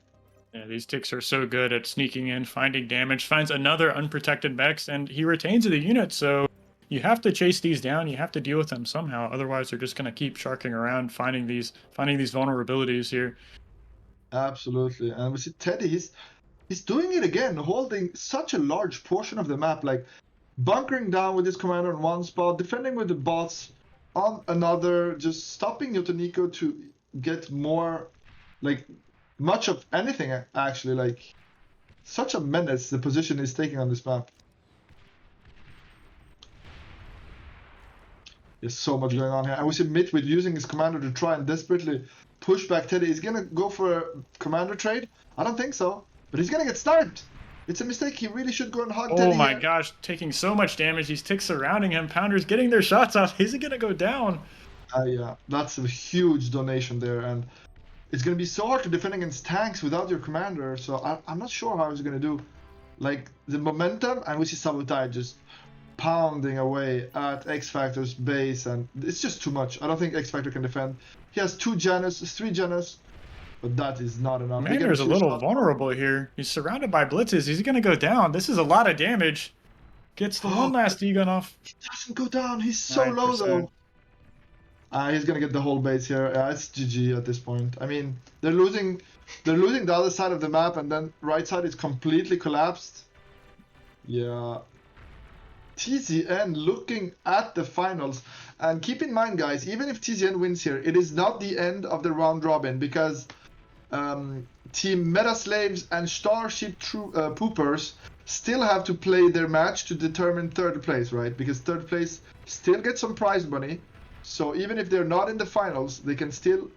C: Yeah, these ticks are so good at sneaking in, finding damage, finds another unprotected mechs, and he retains the unit, so you have to chase these down, you have to deal with them somehow, otherwise they're just going to keep sharking around, finding these vulnerabilities here.
B: Absolutely, and we see Teddy, he's doing it again, holding such a large portion of the map, like bunkering down with his commander on one spot, defending with the bots on another, just stopping Yotoniko to get more, like, much of anything, actually. Like, such a menace the position he's taking on this map. There's so much going on here. And we see Midwit using his commander to try and desperately push back Teddy. He's gonna go for a commander trade? I don't think so. But he's gonna get sniped! It's a mistake. He really should go and hug Teddy.
C: Oh my gosh, taking so much damage. These ticks surrounding him. Pounder's getting their shots off. Is he gonna go down?
B: Yeah, that's a huge donation there, and it's gonna be so hard to defend against tanks without your commander. So I'm not sure how he's gonna do. Like, the momentum, and we see Sabotage just pounding away at X Factor's base, and it's just too much. I don't think X Factor can defend. He has 2 Janus, 3 Janus, but that is not enough.
C: Commander's a little vulnerable here. He's surrounded by blitzes. He's gonna go down. This is a lot of damage. Gets the one last D-gun off.
B: He doesn't go down. He's so
C: 9%.
B: low though. He's gonna get the whole base here. It's GG at this point. I mean, they're losing the other side of the map, and then right side is completely collapsed. Yeah. TZN looking at the finals, and keep in mind, guys, even if TZN wins here, it is not the end of the round robin, because Team Metaslaves and StarSheep Poopers still have to play their match to determine third place, right? Because third place still gets some prize money, so even if they're not in the finals, they can still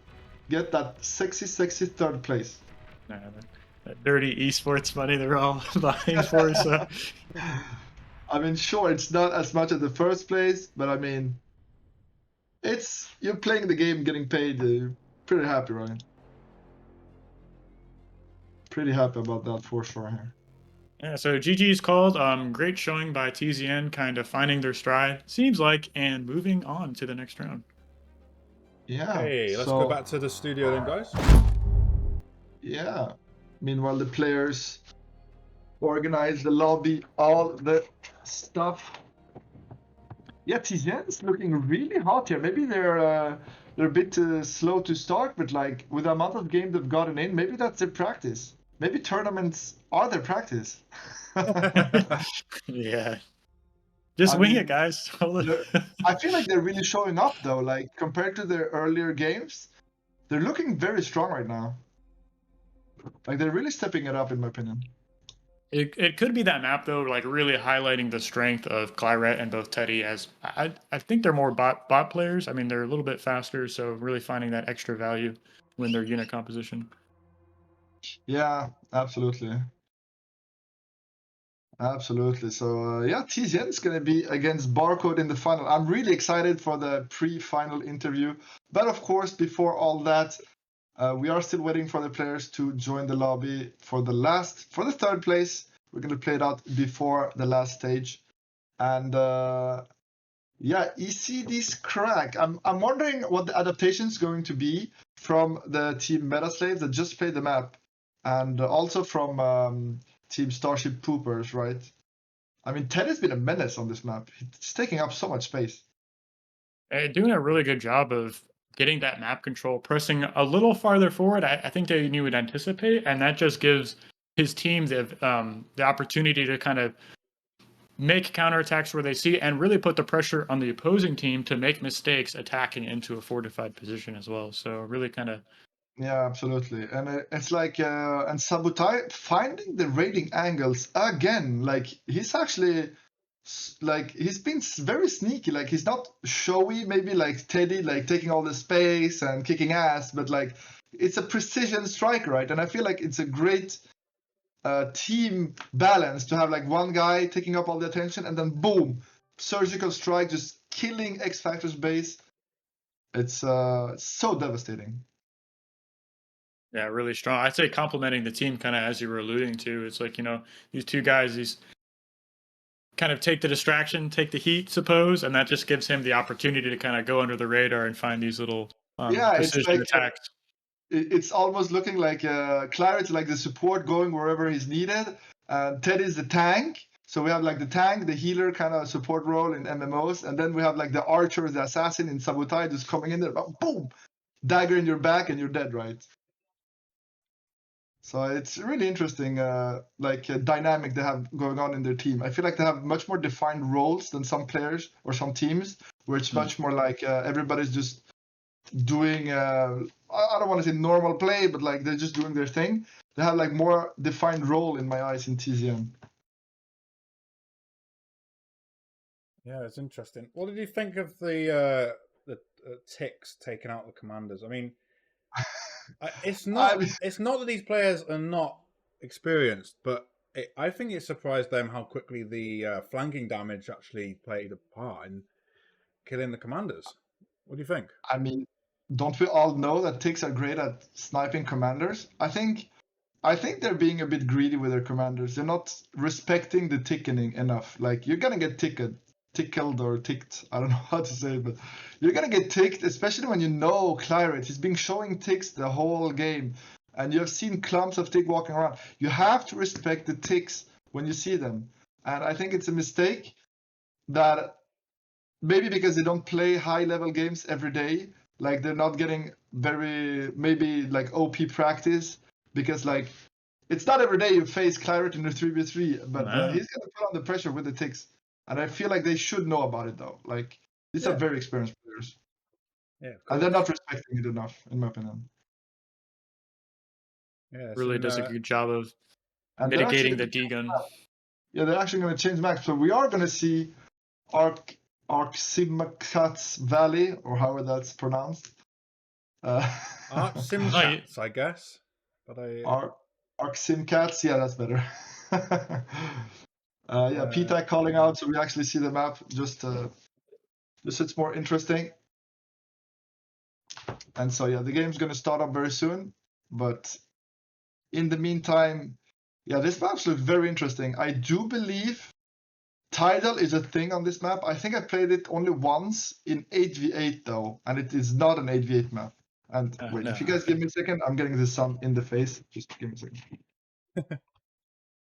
B: get that sexy third place.
C: That dirty esports money they're all vying for, so...
B: I mean, sure, it's not as much as the first place, but I mean, you're playing the game, getting paid. Pretty happy, right? Pretty happy about that for sure here.
C: Yeah, so GG's called. Great showing by TZN, kind of finding their stride, seems like, and moving on to the next round.
B: Yeah.
A: Hey, let's go back to the studio then, guys.
B: Yeah. Meanwhile, the players organize the lobby, all the stuff. Yeah, TZN is looking really hot here. Maybe they're a bit slow to start, but like with the amount of games they've gotten in, maybe that's their practice. Maybe tournaments are their practice.
C: Yeah. Just wing it, guys.
B: I feel like they're really showing up though. Like compared to their earlier games, they're looking very strong right now. Like they're really stepping it up, in my opinion.
C: It could be that map though, like really highlighting the strength of Claret and both Teddy. As I think they're more bot players. I mean, they're a little bit faster, so really finding that extra value when their unit composition.
B: Yeah, absolutely. Absolutely. So yeah, TZN is going to be against BARcode in the final. I'm really excited for the pre-final interview. But of course, before all that, we are still waiting for the players to join the lobby for the third place. We're going to play it out before the last stage. And yeah, ECD's crack. I'm wondering what the adaptation is going to be from the team Metaslaves that just played the map, and also from Team StarSheep Poopers, right? I mean, Ted has been a menace on this map. He's taking up so much space.
C: Doing a really good job of getting that map control, pressing a little farther forward, I think that you would anticipate, and that just gives his team the opportunity to kind of make counterattacks where they see and really put the pressure on the opposing team to make mistakes attacking into a fortified position as well. So really kind of
B: Yeah, absolutely. And it's like, and Sabotai finding the raiding angles again. Like he's actually, like he's been very sneaky. Like he's not showy, maybe like Teddy, like taking all the space and kicking ass, but like it's a precision strike, right? And I feel like it's a great team balance to have like one guy taking up all the attention and then boom, surgical strike, just killing X Factor's base. It's so devastating.
C: yeah, really strong. I'd say complementing the team, kind of as you were alluding to. It's like, these two guys, these kind of take the distraction, take the heat, suppose, and that just gives him the opportunity to kind of go under the radar and find these little
B: Yeah, it's
C: precision
B: like
C: attacks.
B: it's almost looking like Claret's like the support going wherever he's needed. Teddy's the tank. So we have like the tank, the healer kind of support role in MMOs, and then we have like the archer, the assassin in Sabotage just coming in there, boom, dagger in your back, and you're dead, right? So it's really interesting, dynamic they have going on in their team. I feel like they have much more defined roles than some players or some teams, where it's much more like everybody's just doing. I don't want to say normal play, but like they're just doing their thing. They have like more defined role in my eyes in TZN.
A: Yeah, it's interesting. What did you think of the ticks taking out the commanders? I mean, it's not that these players are not experienced, but I think it surprised them how quickly the flanking damage actually played a part in killing the commanders. What do you think?
B: I mean, don't we all know that ticks are great at sniping commanders? I think they're being a bit greedy with their commanders. They're not respecting the ticketing enough. Like you're gonna get tickled or ticked. I don't know how to say it, but you're gonna get ticked, especially when you know Claret. He's been showing ticks the whole game, and you have seen clumps of tick walking around. You have to respect the ticks when you see them, and I think it's a mistake that maybe because they don't play high level games every day, like they're not getting very maybe like OP practice because like it's not every day you face Claret in a 3v3, but he's gonna put on the pressure with the ticks. And I feel like they should know about it though. Like these are very experienced players.
A: Yeah,
B: And they're not respecting it enough, in my opinion.
A: yeah,
C: Really does a good job of
B: And
C: mitigating the D-gun.
B: Yeah, they're actually gonna change maps. So we are gonna see Arximcats Valley, or however that's pronounced.
A: Arximcats, I guess. But
B: Arximcats, yeah, that's better. PTAC calling out, so we actually see the map. Just it's more interesting. And so yeah, the game's gonna start up very soon. But in the meantime, yeah, this map looks very interesting. I do believe Tidal is a thing on this map. I think I played it only once in 8v8 though, and it is not an 8v8 map. And wait,
C: no.
B: if you guys give me a second, I'm getting the sun in the face. Just give me a second.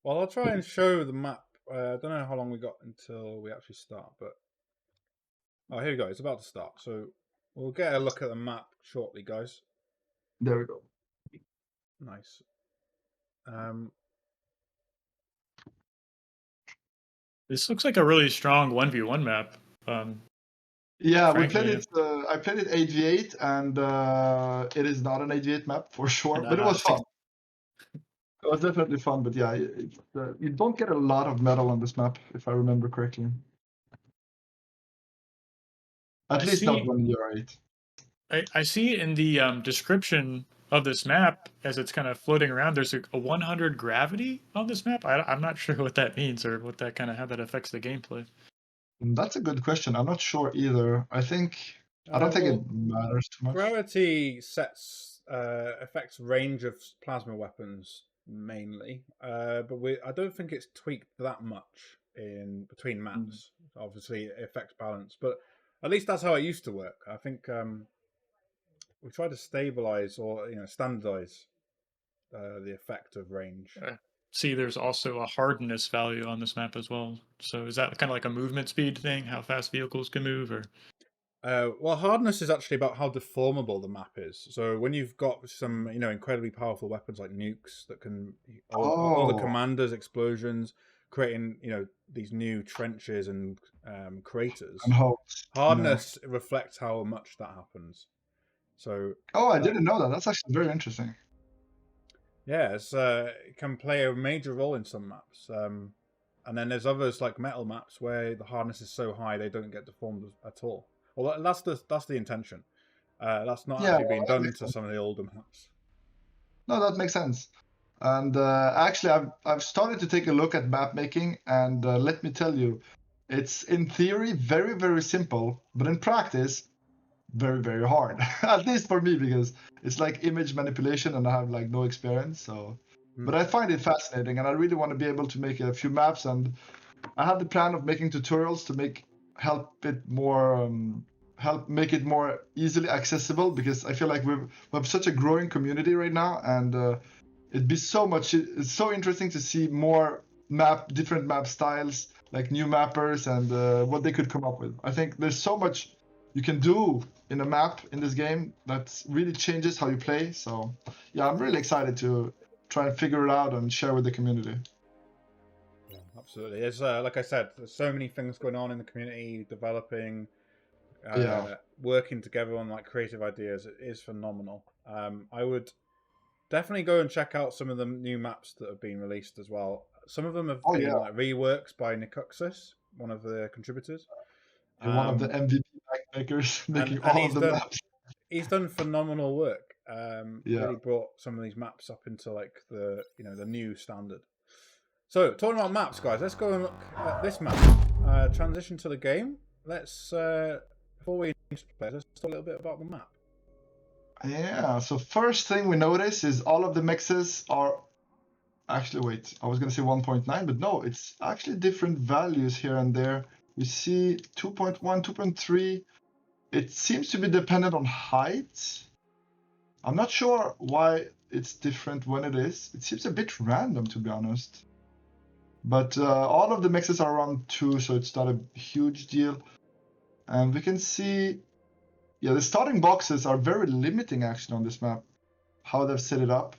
A: Well, I'll try and show the map. I don't know how long we got until we actually start, but oh, here we go. It's about to start, so we'll get a look at the map shortly, guys.
B: There we go.
A: Nice.
C: This looks like a really strong 1v1 map.
B: Yeah,
C: frankly,
B: we played it. I played it 8v8, and it is not an 8v8 map for sure, but it was fun. It was definitely fun, but yeah, you don't get a lot of metal on this map, if I remember correctly. At least not when you're 8.
C: I see in the description of this map, as it's kind of floating around, there's a 100 gravity on this map. I'm not sure what that means or what that kind of how that affects the gameplay.
B: That's a good question. I'm not sure either. I don't think it matters too much.
A: Gravity affects range of plasma weapons mainly, but I don't think it's tweaked that much in between maps. Obviously, it affects balance, but at least that's how it used to work. I think we try to stabilize or standardize the effect of range.
C: See, there's also a hardness value on this map as well. So is that kind of like a movement speed thing? How fast vehicles can move, or?
A: Well, hardness is actually about how deformable the map is. So when you've got some, incredibly powerful weapons like nukes that can, or the
B: Oh,
A: commanders, explosions, creating, these new trenches and craters.
B: and hopes.
A: Hardness reflects how much that happens. So
B: Oh, I didn't know that. That's actually very interesting.
A: yeah, it can play a major role in some maps. And then there's others like metal maps where the hardness is so high they don't get deformed at all. Well, that's the intention. That's not
B: Yeah,
A: actually being
B: that
A: done
B: makes
A: to
B: sense.
A: some of the older maps.
B: No, that makes sense. And actually, I've started to take a look at map making, and let me tell you, it's in theory very, very simple, but in practice, very, very hard. At least for me, because it's like image manipulation, and I have like no experience. So, but I find it fascinating, and I really want to be able to make a few maps. And I have the plan of making tutorials to help make it more easily accessible, because I feel like we have such a growing community right now, and it's so interesting to see more different map styles, like new mappers, and what they could come up with. I think there's so much you can do in a map in this game that really changes how you play. So yeah, I'm really excited to try and figure it out and share with the community.
A: Yeah, absolutely. There's like I said, there's so many things going on in the community, developing,
B: Yeah.
A: working together on like creative ideas. It is phenomenal. I would definitely go and check out some of the new maps that have been released as well. Some of them have been
B: Yeah.
A: like reworks by Nicoxus, one of the contributors.
B: You're one of the MVP map makers, making all of the maps.
A: He's done phenomenal work.
B: Yeah.
A: Really brought some of these maps up into like the the new standard. So talking about maps, guys, let's go and look at this map. Transition to the game. Let's before we play, let's talk a little bit about the map.
B: Yeah, so first thing we notice is all of the mixes are actually, wait, I was going to say 1.9, but no, it's actually different values here and there. We see 2.1, 2.3. It seems to be dependent on height. I'm not sure why it's different when it is. It seems a bit random, to be honest. But all of the mixes are around 2, so it's not a huge deal. And we can see, yeah, the starting boxes are very limiting actually on this map, how they've set it up.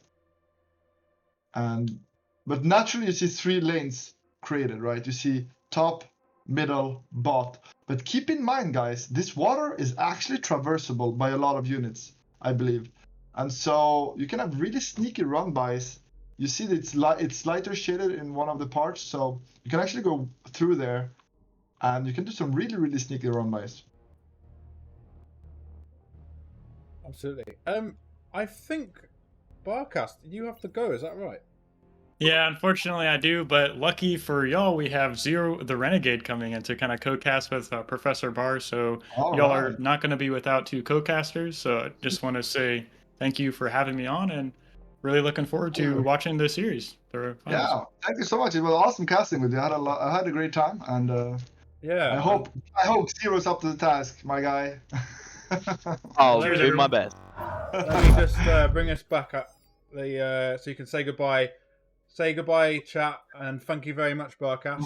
B: But naturally you see 3 lanes created, right? You see top, middle, bot. But keep in mind, guys, this water is actually traversable by a lot of units, I believe. And so you can have really sneaky run-bys. You see that it's lighter shaded in one of the parts, so you can actually go through there and you can do some really, really sneaky run-bys.
A: Absolutely. I think Barcast, you have to go. Is that right?
C: Yeah, unfortunately I do, but lucky for y'all, we have Zero the Renegade coming in to kind of co-cast with Professor Bar, so y'all are not going to be without 2 co-casters. So I just want to say thank you for having me on, and really looking forward to watching the series.
B: Yeah, thank you so much. It was awesome casting with you. I had a great time, and
A: yeah,
B: I hope Zero's up to the task, my guy.
F: I'll do my best.
A: Let me just bring us back up so you can say goodbye. Say goodbye, chat, and thank you very much, Barcast.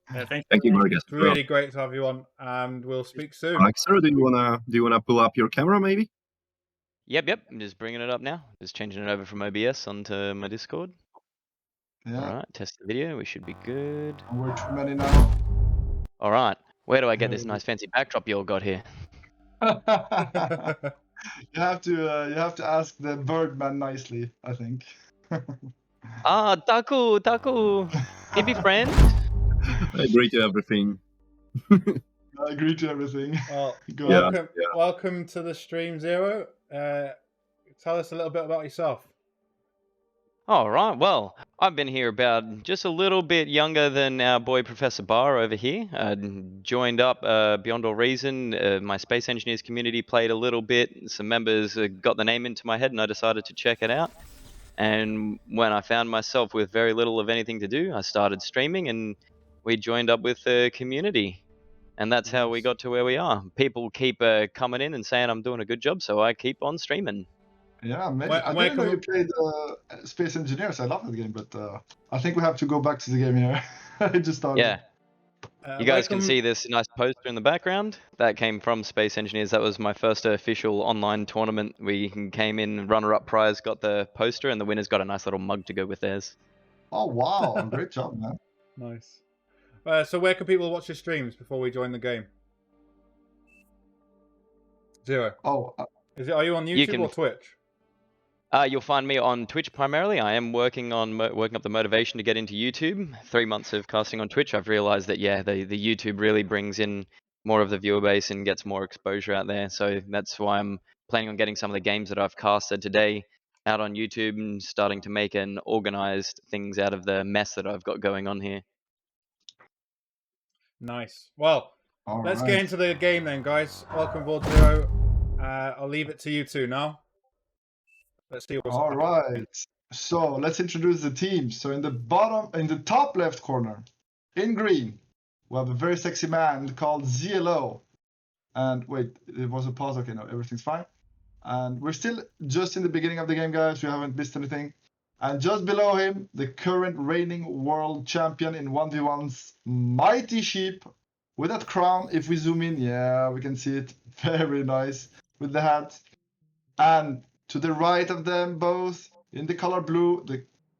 C: Thank
E: you, Barcast.
A: It's really great to have you on, and we'll speak soon.
E: Sir, do you wanna pull up your camera, maybe?
F: Yep. I'm just bringing it up now. Just changing it over from OBS onto my Discord.
B: Yeah.
F: All right, test the video. We should be good.
B: We're too many now.
F: All right. Where do I get this nice fancy backdrop you all got here?
B: You have to ask the Birdman nicely, I think.
F: Taku. Can be friends?
E: I agree to everything.
B: I agree to everything.
A: Well, welcome to the stream, Zero. Tell us a little bit about yourself.
F: All right. Well, I've been here about just a little bit younger than our boy Professor Bar over here. Joined up beyond all reason. My space engineers community played a little bit. Some members got the name into my head, and I decided to check it out. And when I found myself with very little of anything to do, I started streaming, and we joined up with the community. And that's how we got to where we are. People keep coming in and saying I'm doing a good job, so I keep on streaming.
B: Yeah, maybe. I didn't know you played Space Engineers. I love that game, but I think we have to go back to the game here. I just started.
F: Yeah. You guys can see this nice poster in the background. That came from Space Engineers. That was my first official online tournament. We came in runner-up prize, got the poster, and the winners got a nice little mug to go with theirs.
B: Oh wow, great job, man.
A: Nice. So where can people watch your streams before we join the game? Zero.
B: Oh,
A: Are you on YouTube or Twitch?
F: You'll find me on Twitch primarily. I am working on working up the motivation to get into YouTube. 3 months of casting on Twitch, I've realized that the YouTube really brings in more of the viewer base and gets more exposure out there. So that's why I'm planning on getting some of the games that I've casted today out on YouTube and starting to make an organized things out of the mess that I've got going on here.
A: Nice. Well, let's get into the game then, guys. Welcome aboard, Zero. I'll leave it to you two now. Let's see what's
B: all right. So let's introduce the teams. So in the top left corner, in green, we have a very sexy man called ZLO. And wait, it was a pause. Okay, no, everything's fine. And we're still just in the beginning of the game, guys. We haven't missed anything. And just below him, the current reigning world champion in 1v1's Mighty Sheep with that crown. If we zoom in, yeah, we can see it. Very nice with the hat. And to the right of them both, in the color blue,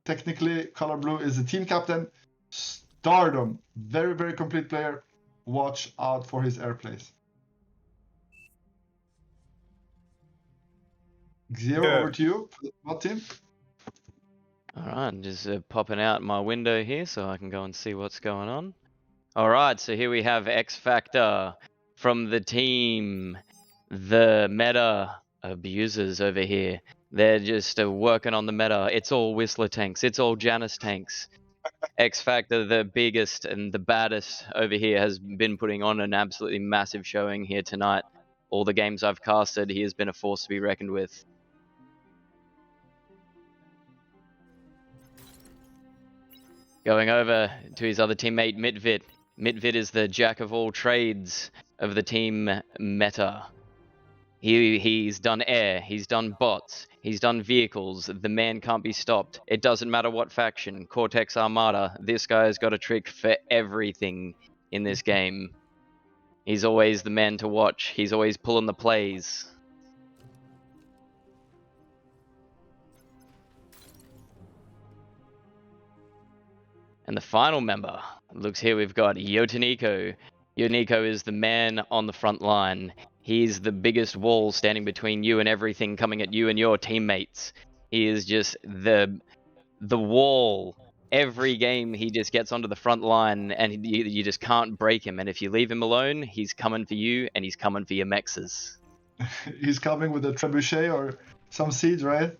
B: technically color blue is the team captain, Stardom. Very, very complete player. Watch out for his airplays. Zero, over to you. What team?
F: Alright, just popping out my window here so I can go and see what's going on. Alright, so here we have X Factor from the team, the meta abusers over here. They're just working on the meta. It's all Whistler tanks. It's all Janus tanks. X Factor, the biggest and the baddest over here, has been putting on an absolutely massive showing here tonight. All the games I've casted, he has been a force to be reckoned with. Going over to his other teammate, Mitvit. Mitvit is the jack of all trades of the team meta. He's done air, he's done bots, he's done vehicles. The man can't be stopped. It doesn't matter what faction, Cortex Armada, this guy's got a trick for everything in this game. He's always the man to watch. He's always pulling the plays. And the final member, looks here, we've got Yotaniko. Yotaniko is the man on the front line. He's the biggest wall standing between you and everything coming at you and your teammates. He is just the wall. Every game he just gets onto the front line and you just can't break him. And if you leave him alone, he's coming for you and he's coming for your mexes.
B: He's coming with a trebuchet or some seeds, right?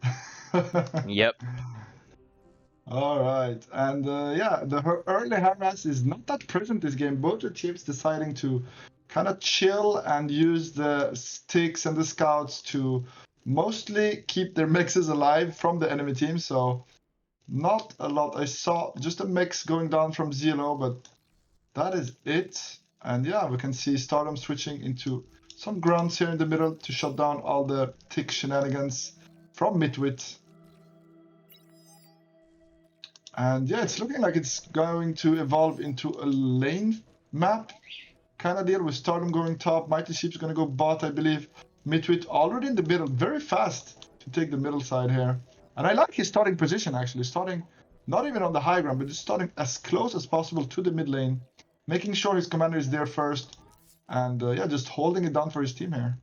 F: Yep.
B: All right, and yeah, the early harass is not that present this game. Both the teams deciding to kind of chill and use the sticks and the scouts to mostly keep their mexes alive from the enemy team. So not a lot. I saw just a mix going down from Zero, but that is it. And yeah, we can see Stardom switching into some grunts here in the middle to shut down all the tick shenanigans from Mitwit. And yeah, it's looking like it's going to evolve into a lane map kind of deal with Stardom going top. Mighty Sheep's going to go bot, I believe. Mitwit already in the middle, very fast to take the middle side here. And I like his starting position actually, starting not even on the high ground, but just starting as close as possible to the mid lane, making sure his commander is there first, and yeah, just holding it down for his team here.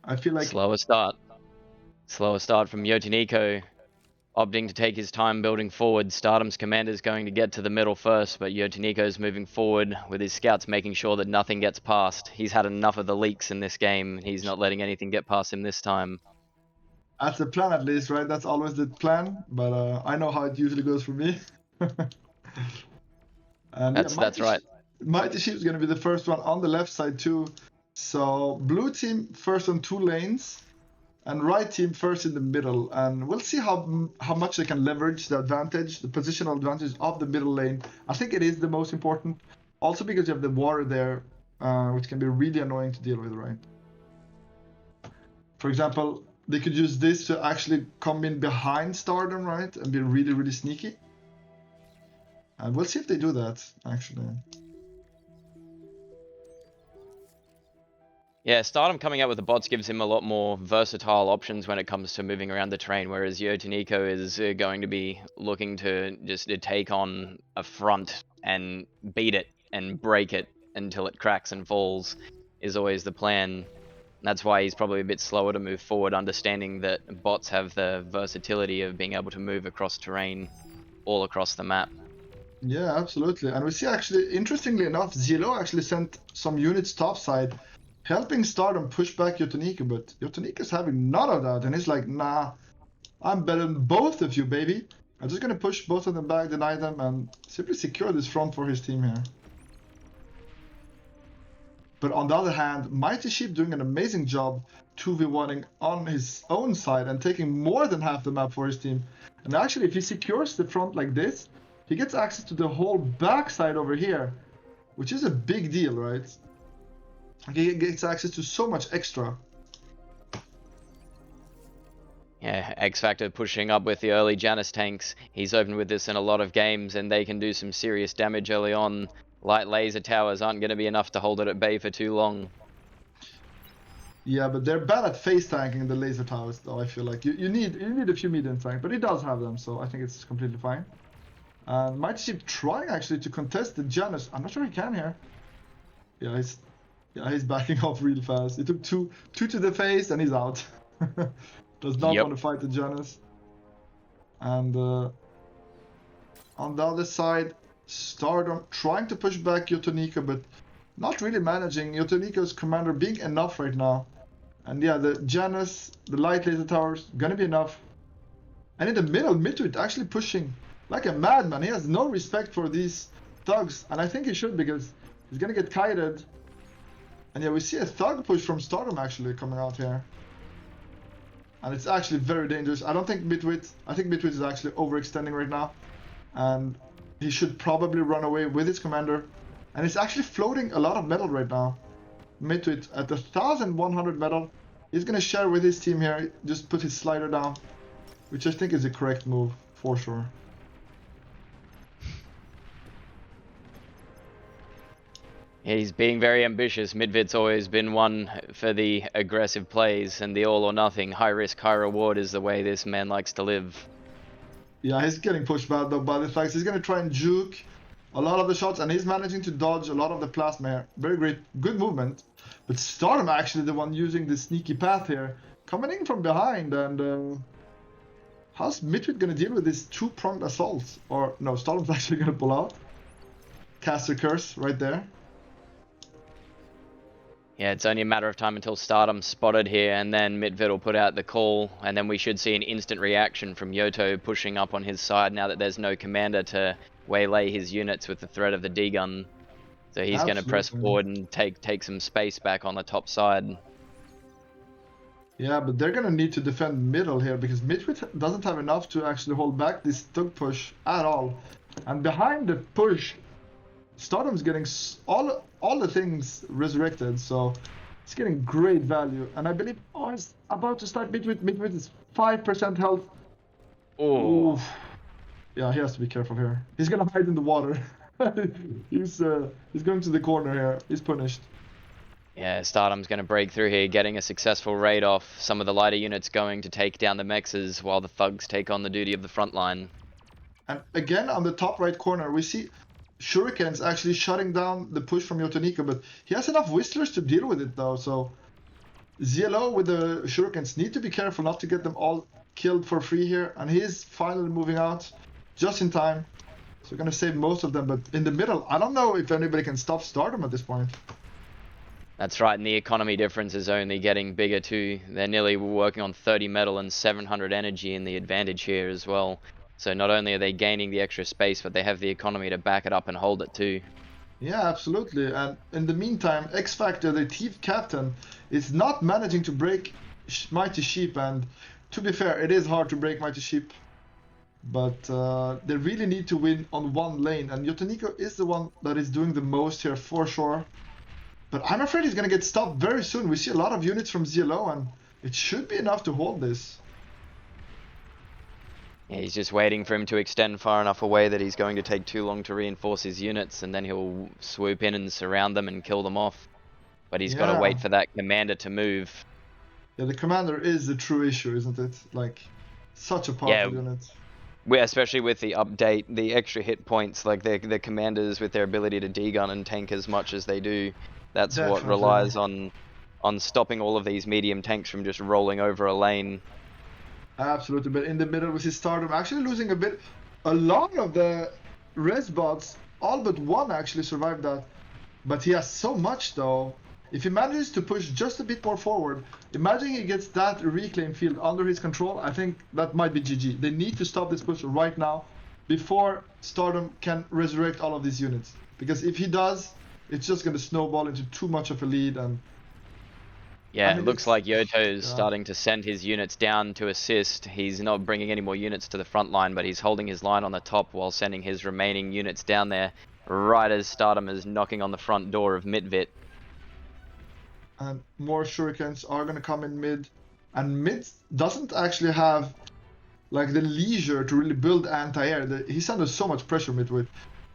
B: I feel like
F: Slower start from Yotaniko, opting to take his time building forward. Stardom's commander is going to get to the middle first, but Yotaniko's moving forward with his scouts, making sure that nothing gets past. He's had enough of the leaks in this game. He's not letting anything get past him this time.
B: That's the plan, at least, right? That's always the plan, but I know how it usually goes for me. And
F: that's right.
B: Mighty Sheep is going to be the first one on the left side too. So blue team first on 2 lanes, and right team first in the middle. And we'll see how much they can leverage the advantage, the positional advantage of the middle lane. I think it is the most important. Also because you have the water there, which can be really annoying to deal with, right? For example, they could use this to actually come in behind Stardom, right? And be really, really sneaky. And we'll see if they do that, actually.
F: Yeah, Stardom coming out with the bots gives him a lot more versatile options when it comes to moving around the terrain, whereas Yotaniko is going to be looking to just take on a front and beat it and break it until it cracks and falls is always the plan. That's why he's probably a bit slower to move forward, understanding that bots have the versatility of being able to move across terrain all across the map.
B: Yeah, absolutely. And we see actually, interestingly enough, Zelo actually sent some units topside, helping Stardom push back Yotaniko, but Yotaniko's having none of that, and he's like, nah, I'm better than both of you, baby. I'm just gonna push both of them back, deny them, and simply secure this front for his team here. But on the other hand, Mighty Sheep doing an amazing job 2v1ing on his own side and taking more than half the map for his team. And actually, if he secures the front like this, he gets access to the whole backside over here, which is a big deal, right? He gets access to so much extra.
F: Yeah, X Factor pushing up with the early Janus tanks. He's opened with this in a lot of games, and they can do some serious damage early on. Light laser towers aren't going to be enough to hold it at bay for too long.
B: Yeah, but they're bad at face tanking the laser towers, though. I feel like you need a few medium tank, but he does have them, so I think it's completely fine. And Mighty Sheep trying actually to contest the Janus. I'm not sure he can here. Yeah, he's backing off real fast. He took two to the face and he's out. Does not want to fight the Janus. And on the other side, Stardom trying to push back Yotaniko, but not really managing. Yotaniko's commander being enough right now. And yeah, the Janus, the light laser towers, gonna be enough. And in the middle, Midwit actually pushing like a madman. He has no respect for these thugs, and I think he should, because he's gonna get kited. And yeah, we see a thug push from Stardom actually coming out here. And it's actually very dangerous. I think Midwit is actually overextending right now. And he should probably run away with his commander. And he's actually floating a lot of metal right now. Midwit at 1,100 metal. He's gonna share with his team here, just put his slider down. Which I think is a correct move, for sure.
F: Yeah, he's being very ambitious. Midvit's always been one for the aggressive plays, and the all or nothing, high risk, high reward is the way this man likes to live.
B: Yeah, he's getting pushed back though by the fact he's gonna try and juke a lot of the shots, and he's managing to dodge a lot of the plasma here. Very great, good movement. But Stardom actually the one using the sneaky path here, coming in from behind, and how's Midwit gonna deal with this two-pronged assault? Or no, Stardom's actually gonna pull out. Caster Curse right there.
F: Yeah, it's only a matter of time until Stardom's spotted here, and then Midvit will put out the call, and then we should see an instant reaction from Yoto pushing up on his side now that there's no commander to waylay his units with the threat of the D-gun. So he's going to press forward and take some space back on the top side.
B: Yeah, but they're going to need to defend middle here, because Midwit doesn't have enough to actually hold back this thug push at all. And behind the push, Stardom's getting all the things resurrected, so it's getting great value. And I believe, it's about to start Midwit. Midwit is 5% health.
F: Oh.
B: Oof. Yeah, he has to be careful here. He's gonna hide in the water. He's going to the corner here. He's punished.
F: Yeah, Stardom's going to break through here, getting a successful raid off. Some of the lighter units going to take down the mexes while the thugs take on the duty of the front line.
B: And again, on the top right corner, we see Shurikens actually shutting down the push from Yotaniko, but he has enough Whistlers to deal with it though, so ZLO with the Shurikens need to be careful not to get them all killed for free here, and he's finally moving out just in time. So we're gonna save most of them, but in the middle, I don't know if anybody can stop Stardom at this point.
F: That's right, and the economy difference is only getting bigger too. They're nearly working on 30 metal and 700 energy in the advantage here as well. So not only are they gaining the extra space, but they have the economy to back it up and hold it too.
B: Yeah, absolutely. And in the meantime, X Factor, the thief captain, is not managing to break Mighty Sheep. And to be fair, it is hard to break Mighty Sheep. But they really need to win on one lane. And Yotaniko is the one that is doing the most here for sure. But I'm afraid he's going to get stopped very soon. We see a lot of units from ZLO, and It should be enough to hold this.
F: Yeah, he's just waiting for him to extend far enough away that he's going to take too long to reinforce his units, and then he'll swoop in and surround them and kill them off. But he's got to
B: Yeah.
F: wait for that commander to move.
B: Yeah, the commander is the true issue, isn't it? Like, such a powerful unit.
F: Especially with the update, the extra hit points, like the commanders with their ability to degun and tank as much as they do, that's what
B: Definitely.
F: relies on stopping all of these medium tanks from just rolling over a lane.
B: Absolutely, but in the middle with his Stardom actually losing a lot of the res bots, all but one actually survived that. But he has so much though. If he manages to push just a bit more forward, imagine he gets that reclaim field under his control, I think that might be GG. They need to stop this push right now before Stardom can resurrect all of these units. Because if he does, it's just going to snowball into too much of a lead. And
F: Yeah,
B: I mean,
F: it looks like Yoto's
B: yeah.
F: starting to send his units down to assist. He's not bringing any more units to the front line, but he's holding his line on the top while sending his remaining units down there, right as Stardom is knocking on the front door of Mitvit.
B: And more shurikens are going to come in mid. And mid doesn't actually have like the leisure to really build anti-air. He's under so much pressure mid with.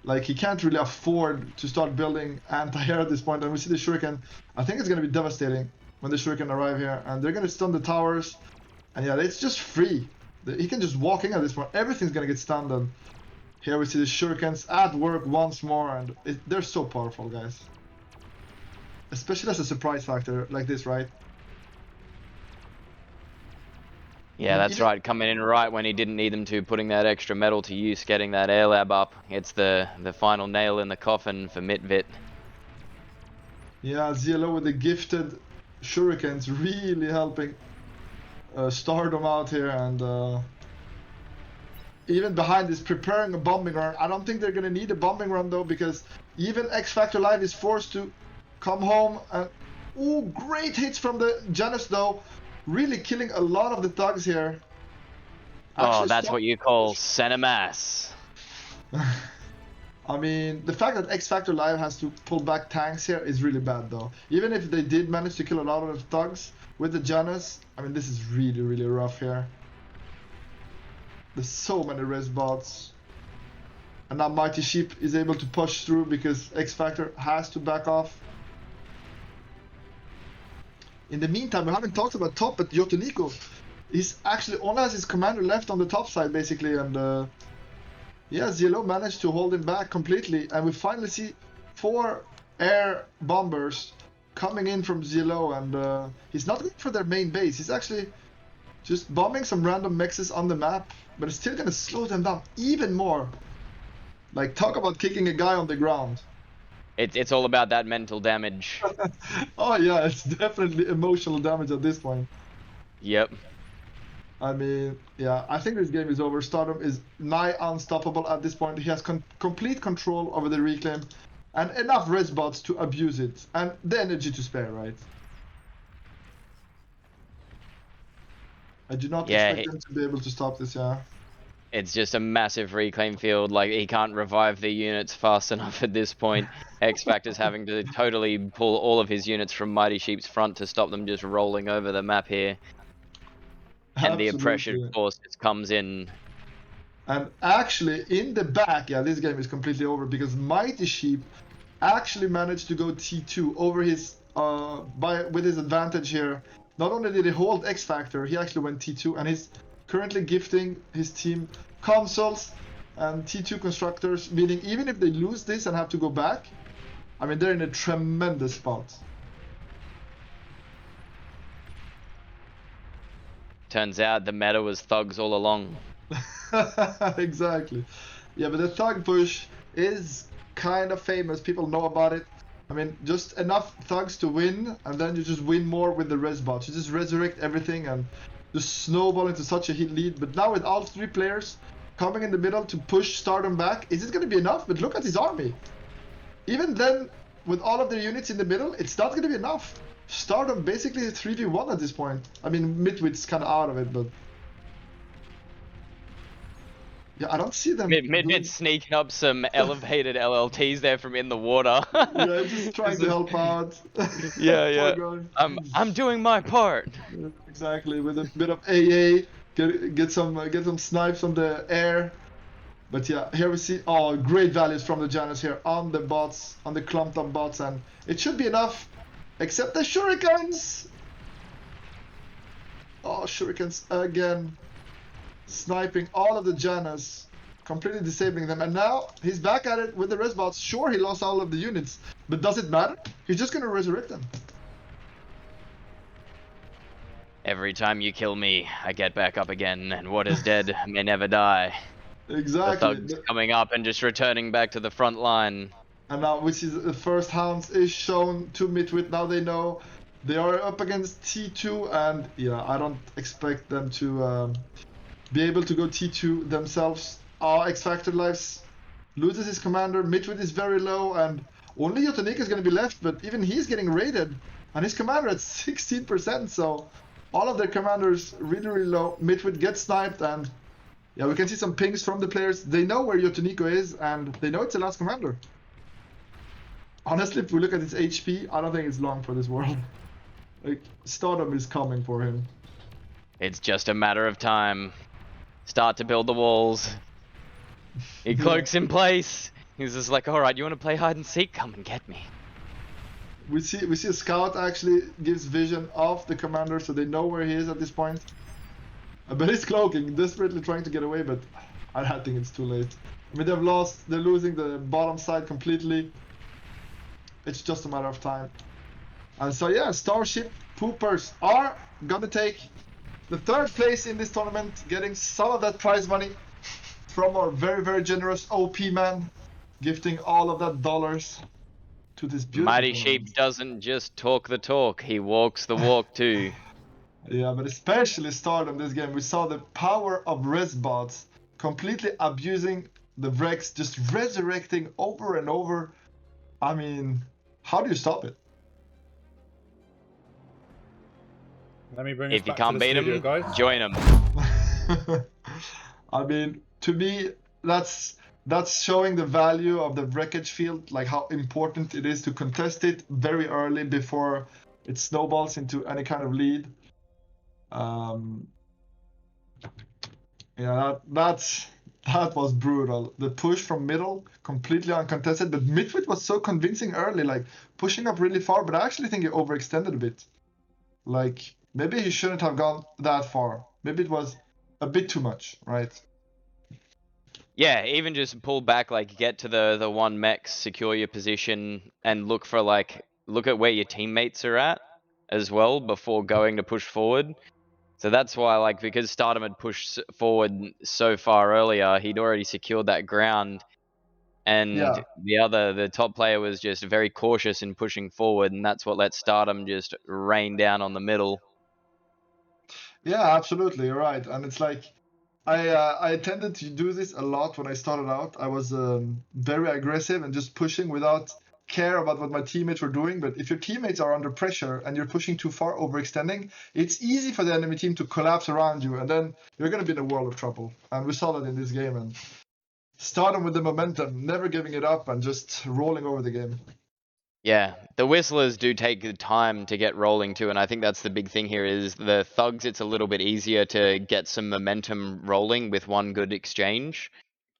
B: Like, he can't really afford to start building anti-air at this point. And we see the shuriken. I think it's going to be devastating when the shuriken arrive here. And they're going to stun the towers. And yeah, it's just free. He can just walk in at this point. Everything's going to get stunned. And here we see the shurikens at work once more. And they're so powerful, guys. Especially as a surprise factor like this, right?
F: Yeah, that's right. Coming in right when he didn't need them to, putting that extra metal to use, getting that air lab up. It's the final nail in the coffin for Mitvit.
B: Yeah, ZLO with the gifted shurikens really helping Stardom out here, and even behind is preparing a bombing run. I don't think they're gonna need a bombing run though, because even X Factor Live is forced to come home. And ooh, great hits from the Janus though, really killing a lot of the thugs here.
F: Oh, that's what you call Cinemass.
B: I mean, the fact that X Factor Live has to pull back tanks here is really bad though. Even if they did manage to kill a lot of the thugs with the Janus, I mean, this is really, really rough here. There's so many res bots. And now Mighty Sheep is able to push through because X Factor has to back off. In the meantime, we haven't talked about top, but Yotoniko, he's actually only has his commander left on the top side basically, and yeah, ZLO managed to hold him back completely, and we finally see 4 air bombers coming in from ZLO, and he's not going for their main base. He's actually just bombing some random mexes on the map, but it's still going to slow them down even more. Like, talk about kicking a guy on the ground.
F: It's all about that mental damage.
B: Oh yeah, it's definitely emotional damage at this point.
F: Yep.
B: I mean, yeah, I think this game is over. Stardom is nigh unstoppable at this point. He has complete control over the reclaim and enough res bots to abuse it, and the energy to spare, right? I do not expect him to be able to stop this, yeah.
F: It's just a massive reclaim field. Like, he can't revive the units fast enough at this point. X Factor's having to totally pull all of his units from Mighty Sheep's front to stop them just rolling over the map here. And the oppression, of course, just comes in.
B: And actually, in the back, yeah, this game is completely over because Mighty Sheep actually managed to go T2 over his, with his advantage here. Not only did he hold X Factor, he actually went T2, and he's currently gifting his team consoles and T2 constructors, meaning even if they lose this and have to go back, I mean, they're in a tremendous spot.
F: Turns out the meta was thugs all along.
B: Exactly. Yeah, but the thug push is kind of famous. People know about it. I mean, just enough thugs to win, and then you just win more with the res bots. You just resurrect everything and just snowball into such a hit lead. But now with all 3 players coming in the middle to push Stardom back, is it going to be enough? But look at his army. Even then, with all of their units in the middle, it's not going to be enough. Stardom basically 3v1 at this point. I mean, Midwit's kind of out of it, but Yeah, I don't see them
F: Mid
B: doing...
F: sneaking up some elevated LLTs there from in the water.
B: Yeah, just trying to help out.
F: Yeah,
B: Poor
F: yeah.
B: guy.
F: I'm doing my part.
B: Yeah, exactly, with a bit of AA, get some snipes on the air. But yeah, here we see great values from the Janus here on the bots, on the clumped up bots, and it should be enough, except the shurikens. Oh, shurikens again, sniping all of the Janus, completely disabling them, and now he's back at it with the res bots. Sure, he lost all of the units, but does it matter? He's just gonna resurrect them.
F: Every time you kill me, I get back up again, and what is dead may never die. The
B: Exactly.
F: thugs coming up and just returning back to the front line.
B: And now, which is the first hounds is shown to Midwit. Now they know they are up against T2, and yeah, I don't expect them to be able to go T2 themselves. X Factor Lives loses his commander. Midwit is very low, and only Yotonik is going to be left, but even he's getting raided, and his commander at 16%. So all of their commanders really, really low. Midwit gets sniped, and yeah, we can see some pings from the players. They know where Yotoniko is, and they know it's the last commander. Honestly, if we look at his HP, I don't think it's long for this world. Like, Stardom is coming for him.
F: It's just a matter of time. Start to build the walls. He cloaks in place. He's just like, alright, you want to play hide and seek? Come and get me.
B: We see a scout actually gives vision of the commander, so they know where he is at this point. But he's cloaking, desperately trying to get away, but I think it's too late. I mean, they're losing the bottom side completely. It's just a matter of time. And so yeah, StarSheep Poopers are gonna take the 3rd place in this tournament, getting some of that prize money from our very, very generous OP man, gifting all of that dollars to this beautiful
F: Mighty
B: tournament.
F: Sheep doesn't just talk the talk, he walks the walk too.
B: Yeah, but especially Stardom this game, we saw the power of res bots completely abusing the Vrex, just resurrecting over and over. I mean, how do you stop it?
G: Let me bring us
F: If you
G: back to
F: can't
G: the
F: beat
G: studio,
F: him,
G: guys.
F: join him.
B: I mean, to me, that's showing the value of the wreckage field, like how important it is to contest it very early before it snowballs into any kind of lead. Yeah, that was brutal. The push from middle, completely uncontested, but Midwit was so convincing early, like pushing up really far, but I actually think he overextended a bit. Like, maybe he shouldn't have gone that far. Maybe it was a bit too much, right?
F: Yeah, even just pull back, like get to the one mech, secure your position, and look at where your teammates are at as well before going to push forward. So that's why, like, because Stardom had pushed forward so far earlier, he'd already secured that ground, and
B: Yeah.
F: the top player was just very cautious in pushing forward, and that's what let Stardom just rain down on the middle.
B: Yeah, absolutely, you're right. And it's like I tended to do this a lot when I started out. I was very aggressive and just pushing without care about what my teammates were doing. But if your teammates are under pressure and you're pushing too far, overextending, it's easy for the enemy team to collapse around you, and then you're going to be in a world of trouble. And we saw that in this game. And Stardom with the momentum, never giving it up, and just rolling over the game.
F: Yeah, the Whistlers do take the time to get rolling too, and I think that's the big thing here is the Thugs, it's a little bit easier to get some momentum rolling with one good exchange.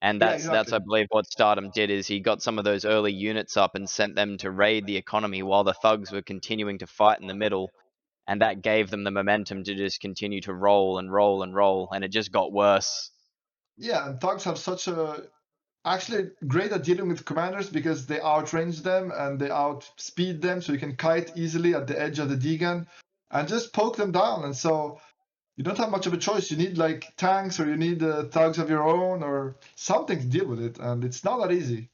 F: And
B: Yeah,
F: that's
B: exactly.
F: I believe what Stardom did is he got some of those early units up and sent them to raid the economy while the Thugs were continuing to fight in the middle. And that gave them the momentum to just continue to roll and roll and roll, and it just got worse.
B: Yeah, and Thugs have such a actually great at dealing with commanders because they outrange them and they outspeed them, so you can kite easily at the edge of the D-gun and just poke them down. And so you don't have much of a choice. You need like tanks, or you need thugs of your own, or something to deal with it. And it's not that easy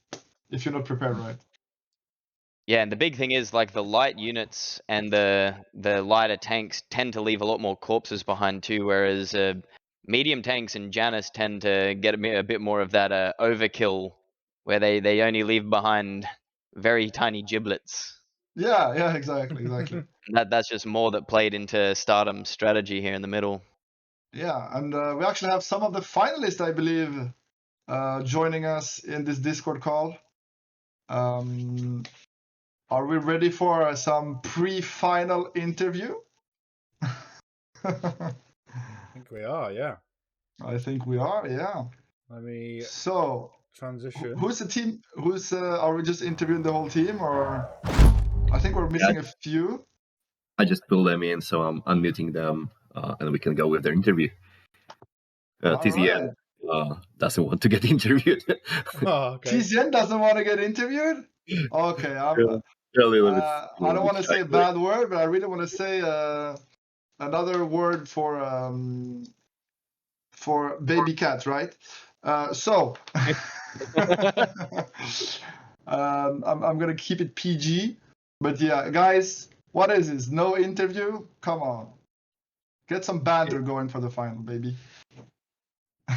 B: if you're not prepared right.
F: Yeah, and the big thing is like the light units and the lighter tanks tend to leave a lot more corpses behind too, whereas medium tanks and Janus tend to get a bit more of that overkill, where they only leave behind very tiny giblets.
B: Yeah, exactly.
F: That's just more that played into Stardom's strategy here in the middle.
B: Yeah, and we actually have some of the finalists, I believe, joining us in this Discord call. Are we ready for some pre-final interview?
G: I think we are, yeah.
B: I think we are, yeah.
G: Let me
B: So,
G: transition.
B: who's the team? Are we just interviewing the whole team, or I think we're missing a few?
E: I just pulled them in, so I'm unmuting them, and we can go with their interview. TZN doesn't want to get interviewed.
G: Oh, okay.
B: TZN doesn't want to get interviewed? Okay, I don't want to say a bad word, but I really want to say another word for baby cat, right? So I'm gonna keep it PG, but yeah, guys, what is this? No interview? Come on, get some banter going for the final, baby.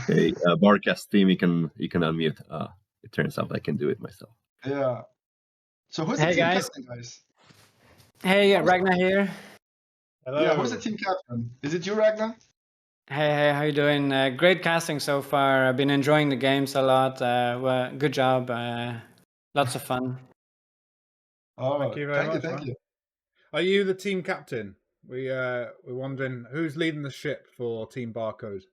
E: Hey, BARcast team, you can unmute. It turns out I can do it myself.
B: Yeah. So who's the
H: Hey,
B: team
H: guys.
B: captain, guys?
H: Hey, Ragnar here.
G: Hello.
B: Yeah, who's the team captain? Is it you, Ragnar?
H: Hey, how you doing? Great casting so far. I've been enjoying the games a lot. Well, good job. Lots of fun.
B: Oh,
G: Thank you very much,
B: thank
G: man.
B: you.
G: Are you the team captain? We're wondering who's leading the ship for Team BARcode.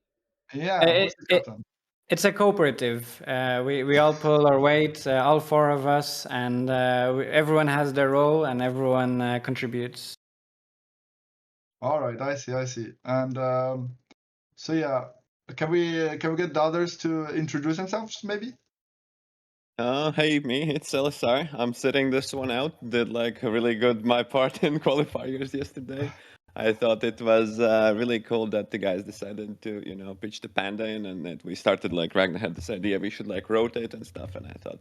B: Yeah, who's the captain?
H: It's a cooperative. We all pull our weight, all four of us, and everyone has their role and everyone contributes.
B: All right, I see. And so yeah, can we get the others to introduce themselves, maybe?
I: Hey, it's Elisar. I'm sitting this one out. Did like really good my part in qualifiers yesterday. I thought it was really cool that the guys decided to, pitch the panda in, and that we started like Ragnar had this idea we should like rotate and stuff. And I thought,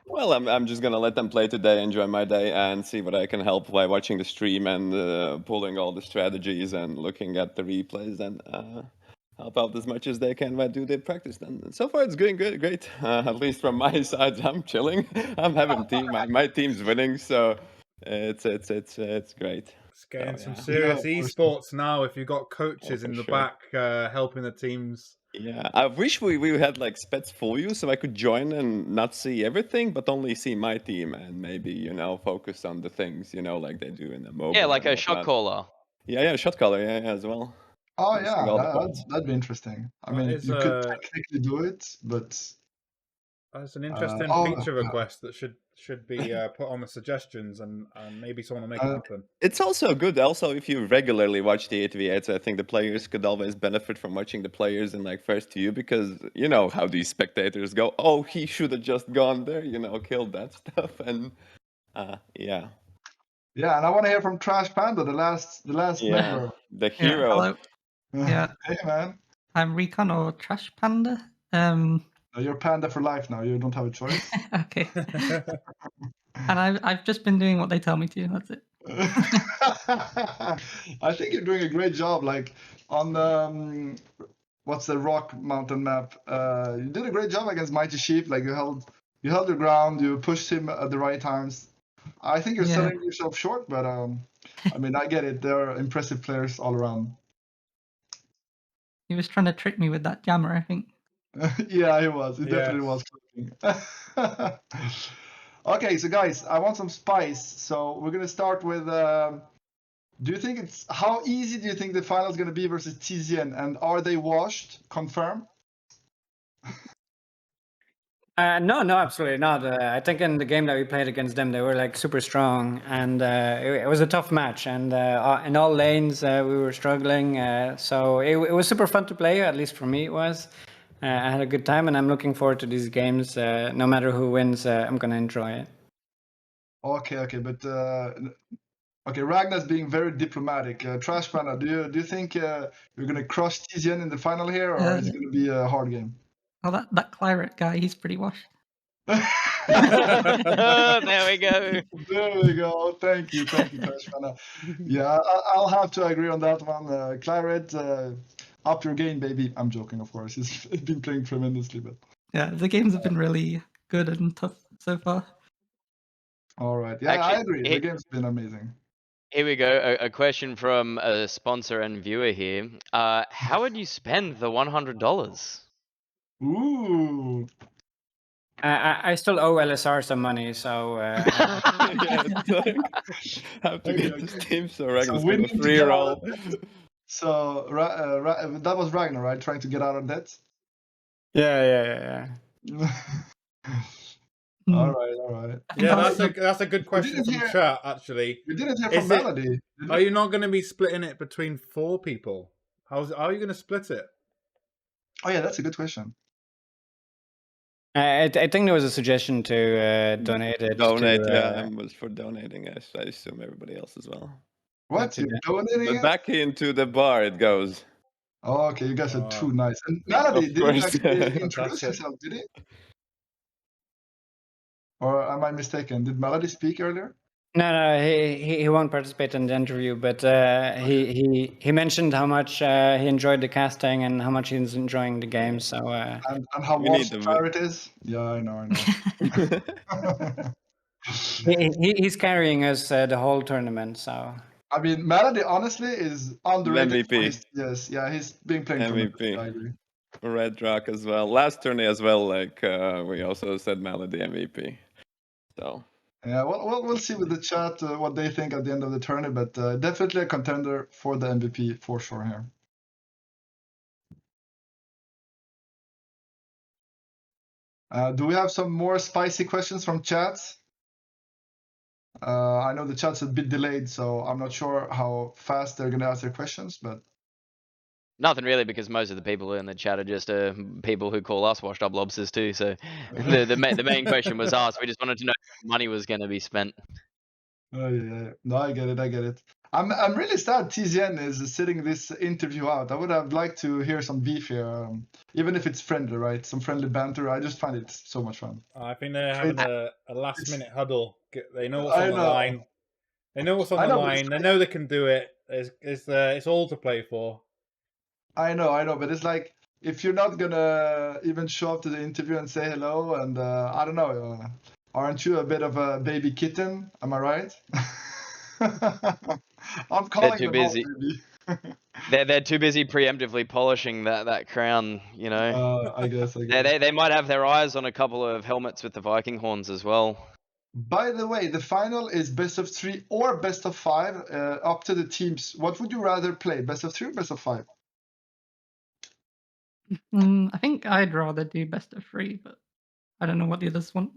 I: well, I'm just gonna let them play today, enjoy my day, and see what I can help by watching the stream and pulling all the strategies and looking at the replays and help out as much as they can by do their practice. And so far, it's going good, great. At least from my side, I'm chilling. I'm having team. My team's winning, so it's great.
G: It's getting
I: So,
G: some
I: yeah.
G: serious
B: Yeah, for
G: esports now. If you've got coaches
I: for
G: in the
I: sure.
G: back helping the teams.
I: Yeah, I wish we had like spets for you so I could join and not see everything, but only see my team and maybe focus on the things like they do in the mobile.
F: Yeah, like
I: and
F: a shot
I: whatnot.
F: caller.
I: Yeah, shot caller, yeah, as well.
B: Oh
I: Missing
B: yeah,
I: all the points.
B: that'd be interesting. I
G: That
B: mean,
G: is
B: you could technically do it, but
G: that's an interesting feature request that should be put on the suggestions, and maybe someone will make it happen.
I: It's also good. Also, if you regularly watch the 8v8s, I think the players could always benefit from watching the players in like first view because you know how these spectators go. Oh, he should have just gone there, killed that stuff, and yeah.
B: Yeah, and I want to hear from Trash Panda, the last member.
I: The hero.
J: Hello. Yeah.
B: Hey man,
J: I'm Recon or Trash Panda.
B: you're Panda for life now. You don't have a choice.
J: Okay. And I've just been doing what they tell me to. That's it.
B: I think you're doing a great job. Like on the what's the Rock Mountain map? You did a great job against Mighty Sheep. Like you held your ground. You pushed him at the right times. I think you're selling yourself short, but I mean, I get it. There are impressive players all around.
J: He was trying to trick me with that jammer, I think.
B: Yeah, he was. He definitely was clicking. Okay, so guys, I want some spice. So we're gonna start with. Do you think how easy do you think the final is gonna be versus TZN, and are they washed? Confirm.
H: No, absolutely not. I think in the game that we played against them, they were like super strong, and it was a tough match. And in all lanes, we were struggling. So it was super fun to play. At least for me, it was. I had a good time, and I'm looking forward to these games. No matter who wins, I'm gonna enjoy it.
B: Okay, but okay, Ragnar's being very diplomatic. Trash Panda, do you think you're gonna crush TZN in the final here, or is it gonna be a hard game?
J: Well, that Claret guy, he's pretty washed.
F: There we go.
B: There we go. Thank you, Trash Panda. Yeah, I'll have to agree on that one. Claret, up your game, baby. I'm joking, of course. He's been playing tremendously, but
J: Yeah, the games have been really good and tough so far.
B: all right. Yeah,
F: Actually,
B: I agree. The game's been amazing.
F: Here we go. A question from a sponsor and viewer here. How would you spend the $100?
B: Ooh.
H: I still owe LSR some money, so
I: Yeah, it's like, have to get
B: Okay.
I: this team, so
B: So
I: Ragnar's
B: we
I: gonna
B: need to
I: free
B: get out
I: roll.
B: of debt. So that was Ragnar, right? Trying to get out of debt.
H: yeah.
B: All right.
G: Yeah,
B: Uh,
G: that's a good question
B: didn't
G: from
B: hear-
G: chat. Actually,
B: We didn't hear
G: Is
B: from
G: it-
B: Melody. did
G: are
B: we?
G: you not going to be splitting it between 4 people? How are you going to split it?
B: Oh yeah, that's a good question.
H: I think there was a suggestion to donate it.
I: Donate,
H: to,
I: yeah, I was for donating. I assume everybody else as well.
B: What?
H: to
B: You're donating
I: But
B: it?
I: back into the bar it goes.
B: Oh, okay, you guys are
G: Oh.
B: too nice. And Melody
I: Of
B: didn't
I: course.
B: actually introduce
G: Fantastic.
B: himself, did he? Or am I mistaken? Did Melody speak earlier?
H: No, he won't participate in the interview, but he mentioned how much he enjoyed the casting and how much he's enjoying the game. So
B: And how
I: We need
B: Warsaw it is? Yeah, I know.
H: he's carrying us the whole tournament. So
B: I mean, Melody honestly is underrated for
I: MVP.
B: his. Yes, yeah, he's been playing tremendous.
I: MVP.
B: I agree.
I: Red Rock as well. Last tourney as well, like we also said Melody MVP. So
B: Yeah, we'll see with the chat what they think at the end of the tourney, but definitely a contender for the MVP for sure here. Do we have some more spicy questions from chat? I know the chat's a bit delayed, so I'm not sure how fast they're going to ask their questions, but
F: Nothing really, because most of the people in the chat are just people who call us washed up lobsters too. So the main question was asked. We just wanted to know if money was going to be spent.
B: oh, yeah. No, I get it. I'm really sad TZN is sitting this interview out. I would have liked to hear some beef here, even if it's friendly, right? Some friendly banter. I just find it so much fun.
G: I think they're having a last-minute huddle. They know what's
B: I
G: on the
B: know.
G: line. They know what's on
B: I
G: the
B: know, but it's
G: line. They know they can do it. It's all to play for.
B: I know, but it's like if you're not gonna even show up to the interview and say hello, and I don't know, aren't you a bit of a baby kitten? Am I right? I'm calling
F: too
B: them out,
F: busy.
B: baby.
F: They're too busy preemptively polishing that crown. You know.
B: I guess.
F: They might have their eyes on a couple of helmets with the Viking horns as well.
B: By the way, the final is best of 3 or best of 5, up to the teams. What would you rather play, best of 3 or best of 5?
J: I think I'd rather do best of 3, but I don't know what the others want.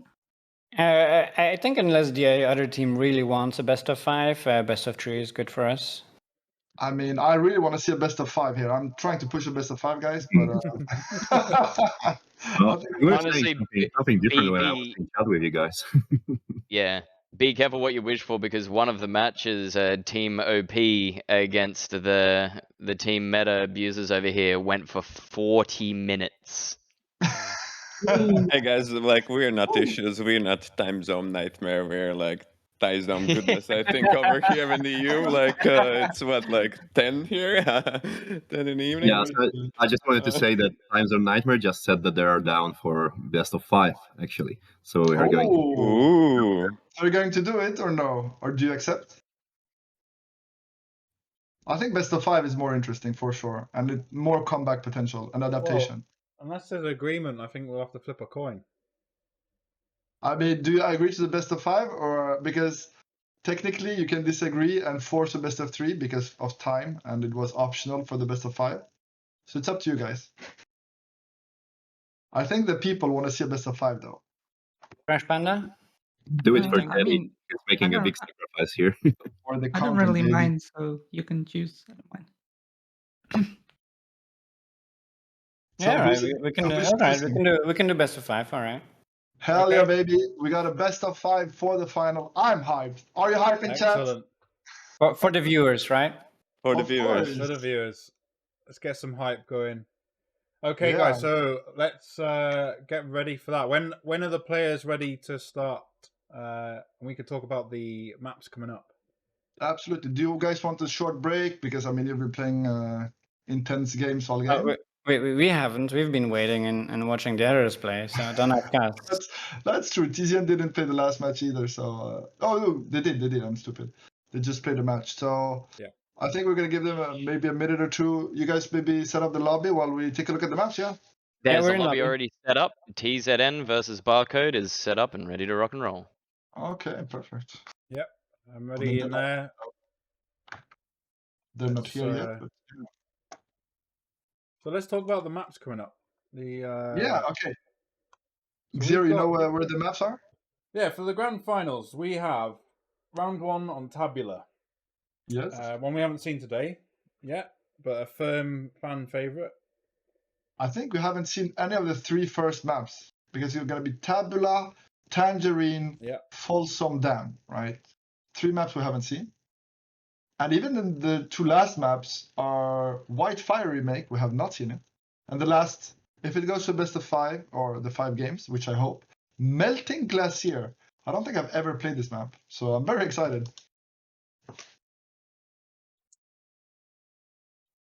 H: I think unless the other team really wants a best of 5, best of 3 is good for us.
B: I mean, I really want to see a best of 5 here. I'm trying to push a best of 5, guys, but
E: Well, you were
F: Honestly,
E: saying something different when I was
F: be-
E: in chat with you guys.
F: Yeah. Be careful what you wish for, because one of the matches, Team OP against the Team Meta abusers over here went for 40 minutes.
I: hey guys, like we're not issues, we're not time zone nightmare, we're like time zone goodness. I think over here in the EU, like it's what, like 10 here? 10 in the evening?
E: Yeah, so I just wanted to say that Times of Nightmare just said that they are down for best of 5, actually. So we are going to...
I: Ooh.
B: Are you going to do it or no? Or do you accept? I think best of 5 is more interesting for sure, and it more comeback potential and adaptation.
G: Unless there's agreement, I think we'll have to flip a coin.
B: I mean, do you agree to the best of 5, or because technically you can disagree and force a best of 3 because of time, and it was optional for the best of 5. So it's up to you guys. I think the people want to see a best of 5 though.
H: Crash Panda?
E: Do it for
J: I
E: Teddy.
J: mean,
E: He's making a
J: I
E: big
J: don't-
E: sacrifice here.
B: Or the
J: I don't
B: content,
J: really
B: baby.
J: mind, so you can choose. I don't mind.
B: So
H: Yeah, all right.
B: who's-
H: We can
B: so
H: do.
B: who's
H: All right,
B: choosing?
H: we can do best of 5. All right.
B: Hell yeah, baby. We got a best of 5 for the final. I'm hyped. Are you hyped in chat?
G: Excellent.
H: For the viewers, right?
I: For the
B: Of
I: viewers.
B: course.
G: For the viewers. Let's get some hype going. Okay,
B: Yeah.
G: guys, so let's get ready for that. When are the players ready to start? We can talk about the maps coming up.
B: Absolutely. Do you guys want a short break? Because I mean, you've been playing intense games all game.
H: We haven't. We've been waiting and watching the others play, so don't have cast.
B: That's true. TZN didn't play the last match either. So oh no, they did. I'm stupid. They just played a match. So
G: Yeah.
B: I think we're gonna give them maybe a minute or two. You guys maybe set up the lobby while we take a look at the maps. Yeah.
F: There's
H: we're
F: a
H: in
F: lobby
H: lobby.
F: already set up. TZN versus BARcode is set up and ready to rock and roll.
B: Okay, perfect.
G: Yep, I'm
B: Well,
G: ready
B: then
G: in there.
B: they're not
G: Let's,
B: here yet. But...
G: So let's talk about the maps coming up.
B: Yeah, okay.
G: So
B: Zero,
G: we've
B: you know
G: got-
B: where the maps are?
G: Yeah, for the grand finals, we have round 1 on Tabula.
B: Yes.
G: One we haven't seen today yet, but a firm fan favorite.
B: I think we haven't seen any of the 3 first maps because you're going to be Tabula, Tangerine,
G: Yeah.
B: Folsom Dam, right? 3 maps we haven't seen. And even in the 2 last maps are White Fire Remake, we have not seen it. And the last, if it goes to best of 5 or the 5 games, which I hope, Melting Glacier. I don't think I've ever played this map, so I'm very excited.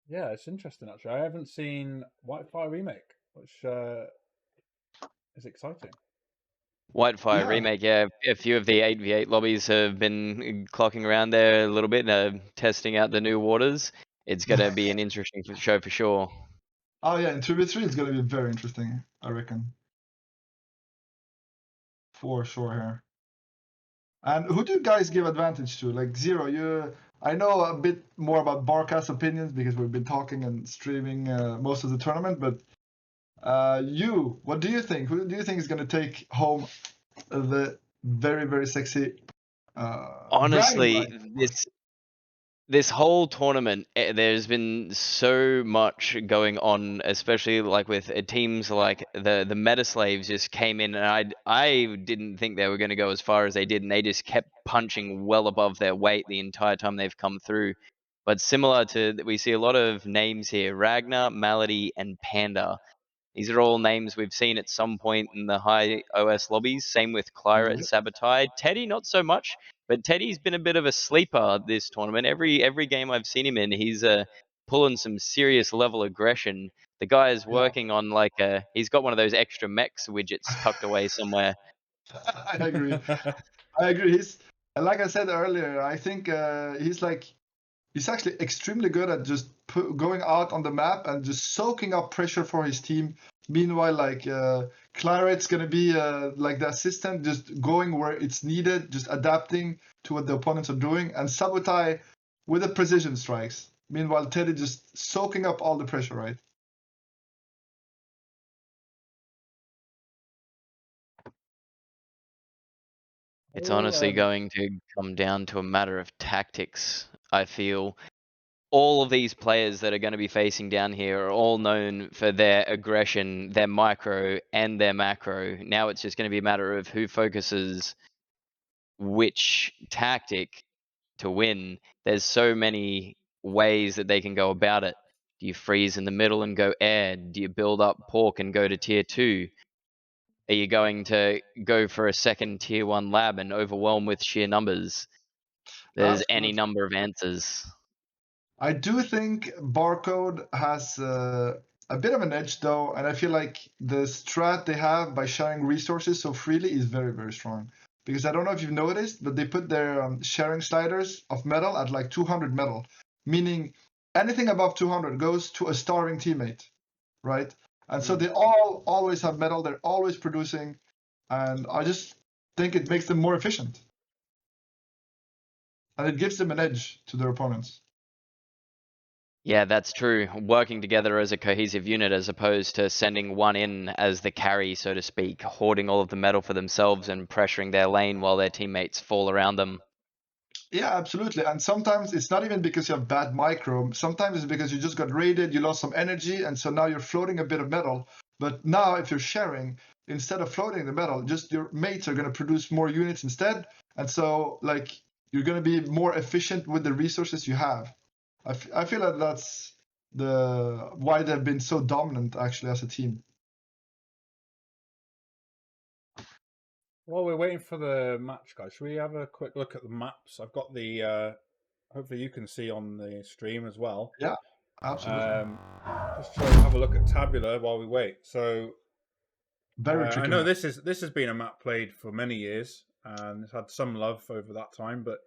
G: Yeah, it's interesting actually. I haven't seen Whitefire Remake, which is exciting.
F: Whitefire Remake, yeah. A few of the 8v8 lobbies have been clocking around there a little bit, testing out the new waters. It's going to be an interesting show for sure.
B: Oh yeah, in 2v3 it's going to be very interesting, I reckon. For sure here. And who do you guys give advantage to? Like Zero, I know a bit more about BARcast opinions because we've been talking and streaming most of the tournament, but what do you think? Who do you think is going to take home the very, very sexy
F: Honestly,
B: bragging rights?
F: this whole tournament, there's been so much going on, especially like with teams like the Meta Slaves just came in, and I didn't think they were going to go as far as they did, and they just kept punching well above their weight the entire time they've come through. But similar to, we see a lot of names here: Ragnar, Malady, and Panda. These are all names we've seen at some point in the high OS lobbies. Same with Clyra and Sabotage. Teddy, not so much, but Teddy's been a bit of a sleeper this tournament. Every game I've seen him in, he's pulling some serious level aggression. The guy is working on he's got one of those extra mechs widgets tucked away somewhere.
B: I agree. I agree. Like I said earlier, I think he's actually extremely good at just going out on the map and just soaking up pressure for his team. Meanwhile, Claret's gonna be like the assistant, just going where it's needed, just adapting to what the opponents are doing, and Sabotage with the precision strikes. Meanwhile, Teddy just soaking up all the pressure, right?
F: It's honestly going to come down to a matter of tactics, I feel. All of these players that are going to be facing down here are all known for their aggression, their micro, and their macro. Now it's just going to be a matter of who focuses which tactic to win. There's so many ways that they can go about it. Do you freeze in the middle and go air? Do you build up pork and go to tier 2? Are you going to go for a second tier 1 lab and overwhelm with sheer numbers? There's any number of answers.
B: I do think BARcode has a bit of an edge though, and I feel like the strat they have by sharing resources so freely is very, very strong. Because I don't know if you've noticed, but they put their sharing sliders of metal at like 200 metal, meaning anything above 200 goes to a starving teammate, right? And so they all always have metal, they're always producing, and I just think it makes them more efficient. And it gives them an edge to their opponents.
F: Yeah, that's true. Working together as a cohesive unit as opposed to sending one in as the carry, so to speak, hoarding all of the metal for themselves and pressuring their lane while their teammates fall around them.
B: Yeah, absolutely. And sometimes it's not even because you have bad micro. Sometimes it's because you just got raided, you lost some energy, and so now you're floating a bit of metal. But now if you're sharing, instead of floating the metal, just your mates are going to produce more units instead. And so you're going to be more efficient with the resources you have. I feel like that's why they've been so dominant actually as a team.
G: While we're waiting for the match, guys, should we have a quick look at the maps? I've got the. Hopefully, you can see on the stream as well.
B: Yeah, absolutely.
G: Just try to have a look at Tabula while we wait. So,
B: very tricky.
G: I know this has been a map played for many years, and it's had some love over that time, but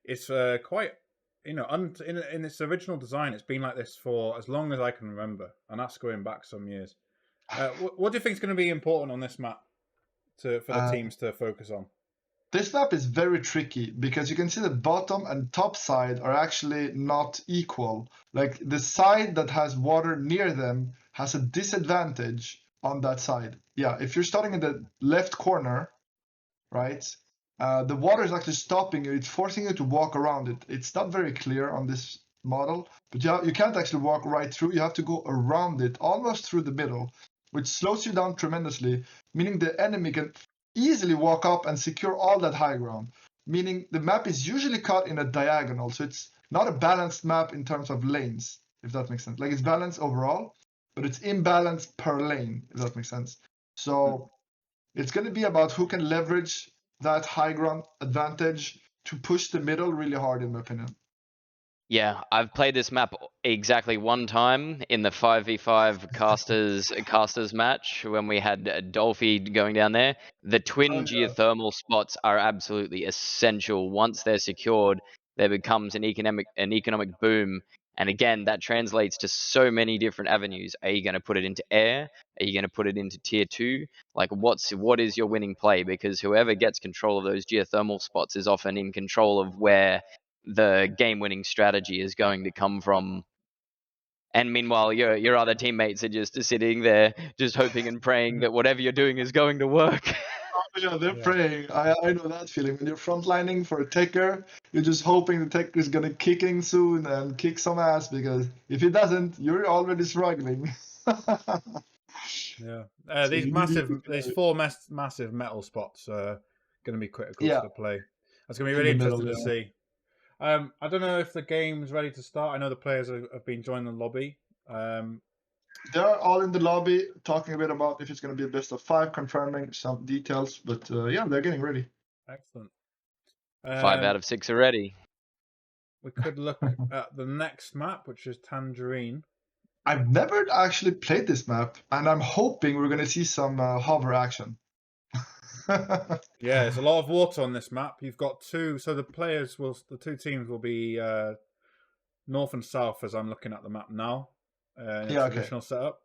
G: it's quite, in its original design, it's been like this for as long as I can remember, and that's going back some years. What do you think is going to be important on this map for the
B: Uh,
G: teams to focus on?
B: This map is very tricky because you can see the bottom and top side are actually not equal. Like the side that has water near them has a disadvantage on that side. Yeah, if you're starting in the left corner, right, the water is actually stopping you. It's forcing you to walk around it. It's not very clear on this model, but you can't actually walk right through. You have to go around it, almost through the middle, which slows you down tremendously, meaning the enemy can easily walk up and secure all that high ground, meaning the map is usually cut in a diagonal. So it's not a balanced map in terms of lanes, if that makes sense. Like it's balanced overall, but it's imbalanced per lane, if that makes sense. So it's going to be about who can leverage that high ground advantage to push the middle really hard, in my opinion.
F: Yeah, I've played this map exactly one time in the 5v5 casters match when we had Dolphy going down there. The twin geothermal spots are absolutely essential. Once they're secured, there becomes an economic boom. And again, that translates to so many different avenues. Are you going to put it into air? Are you going to put it into tier 2? Like what is your winning play? Because whoever gets control of those geothermal spots is often in control of where the game-winning strategy is going to come from. And meanwhile, your other teammates are just sitting there, just hoping and praying that whatever you're doing is going to work.
B: Yeah, they're praying. I know that feeling. When you're frontlining for a taker, you're just hoping the taker is gonna kick in soon and kick some ass, because if he doesn't, you're already struggling.
G: Yeah,
B: So
G: these four massive metal spots are going to be critical
B: Yeah.
G: to the play. That's going to be
B: In
G: really
B: the middle,
G: interesting to see. I don't know if the game's ready to start. I know the players have been joining the lobby.
B: They're all in the lobby talking a bit about if it's going to be a best of 5, confirming some details. But yeah, they're getting ready.
G: Excellent.
F: 5 out of 6 already.
G: We could look at the next map, which is Tangerine.
B: I've never actually played this map, and I'm hoping we're going to see some hover action.
G: Yeah, there's a lot of water on this map. You've got two, so the two teams will be north and south as I'm looking at the map now. In a traditional setup.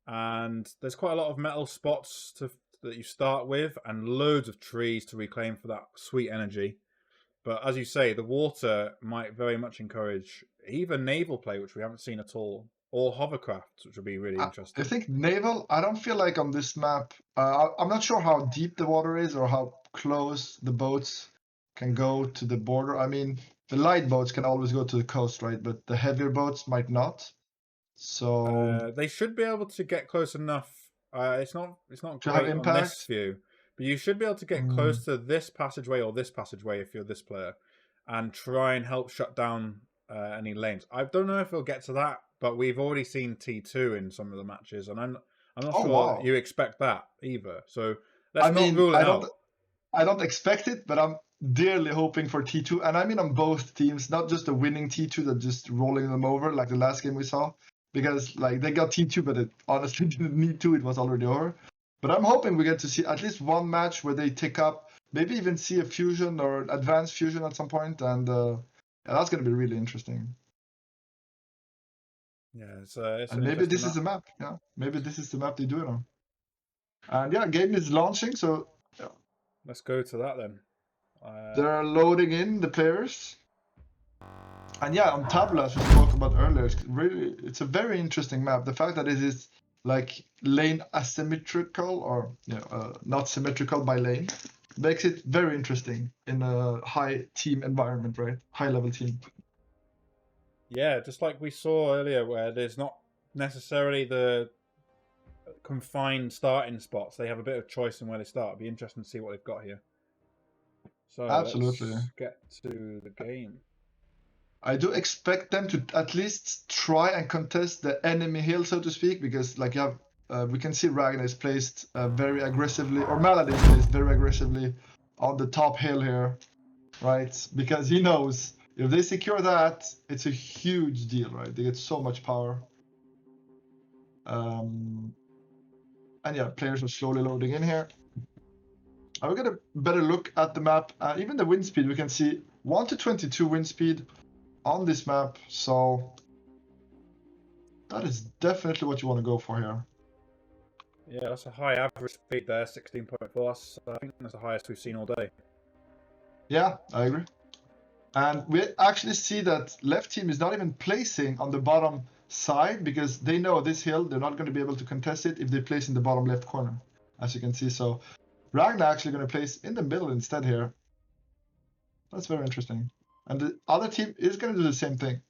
G: And there's quite a lot of metal spots that you start with, and loads of trees to reclaim for that sweet energy. But as you say, the water might very much encourage either naval play, which we haven't seen at all, or hovercrafts, which would be really interesting.
B: I think naval, I don't feel like on this map, I'm not sure how deep the water is or how close the boats can go to the border. I mean, the light boats can always go to the coast, right? But the heavier boats might not. So
G: they should be able to get close enough. It's not
B: to have
G: great on
B: impact.
G: this view, but you should be able to get close to this passageway or this passageway if you're this player, and try and help shut down any lanes. I don't know if we'll get to that, but we've already seen T2 in some of the matches, and I'm not sure you expect that either. So let's not rule it out.
B: I don't expect it, but I'm dearly hoping for T2, and I mean on both teams, not just a winning T2 that just rolling them over like the last game we saw. Because like they got T2, but it honestly didn't need to. It was already over. But I'm hoping we get to see at least one match where they take up, maybe even see a fusion or advanced fusion at some point, and yeah, that's going to be really interesting.
G: Yeah, it's
B: and maybe this is the map. Yeah, maybe this is the map they do it on. And yeah, game is launching, so yeah.
G: Let's go to that then.
B: They're loading in the players. And yeah, on Tabla, as we spoke about earlier, it's a very interesting map. The fact that it is like lane asymmetrical, or not symmetrical by lane, makes it very interesting in a high team environment, right? High level team.
G: Yeah, just like we saw earlier, where there's not necessarily the confined starting spots. They have a bit of choice in where they start. It'd be interesting to see what they've got here. So
B: absolutely,
G: let's get to the game.
B: I do expect them to at least try and contest the enemy hill, so to speak, because like you have, we can see Ragnar is placed very aggressively, or Malad is placed very aggressively on the top hill here, right? Because he knows if they secure that, it's a huge deal, right? They get so much power. And yeah, players are slowly loading in here. I will get a better look at the map. Even the wind speed, we can see 1 to 22 wind speed on this map, so that is definitely what you want to go for here.
G: Yeah, that's a high average speed there, 16.4. I think that's the highest we've seen all day.
B: Yeah, I agree. And we actually see that left team is not even placing on the bottom side because they know this hill, they're not going to be able to contest it if they place in the bottom left corner, as you can see. So Ragnar actually going to place in the middle instead here. That's very interesting. And the other team is going to do the same thing.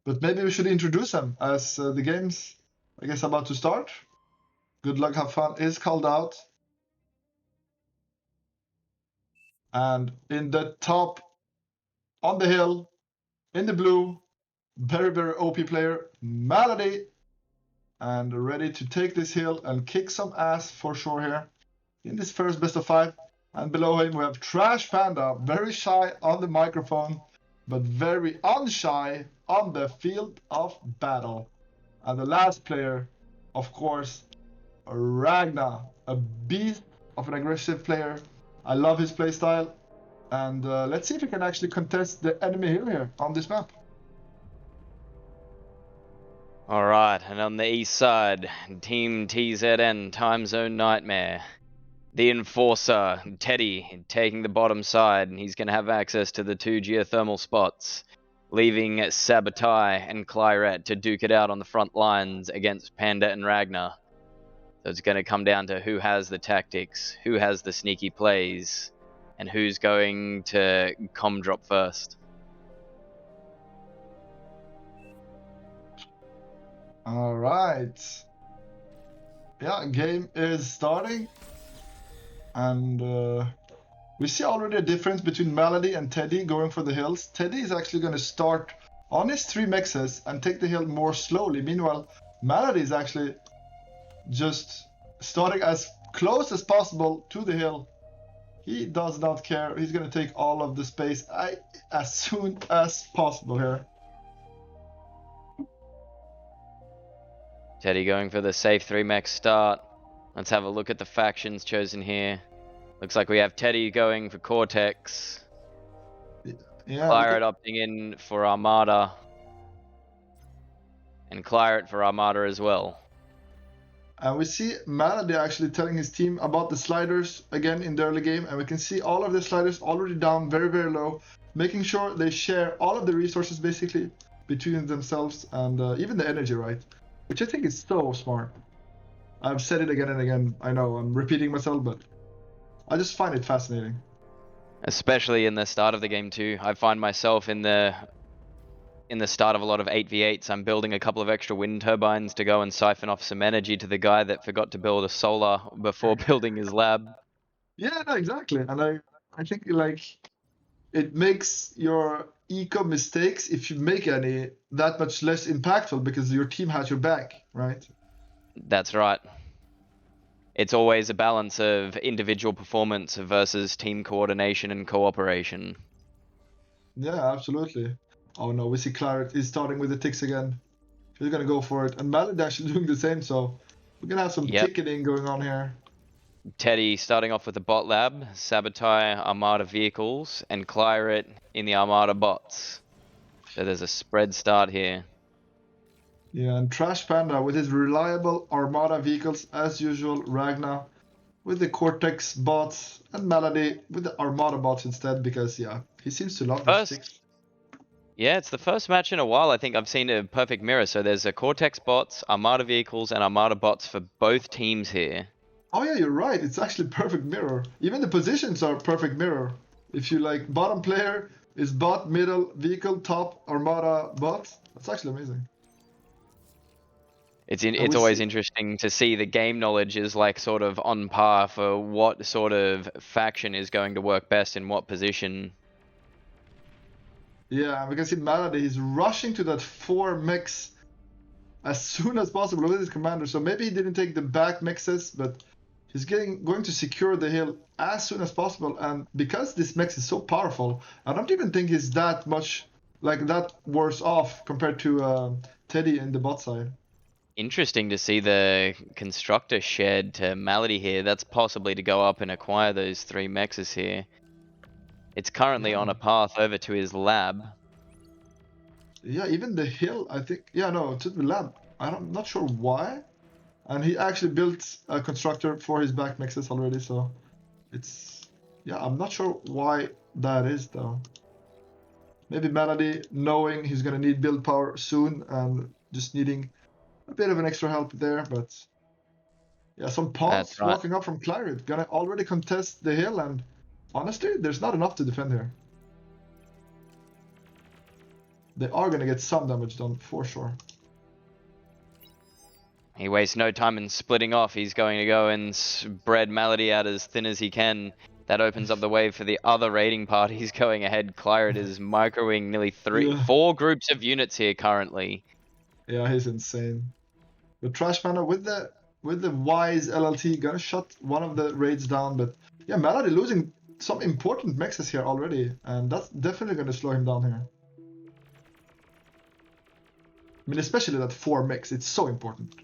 B: But maybe we should introduce them as the game's, I guess, about to start. Good luck, have fun is called out. And in the top, on the hill, in the blue, very, very OP player, Malady. And ready to take this hill and kick some ass for sure here in this first best of 5. And below him we have Trash Panda, very shy on the microphone, but very unshy on the field of battle. And the last player, of course, Ragnar, a beast of an aggressive player. I love his playstyle. And let's see if he can actually contest the enemy hill here on this map.
F: Alright, and on the east side, Team TZN, Time Zone Nightmare. The Enforcer, Teddy, taking the bottom side, and he's going to have access to the 2 geothermal spots, leaving Sabotai and Claret to duke it out on the front lines against Panda and Ragnar. So it's going to come down to who has the tactics, who has the sneaky plays, and who's going to comm drop first.
B: All right. Yeah, game is starting. And we see already a difference between Malady and Teddy going for the hills. Teddy is actually going to start on his 3 mexes and take the hill more slowly. Meanwhile, Malady is actually just starting as close as possible to the hill. He does not care. He's going to take all of the space as soon as possible here.
F: Teddy going for the safe 3 mech start. Let's have a look at the factions chosen here. Looks like we have Teddy going for Cortex.
B: Yeah,
F: Claret opting in for Armada. And Claret for Armada as well.
B: And we see Malady actually telling his team about the sliders again in the early game. And we can see all of the sliders already down very, very low. Making sure they share all of the resources basically between themselves and even the energy, right? Which I think is so smart. I've said it again and again. I know I'm repeating myself, but I just find it fascinating.
F: Especially in the start of the game too. I find myself in the start of a lot of 8v8s, I'm building a couple of extra wind turbines to go and siphon off some energy to the guy that forgot to build a solar before building his lab.
B: Yeah, no, exactly. And I think like it makes your eco mistakes, if you make any, that much less impactful because your team has your back, right?
F: That's right. It's always a balance of individual performance versus team coordination and cooperation.
B: Yeah, absolutely. Oh no, we see Claret is starting with the ticks again. He's gonna go for it. And Malady actually doing the same, so we're gonna have some ticketing going on here.
F: Teddy starting off with the bot lab, Sabotai Armada vehicles, and Claret in the Armada bots. So there's a spread start here.
B: Yeah, and Trash Panda with his reliable Armada vehicles as usual. Ragnar with the Cortex bots, and Malady with the Armada bots instead because yeah, he seems to love the sticks.
F: Yeah, it's the first match in a while I think I've seen a perfect mirror. So there's a Cortex bots, Armada vehicles, and Armada bots for both teams here.
B: Oh yeah, you're right. It's actually perfect mirror. Even the positions are perfect mirror. If you like, bottom player is bot, middle, vehicle, top, Armada, bot. That's actually amazing.
F: It's always interesting to see the game knowledge is like sort of on par for what sort of faction is going to work best in what position.
B: Yeah, we can see Malady, he's rushing to that 4 mechs as soon as possible with his commander. So maybe he didn't take the back mexes, but he's going to secure the hill as soon as possible. And because this mex is so powerful, I don't even think he's that much, like that worse off compared to Teddy in the bot side.
F: Interesting to see the constructor shed to Malady here. That's possibly to go up and acquire those 3 mexes here. It's currently on a path over to his lab.
B: Yeah, even the hill, I think. Yeah, no, to the lab. I'm not sure why. And he actually built a constructor for his back mixes already, so it's... Yeah, I'm not sure why that is, though. Maybe Melody, knowing he's gonna need build power soon, and just needing a bit of an extra help there, but... Yeah, some pawns
F: right.
B: walking up from Claret, gonna already contest the hill, and honestly, there's not enough to defend here. They are gonna get some damage done, for sure.
F: He wastes no time in splitting off. He's going to go and spread Melody out as thin as he can. That opens up the way for the other raiding parties going ahead. Claret is microing nearly four groups of units here currently.
B: Yeah, he's insane. But Trash Panda with the wise LLT gonna shut one of the raids down, but yeah, Melody losing some important mexes here already, and that's definitely gonna slow him down here. I mean, especially that 4 mix, it's so important.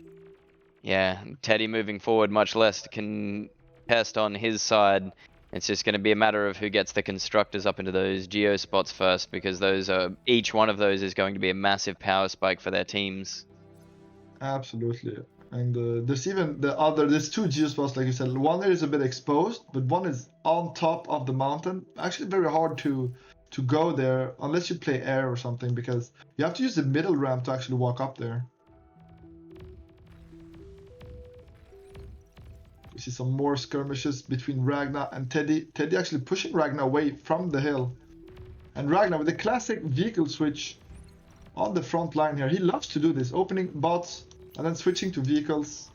F: Yeah, Teddy moving forward much less to contest on his side. It's just going to be a matter of who gets the constructors up into those geo spots first, because those are each one of those is going to be a massive power spike for their teams.
B: Absolutely. And there's even there's 2 geospots, like you said. One is a bit exposed, but one is on top of the mountain. Actually very hard to go there unless you play air or something, because you have to use the middle ramp to actually walk up there. We see some more skirmishes between Ragnar and Teddy. Teddy actually pushing Ragnar away from the hill. And Ragnar with the classic vehicle switch on the front line here. He loves to do this, opening bots and then switching to vehicles.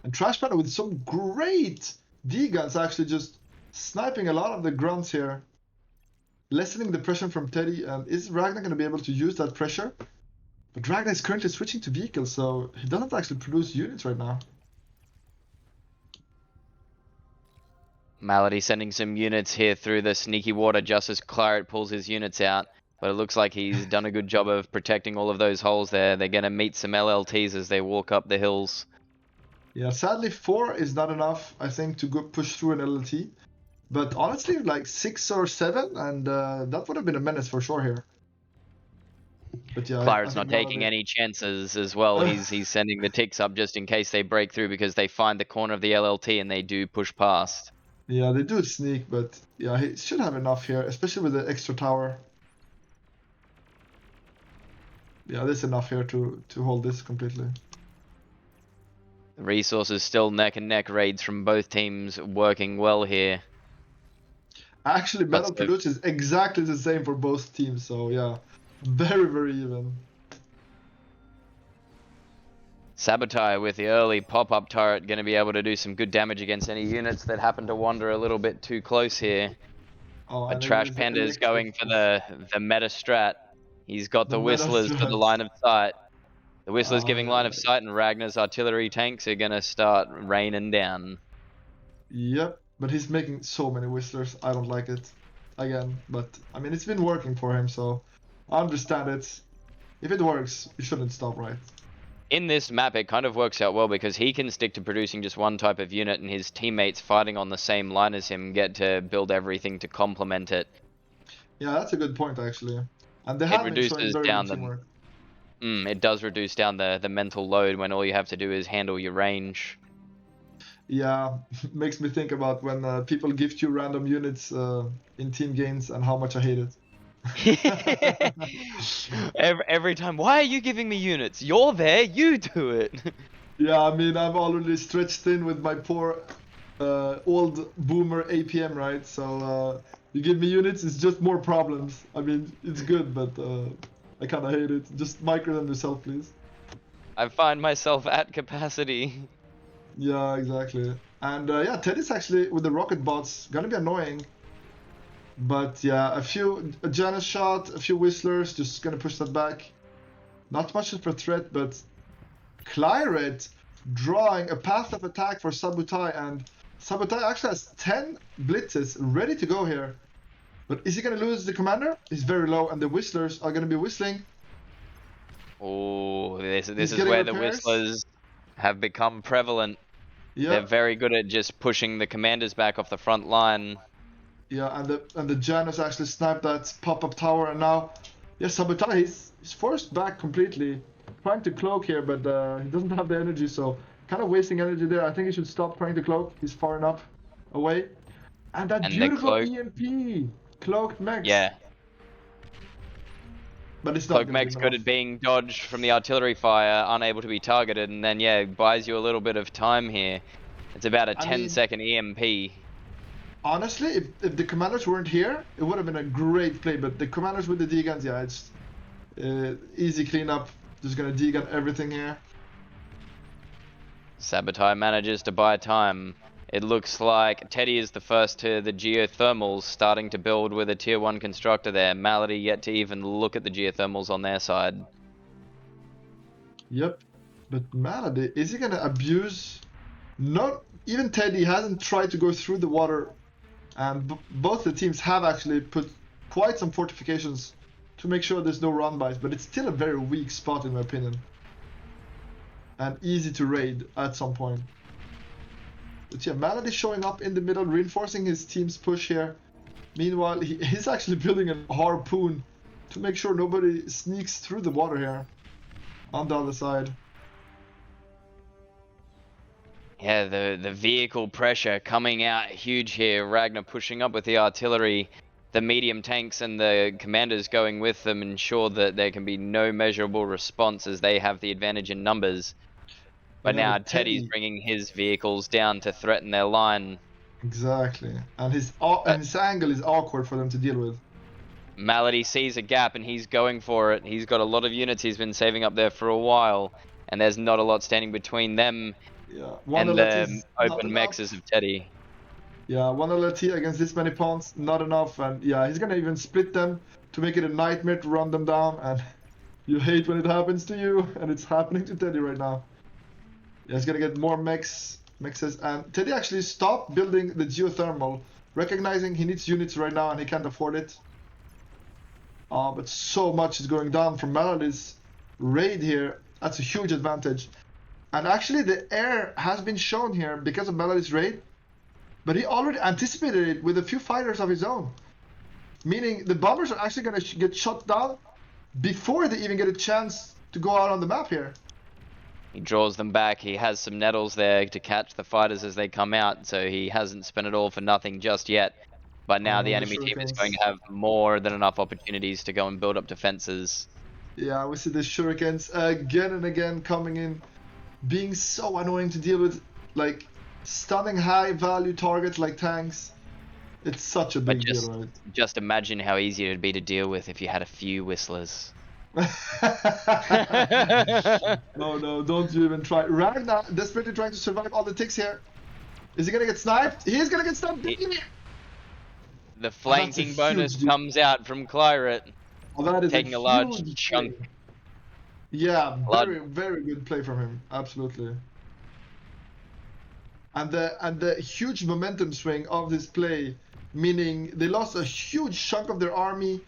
B: And Trash Panda with some great D-guns, actually just sniping a lot of the grunts here. Lessening the pressure from Teddy. And is Ragnar going to be able to use that pressure? But Ragnar is currently switching to vehicles, so he doesn't actually produce units right now.
F: Melody sending some units here through the sneaky water just as Claret pulls his units out. But it looks like he's done a good job of protecting all of those holes there. They're going to meet some LLTs as they walk up the hills.
B: Yeah, sadly 4 is not enough, I think, to go push through an LLT. But honestly, like 6 or 7, and that would have been a menace for sure here. But yeah,
F: Claret's not taking any chances as well. He's sending the ticks up just in case they break through, because they find the corner of the LLT and they do push past.
B: Yeah, they do sneak, but yeah, he should have enough here, especially with the extra tower. Yeah, there's enough here to hold this completely.
F: The resources still neck and neck, raids from both teams working well here.
B: Actually, metal produce is exactly the same for both teams, so yeah, very, very even.
F: Sabotage with the early pop-up turret going to be able to do some good damage against any units that happen to wander a little bit too close here.
B: Oh,
F: but Trash Panda is going for the meta strat. He's got the Whistlers for the line of sight. The Whistlers giving line of sight, and Ragnar's artillery tanks are going to start raining down.
B: Yep, but he's making so many Whistlers. I don't like it. Again, but I mean, it's been working for him, so I understand it. If it works, you shouldn't stop, right?
F: In this map, it kind of works out well because he can stick to producing just one type of unit, and his teammates fighting on the same line as him get to build everything to complement it.
B: Yeah, that's a good point, actually. And they have been showing very good teamwork.
F: It does reduce down the mental load when all you have to do is handle your range.
B: Yeah, makes me think about when people gift you random units in team games and how much I hate it.
F: every time, why are you giving me units? You're there, you do it.
B: Yeah, I mean, I'm already stretched thin with my poor old boomer APM, right? So you give me units, it's just more problems. I mean, it's good, but I kind of hate it. Just micro them yourself, please.
F: I find myself at capacity.
B: Yeah, exactly. And yeah, Teddy's actually, with the rocket bots, gonna be annoying. But yeah, a Janus shot, a few Whistlers, just gonna push that back. Not much of a threat, but Claret drawing a path of attack for Sabotage, and Sabotage actually has 10 blitzes ready to go here. But is he gonna lose the commander? He's very low, and the Whistlers are gonna be whistling.
F: Oh, this is where the Whistlers have become prevalent.
B: Yeah.
F: They're very good at just pushing the commanders back off the front line.
B: Yeah, and the Janus actually sniped that pop-up tower, and now, yeah, Sabotage, he's forced back completely. trying to cloak here, but he doesn't have the energy, so kind of wasting energy there. I think he should stop trying to cloak. He's far enough away. And that beautiful EMP! Cloaked mechs.
F: Yeah.
B: But it's not
F: Cloak mech's good at being dodged from the artillery fire, unable to be targeted, and then, yeah, buys you a little bit of time here. It's about a 10-second EMP.
B: Honestly, if the commanders weren't here, it would have been a great play, but the commanders with the D-guns, yeah, it's easy cleanup. Just gonna D-gun everything here.
F: Sabotage manages to buy time. It looks like Teddy is the first to the geothermals, starting to build with a tier 1 constructor there. Malady yet to even look at the geothermals on their side.
B: Yep, but Malady, is he gonna abuse? Not even Teddy hasn't tried to go through the water, and both the teams have actually put quite some fortifications to make sure there's no run-bys, but it's still a very weak spot in my opinion. And easy to raid at some point. But yeah, Malady showing up in the middle, reinforcing his team's push here. Meanwhile, he's actually building a harpoon to make sure nobody sneaks through the water here on the other side.
F: Yeah, the vehicle pressure coming out huge here. Ragnar pushing up with the artillery. The medium tanks and the commanders going with them ensure that there can be no measurable response as they have the advantage in numbers. But now Teddy's bringing his vehicles down to threaten their line.
B: Exactly. And his angle is awkward for them to deal with.
F: Malady sees a gap and he's going for it. He's got a lot of units he's been saving up there for a while. And there's not a lot standing between them and the open mexes of Teddy.
B: Yeah, one LLT against this many pawns, not enough. And yeah, he's gonna even split them to make it a nightmare to run them down. And you hate when it happens to you. And it's happening to Teddy right now. Yeah, he's gonna get more mexes, and Teddy actually stopped building the geothermal, recognizing he needs units right now and he can't afford it. But so much is going down from Malady's raid here. That's a huge advantage. And actually the air has been shown here because of Malady's raid, but he already anticipated it with a few fighters of his own. Meaning the bombers are actually gonna get shot down before they even get a chance to go out on the map here.
F: He draws them back. He has some nettles there to catch the fighters as they come out, so he hasn't spent it all for nothing just yet. But now the enemy team is going to have more than enough opportunities to go and build up defenses.
B: Yeah, we see the shurikens again and again coming in, being so annoying to deal with, like stunning high value targets like tanks. It's such a big deal, right?
F: Just imagine how easy it would be to deal with if you had a few whistlers.
B: No, don't you even try. Ragnar desperately trying to survive all the ticks here. Is he gonna get sniped? He's gonna get sniped.
F: The flanking bonus comes out from Clyret, taking a large chunk.
B: Yeah, very good play from him. Absolutely. And the huge momentum swing of this play, meaning they lost a huge chunk of their army.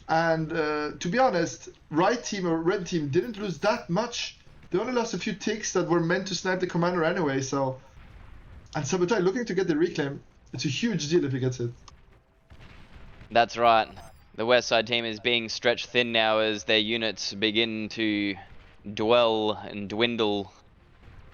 B: And to be honest, right team or red team didn't lose that much. They only lost a few ticks that were meant to snipe the commander anyway, so... And Sabotage looking to get the reclaim. It's a huge deal if he gets it.
F: That's right. The west side team is being stretched thin now as their units begin to dwell and dwindle.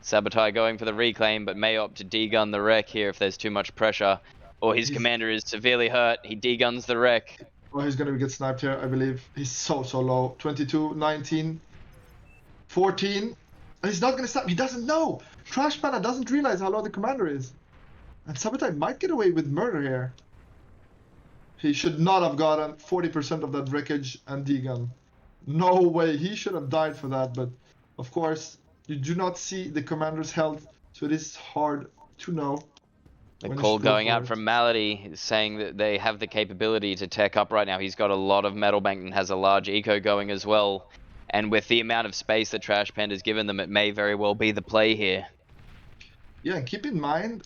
F: Sabotage going for the reclaim, but may opt to degun the wreck here if there's too much pressure. Or his commander is severely hurt. He deguns the wreck.
B: Oh, he's gonna get sniped here, I believe. He's so low. 22, 19, 14. And he's not gonna snipe. He doesn't know. Trash Panda doesn't realize how low the commander is. And Sabotage might get away with murder here. He should not have gotten 40% of that wreckage and degun. No way. He should have died for that. But of course, you do not see the commander's health, so it is hard to know.
F: The call going out from Malady is saying that they have the capability to tech up right now. He's got a lot of metal bank and has a large eco going as well. And with the amount of space that Trash Panda's given them, it may very well be the play here.
B: Yeah, and keep in mind,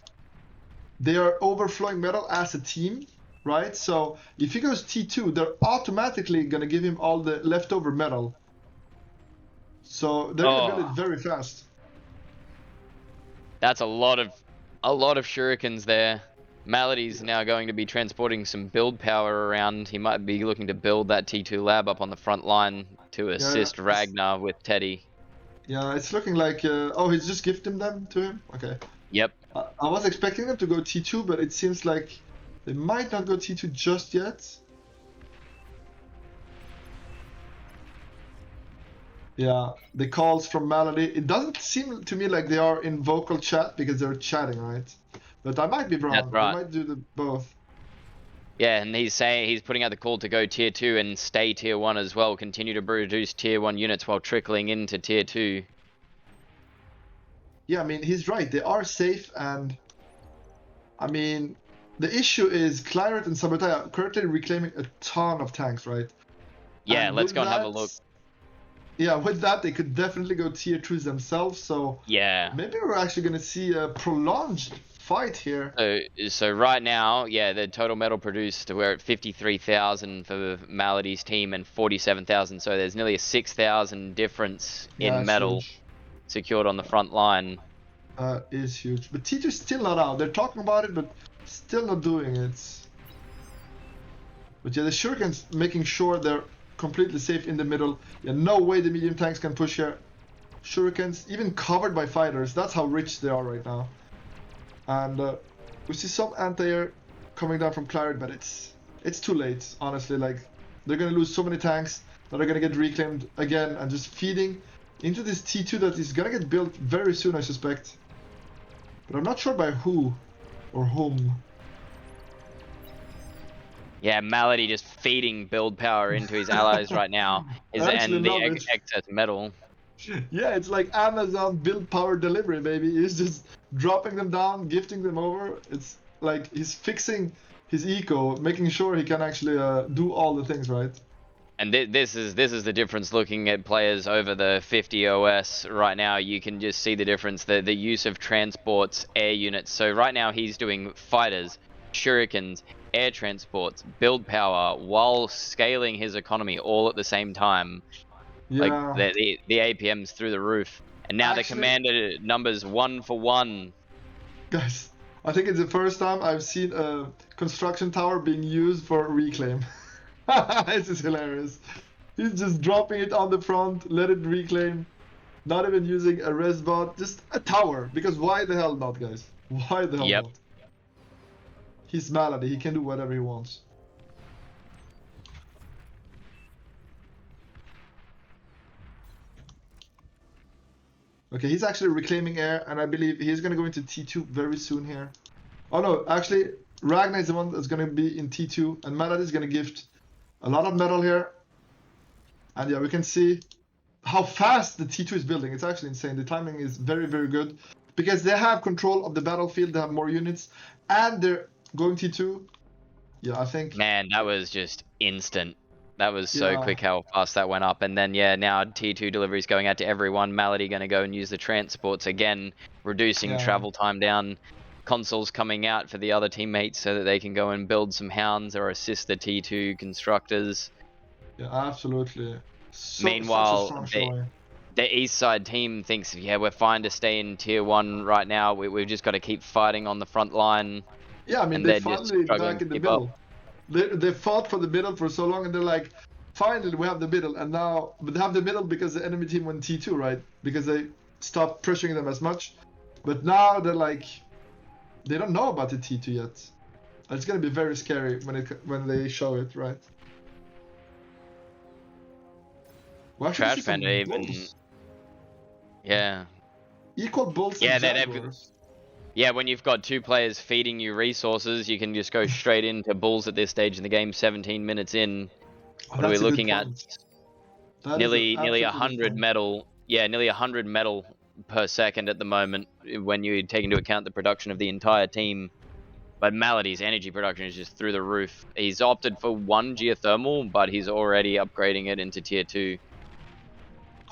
B: they are overflowing metal as a team, right? So if he goes T2, they're automatically going to give him all the leftover metal. So they're going to build it very fast.
F: That's a lot of shurikens there. Melody's now going to be transporting some build power around. He might be looking to build that T2 lab up on the front line to assist Ragnar with Teddy.
B: Yeah, it's looking like... oh, he's just gifting them to him? Okay.
F: Yep.
B: I was expecting them to go T2, but it seems like they might not go T2 just yet. Yeah, the calls from Melody. It doesn't seem to me like they are in vocal chat because they're chatting, right? But I might be wrong.
F: That's right.
B: They might do the both.
F: Yeah, and he's saying he's putting out the call to go tier 2 and stay tier 1 as well. Continue to produce tier 1 units while trickling into tier 2.
B: Yeah, I mean, he's right. They are safe, and I mean, the issue is Claret and Sabotage are currently reclaiming a ton of tanks, right?
F: Yeah,
B: and
F: let's go and have a look.
B: Yeah, with that, they could definitely go tier 2s themselves, so
F: yeah,
B: maybe we're actually going to see a prolonged fight here.
F: So right now, yeah, the total metal produced, we're at 53,000 for Melody's team and 47,000, so there's nearly a 6,000 difference in metal secured on the front line.
B: Is huge, but T2's still not out. They're talking about it, but still not doing it. But yeah, the Shuriken's making sure they're completely safe in the middle. Yeah, no way the medium tanks can push here. Shurikens, even covered by fighters. That's how rich they are right now. And we see some anti-air coming down from Claret, but it's too late, honestly. Like, they're gonna lose so many tanks that are gonna get reclaimed again and just feeding into this T2 that is gonna get built very soon, I suspect. But I'm not sure by who or whom.
F: Yeah, Melody just feeding build power into his allies right now, and the excess metal.
B: Yeah, it's like Amazon build power delivery, baby. He's just dropping them down, gifting them over. It's like he's fixing his eco, making sure he can actually do all the things, right?
F: And this is the difference. Looking at players over the 50 OS right now, you can just see the difference. The use of transports, air units. So right now he's doing fighters, shurikens, air transports, build power, while scaling his economy all at the same time.
B: Yeah.
F: Like the APM's through the roof, and now the commander numbers 1 for 1.
B: Guys, I think it's the first time I've seen a construction tower being used for reclaim. This is hilarious. He's just dropping it on the front, let it reclaim, not even using a res bot, just a tower. Because why the hell not, guys? Why the hell not? He's Melody, he can do whatever he wants. Okay, he's actually reclaiming air, and I believe he's gonna go into T2 very soon here. Oh no, actually, Ragnar is the one that's gonna be in T2, and Melody is gonna gift a lot of metal here. And yeah, we can see how fast the T2 is building. It's actually insane. The timing is very, very good. Because they have control of the battlefield, they have more units, and they're going T2. Yeah, I think...
F: Man, that was just instant. That was so quick how fast that went up. And then, yeah, now T2 deliveries going out to everyone. Melody going to go and use the transports again, reducing travel time down. Consoles coming out for the other teammates so that they can go and build some hounds or assist the T2 constructors.
B: Yeah, absolutely.
F: Meanwhile, the east side team thinks, yeah, we're fine to stay in tier 1 right now. We've just got to keep fighting on the front line.
B: Yeah, I mean, they're finally back in the middle. They fought for the middle for so long, and they're like, finally we have the middle. And now, but they have the middle because the enemy team went T2, right? Because they stopped pressuring them as much. But now they're like, they don't know about the T2 yet. It's gonna be very scary when they show it, right? Well,
F: Trash Panda even. Yeah.
B: Equal bulls and jaguars.
F: Yeah, when you've got 2 players feeding you resources, you can just go straight into bulls at this stage in the game. 17 minutes in, what are we looking at? Nearly 100 metal. Yeah, nearly 100 metal per second at the moment when you take into account the production of the entire team. But Melody's energy production is just through the roof. He's opted for 1 geothermal, but he's already upgrading it into tier 2.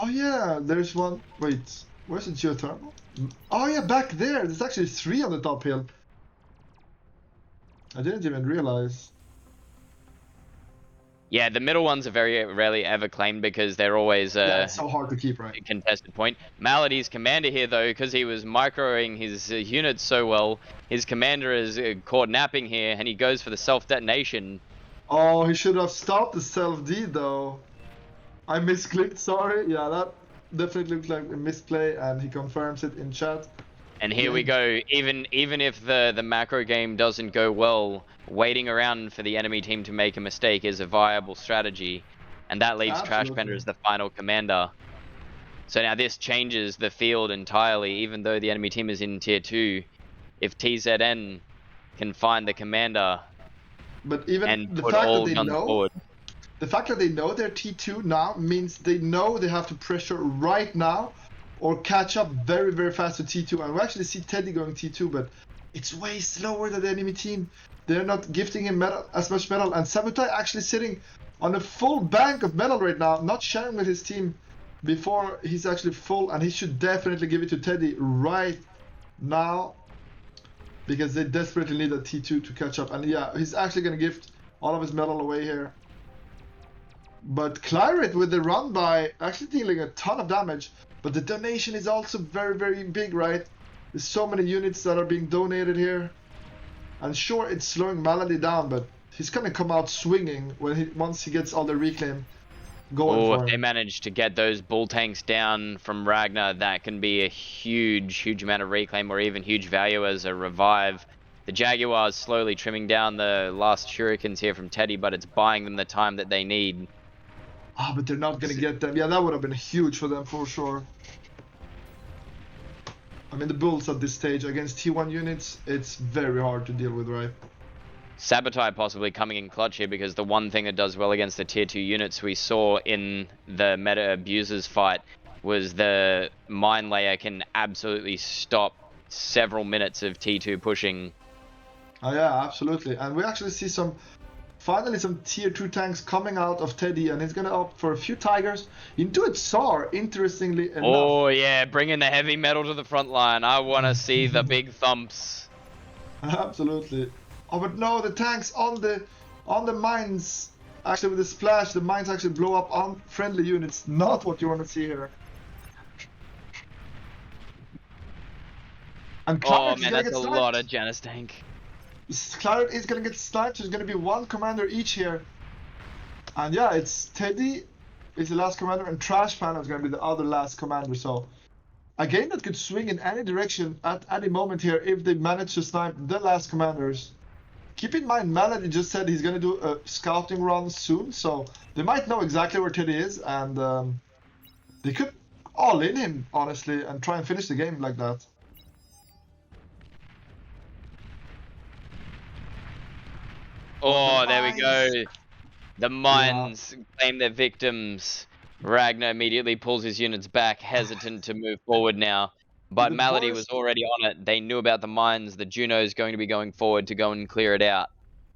B: Oh yeah, there's one. Wait, where's the geothermal? Oh yeah, back there. There's actually 3 on the top hill. I didn't even realize.
F: Yeah, the middle ones are very rarely ever claimed because they're always
B: Yeah, it's so hard to keep,
F: a
B: right?
F: contested point. Malady's commander here, though, because he was microing his units so well, his commander is caught napping here, and he goes for the self-detonation.
B: Oh, he should have stopped the self-D, though. I misclicked, sorry. Yeah, that definitely looked like a misplay, and he confirms it in chat.
F: And here we go. Even if the macro game doesn't go well, waiting around for the enemy team to make a mistake is a viable strategy, and that leaves Trashbender as the final commander. So now this changes the field entirely. Even though the enemy team is in tier 2, if TZN can find the commander,
B: but even
F: and
B: the
F: put
B: fact
F: all
B: that they
F: guns
B: know,
F: forward.
B: the fact that they know they're T2 now means they know they have to pressure right now or catch up very, very fast to T2. And we actually see Teddy going T2, but it's way slower than the enemy team. They're not gifting him metal, as much metal. And Sabotage actually sitting on a full bank of metal right now, not sharing with his team before he's actually full. And he should definitely give it to Teddy right now, because they desperately need a T2 to catch up. And yeah, he's actually going to gift all of his metal away here. But Claret with the run by actually dealing a ton of damage. But the donation is also very, very big, right? There's so many units that are being donated here. And sure, it's slowing Malady down, but he's going to come out swinging when once he gets all the reclaim going for him.
F: If they manage to get those bull tanks down from Ragnar, that can be a huge amount of reclaim or even huge value as a revive. The Jaguars slowly trimming down the last shurikens here from Teddy, but it's buying them the time that they need.
B: Ah, but they're not going to get them. Yeah, that would have been huge for them for sure. I mean, the bulls at this stage against T1 units, it's very hard to deal with, right?
F: Sabotage possibly coming in clutch here, because the one thing that does well against the tier 2 units we saw in the meta abusers fight was the mine layer can absolutely stop several minutes of T2 pushing.
B: Oh yeah, absolutely. And we actually see finally some tier 2 tanks coming out of Teddy, and he's gonna opt for a few tigers into its SAR, interestingly enough.
F: Oh yeah, bringing the heavy metal to the front line. I want to see the big thumps.
B: Absolutely. Oh, but no, the tanks on the mines. Actually, with the splash, the mines actually blow up on friendly units. Not what you want to see here. And
F: Oh man, that's a lot of Janus tank.
B: Claret is gonna get sniped. There's gonna be one commander each here. And yeah, it's Teddy is the last commander, and Trash Panda is gonna be the other last commander. So a game that could swing in any direction at any moment here if they manage to snipe the last commanders. Keep in mind, Malady just said he's gonna do a scouting run soon, so they might know exactly where Teddy is, and they could all in him, honestly, and try and finish the game like that.
F: Oh, there we go. The mines claim their victims. Ragnar immediately pulls his units back, hesitant to move forward now. But Malady was already on it. They knew about the mines. The Juno's going to be going forward to go and clear it out.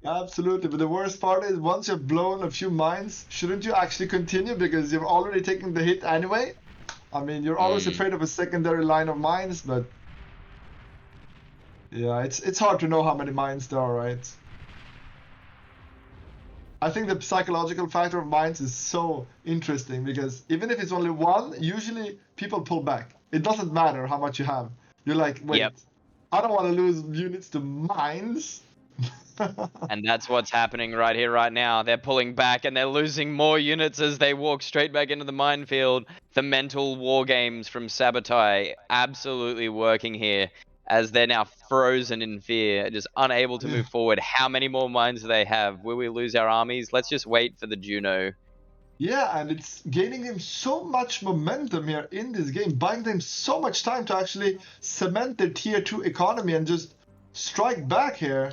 B: Absolutely, but the worst part is once you've blown a few mines, shouldn't you actually continue, because you're already taking the hit anyway? I mean, you're always afraid of a secondary line of mines, but yeah, it's hard to know how many mines there are, right? I think the psychological factor of mines is so interesting, because even if it's only one, usually people pull back. It doesn't matter how much you have. You're like, wait, I don't want to lose units to mines.
F: And that's what's happening right here, right now. They're pulling back and they're losing more units as they walk straight back into the minefield. The mental war games from Sabotage absolutely working here, as they're now frozen in fear, just unable to move forward. How many more mines do they have? Will we lose our armies? Let's just wait for the Juno.
B: Yeah, and it's gaining them so much momentum here in this game, buying them so much time to actually cement their tier 2 economy and just strike back here.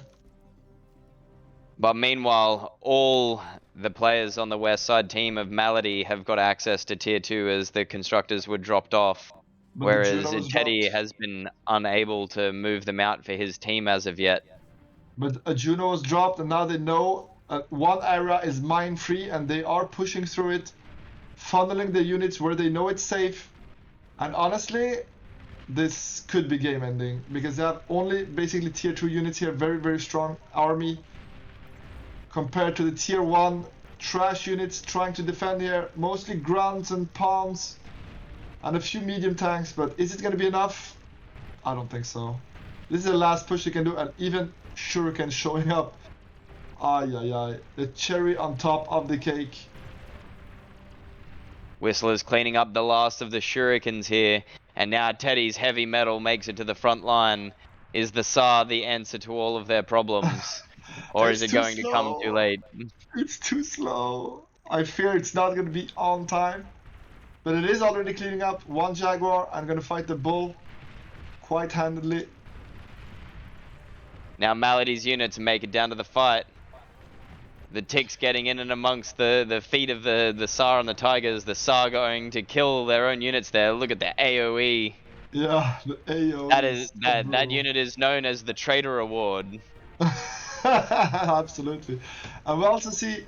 F: But meanwhile, all the players on the west side team of Malady have got access to tier 2 as the constructors were dropped off. Whereas Teddy has been unable to move them out for his team as of yet.
B: But a Juno was dropped, and now they know one area is mine-free, and they are pushing through it, funneling the units where they know it's safe. And honestly, this could be game-ending, because they have only basically tier 2 units here, very, very strong army, compared to the tier 1 Trash units trying to defend here, mostly grunts and palms, and a few medium tanks, but is it going to be enough? I don't think so. This is the last push you can do, and even Shuriken showing up. Ay, ay, ay. The cherry on top of the cake.
F: Whistler's cleaning up the last of the shurikens here, and now Teddy's heavy metal makes it to the front line. Is the SAR the answer to all of their problems? Or is it going to come too late?
B: It's too slow. I fear it's not going to be on time. But it is already cleaning up. One Jaguar. I'm going to fight the bull quite handedly.
F: Now Melody's units make it down to the fight. The Ticks getting in and amongst the feet of the SAR and the Tigers. The SAR going to kill their own units there. Look at the AoE.
B: Yeah, the AoE.
F: That unit is known as the Traitor Award.
B: Absolutely. And we also see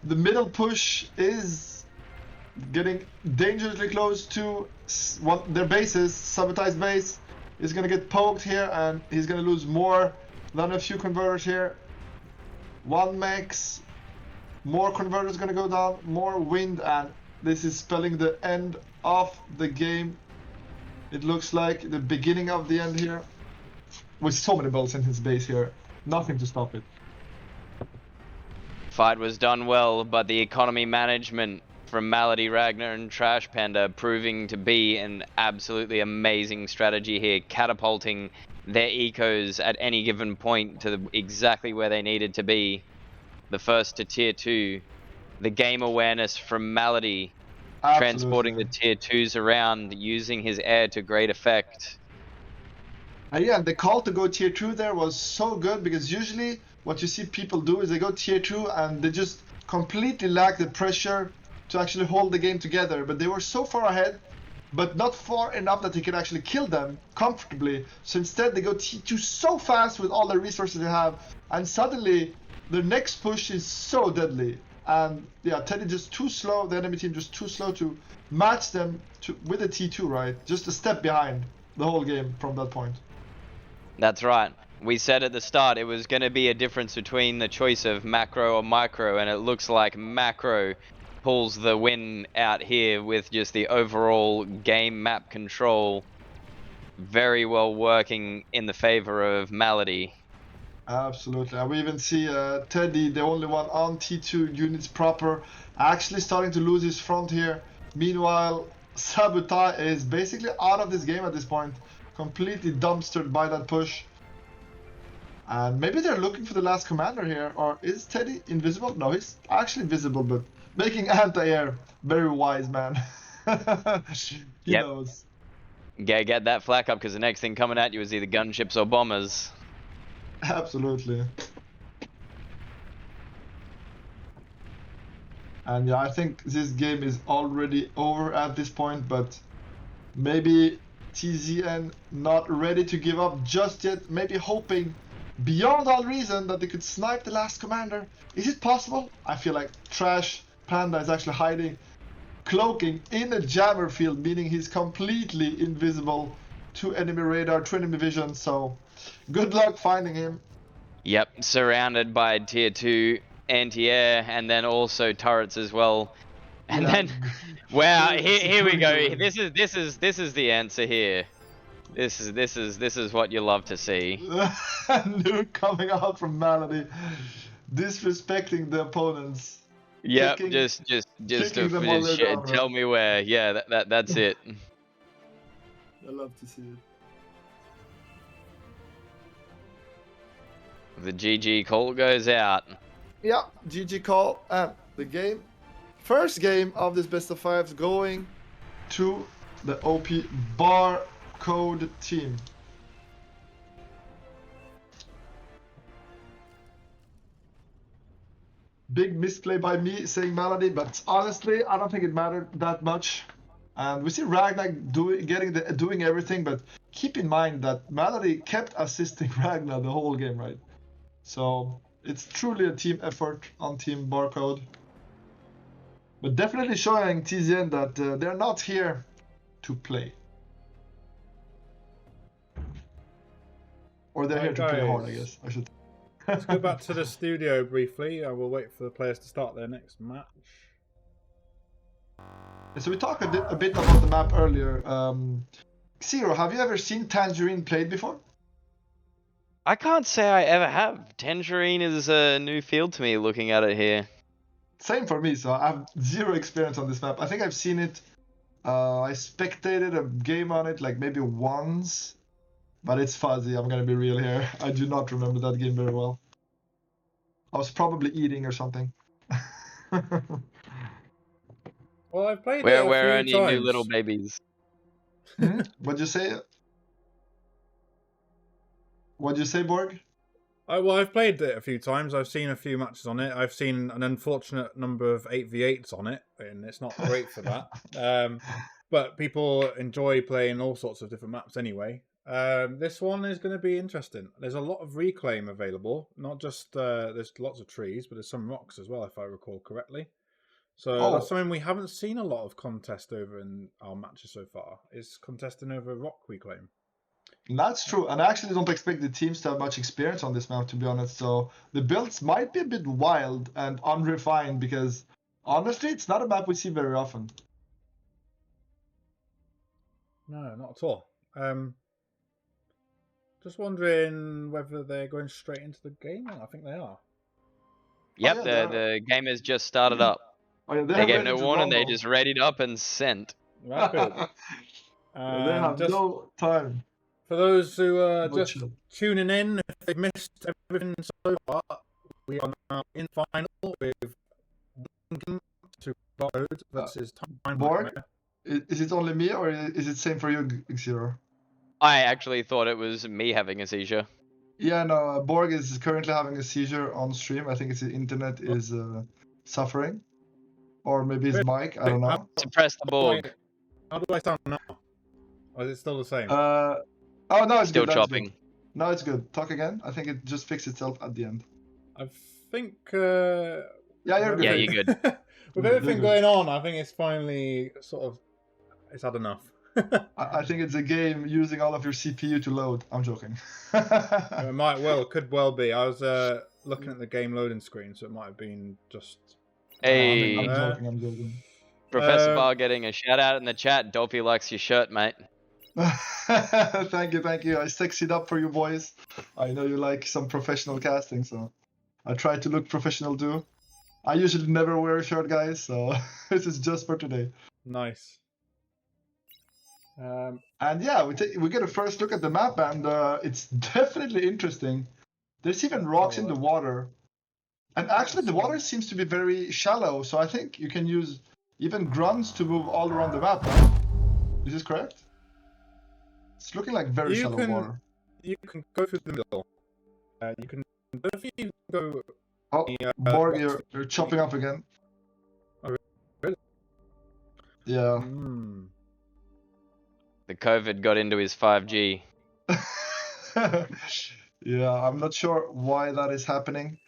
B: the middle push is getting dangerously close to their bases. Sabotaged base is going to get poked here, and he's going to lose more than a few converters here. One max, more converters going to go down, more wind, and this is spelling the end of the game. It looks like the beginning of the end here. With so many balls in his base here. Nothing to stop it.
F: Fight was done well, but the economy management from Malady, Ragnar and Trash Panda proving to be an absolutely amazing strategy here, catapulting their ecos at any given point to exactly where they needed to be. The first to tier 2, the game awareness from Malady, transporting the tier 2s around, using his air to great effect.
B: Yeah, the call to go tier 2 there was so good, because usually what you see people do is they go tier 2 and they just completely lack the pressure to actually hold the game together. But they were so far ahead, but not far enough that he could actually kill them comfortably. So instead they go tier 2 so fast with all the resources they have, and suddenly their next push is so deadly. And yeah, Teddy just too slow, the enemy team just too slow to match them with a T2, right? Just a step behind the whole game from that point.
F: That's right. We said at the start it was going to be a difference between the choice of macro or micro, and it looks like macro pulls the win out here with just the overall game map control very well working in the favor of Malady.
B: Absolutely. And we even see Teddy, the only one on T2 units proper, actually starting to lose his front here. Meanwhile, Sabotage is basically out of this game at this point. Completely dumpstered by that push. And maybe they're looking for the last commander here. Or is Teddy invisible? No, he's actually visible, but making anti-air. Very wise, man. He knows.
F: Get that flak up, because the next thing coming at you is either gunships or bombers.
B: Absolutely. And yeah, I think this game is already over at this point, but maybe TZN not ready to give up just yet, maybe hoping beyond all reason that they could snipe the last commander. Is it possible? I feel like Trash Panda is actually hiding, cloaking in a jammer field, meaning he's completely invisible to enemy radar, to enemy vision, so good luck finding him.
F: Yep, surrounded by tier 2 anti-air and then also turrets as well. And then, wow, here we go. This is the answer here. This is what you love to see.
B: Nuke coming out from Malady, disrespecting the opponents.
F: Yep, just to tell me where. Yeah, that's it.
B: I love to see it.
F: The GG call goes out.
B: Yeah, GG call, and the game. First game of this best of fives going to the OP BARcode team. Big misplay by me saying Malady, but honestly, I don't think it mattered that much. And we see Ragnar doing everything, but keep in mind that Malady kept assisting Ragnar the whole game, right? So it's truly a team effort on Team BARcode. But definitely showing TZN that they're not here to play. Or they're here to play hard, I guess. I should.
G: Let's go back to the studio briefly. I will wait for the players to start their next match.
B: So we talked a bit about the map earlier. Zero, have you ever seen Tangerine played before?
F: I can't say I ever have. Tangerine is a new field to me looking at it here.
B: Same for me, so I have zero experience on this map. I think I've seen it. I spectated a game on it like maybe once, but it's fuzzy. I'm gonna be real here. I do not remember that game very well. I was probably eating or something.
G: Well, I've played it
F: We're
G: a
F: only
G: few
F: new
G: times.
F: little babies.
B: What'd you say? What'd you say, Borg?
G: Well, I've played it a few times. I've seen a few matches on it. I've seen an unfortunate number of 8v8s on it, and it's not great for that. But people enjoy playing all sorts of different maps anyway. This one is going to be interesting. There's a lot of reclaim available. Not just there's lots of trees, but there's some rocks as well, if I recall correctly. So that's something we haven't seen a lot of contest over in our matches so far. Is contesting over rock reclaim.
B: That's true, and I actually don't expect the teams to have much experience on this map, to be honest. So the builds might be a bit wild and unrefined because honestly, it's not a map we see very often.
G: No, not at all. Just wondering whether they're going straight into the game. I think they are.
F: Yep,
B: yeah,
F: the game has just started up.
B: Oh, yeah,
F: They gave no warning. They just readied up and sent.
G: Rapid.
B: They have no time.
G: For those who are just tuning in, if they've missed everything so far, we are now in final with to BARcode versus Time.
B: Borg, is it only me or is it same for you, Xero?
F: I actually thought it was me having a seizure.
B: Yeah, no, Borg is currently having a seizure on stream. I think his internet is suffering. Or maybe his mic, I don't know.
F: Suppress the Borg.
G: How do I sound now? Or is it still the same?
B: Oh, no, it's
F: still
B: good.
F: chopping.
B: Good. No, it's good. Talk again. I think it just fixed itself at the end.
G: I think...
B: yeah, you're good.
F: Yeah, you're good.
G: With everything going on, I think it's finally sort of... It's had enough.
B: I think it's a game using all of your CPU to load. I'm joking.
G: It could well be. I was looking at the game loading screen, so it might have been just...
F: Hey,
B: I'm joking.
F: Professor Bar getting a shout out in the chat. Dolphy likes your shirt, mate.
B: Thank you. I sexied up for you boys. I know you like some professional casting, so I try to look professional too. I usually never wear a shirt, guys, so this is just for today.
G: Nice.
B: And yeah, we get a first look at the map, and it's definitely interesting. There's even rocks in the water. And actually, the water seems to be very shallow, so I think you can use even grunts to move all around the map. Right? Is this correct? It's looking like very shallow water.
G: You can go through the middle. You can go...
B: Oh, Borg, you're chopping up again.
G: Oh, really?
B: Yeah.
F: The COVID got into his 5G.
B: Yeah, I'm not sure why that is happening.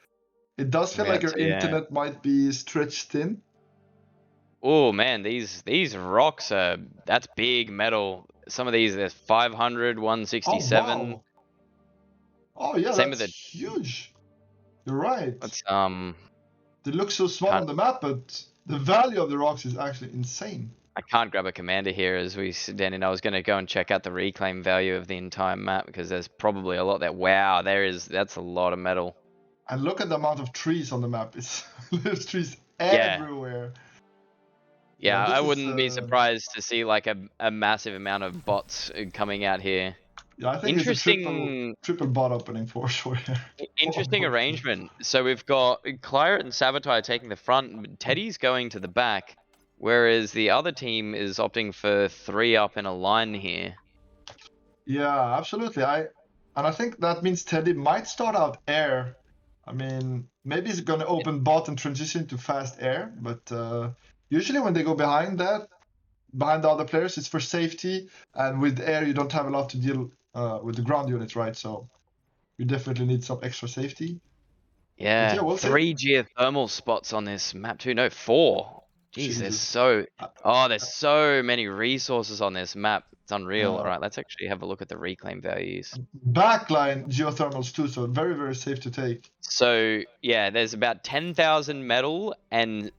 B: It does feel like your internet might be stretched thin.
F: Oh man, these rocks are, that's big metal. Some of these, there's 500, 167.
B: Oh, wow. Oh yeah,
F: Same
B: that's
F: with
B: huge. You're right.
F: That's
B: They look so small on the map, but the value of the rocks is actually insane.
F: I can't grab a commander here as we sit down, and I was going to go and check out the reclaim value of the entire map because there's probably a lot there. Wow, that's a lot of metal.
B: And look at the amount of trees on the map. There's trees everywhere.
F: Yeah, I wouldn't be surprised to see like a massive amount of bots coming out here.
B: Yeah, I think it's a triple bot opening for sure.
F: Interesting arrangement. So we've got Claret and Saboteur taking the front, Teddy's going to the back, whereas the other team is opting for 3 up in a line here.
B: Yeah, absolutely. I think that means Teddy might start out air. I mean, maybe he's going to open bot and transition to fast air, but usually when they go behind the other players, it's for safety, and with air you don't have a lot to deal with the ground units, right? So you definitely need some extra safety.
F: Yeah, we'll 3 geothermal spots on this map too. No, 4. Jeez, there's
B: Jesus.
F: there's so many resources on this map. It's unreal.
B: Yeah.
F: All right, let's actually have a look at the reclaim values.
B: Backline geothermals too, so very, very safe to take.
F: So yeah, there's about 10,000 metal and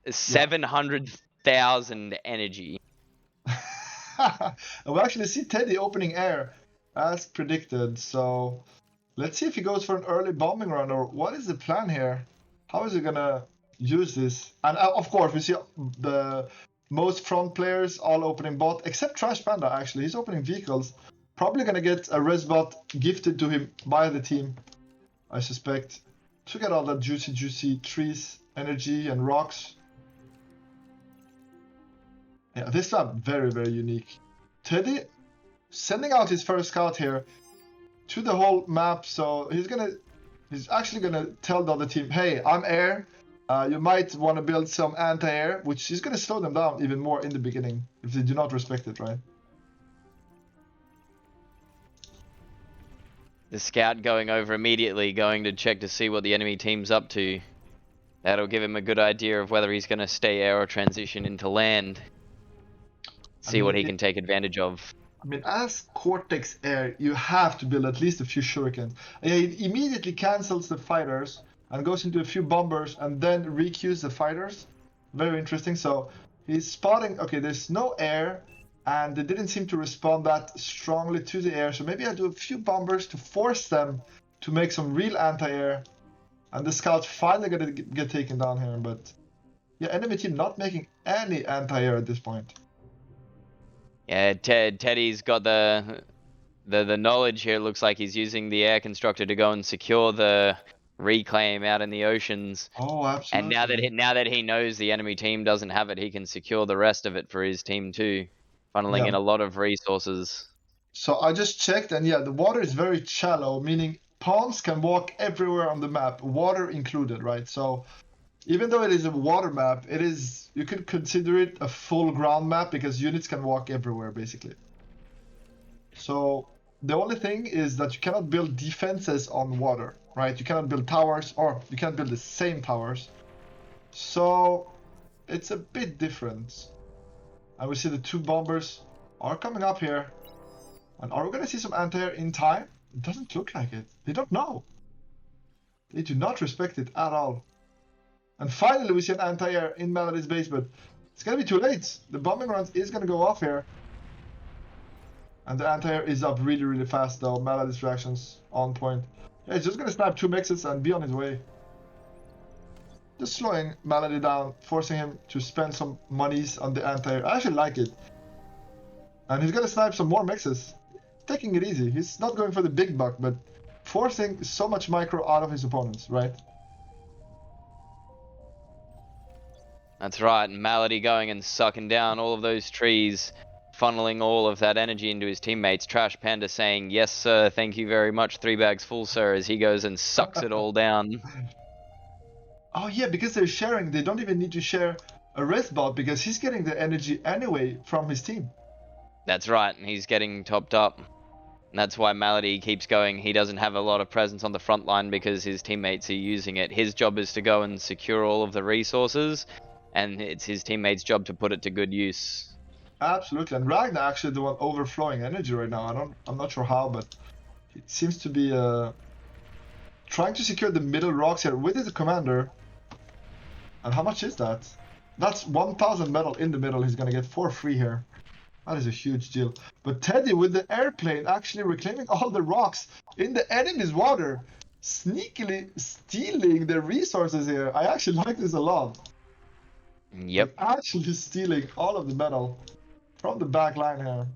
F: 700,000 energy.
B: And we actually see Teddy opening air as predicted, so let's see if he goes for an early bombing run, or what is the plan here? How is he gonna use this? And of course, we see the most front players all opening bot, except Trash Panda actually. He's opening vehicles. Probably gonna get a res bot gifted to him by the team, I suspect, to get all that juicy trees, energy, and rocks. Yeah, this map very, very unique. Teddy sending out his first scout here to the whole map, so he's actually gonna tell the other team, hey, I'm air. You might want to build some anti-air, which is gonna slow them down even more in the beginning if they do not respect it, right?
F: The scout going over immediately, going to check to see what the enemy team's up to. That'll give him a good idea of whether he's going to stay air or transition into land. See what he can take advantage of.
B: I mean, as Cortex Air, you have to build at least a few shurikens. He immediately cancels the fighters and goes into a few bombers and then requeues the fighters. Very interesting. So he's spotting, okay, there's no air and they didn't seem to respond that strongly to the air. So maybe I do a few bombers to force them to make some real anti-air. And the scout's finally gonna get taken down here, but yeah, enemy team not making any anti-air at this point.
F: Yeah, Teddy's got the knowledge here. It looks like he's using the air constructor to go and secure the reclaim out in the oceans.
B: Oh, absolutely.
F: And now that he knows the enemy team doesn't have it, he can secure the rest of it for his team too, funneling in a lot of resources.
B: So I just checked, and yeah, the water is very shallow, meaning pawns can walk everywhere on the map, water included, right? So even though it is a water map, you could consider it a full ground map because units can walk everywhere basically. So the only thing is that you cannot build defenses on water, right? You cannot build towers, or you can't build the same towers. So it's a bit different. And we see the two bombers are coming up here. And are we gonna see some anti-air in time? It doesn't look like it. They don't know. They do not respect it at all. And finally we see an anti-air in Melody's base, but it's gonna be too late. The bombing run is gonna go off here. And the anti-air is up really, really fast though. Melody's reactions on point. Yeah, he's just gonna snap two mixes and be on his way. Just slowing Melody down, forcing him to spend some monies on the anti-air. I actually like it. And he's gonna snipe some more mixes. Taking it easy. He's not going for the big buck, but forcing so much micro out of his opponents, right?
F: That's right, and Melody going and sucking down all of those trees, funneling all of that energy into his teammates. Trash Panda saying, yes sir, thank you very much, 3 bags full sir, as he goes and sucks it all down.
B: Oh yeah, because they're sharing, they don't even need to share a res bot because he's getting the energy anyway from his team.
F: That's right, and he's getting topped up. And that's why Melody keeps going. He doesn't have a lot of presence on the front line because his teammates are using it. His job is to go and secure all of the resources, and it's his teammates' job to put it to good use.
B: Absolutely, and Ragnar actually the one overflowing energy right now. I'm not sure how, but it seems to be trying to secure the middle rocks here with his commander. And how much is that? That's 1,000 metal in the middle. He's gonna get for free here. That is a huge deal. But Teddy with the airplane actually reclaiming all the rocks in the enemy's water, sneakily stealing the resources here. I actually like this a lot.
F: Yep.
B: Actually stealing all of the metal from the back line here.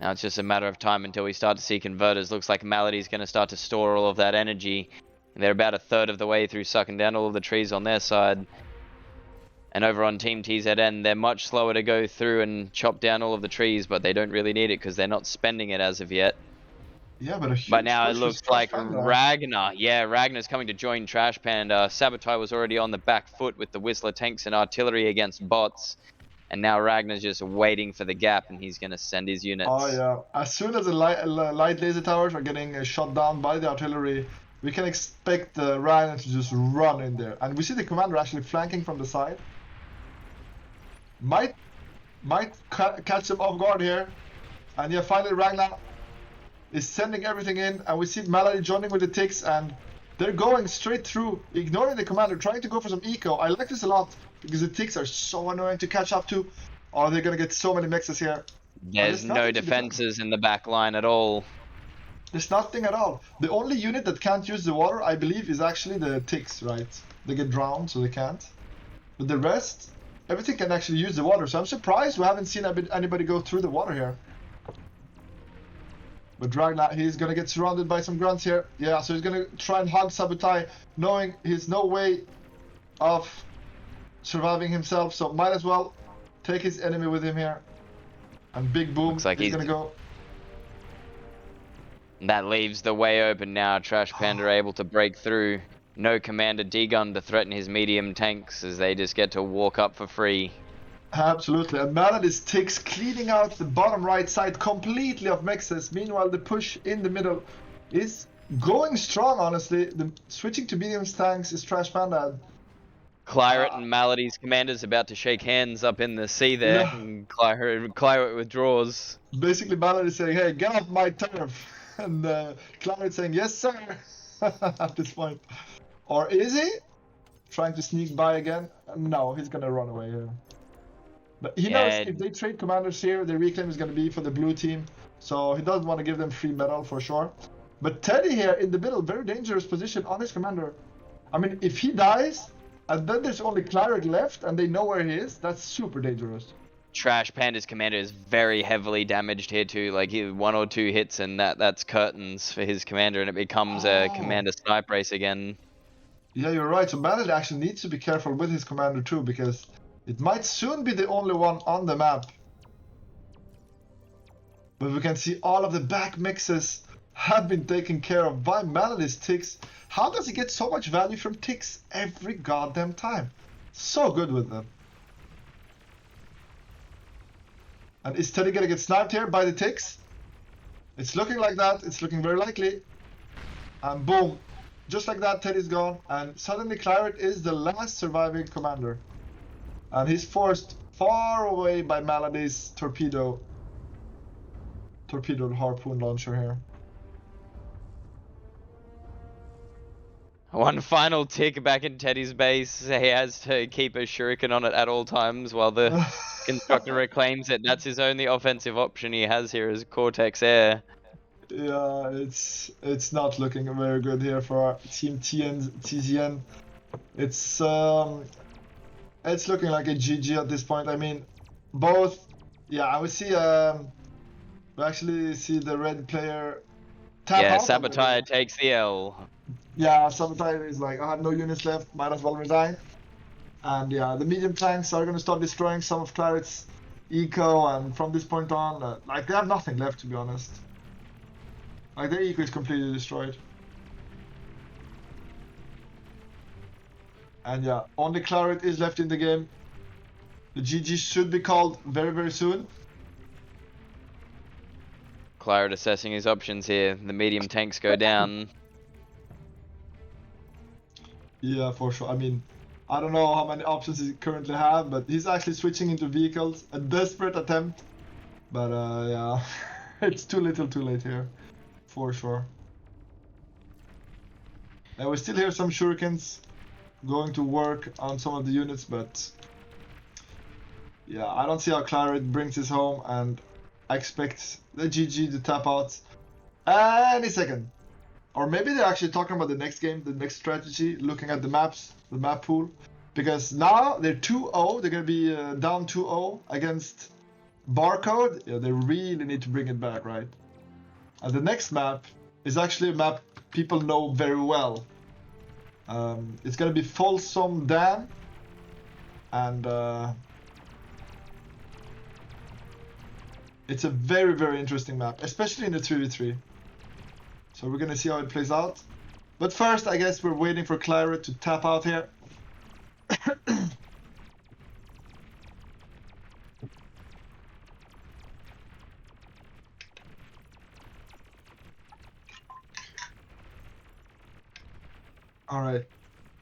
F: Now it's just a matter of time until we start to see converters. Looks like Melody's going to start to store all of that energy. They're about a third of the way through sucking down all of the trees on their side. And over on Team TZN, they're much slower to go through and chop down all of the trees, but they don't really need it because they're not spending it as of yet.
B: Yeah, but
F: But now it looks like Ragnar. Yeah, Ragnar's coming to join Trash Panda. Sabotage was already on the back foot with the Whistler tanks and artillery against bots. And now Ragnar's just waiting for the gap, and he's going to send his units.
B: Oh yeah, as soon as the light laser towers are getting shot down by the artillery, we can expect the Rhino to just run in there. And we see the commander actually flanking from the side. Might catch him off guard here. And yeah, finally Ragnar is sending everything in. And we see Malady joining with the ticks. And they're going straight through, ignoring the commander, trying to go for some eco. I like this a lot because the ticks are so annoying to catch up to. Oh, they're going to get so many mixes here.
F: There's no defenses in the back line at all.
B: There's nothing at all. The only unit that can't use the water, I believe, is actually the ticks, right? They get drowned, so they can't. But the rest, everything can actually use the water. So I'm surprised we haven't seen anybody go through the water here. But Ragnar, he's gonna get surrounded by some grunts here. Yeah, so he's gonna try and hug Sabotai, knowing he's no way of surviving himself. So might as well take his enemy with him here. And big boom,
F: Looks like
B: he's gonna go.
F: That leaves the way open now. Trash Panda able to break through. No Commander D-Gun to threaten his medium tanks as they just get to walk up for free.
B: Absolutely, and Malady's ticks cleaning out the bottom right side completely of mixes. Meanwhile, the push in the middle is going strong, honestly. The switching to medium tanks is Trash Panda.
F: Claret and Malady's commanders about to shake hands up in the sea there.
B: Yeah.
F: And Claret withdraws.
B: Basically, Malady saying, hey, get off my turf. And Claret saying, yes, sir, at this point. Or is he? Trying to sneak by again? No, he's gonna run away here. But he knows if they trade commanders here, the reclaim is gonna be for the blue team. So he doesn't want to give them free metal for sure. But Teddy here in the middle, very dangerous position on his commander. I mean, if he dies, and then there's only Claret left, and they know where he is, that's super dangerous.
F: Trash Panda's commander is very heavily damaged here too. Like 1 or 2 hits and that's curtains for his commander, and it becomes a commander snipe race again.
B: Yeah, you're right. So Malady actually needs to be careful with his commander too, because it might soon be the only one on the map. But we can see all of the back mixes have been taken care of by Malady's ticks. How does he get so much value from ticks every goddamn time? So good with them. And is Teddy gonna get sniped here by the ticks? It's looking like that. It's looking very likely. And boom. Just like that, Teddy's gone. And suddenly Claret is the last surviving commander. And he's forced far away by Malady's torpedo harpoon launcher here.
F: One final tick back in Teddy's base. He has to keep a shuriken on it at all times while the constructor reclaims it. That's his only offensive option he has here is Cortex Air.
B: Yeah, it's not looking very good here for our team TZN. It's looking like a GG at this point. I mean, both. Yeah, I would see. We actually see the red player tap out.
F: Sabotage takes the L.
B: Yeah, Sabotage is like, I have no units left, might as well resign. And yeah, the medium tanks are going to start destroying some of Claret's eco, and from this point on, like, they have nothing left, to be honest. Like, their eco is completely destroyed. And yeah, only Claret is left in the game. The GG should be called very, very soon.
F: Claret assessing his options here. The medium tanks go down. Yeah,
B: for sure. I mean, I don't know how many options he currently have, but he's actually switching into vehicles. A desperate attempt. But yeah, it's too little too late here. For sure. And we still hear some shurikens going to work on some of the units, but yeah, I don't see how Claret brings this home, and I expect the GG to tap out any second. Or maybe they're actually talking about the next game, the next strategy, looking at the maps, the map pool. Because now they're 2-0, they're going to be down 2-0 against BARcode. Yeah, they really need to bring it back, right? And the next map is actually a map people know very well. It's going to be Folsom Dam. And it's a very, very interesting map, especially in the 3v3. So we're gonna see how it plays out. But first, I guess we're waiting for Claret to tap out here. Alright.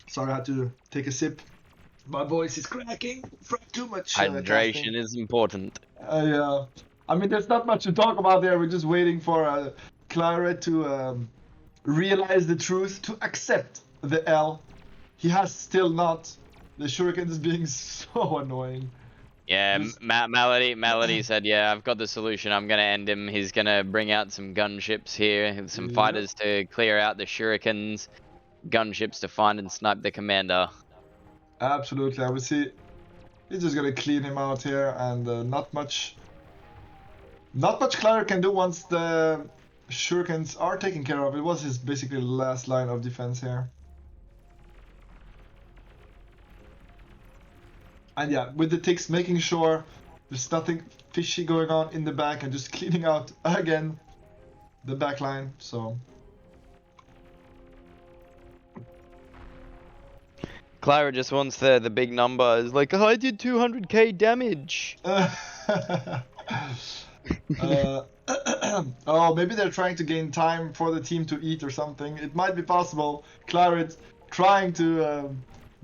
B: Sorry, I had to take a sip. My voice is cracking from too much
F: Hydration
B: casting.
F: is important.
B: Yeah. I mean, there's not much to talk about there. We're just waiting for Claret to realize the truth, to accept the L. He has still not. The shuriken is being so annoying.
F: Yeah, Melody said, yeah, I've got the solution. I'm going to end him. He's going to bring out some gunships here, some fighters to clear out the shurikens, gunships to find and snipe the commander.
B: Absolutely, I would see. He's just gonna clean him out here, and not much Claret can do once the shurikens are taken care of. It was his basically last line of defense here. And yeah, with the ticks, making sure there's nothing fishy going on in the back and just cleaning out again the back line. So
F: Clara just wants the big number. It's like, oh, I did 200k damage.
B: Oh, maybe they're trying to gain time for the team to eat or something. It might be possible. Claret trying to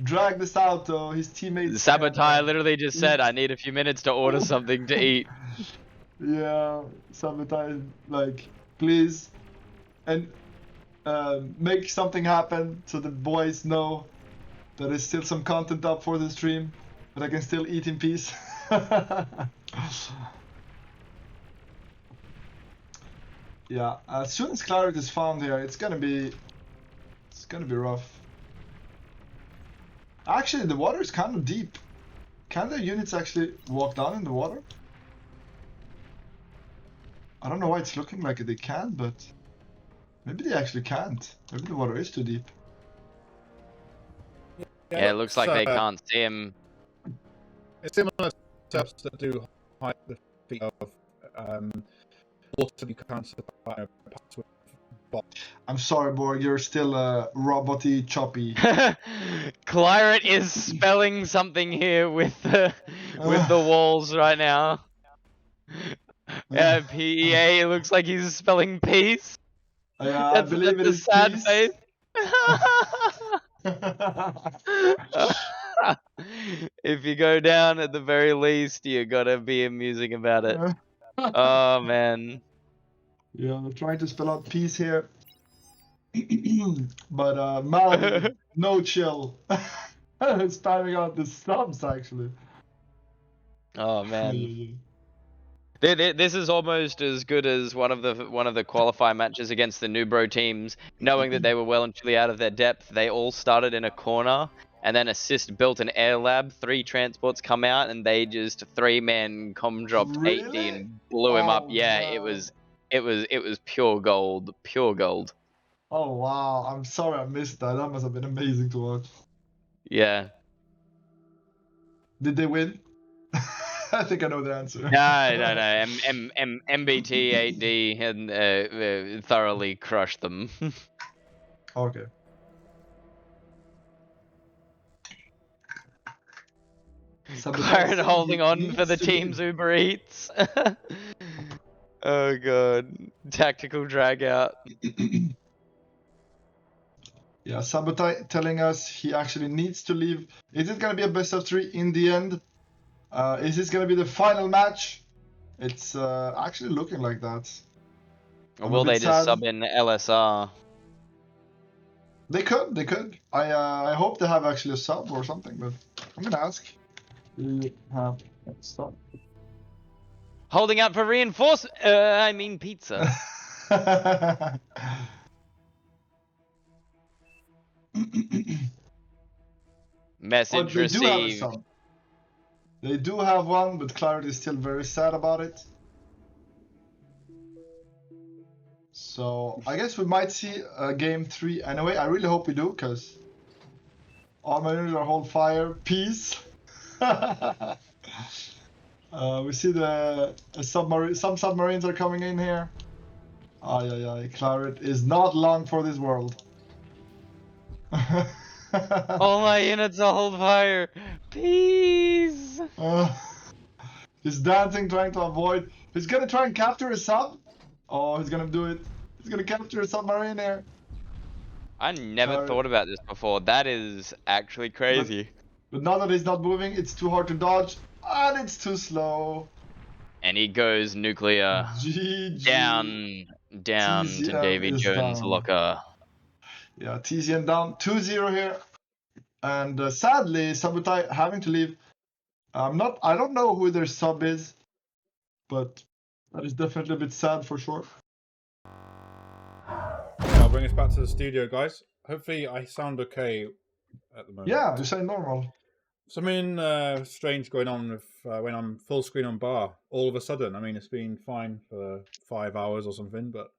B: drag this out, though his teammates.
F: Sabotage literally just said, I need a few minutes to order something to eat.
B: Yeah, Sabotage, like, please. And make something happen so the boys know there is still some content up for the stream, but I can still eat in peace. Yeah, as soon as Claret is found here, it's gonna be rough. Actually, the water is kind of deep. Can the units actually walk down in the water? I don't know why it's looking like they can, but maybe they actually can't. Maybe the water is too deep.
F: Yeah, it looks like they can't see him.
G: It's similar setups that do hide the feet of water you can't supply with.
B: I'm sorry, Borg, you're still robot-y, choppy.
F: Claret is spelling something here with the walls right now. PEA, it looks like he's spelling peace.
B: Yeah, I believe it is
F: sad
B: peace.
F: face. If you go down at the very least, you gotta be amusing about it. Oh man.
B: Yeah, I'm trying to spell out peace here. But Mal, no chill. Spamming out the subs actually.
F: Oh man. This is almost as good as one of the qualify matches against the Nubro teams. Knowing that they were well and truly out of their depth, they all started in a corner, and then Assist built an air lab. 3 transports come out, and they just 3-man com dropped
B: Really?
F: 80 and blew him up. Yeah,
B: no.
F: it was pure gold, pure gold.
B: Oh wow, I'm sorry I missed that. That must have been amazing to watch.
F: Yeah.
B: Did they win? I think I know the answer.
F: No. MBT 8D had thoroughly crushed them.
B: Okay.
F: Claret holding on for the team's Uber Eats. Oh god. Tactical drag out.
B: Yeah, Sabotage telling us he actually needs to leave. Is it gonna be a best of 3 in the end? Is this gonna be the final match? It's actually looking like that.
F: Or will they just sub in LSR?
B: They could. I hope they have actually a sub or something, but I'm gonna ask. We have stop.
F: Holding out for reinforcement. I mean pizza. Message
B: they
F: received.
B: Do have a sub. They do have one, but Claret is still very sad about it. So I guess we might see game 3 anyway. I really hope we do, because all my units are hold fire. Peace. We see the submarine. Some submarines are coming in here. Ay. Claret is not long for this world.
F: All my units are hold fire. Peace.
B: He's dancing, trying to avoid. He's gonna try and capture a sub. Oh, he's gonna do it. He's gonna capture a submarine here.
F: I never thought about this before. That is actually crazy.
B: But now that he's not moving, it's too hard to dodge, and it's too slow.
F: And he goes nuclear.
B: GG.
F: Down to
B: TZN
F: Davy
B: is
F: Jones'
B: down.
F: locker.
B: Yeah, TZN down 2-0 here. And sadly, Sabotai having to leave. I don't know who their sub is, but that is definitely a bit sad for sure.
G: Yeah, I'll bring us back to the studio, guys. Hopefully I sound okay at the moment.
B: Yeah, you sound normal.
G: Something strange going on with, when I'm full screen on bar. All of a sudden, I mean, it's been fine for 5 hours or something, but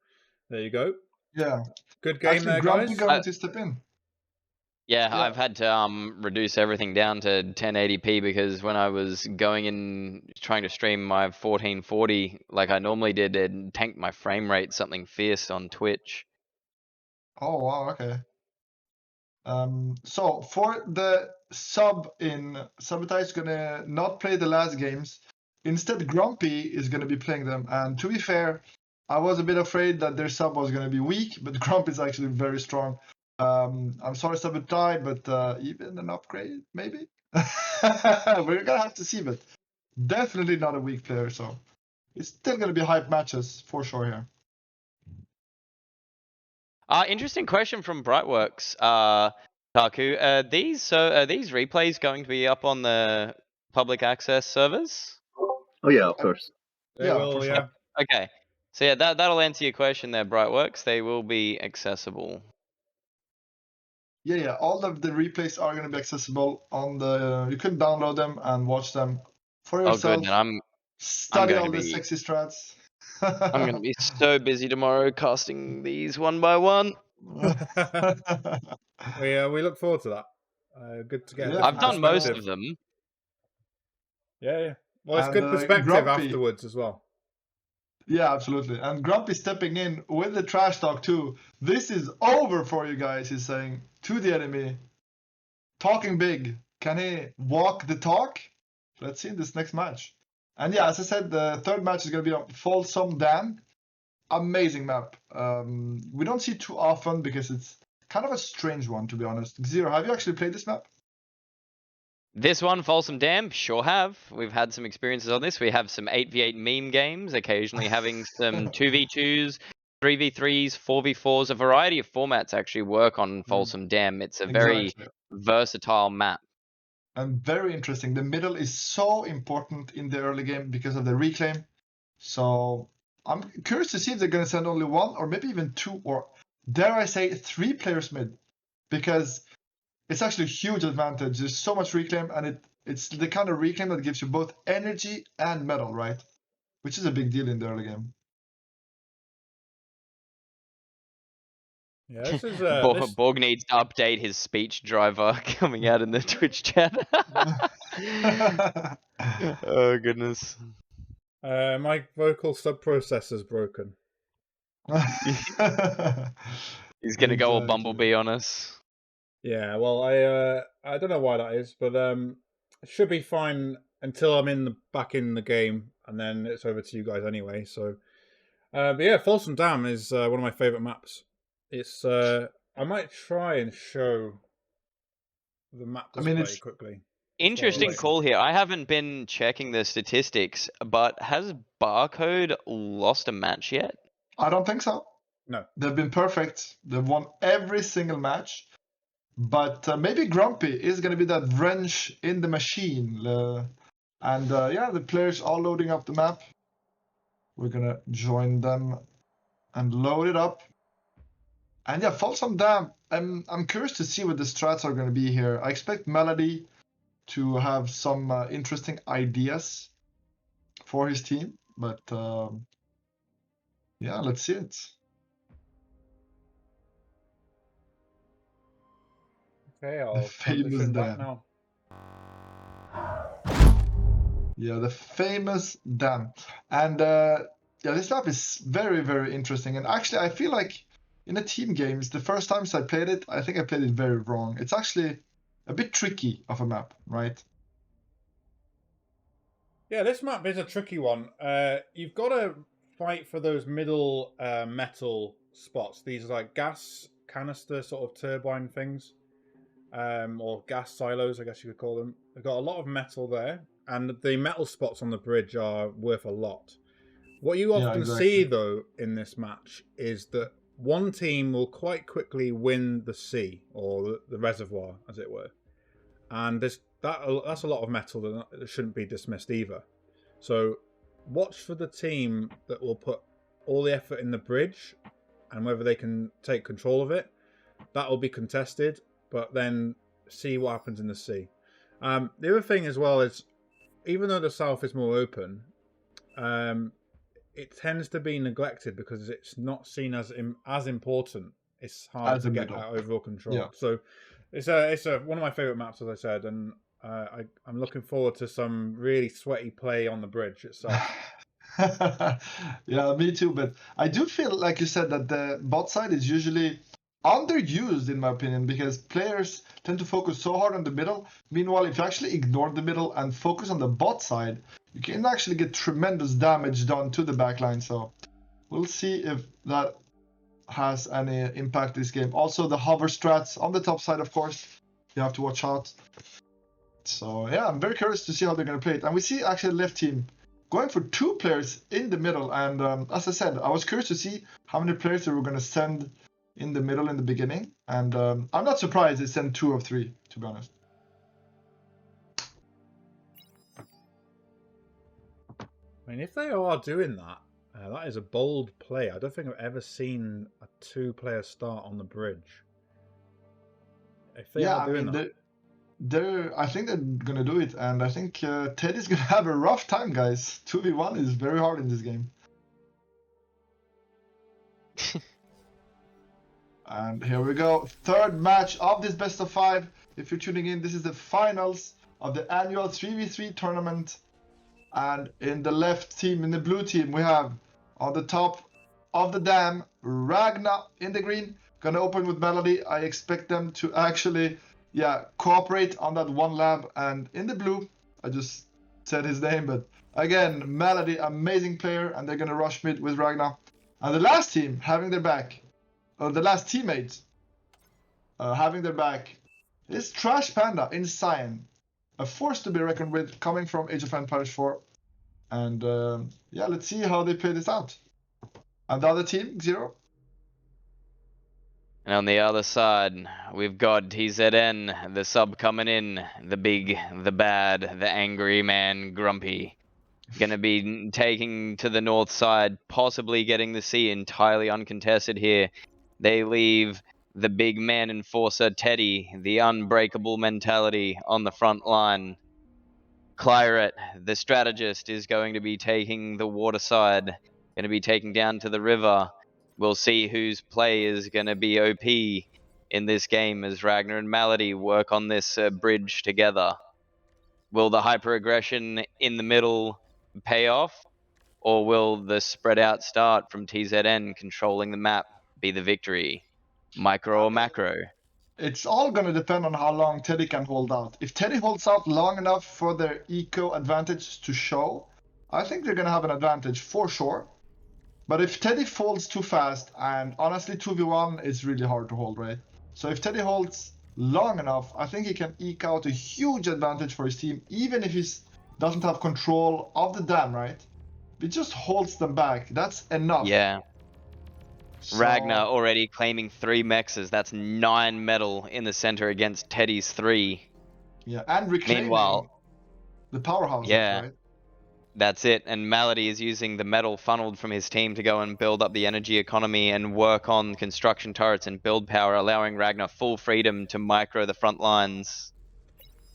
G: there you go.
B: Yeah.
G: Good game
B: Actually,
G: there,
B: Grumpy
G: guys.
B: going to step in.
F: Yeah, I've had to reduce everything down to 1080p because when I was going in trying to stream my 1440 like I normally did, it tanked my frame rate something fierce on Twitch.
B: Oh wow, okay. So for the sub in, Sabotage is gonna not play the last games. Instead, Grumpy is gonna be playing them. And to be fair, I was a bit afraid that their sub was gonna be weak, but Grumpy is actually very strong. I'm sorry, Sabotage, but even an upgrade, maybe. We're gonna have to see, but definitely not a weak player. So it's still gonna be hype matches for sure here.
F: Interesting question from Brightworks, Taku. Are these replays going to be up on the public access servers?
E: Oh yeah, of course.
G: They will,
B: for sure.
G: yeah.
F: Okay, so yeah, that'll answer your question there, Brightworks. They will be accessible.
B: Yeah. All of the replays are going to be accessible on the. You can download them and watch them for
F: Oh,
B: yourself.
F: good. And
B: Study
F: going
B: all
F: to
B: the
F: be-
B: sexy strats.
F: I'm going to be so busy tomorrow casting these one by one.
G: We look forward to that. Good to get.
B: Yeah,
F: I've done most
G: perspective.
F: of them.
G: Yeah. Well, it's
B: And,
G: good perspective
B: Grumpy.
G: afterwards as well.
B: Yeah, absolutely. And Grumpy stepping in with the trash talk too. This is over for you guys, he's saying to the enemy. Talking big. Can he walk the talk? Let's see in this next match. And yeah, as I said, the third match is going to be on Folsom Dam. Amazing map. We don't see it too often because it's kind of a strange one, to be honest. Zero, have you actually played this map?
F: This one, Folsom Dam, sure have. We've had some experiences on this. We have some 8v8 meme games, occasionally having some 2v2s, 3v3s, 4v4s. A variety of formats actually work on Folsom Dam. It's a very versatile map.
B: And very interesting. The middle is so important in the early game because of the reclaim. So I'm curious to see if they're going to send only one or maybe even two or dare I say 3 players mid, because it's actually a huge advantage. There's so much reclaim, and it's the kind of reclaim that gives you both energy and metal, right? Which is a big deal in the early game.
G: Yeah, this is
F: Borg needs to update his speech driver coming out in the Twitch chat. Oh goodness.
G: My vocal sub-processor's broken.
F: He's gonna go all Bumblebee on us.
G: Yeah, well, I don't know why that is, but it should be fine until I'm back in the game, and then it's over to you guys anyway. So, but yeah, Folsom Dam is one of my favorite maps. It's I might try and show the map display quickly.
F: Interesting call here. I haven't been checking the statistics, but has BARcode lost a match yet?
B: I don't think so.
G: No.
B: They've been perfect. They've won every single match. But maybe Grumpy is going to be that wrench in the machine. And yeah, the players are loading up the map. We're going to join them and load it up. And yeah, Folsom Dam, I'm curious to see what the strats are going to be here. I expect Melody to have some interesting ideas for his team. But yeah, let's see it.
G: Okay, I'll transition back now.
B: Yeah, the famous dam. And yeah, this map is very, very interesting. And actually, I feel like in the team games, the first times I played it, I think I played it very wrong. It's actually a bit tricky of a map, right?
G: Yeah, this map is a tricky one. You've got to fight for those middle metal spots. These are like gas canister sort of turbine things, or gas silos, I guess you could call them. They've got a lot of metal there, and the metal spots on the bridge are worth a lot. What you often see, though, in this match is that one team will quite quickly win the sea, or the reservoir, as it were. And that's a lot of metal that shouldn't be dismissed either. So watch for the team that will put all the effort in the bridge, and whether they can take control of it. That will be contested, but then see what happens in the sea. The other thing as well is, even though the south is more open, it tends to be neglected because it's not seen as important. It's hard to get that overall control. Yeah. So it's one of my favorite maps, as I said, and I'm looking forward to some really sweaty play on the bridge itself.
B: Yeah, me too. But I do feel, like you said, that the bot side is usually underused, in my opinion, because players tend to focus so hard on the middle. Meanwhile, if you actually ignore the middle and focus on the bot side, you can actually get tremendous damage done to the backline. So we'll see if that has any impact this game. Also, the hover strats on the top side, of course, you have to watch out. So yeah, I'm very curious to see how they're going to play it. And we see actually the left team going for 2 players in the middle. And as I said, I was curious to see how many players they were going to send in the middle in the beginning. And I'm not surprised they sent 2 of 3, to be honest.
G: I mean, if they are doing that, that is a bold play. I don't think I've ever seen a 2-player start on the bridge. If they are doing that.
B: I think they're going to do it. And I think Teddy's going to have a rough time, guys. 2v1 is very hard in this game. And here we go. 3rd match of this best of 5. If you're tuning in, this is the finals of the annual 3v3 tournament. And in the left team, in the blue team, we have on the top of the dam, Ragnar in the green. Gonna open with Melody. I expect them to actually, cooperate on that one lab. And in the blue, I just said his name, but again, Melody, amazing player, and they're gonna rush mid with Ragnar. And the last team having their back, or the last teammates having their back, is Trash Panda in Cyan. A force to be reckoned with, coming from Age of Empires 4. And let's see how they play this out. And the other team, Zero.
F: And on the other side, we've got TZN, the sub coming in, the big, the bad, the angry man, Grumpy. Gonna be taking to the north side, possibly getting the sea entirely uncontested here. They leave the big man enforcer Teddy, the unbreakable mentality, on the front line. Claret, the strategist, is going to be taking the water side, going to be taking down to the river. We'll see whose play is going to be OP in this game as Ragnar and Melody work on this bridge together. Will the hyper-aggression in the middle pay off, or will the spread out start from TZN controlling the map be the victory? Micro or macro?
B: It's all going to depend on how long Teddy can hold out. If Teddy holds out long enough for their eco advantage to show, I think they're going to have an advantage for sure. But if Teddy folds too fast, and honestly 2v1 is really hard to hold, right? So if Teddy holds long enough, I think he can eke out a huge advantage for his team, even if he doesn't have control of the dam, right? If he just holds them back, that's enough.
F: Yeah. So, Ragnar already claiming 3 mexes. That's 9 metal in the center against Teddy's 3.
B: Yeah, and reclaiming the powerhouse, right?
F: That's it. And Melody is using the metal funneled from his team to go and build up the energy economy and work on construction turrets and build power, allowing Ragnar full freedom to micro the front lines.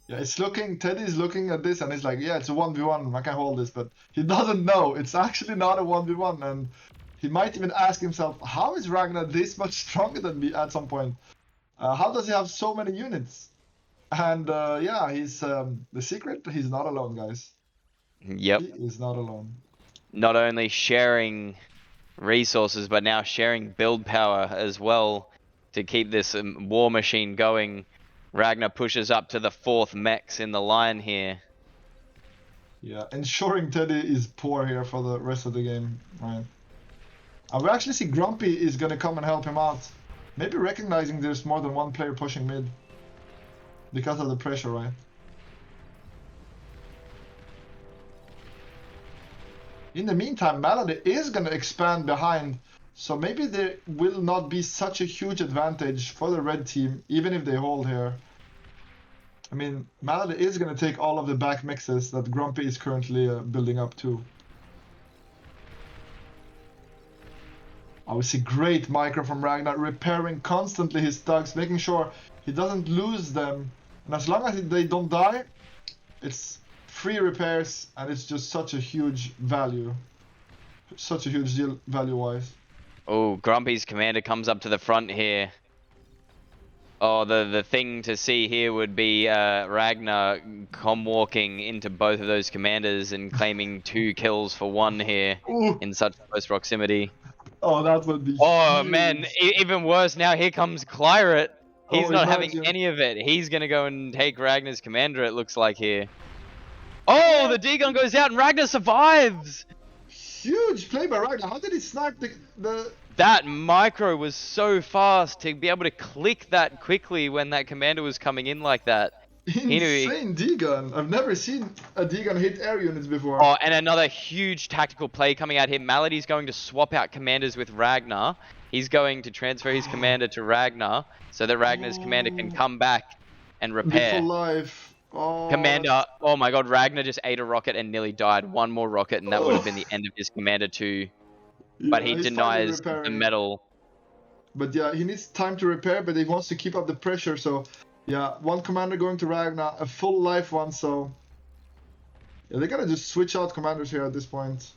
B: Yeah, Teddy's looking at this and he's like, yeah, it's a 1v1, I can hold this, but he doesn't know it's actually not a 1v1, and he might even ask himself, how is Ragnar this much stronger than me at some point? How does he have so many units? And he's the secret, he's not alone, guys.
F: Yep.
B: He is not alone.
F: Not only sharing resources, but now sharing build power as well to keep this war machine going. Ragnar pushes up to the 4th mechs in the line here.
B: Yeah, ensuring Teddy is poor here for the rest of the game, right? And we actually see Grumpy is going to come and help him out. Maybe recognizing there's more than one player pushing mid. Because of the pressure, right? In the meantime, Malady is going to expand behind, so maybe there will not be such a huge advantage for the red team, even if they hold here. I mean, Malady is going to take all of the back mixes that Grumpy is currently building up too. Obviously, great micro from Ragnar, repairing constantly his thugs, making sure he doesn't lose them. And as long as they don't die, it's free repairs, and it's just such a huge value. Such a huge deal value-wise.
F: Oh, Grumpy's commander comes up to the front here. Oh, the thing to see here would be Ragnar walking into both of those commanders and claiming 2 kills for 1 here.
B: Ooh.
F: In such close proximity.
B: Oh, that would be
F: Oh,
B: huge.
F: man, even worse now, here comes Clyret. He's not having
B: imagine.
F: any of it. He's going to go and take Ragnar's commander, it looks like here. Oh, the D-gun goes out and Ragnar survives!
B: Huge play by Ragnar. How did he snipe the...
F: That micro was so fast to be able to click that quickly when that commander was coming in like that.
B: Insane D-gun. I've never seen a D-gun hit air units before.
F: Oh, and another huge tactical play coming out here. Malady's going to swap out commanders with Ragnar. He's going to transfer his commander to Ragnar so that Ragnar's commander can come back and repair.
B: Full life. Oh.
F: Commander, oh my god, Ragnar just ate a rocket and nearly died. 1 more rocket and that would have been the end of his commander too. But he denies the medal.
B: But yeah, he needs time to repair, but he wants to keep up the pressure, so... Yeah, 1 commander going to Ragnar, a full life one, so... Yeah, they're gonna just switch out commanders here at this point.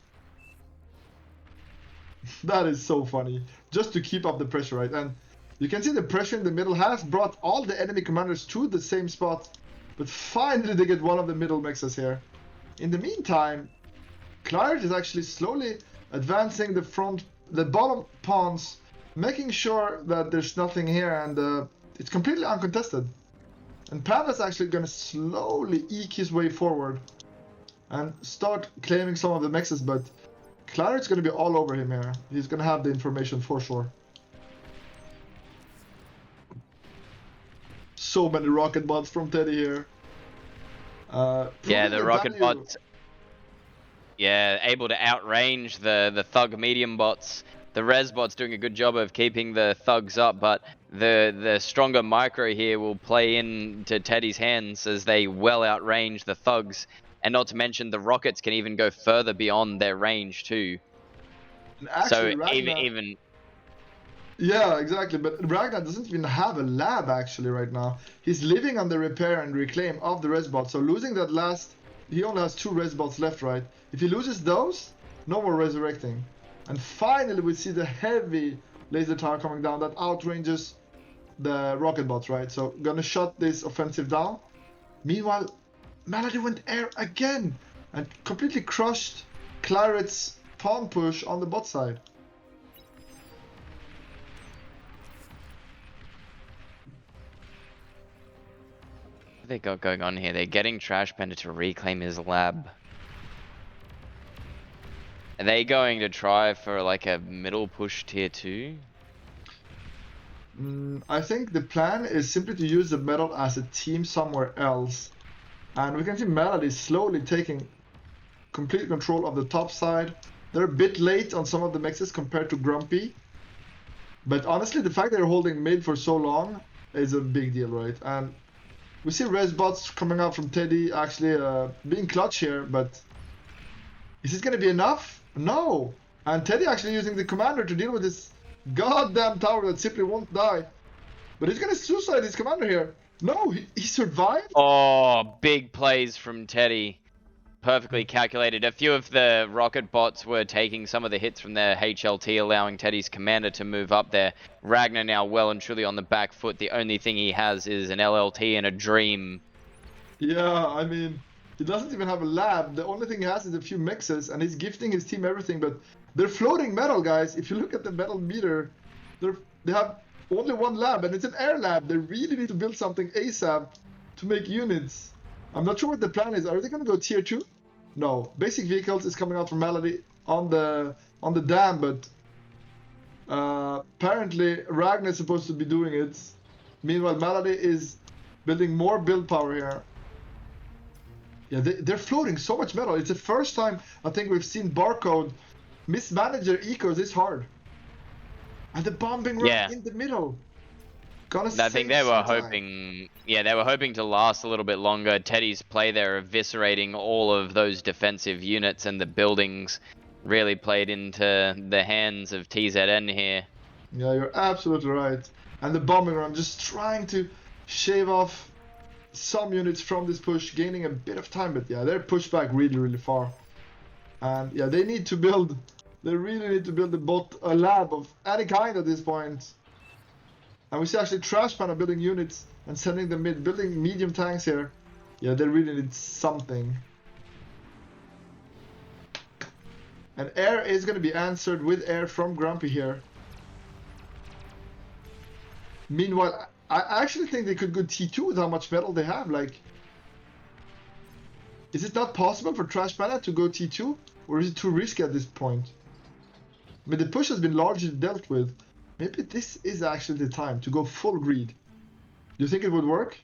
B: That is so funny. Just to keep up the pressure, right? And you can see the pressure in the middle has brought all the enemy commanders to the same spot. But finally they get one of the middle mixes here. In the meantime, Clyret is actually slowly advancing the bottom pawns, making sure that there's nothing here, and it's completely uncontested. And Panda's actually gonna slowly eke his way forward and start claiming some of the mixes, but Clyret's gonna be all over him here. He's gonna have the information for sure. So many rocket bots from Teddy here.
F: Yeah, the rocket bots. Yeah, able to outrange the thug medium bots. The res bot's doing a good job of keeping the thugs up, but the stronger micro here will play into Teddy's hands as they well outrange the thugs. And not to mention the rockets can even go further beyond their range too.
B: Actually,
F: so
B: Ragnar,
F: even
B: yeah, exactly. But Ragnar doesn't even have a lab actually right now. He's living on the repair and reclaim of the res bot. So losing that last, he only has 2 res bots left, right? If he loses those, no more resurrecting. And finally we see the heavy laser tower coming down that outranges the rocket bots, right? So gonna shut this offensive down. Meanwhile, Malady went air again and completely crushed Clyret's pawn push on the bot side.
F: what they got going on here? They're getting Trash Panda to reclaim his lab. Are they going to try for like a middle push tier 2?
B: I think the plan is simply to use the metal as a team somewhere else. And we can see Malady slowly taking complete control of the top side. They're a bit late on some of the mixes compared to Grumpy. But honestly, the fact they're holding mid for so long is a big deal, right? And we see res bots coming out from Teddy actually being clutch here, but is this going to be enough? No! And Teddy actually using the commander to deal with this goddamn tower that simply won't die. But he's going to suicide his commander here. No, he survived?
F: Oh, big plays from Teddy. Perfectly calculated. A few of the rocket bots were taking some of the hits from their HLT, allowing Teddy's commander to move up there. Ragnar now well and truly on the back foot. The only thing he has is an LLT and a dream.
B: Yeah, I mean, he doesn't even have a lab. The only thing he has is a few mixes, and he's gifting his team everything, but they're floating metal, guys. If you look at the metal meter, they have only 1 lab, and it's an air lab. They really need to build something ASAP to make units. I'm not sure what the plan is. Are they going to go tier 2? No. Basic vehicles is coming out from Malady on the dam, but Apparently, Ragnar is supposed to be doing it. Meanwhile, Malady is building more build power here. Yeah, they're floating so much metal. It's the first time I think we've seen BARcode mismanage their ecos this hard. And the bombing right in the middle.
F: I think they were hoping, they were hoping to last a little bit longer. Teddy's play there, eviscerating all of those defensive units and the buildings, really played into the hands of TZN here.
B: Yeah, you're absolutely right. And the bombing run, just trying to shave off some units from this push, gaining a bit of time, but yeah, they're pushed back really, really far. And yeah, they need to build, they really need to build a lab of any kind at this point. And we see actually Trash Panda building units and sending them mid, building medium tanks here. Yeah, they really need something. And air is going to be answered with air from Grumpy here. Meanwhile, I actually think they could go T2 with how much metal they have. Like, is it not possible for Trash Panda to go T2? Or is it too risky at this point? I mean, the push has been largely dealt with. Maybe this is actually the time to go full greed. Do you think it would work?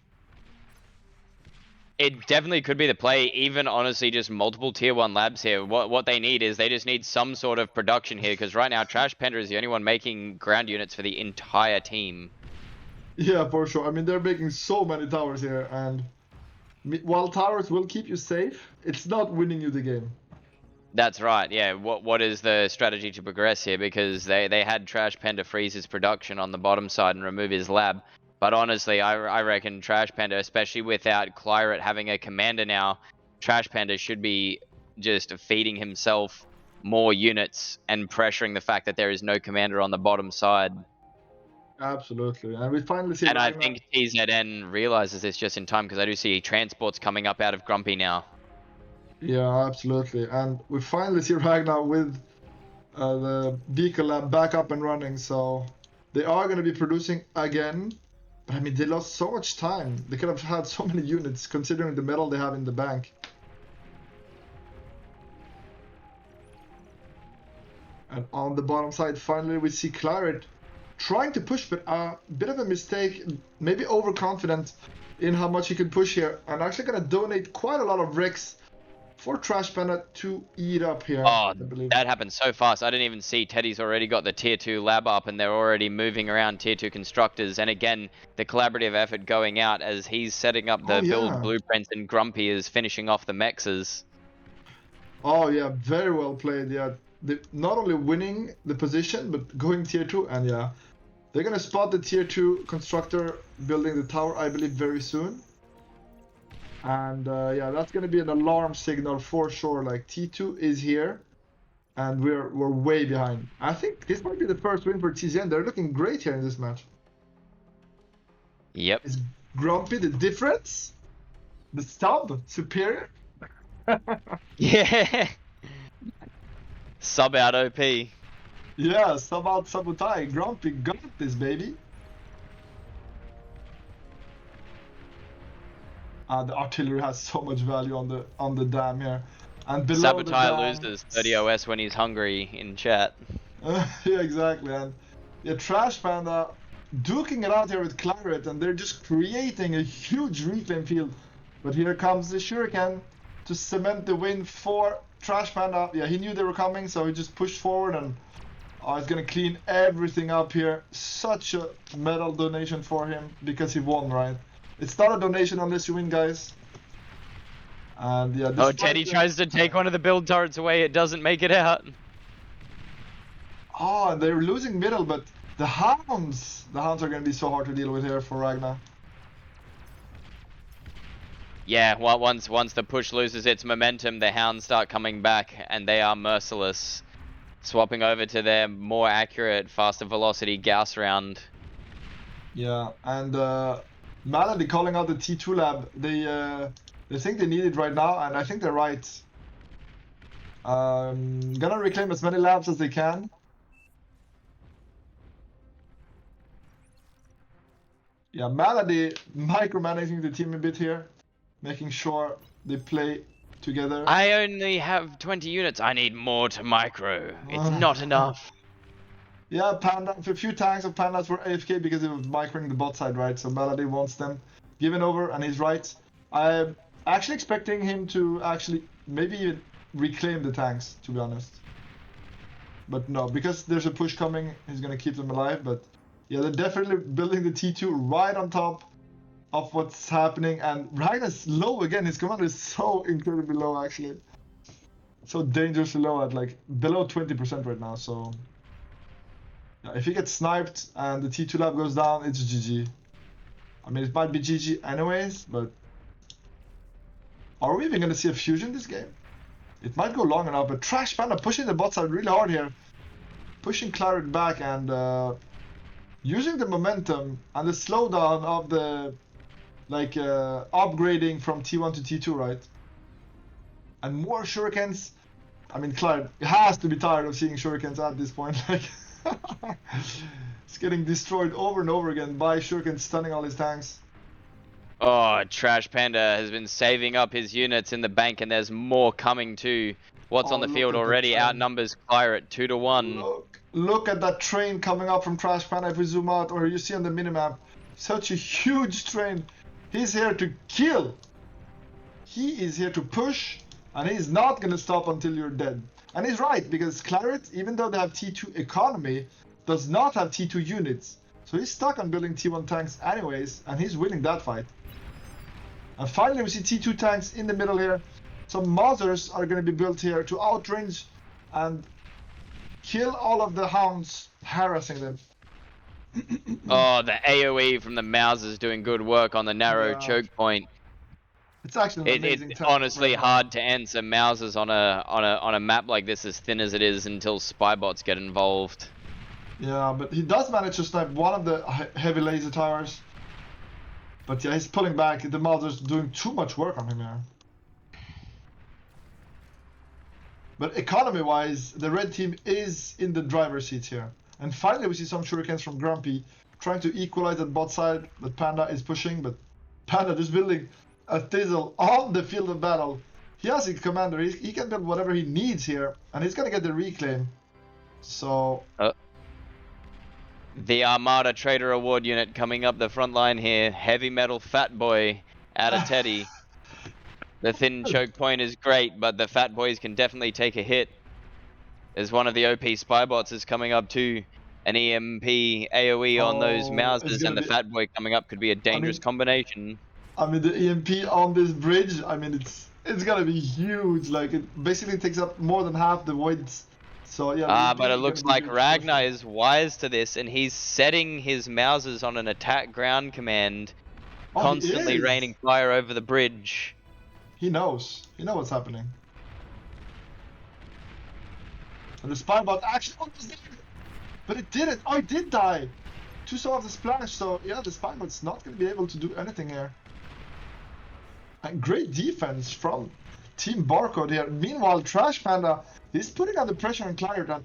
F: It definitely could be the play, even honestly just multiple tier 1 labs here. What they need is they just need some sort of production here, because right now Trash Panda is the only one making ground units for the entire team.
B: Yeah, for sure. I mean, they're making so many towers here, and while towers will keep you safe, it's not winning you the game.
F: That's right, yeah. What is the strategy to progress here? Because they had Trash Panda freeze his production on the bottom side and remove his lab. But honestly, I reckon Trash Panda, especially without Clyret having a commander now, Trash Panda should be just feeding himself more units and pressuring the fact that there is no commander on the bottom side.
B: Absolutely, and we finally see.
F: And I think TZN realizes this just in time, because I do see transports coming up out of Grumpy now.
B: Yeah, absolutely, and we finally see Ragnar with the vehicle lab back up and running. So they are going to be producing again. But I mean, they lost so much time. They could have had so many units considering the metal they have in the bank. And on the bottom side, finally we see Clyret trying to push, but a bit of a mistake, maybe overconfident in how much he can push here. I'm actually going to donate quite a lot of Rex for Trash Panda to eat up here.
F: Oh, that happened so fast. I didn't even see. Teddy's already got the tier 2 lab up, and they're already moving around tier 2 constructors. And again, the collaborative effort going out as he's setting up the build blueprints, and Grumpy is finishing off the mexes.
B: Oh yeah, very well played. Yeah, not only winning the position, but going tier 2, and yeah, they're gonna spot the tier 2 constructor building the tower, I believe, very soon. And yeah, that's gonna be an alarm signal for sure. Like, T2 is here, and we're way behind. I think this might be the first win for TZN. They're looking great here in this match.
F: Yep.
B: Is Grumpy the difference? The sub superior?
F: Yeah. Sub out OP.
B: Yeah, sub out Sabotai. Grumpy got this, baby. The artillery has so much value on the dam here. And below
F: Sabotai
B: the dam,
F: loses 30 OS when he's hungry in chat.
B: Yeah, exactly. And yeah, Trash Panda duking it out here with Clyret, and they're just creating a huge reclaim field. But here comes the Shuriken to cement the win for Trash Panda. Yeah, he knew they were coming, so he just pushed forward, and he's gonna clean everything up here. Such a medal donation for him, because he won, right? It's not a donation unless you win, guys. And yeah,
F: oh, Teddy tries to take one of the build turrets away. It doesn't make it out.
B: Oh, they're losing middle, but the hounds are going to be so hard to deal with here for Ragnar.
F: Yeah, well, once the push loses its momentum, the hounds start coming back, and they are merciless, swapping over to their more accurate, faster velocity Gauss round.
B: Yeah, and Malady calling out the T2 lab. They think they need it right now, and I think they're right. Gonna reclaim as many labs as they can. Yeah, Malady micromanaging the team a bit here, making sure they play together.
F: I only have 20 units. I need more to micro. It's not enough.
B: Yeah, Panda. A few tanks of Pandas were AFK because he was microing the bot side, right? So Melody wants them given over, and he's right. I'm actually expecting him to actually maybe even reclaim the tanks, to be honest. But no, because there's a push coming, he's gonna keep them alive. But yeah, they're definitely building the T2 right on top of what's happening. And Ragnar's low again. His commander is so incredibly low, actually. So dangerously low at like below 20% right now. So yeah, if he gets sniped and the T2 lab goes down, it's GG. I mean, it might be GG anyways, but are we even gonna see a fusion this game? It might go long enough, but Trash Panda pushing the bot side really hard here. Pushing Claret back and using the momentum and the slowdown of the like upgrading from T1 to T2, right? And more shurikens. I mean, Claret has to be tired of seeing shurikens at this point. Like, it's getting destroyed over and over again by shurikens stunning all his tanks.
F: Oh, Trash Panda has been saving up his units in the bank, and there's more coming too. What's on the field already outnumbers Claret 2-1.
B: Look at that train coming up from Trash Panda. If we zoom out, or you see on the minimap, such a huge train. He's here to kill. He is here to push, and he's not gonna stop until you're dead. And he's right, because Claret, even though they have T2 economy, does not have T2 units. So he's stuck on building T1 tanks anyways, and he's winning that fight. And finally we see T2 tanks in the middle here. Some Mausers are going to be built here to outrange and kill all of the hounds harassing them.
F: Oh, the AoE from the Mouse is doing good work on the narrow choke point.
B: It's actually an amazing
F: It's honestly hard to end some Mouses on a map like this, as thin as it is, until spybots get involved.
B: Yeah, but he does manage to snipe one of the heavy laser towers. But yeah, he's pulling back. The Mauser's doing too much work on him here. But economy-wise, the red team is in the driver's seat here. And finally we see some shurikens from Grumpy trying to equalize that bot side that Panda is pushing. But Panda just building a Thizzle on the field of battle. He has a commander. He can build whatever he needs here. And he's going to get the reclaim. So...
F: The Armada Trader Award unit coming up the front line here. Heavy Metal Fat Boy out of Teddy. The thin choke point is great, but the Fat Boys can definitely take a hit. As one of the OP Spybots is coming up too. An EMP AoE on those Mousers, and the Fat Boy coming up could be a dangerous combination.
B: I mean, the EMP on this bridge, I mean, it's gonna be huge. Like, it basically takes up more than half the voids. So yeah.
F: But it looks like Ragnar is wise to this, and he's setting his Mousers on an attack ground command, constantly raining fire over the bridge.
B: He knows. He knows what's happening. And the Spybot actually almost died, but it didn't. Oh, it did die. Two saw of the splash. So yeah, the Spybot's not going to be able to do anything here. And great defense from Team BARcode here. Meanwhile, Trash Panda is putting under pressure on Claret, and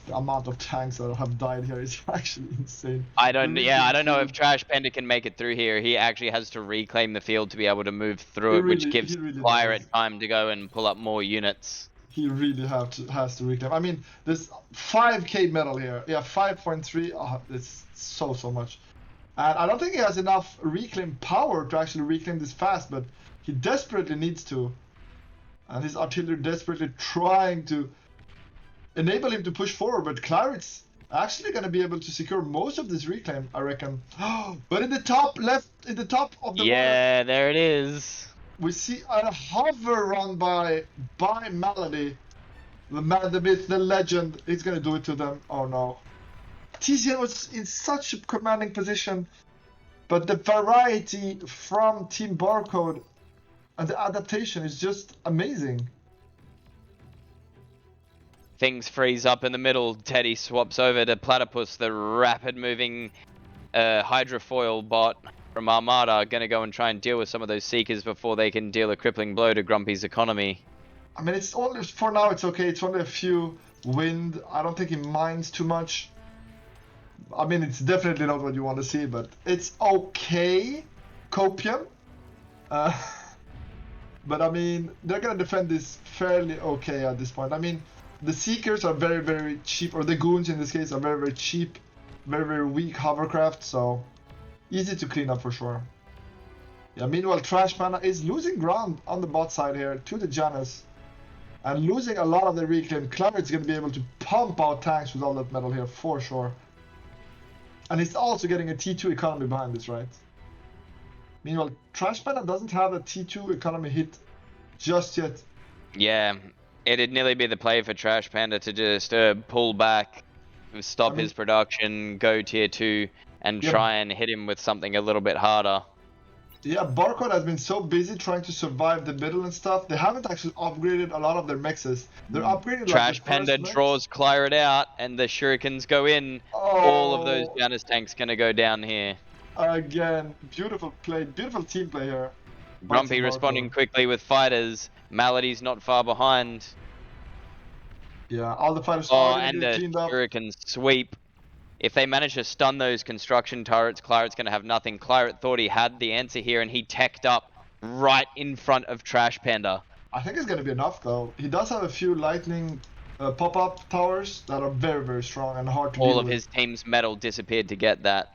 B: the amount of tanks that have died here is actually insane.
F: I don't know if Trash Panda can make it through here. He actually has to reclaim the field to be able to move through it, which gives Claret time to go and pull up more units.
B: He really has to reclaim. I mean, there's 5k metal here. Yeah, 5.3. Oh, it's so much. And I don't think he has enough reclaim power to actually reclaim this fast, but he desperately needs to. And his artillery desperately trying to enable him to push forward, but Claret's actually going to be able to secure most of this reclaim, I reckon. But in the top left, in the top of the
F: water, there it is.
B: We see a hover run by Melody. The man, the myth, the legend. He's going to do it to them. Oh no. TZN was in such a commanding position, but the variety from Team BARcode and the adaptation is just amazing.
F: Things freeze up in the middle. Teddy swaps over to Platypus, the rapid moving hydrofoil bot from Armada, gonna go and try and deal with some of those Seekers before they can deal a crippling blow to Grumpy's economy.
B: I mean, it's only, for now it's okay. It's only a few wind. I don't think he minds too much. I mean, it's definitely not what you want to see, but it's okay. Copium. But I mean, they're gonna defend this fairly okay at this point. I mean, the Seekers are very, very cheap, or the Goons in this case are very, very cheap, very, very weak hovercraft, so easy to clean up for sure. Yeah, meanwhile, Trash Panda is losing ground on the bot side here to the Janus, and losing a lot of the reclaim. Claret's going to be able to pump out tanks with all that metal here for sure. And he's also getting a T2 economy behind this, right? Meanwhile, Trash Panda doesn't have a T2 economy hit just yet.
F: Yeah, it'd nearly be the play for Trash Panda to just pull back, stop his production, go tier 2, and try and hit him with something a little bit harder.
B: Yeah, BARcode has been so busy trying to survive the middle and stuff, they haven't actually upgraded a lot of their mixes. They're upgrading
F: Trash
B: like
F: Panda draws Claret out, and the Shurikens go in. All of those Janus tanks gonna go down here.
B: Again, beautiful play, beautiful team play here.
F: Grumpy responding quickly with fighters. Melody's not far behind.
B: Yeah, all the fighters are
F: and
B: get
F: a
B: cleaned up.
F: Shuriken sweep. If they manage to stun those construction turrets, Claret's going to have nothing. Claret thought he had the answer here, and he teched up right in front of Trash Panda.
B: I think it's going to be enough, though. He does have a few lightning pop-up towers that are very, very strong and hard to deal with.
F: All of his team's metal disappeared to get that.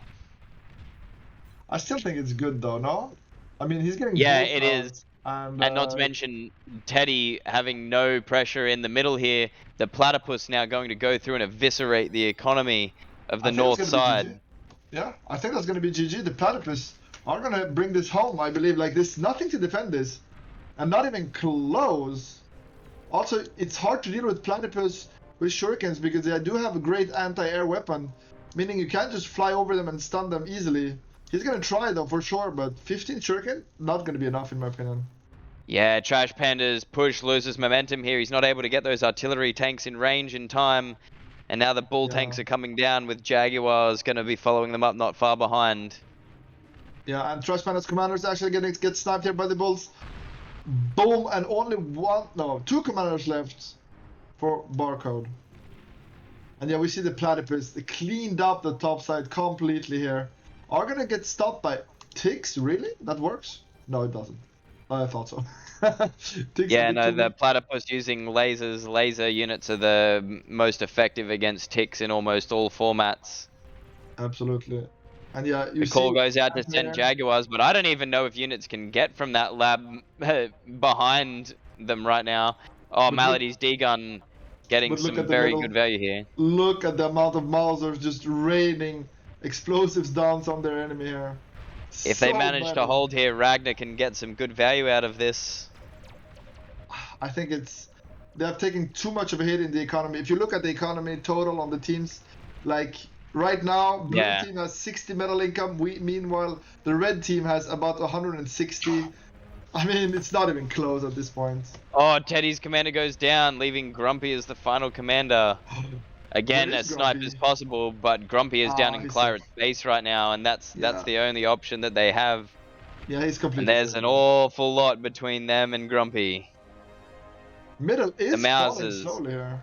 B: I still think it's good, though, no? I mean, he's getting...
F: Yeah, it is.
B: And
F: not to mention Teddy having no pressure in the middle here. The Platypus now going to go through and eviscerate the economy of the north side.
B: Yeah, I think that's going to be GG. The Platypus are going to bring this home, I believe. Like, there's nothing to defend this. And not even close. Also, it's hard to deal with Platypus with Shurikens because they do have a great anti-air weapon. Meaning you can't just fly over them and stun them easily. He's going to try, though, for sure. But 15 Shuriken, not going to be enough, in my opinion.
F: Yeah, Trash Panda's push loses momentum here. He's not able to get those artillery tanks in range in time. And now the bull tanks are coming down with Jaguars going to be following them up not far behind.
B: Yeah, and Trash Panda's commanders actually get sniped here by the bulls. Boom, and only two commanders left for BARcode. And yeah, we see the Platypus. They cleaned up the top side completely here. Are going to get stopped by ticks, really? That works? No, it doesn't. I thought so.
F: Yeah, no, the Platypus using laser units are the most effective against ticks in almost all formats.
B: Absolutely. And yeah,
F: the call goes out to send Jaguars, but I don't even know if units can get from that lab behind them right now. Oh, Melody's D-gun getting some very good value here.
B: Look at the amount of Mausers just raining explosives down on their enemy here.
F: If they manage to hold here, Ragnar can get some good value out of this.
B: I think they have taken too much of a hit in the economy. If you look at the economy total on the teams, like right now, blue team has 60 metal income. Meanwhile, the red team has about 160. I mean, it's not even close at this point.
F: Oh, Teddy's commander goes down, leaving Grumpy as the final commander. Again, a snipe is possible, but Grumpy is down in Claret's base right now, and that's the only option that they have.
B: Yeah, he's completely.
F: And there's an awful lot between them and Grumpy.
B: Middle is falling slowly here.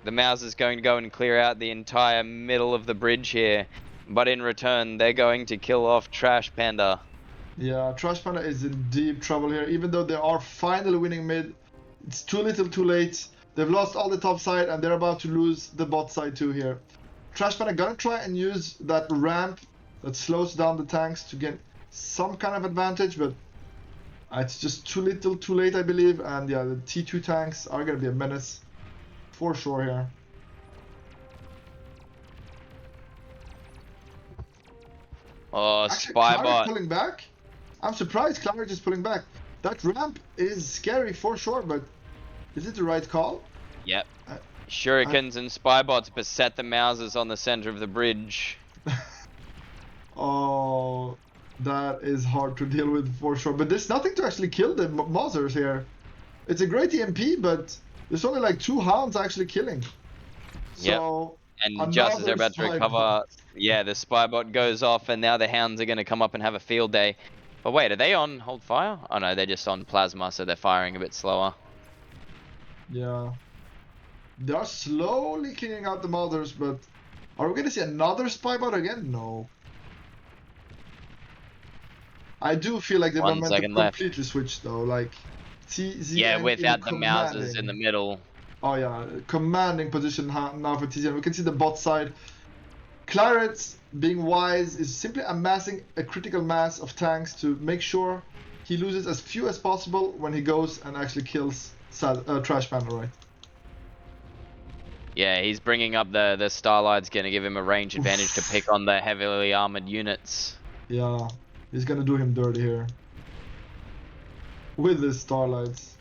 F: The Mouse is going to go and clear out the entire middle of the bridge here, but in return, they're going to kill off Trash Panda.
B: Yeah, Trash Panda is in deep trouble here. Even though they are finally winning mid, it's too little, too late. They've lost all the top side, and they're about to lose the bot side too here. Trash Panda gonna try and use that ramp that slows down the tanks to get some kind of advantage, but it's just too little, too late, I believe. And yeah, the T2 tanks are gonna be a menace for sure here.
F: Oh, Spybot
B: pulling back. I'm surprised Claret is pulling back. That ramp is scary for sure, but is it the right call?
F: Yep. Shurikens and Spybots beset the Mausers on the center of the bridge.
B: Oh, that is hard to deal with for sure. But there's nothing to actually kill the Mausers here. It's a great EMP, but there's only like 2 hounds actually killing. So,
F: and just as they're about to recover, yeah, the Spybot goes off, and now the hounds are going to come up and have a field day. But wait, are they on hold fire? Oh no, they're just on plasma, so they're firing a bit slower.
B: Yeah. They are slowly cleaning out the Mausers, but are we going to see another Spybot again? No. I do feel like the momentum completely switched though, like TZN
F: without the Mausers in the middle.
B: Oh yeah, commanding position now for TZN. We can see the bot side. Claret, being wise, is simply amassing a critical mass of tanks to make sure he loses as few as possible when he goes and actually kills Trash Panda, right?
F: Yeah, he's bringing up the Starlight's going to give him a range advantage to pick on the heavily armored units.
B: Yeah, he's gonna do him dirty here. With his Starlights.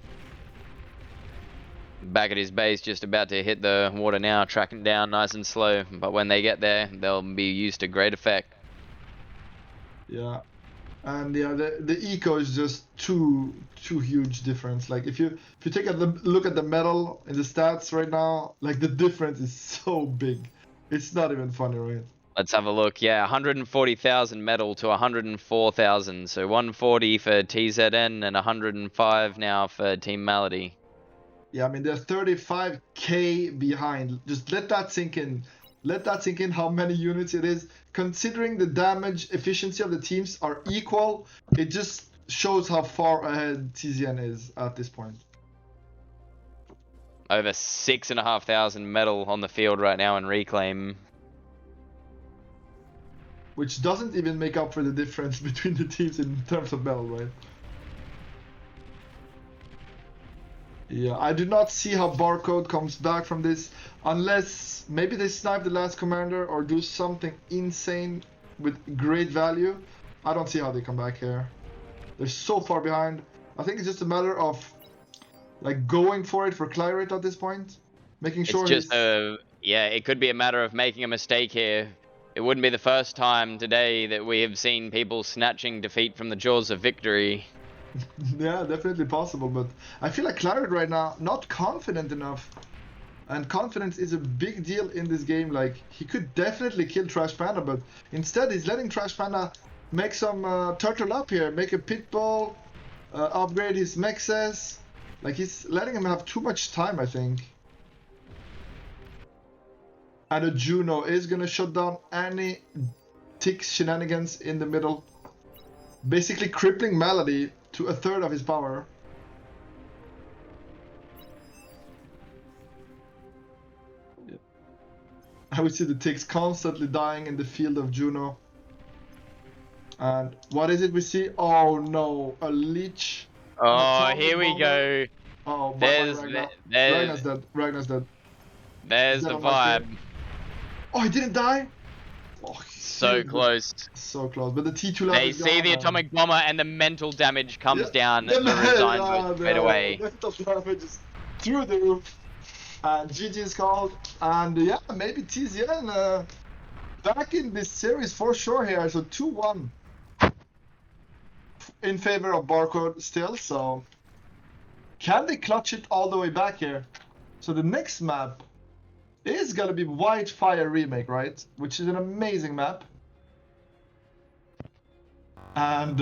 F: Back at his base, just about to hit the water now, tracking down nice and slow. But when they get there, they'll be used to great effect.
B: Yeah. And yeah, the eco is just too huge difference. Like if you take a look at the metal in the stats right now, like the difference is so big. It's not even funny, right?
F: Let's have a look. Yeah, 140,000 metal to 104,000. So 140 for TZN and 105 now for Team Malady.
B: Yeah, I mean they're 35k behind. Just let that sink in. Let that sink in how many units it is. Considering the damage efficiency of the teams are equal, it just shows how far ahead TZN is at this point.
F: Over 6,500 metal on the field right now in Reclaim.
B: Which doesn't even make up for the difference between the teams in terms of metal, right? Yeah, I do not see how BARcode comes back from this unless maybe they snipe the last commander or do something insane with great value. I don't see how they come back here. They're so far behind. I think it's just a matter of like going for it for Claret at this point, making sure.
F: It's just yeah, it could be a matter of making a mistake here. It wouldn't be the first time today that we have seen people snatching defeat from the jaws of victory.
B: Yeah, definitely possible, but I feel like Claret right now not confident enough. And confidence is a big deal in this game. Like he could definitely kill Trash Panda, but instead he's letting Trash Panda make some turtle up here, make a pitbull, upgrade his mexes. Like he's letting him have too much time, I think. And a Juno is gonna shut down any tick shenanigans in the middle, basically crippling Malady to 1/3 of his power. I would see the ticks constantly dying in the field of Juno. And what is it we see? Oh no, a leech.
F: Oh, here we go.
B: Oh,
F: there's
B: Ragnar's dead. Ragnar's dead.
F: There's the vibe.
B: Oh, he didn't die? Oh,
F: so close.
B: So close. But the T2 lab
F: They
B: is
F: see
B: gone,
F: the atomic bomber and the mental damage comes down. The
B: mental
F: resign goes straight away.
B: Mental damage is through the roof. And GG is called. And yeah, maybe TZN back in this series for sure here. So 2-1 in favor of BARcode still. So can they clutch it all the way back here? So the next map is gonna be Whitefire Remake, right? Which is an amazing map. And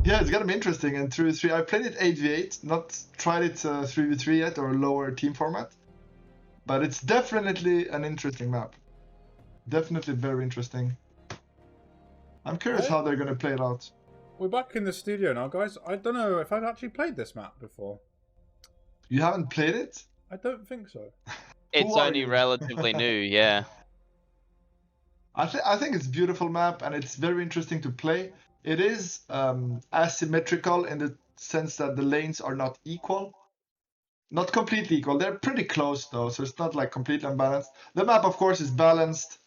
B: yeah, it's gonna be interesting. And 3v3, I played it 8v8, not tried it 3v3 yet or lower team format. But it's definitely an interesting map. Definitely very interesting. I'm curious how they're gonna play it out.
G: We're back in the studio now, guys. I don't know if I've actually played this map before.
B: You haven't played it?
G: I don't think so.
F: It's only relatively new, yeah.
B: I think it's a beautiful map and it's very interesting to play. It is asymmetrical in the sense that the lanes are not equal. Not completely equal. They're pretty close though, so it's not like completely unbalanced. The map, of course, is balanced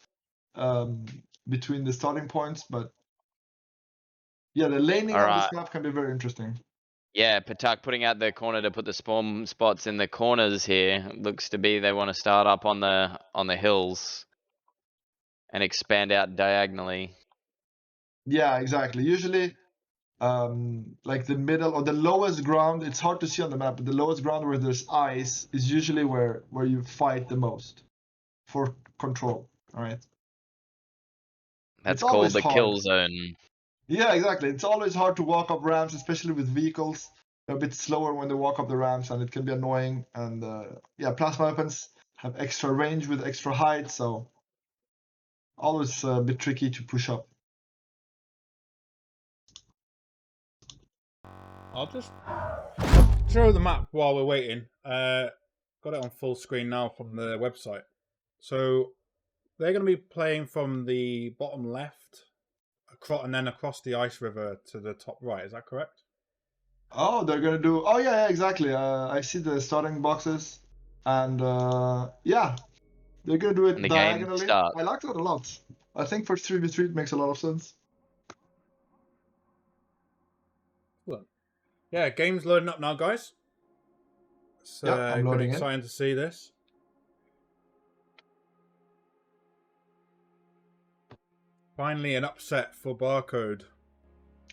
B: between the starting points, but yeah, the laning on this map can be very interesting.
F: Yeah, Patak putting out the corner to put the spawn spots in the corners here. Looks to be they want to start up on the hills and expand out diagonally.
B: Yeah, exactly. Usually, like the middle or the lowest ground, it's hard to see on the map, but the lowest ground where there's ice is usually where you fight the most for control. All right.
F: That's called the kill zone.
B: Yeah, exactly. It's always hard to walk up ramps, especially with vehicles. They're a bit slower when they walk up the ramps, and it can be annoying. And yeah, plasma weapons have extra range with extra height, so always a bit tricky to push up.
G: I'll just show the map while we're waiting. Got it on full screen now from the website. So they're going to be playing from the bottom left, and then across the ice river to the top right. Is that correct?
B: Oh, they're gonna do. Oh yeah, exactly. I see the starting boxes, and yeah, they're gonna do it
F: And the game
B: diagonally.
F: starts.
B: I like that a lot. I think for 3v3 it makes a lot of sense.
G: Well, yeah, game's loading up now, guys. It's
B: Yeah, I'm
G: gonna be
B: loading in.
G: exciting to see this. Finally, an upset for BARcode.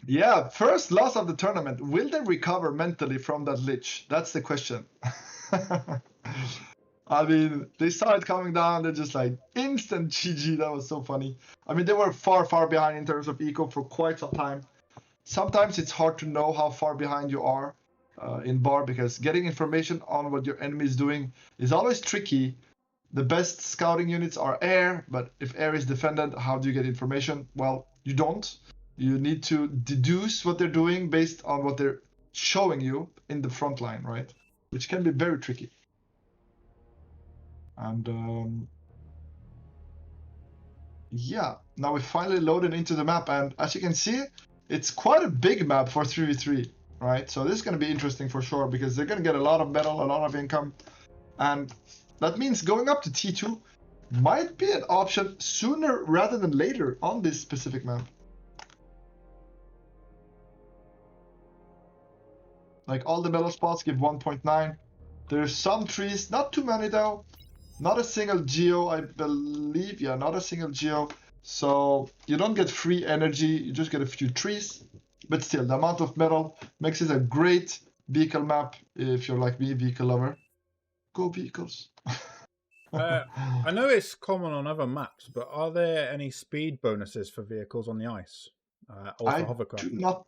B: Yeah, first loss of the tournament. Will they recover mentally from that lich? That's the question. I mean, they saw it coming down. They're just like instant GG. That was so funny. I mean, they were far, far behind in terms of eco for quite some time. Sometimes it's hard to know how far behind you are in BAR because getting information on what your enemy is doing is always tricky. The best scouting units are air, but if air is defended, how do you get information? Well, you don't. You need to deduce what they're doing based on what they're showing you in the front line, right? Which can be very tricky. And yeah, now we finally loaded into the map, and as you can see, it's quite a big map for 3v3, right? So this is going to be interesting for sure because they're going to get a lot of metal, a lot of income, and that means going up to T2 might be an option sooner rather than later on this specific map. Like all the metal spots give 1.9. There's some trees, not too many though. Not a single geo, I believe. Yeah, not a single geo. So you don't get free energy, you just get a few trees. But still, the amount of metal makes it a great vehicle map if you're like me, vehicle lover. Go vehicles.
G: I know it's common on other maps, but are there any speed bonuses for vehicles on the ice? Or for hovercraft?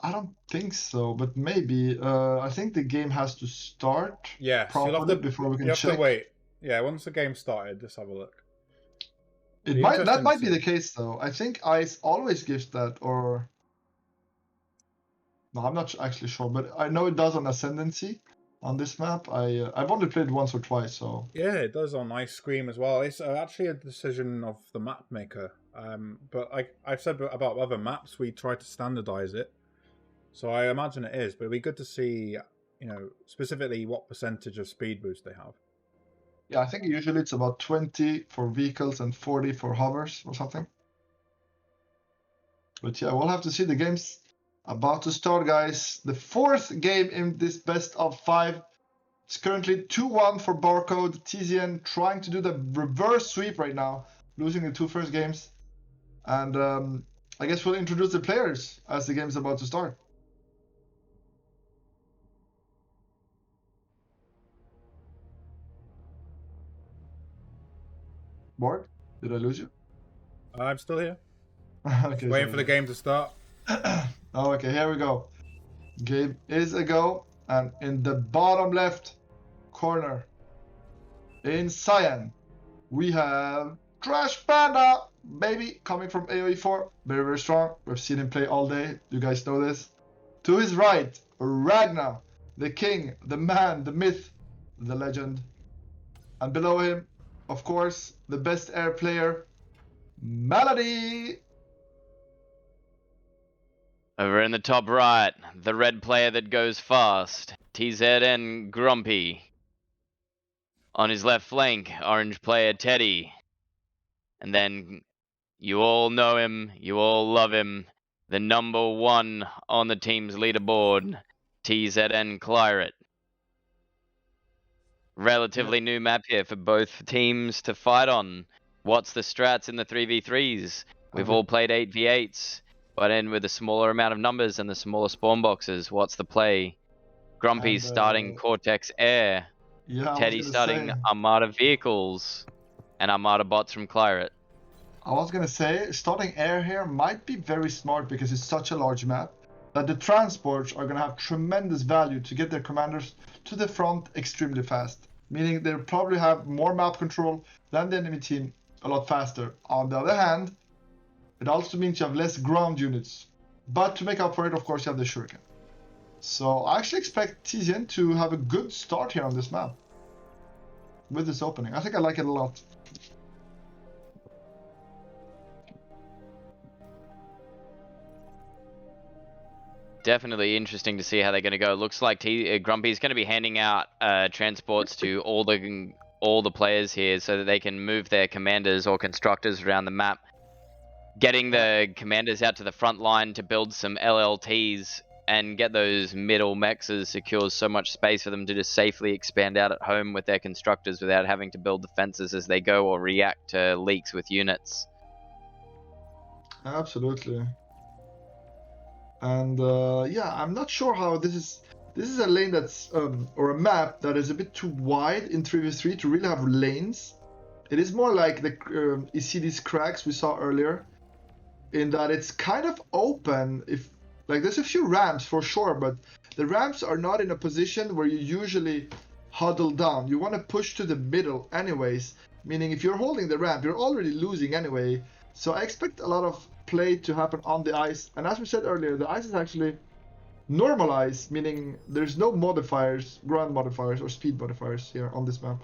B: I don't think so, but maybe. I think the game has to start properly before we can check.
G: You have to wait. Yeah, once the game started, just have a look.
B: That might be the case though. I think ice always gives that, or no, I'm not actually sure, but I know it does on Ascendancy on this map. I've only played once or twice, so
G: yeah, it does on Ice Scream as well. It's actually a decision of the map maker. But I've said about other maps, we try to standardize it, so I imagine it is. But it'd be good to see, you know, specifically what percentage of speed boost they have.
B: Yeah, I think usually it's about 20 for vehicles and 40 for hovers or something. But yeah, we'll have to see. The game's about to start, guys. The fourth game in this best of 5. It's currently 2-1 for BARcode. TZN trying to do the reverse sweep right now, losing the 2 first games. And I guess we'll introduce the players as the game's about to start. Bart, did I lose you?
G: I'm still here.
B: Okay,
G: waiting for the game to start.
B: Oh, okay, here we go. Game is a go, and in the bottom left corner, in cyan, we have Trash Panda, baby, coming from AoE4. Very, very strong. We've seen him play all day. You guys know this. To his right, Ragnar, the king, the man, the myth, the legend. And below him, of course, the best air player, Melody.
F: Over in the top right, the red player that goes fast, TZN Grumpy. On his left flank, orange player Teddy. And then you all know him, you all love him, the number 1 on the team's leaderboard, TZN Claret. Relatively new map here for both teams to fight on. What's the strats in the 3v3s? We've all played 8v8s, but in with a smaller amount of numbers and the smaller spawn boxes. What's the play? Grumpy's starting Cortex Air.
B: Yeah,
F: Teddy's starting Armada Vehicles. And Armada Bots from Claret.
B: I was gonna say, starting air here might be very smart because it's such a large map that the transports are gonna have tremendous value to get their commanders to the front extremely fast. Meaning they'll probably have more map control than the enemy team a lot faster. On the other hand, it also means you have less ground units. But to make up for it, of course, you have the Shuriken. So I actually expect TZN to have a good start here on this map with this opening. I think I like it a lot.
F: Definitely interesting to see how they're going to go. Looks like Grumpy's going to be handing out transports to all the players here so that they can move their commanders or constructors around the map. Getting the commanders out to the front line to build some LLTs and get those middle mexes secures so much space for them to just safely expand out at home with their constructors without having to build defenses as they go or react to leaks with units.
B: Absolutely. And yeah, I'm not sure how this is. This is a lane that's or a map that is a bit too wide in 3v3 to really have lanes. It is more like the you see these cracks we saw earlier, in that it's kind of open. If like there's a few ramps for sure, but the ramps are not in a position where you usually huddle down. You want to push to the middle anyways, meaning if you're holding the ramp, you're already losing anyway. So I expect a lot of play to happen on the ice, and as we said earlier, the ice is actually normalized, meaning there's no modifiers, ground modifiers or speed modifiers here on this map.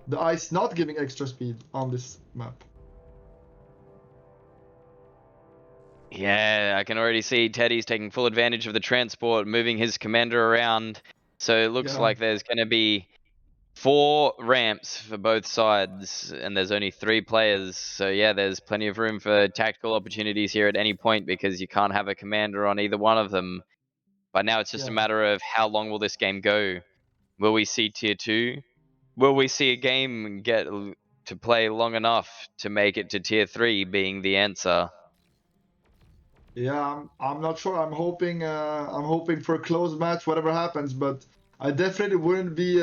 B: The ice not giving extra speed on this map.
F: Yeah, I can already see Teddy's taking full advantage of the transport, moving his commander around. So it looks like there's going to be 4 ramps for both sides, and there's only 3 players. So yeah, there's plenty of room for tactical opportunities here at any point because you can't have a commander on either one of them. But now it's just a matter of how long will this game go? Will we see tier 2? Will we see a game get to play long enough to make it to tier 3 being the answer?
B: Yeah, I'm not sure. I'm hoping for a close match, whatever happens. But I definitely wouldn't be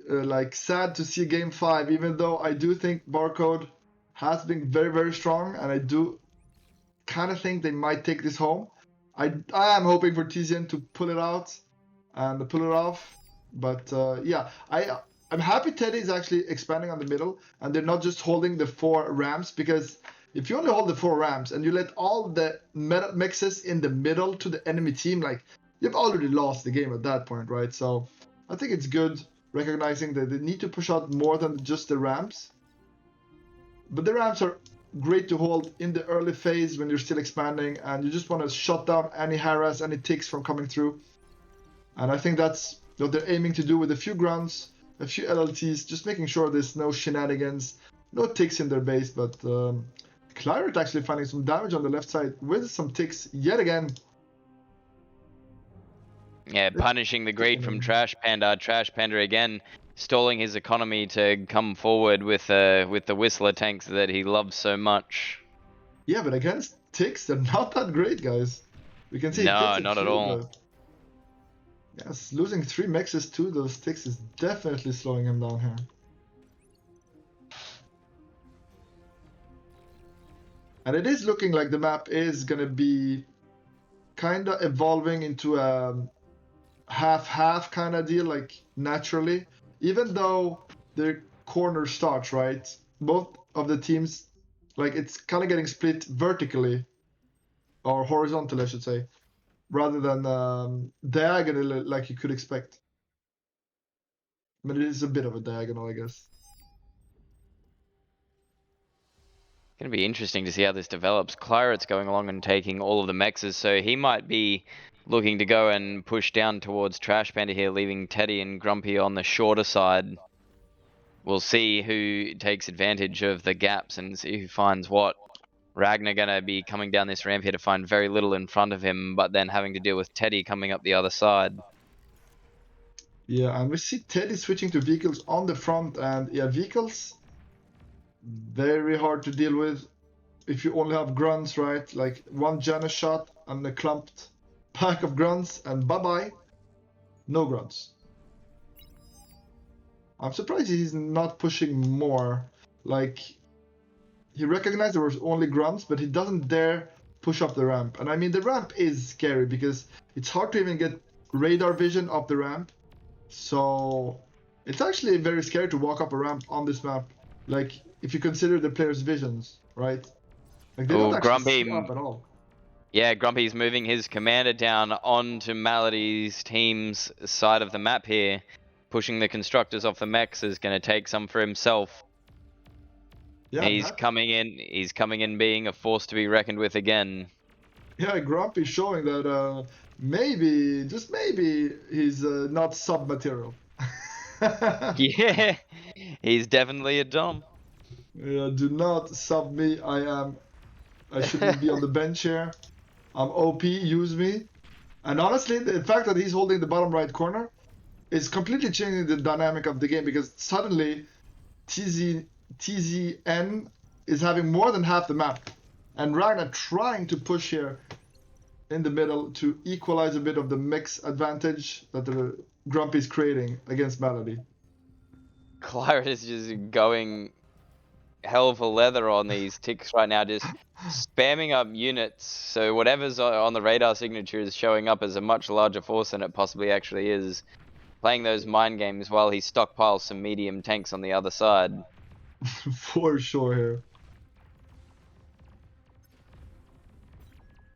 B: like sad to see game 5, even though I do think BARcode has been very, very strong, and I do kind of think they might take this home. I am hoping for TZN to pull it out and pull it off. But yeah, I'm happy Teddy is actually expanding on the middle, and they're not just holding the 4 ramps, because if you only hold the 4 ramps and you let all the mexes in the middle to the enemy team, like, you've already lost the game at that point, right? So I think it's good recognizing that they need to push out more than just the ramps. But the ramps are great to hold in the early phase when you're still expanding and you just want to shut down any harass, any ticks from coming through. And I think that's what they're aiming to do with a few grunts, a few LLTs, just making sure there's no shenanigans, no ticks in their base. But Claret actually finding some damage on the left side with some ticks yet again.
F: Yeah, punishing the greed from Trash Panda. Trash Panda again stalling his economy to come forward with the Whistler tanks that he loves so much.
B: Yeah, but against ticks, they're not that great, guys. We can see
F: no, not at all.
B: But yes, losing 3 mexes to those ticks is definitely slowing him down here. And it is looking like the map is gonna be kind of evolving into a half-half kind of deal, like naturally. Even though their corner starts, right? Both of the teams, like, it's kind of getting split vertically, or horizontally, I should say, rather than diagonally, like you could expect. But it is a bit of a diagonal, I guess.
F: Going to be interesting to see how this develops. Claret's going along and taking all of the mexes, so he might be looking to go and push down towards Trash Panda here, leaving Teddy and Grumpy on the shorter side. We'll see who takes advantage of the gaps and see who finds what. Ragnar going to be coming down this ramp here to find very little in front of him, but then having to deal with Teddy coming up the other side.
B: Yeah, and we see Teddy switching to vehicles on the front, and yeah, vehicles, very hard to deal with if you only have grunts, right? Like 1 Janus shot and a clumped pack of grunts, and bye-bye, no grunts. I'm surprised he's not pushing more. Like, he recognized there was only grunts, but he doesn't dare push up the ramp. And I mean, the ramp is scary because it's hard to even get radar vision up the ramp. So it's actually very scary to walk up a ramp on this map. Like, if you consider the player's visions, right? Like, they don't actually see up at all.
F: Yeah, Grumpy's moving his commander down onto Malady's team's side of the map here. Pushing the constructors off the mechs is going to take some for himself.
B: Yeah,
F: He's coming in being a force to be reckoned with again.
B: Yeah, Grumpy showing that maybe, just maybe, he's not sub-material.
F: Yeah, he's definitely a dom.
B: Yeah, do not sub me. I shouldn't be on the bench here. I'm OP, use me. And honestly, the fact that he's holding the bottom right corner is completely changing the dynamic of the game, because suddenly TZN is having more than half the map. And Ragnar trying to push here in the middle to equalize a bit of the mix advantage that the Grumpy is creating against Malady.
F: Claret is just going hell for leather on these ticks right now, just spamming up units. So whatever's on the radar signature is showing up as a much larger force than it possibly actually is. Playing those mind games while he stockpiles some medium tanks on the other side.
B: For sure here.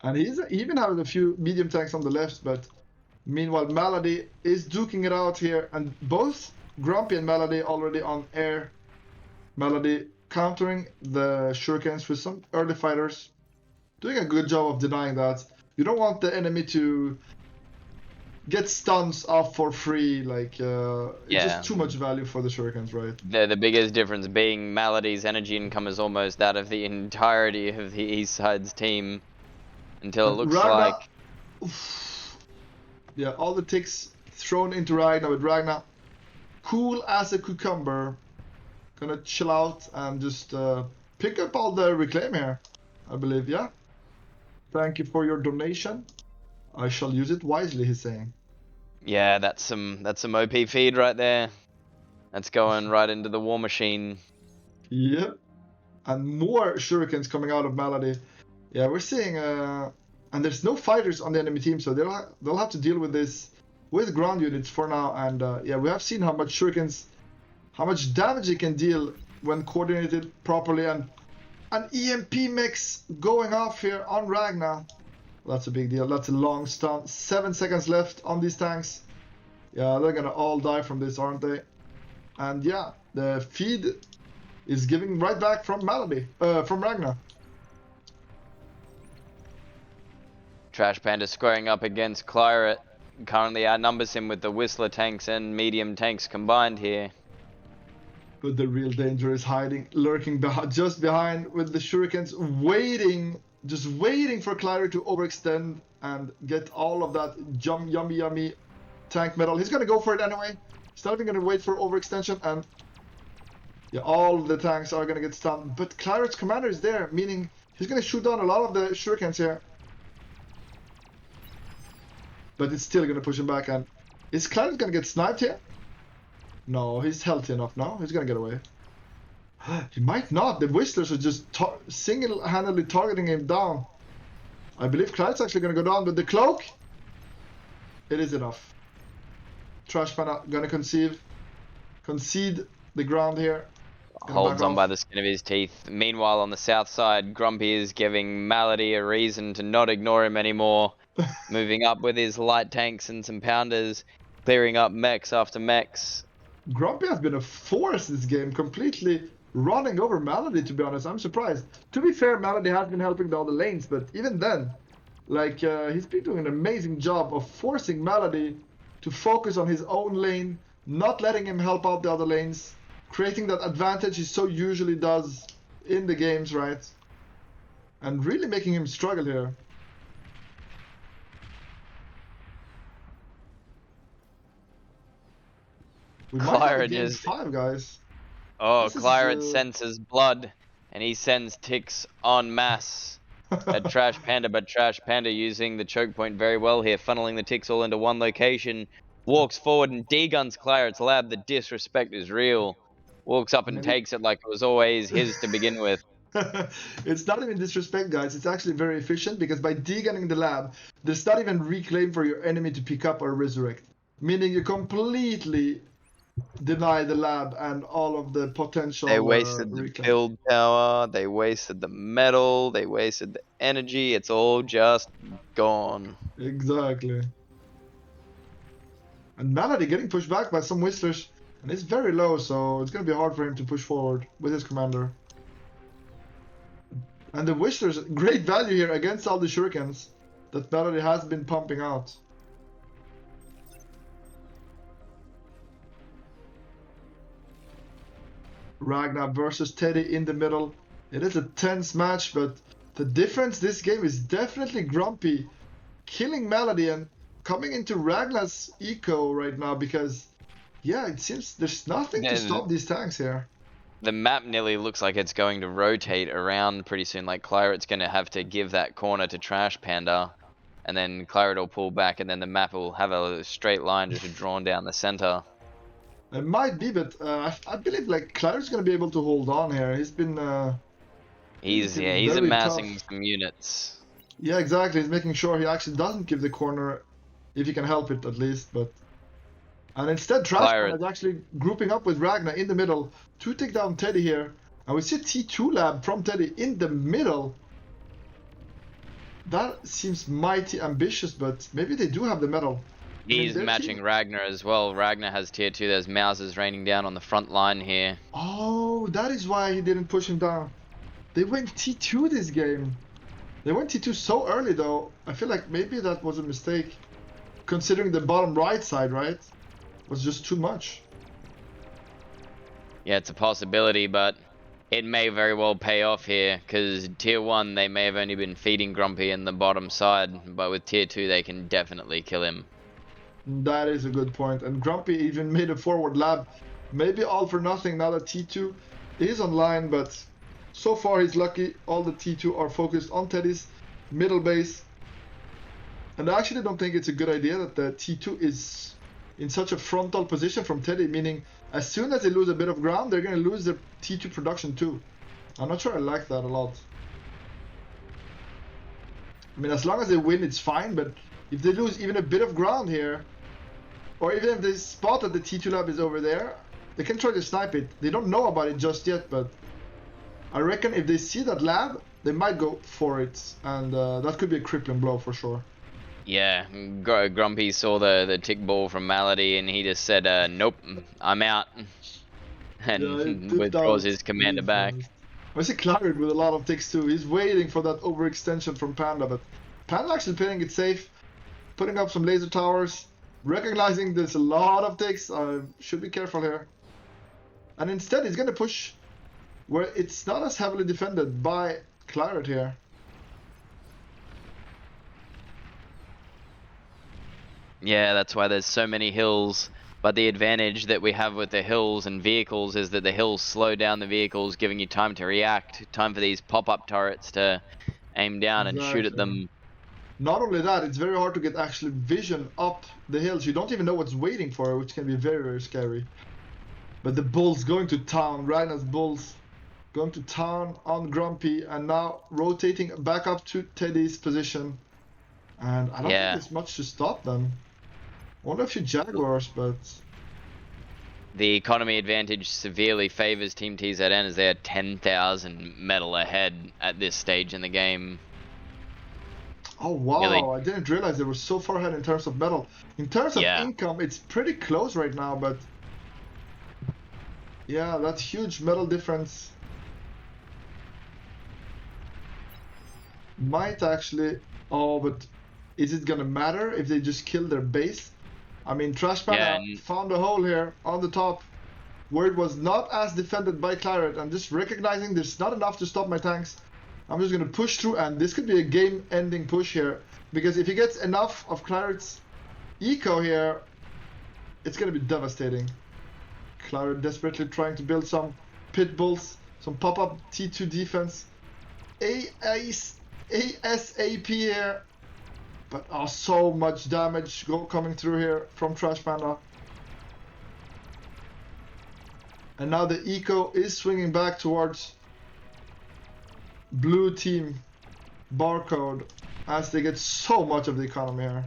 B: And he even has a few medium tanks on the left, but meanwhile Malady is duking it out here, and both Grumpy and Malady already on air. Malady countering the shurikens with some early fighters, doing a good job of denying that. You don't want the enemy to get stuns off for free, like it's just too much value for the shurikens, right?
F: The biggest difference being Malady's energy income is almost that of the entirety of the East Side's team. Until it looks
B: Ragnar,
F: like...
B: Yeah, all the ticks thrown into Ragnar, with Ragnar cool as a cucumber. Gonna chill out and just pick up all the reclaim here, I believe, yeah? Thank you for your donation. I shall use it wisely, he's saying.
F: Yeah, that's some OP feed right there. That's going right into the war machine.
B: Yep. And more shurikens coming out of Malady. Yeah, we're seeing, and there's no fighters on the enemy team, so they'll have to deal with this with ground units for now. And yeah, we have seen how much shurikens, how much damage it can deal when coordinated properly. And an EMP mix going off here on Ragnar. That's a big deal. That's a long stun. 7 seconds left on these tanks. Yeah, they're gonna all die from this, aren't they? And yeah, the feed is giving right back from Malady, from Ragnar.
F: Trash Panda squaring up against Claret. Currently outnumbers him with the Whistler tanks and medium tanks combined here.
B: But the real danger is hiding, lurking just behind with the shurikens, just waiting for Claret to overextend and get all of that yummy tank metal. He's gonna go for it anyway. He's not even gonna wait for overextension, and yeah, all the tanks are gonna get stunned. But Claret's commander is there, meaning he's gonna shoot down a lot of the shurikens here. But it's still gonna push him back. And is Claret gonna get sniped here? No, he's healthy enough now. He's gonna get away. He might not. The Whistlers are just single-handedly targeting him down. I believe Claret's actually gonna go down, but the cloak, it is enough. Trash Panda gonna concede the ground here.
F: Holds on by the skin of his teeth. Meanwhile, on the south side, Grumpy is giving Malady a reason to not ignore him anymore. Moving up with his light tanks and some pounders, clearing up mechs after mechs.
B: Grumpy has been a force this game, completely running over Malady, to be honest. I'm surprised. To be fair, Malady has been helping the other lanes, but even then, like, he's been doing an amazing job of forcing Malady to focus on his own lane, not letting him help out the other lanes, creating that advantage he so usually does in the games, right? And really making him struggle here. We might have a game 5, guys.
F: Oh, Claret senses blood, and he sends ticks en masse at Trash Panda, but Trash Panda using the choke point very well here, funneling the ticks all into one location. Walks forward and deguns Claret's lab. The disrespect is real. Walks up and takes it like it was always his to begin with.
B: It's not even disrespect, guys. It's actually very efficient, because by degunning the lab, there's not even reclaim for your enemy to pick up or resurrect. Meaning you completely deny the lab and all of the potential.
F: They wasted the
B: recon.
F: build power, they wasted the metal, they wasted the energy. It's all just gone.
B: Exactly. And Melody getting pushed back by some Whistlers, and it's very low, so it's gonna be hard for him to push forward with his commander. And the Whistlers, great value here against all the shurikens that Melody has been pumping out. Ragnar versus Teddy in the middle. It is a tense match, but the difference this game is definitely Grumpy killing Melody and coming into Ragnar's eco right now because, yeah, it seems there's nothing to stop these tanks here.
F: The map nearly looks like it's going to rotate around pretty soon. Like Claret's going to have to give that corner to Trash Panda, and then Claret will pull back, and then the map will have a straight line just drawn down the center.
B: It might be, but I believe like Claret's going to be able to hold on here. He's been
F: He's
B: very
F: amassing
B: tough.
F: some units.
B: Yeah, exactly. He's making sure he actually doesn't give the corner, if he can help it at least. And instead, Trashman is actually grouping up with Ragnar in the middle to take down Teddy here. And we see T2 lab from Teddy in the middle. That seems mighty ambitious, but maybe they do have the metal.
F: He's matching Ragnar as well. Ragnar has tier 2. There's Mouses raining down on the front line here.
B: Oh, that is why he didn't push him down. They went T2 this game. They went T2 so early though. I feel like maybe that was a mistake. Considering the bottom right side, right? Was just too much.
F: Yeah, it's a possibility, but it may very well pay off here, because tier 1 they may have only been feeding Grumpy in the bottom side, but with tier 2 they can definitely kill him.
B: That is a good point. And Grumpy even made a forward lab. Maybe all for nothing now that T2 is online, but so far he's lucky. All the T2 are focused on Teddy's middle base. And I actually don't think it's a good idea that the T2 is in such a frontal position from Teddy, meaning as soon as they lose a bit of ground, they're going to lose their T2 production too. I'm not sure I like that a lot. I mean, as long as they win, it's fine, but if they lose even a bit of ground here, or even if they spot that the T2 lab is over there, they can try to snipe it. They don't know about it just yet, but I reckon if they see that lab, they might go for it, and that could be a crippling blow for sure.
F: Yeah, Grumpy saw the tick ball from Malady and he just said, nope, I'm out. And withdraws his commander back.
B: I see Claret with a lot of ticks too. He's waiting for that overextension from Panda, but Panda actually playing it safe, putting up some laser towers, recognizing there's a lot of ticks. Should be careful here. And instead he's gonna push where it's not as heavily defended by Claret here.
F: Yeah, that's why there's so many hills. But the advantage that we have with the hills and vehicles is that the hills slow down the vehicles, giving you time to react, time for these pop-up turrets to aim down and shoot at them.
B: Not only that, it's very hard to get actually vision up the hills. You don't even know what's waiting for, which can be very, very scary. But the bulls going to town, Ragnar's bulls going to town on Grumpy, and now rotating back up to Teddy's position. And I don't think there's much to stop them. Only a few Jaguars, but...
F: The economy advantage severely favors Team TZN as they're 10,000 metal ahead at this stage in the game.
B: Oh wow, I didn't realize they were so far ahead in terms of metal. In terms of income, it's pretty close right now, but... Yeah, that huge metal difference might actually... Oh, but is it gonna matter if they just kill their base? I mean, Trash Panda found a hole here on the top where it was not as defended by Claret. I'm just recognizing there's not enough to stop my tanks. I'm just gonna push through, and this could be a game-ending push here, because if he gets enough of Claret's eco here, it's gonna be devastating. Claret desperately trying to build some pit bulls, some pop-up T2 defense. ASAP here. But so much damage coming through here from Trash Panda. And now the eco is swinging back towards blue team BARcode as they get so much of the economy here.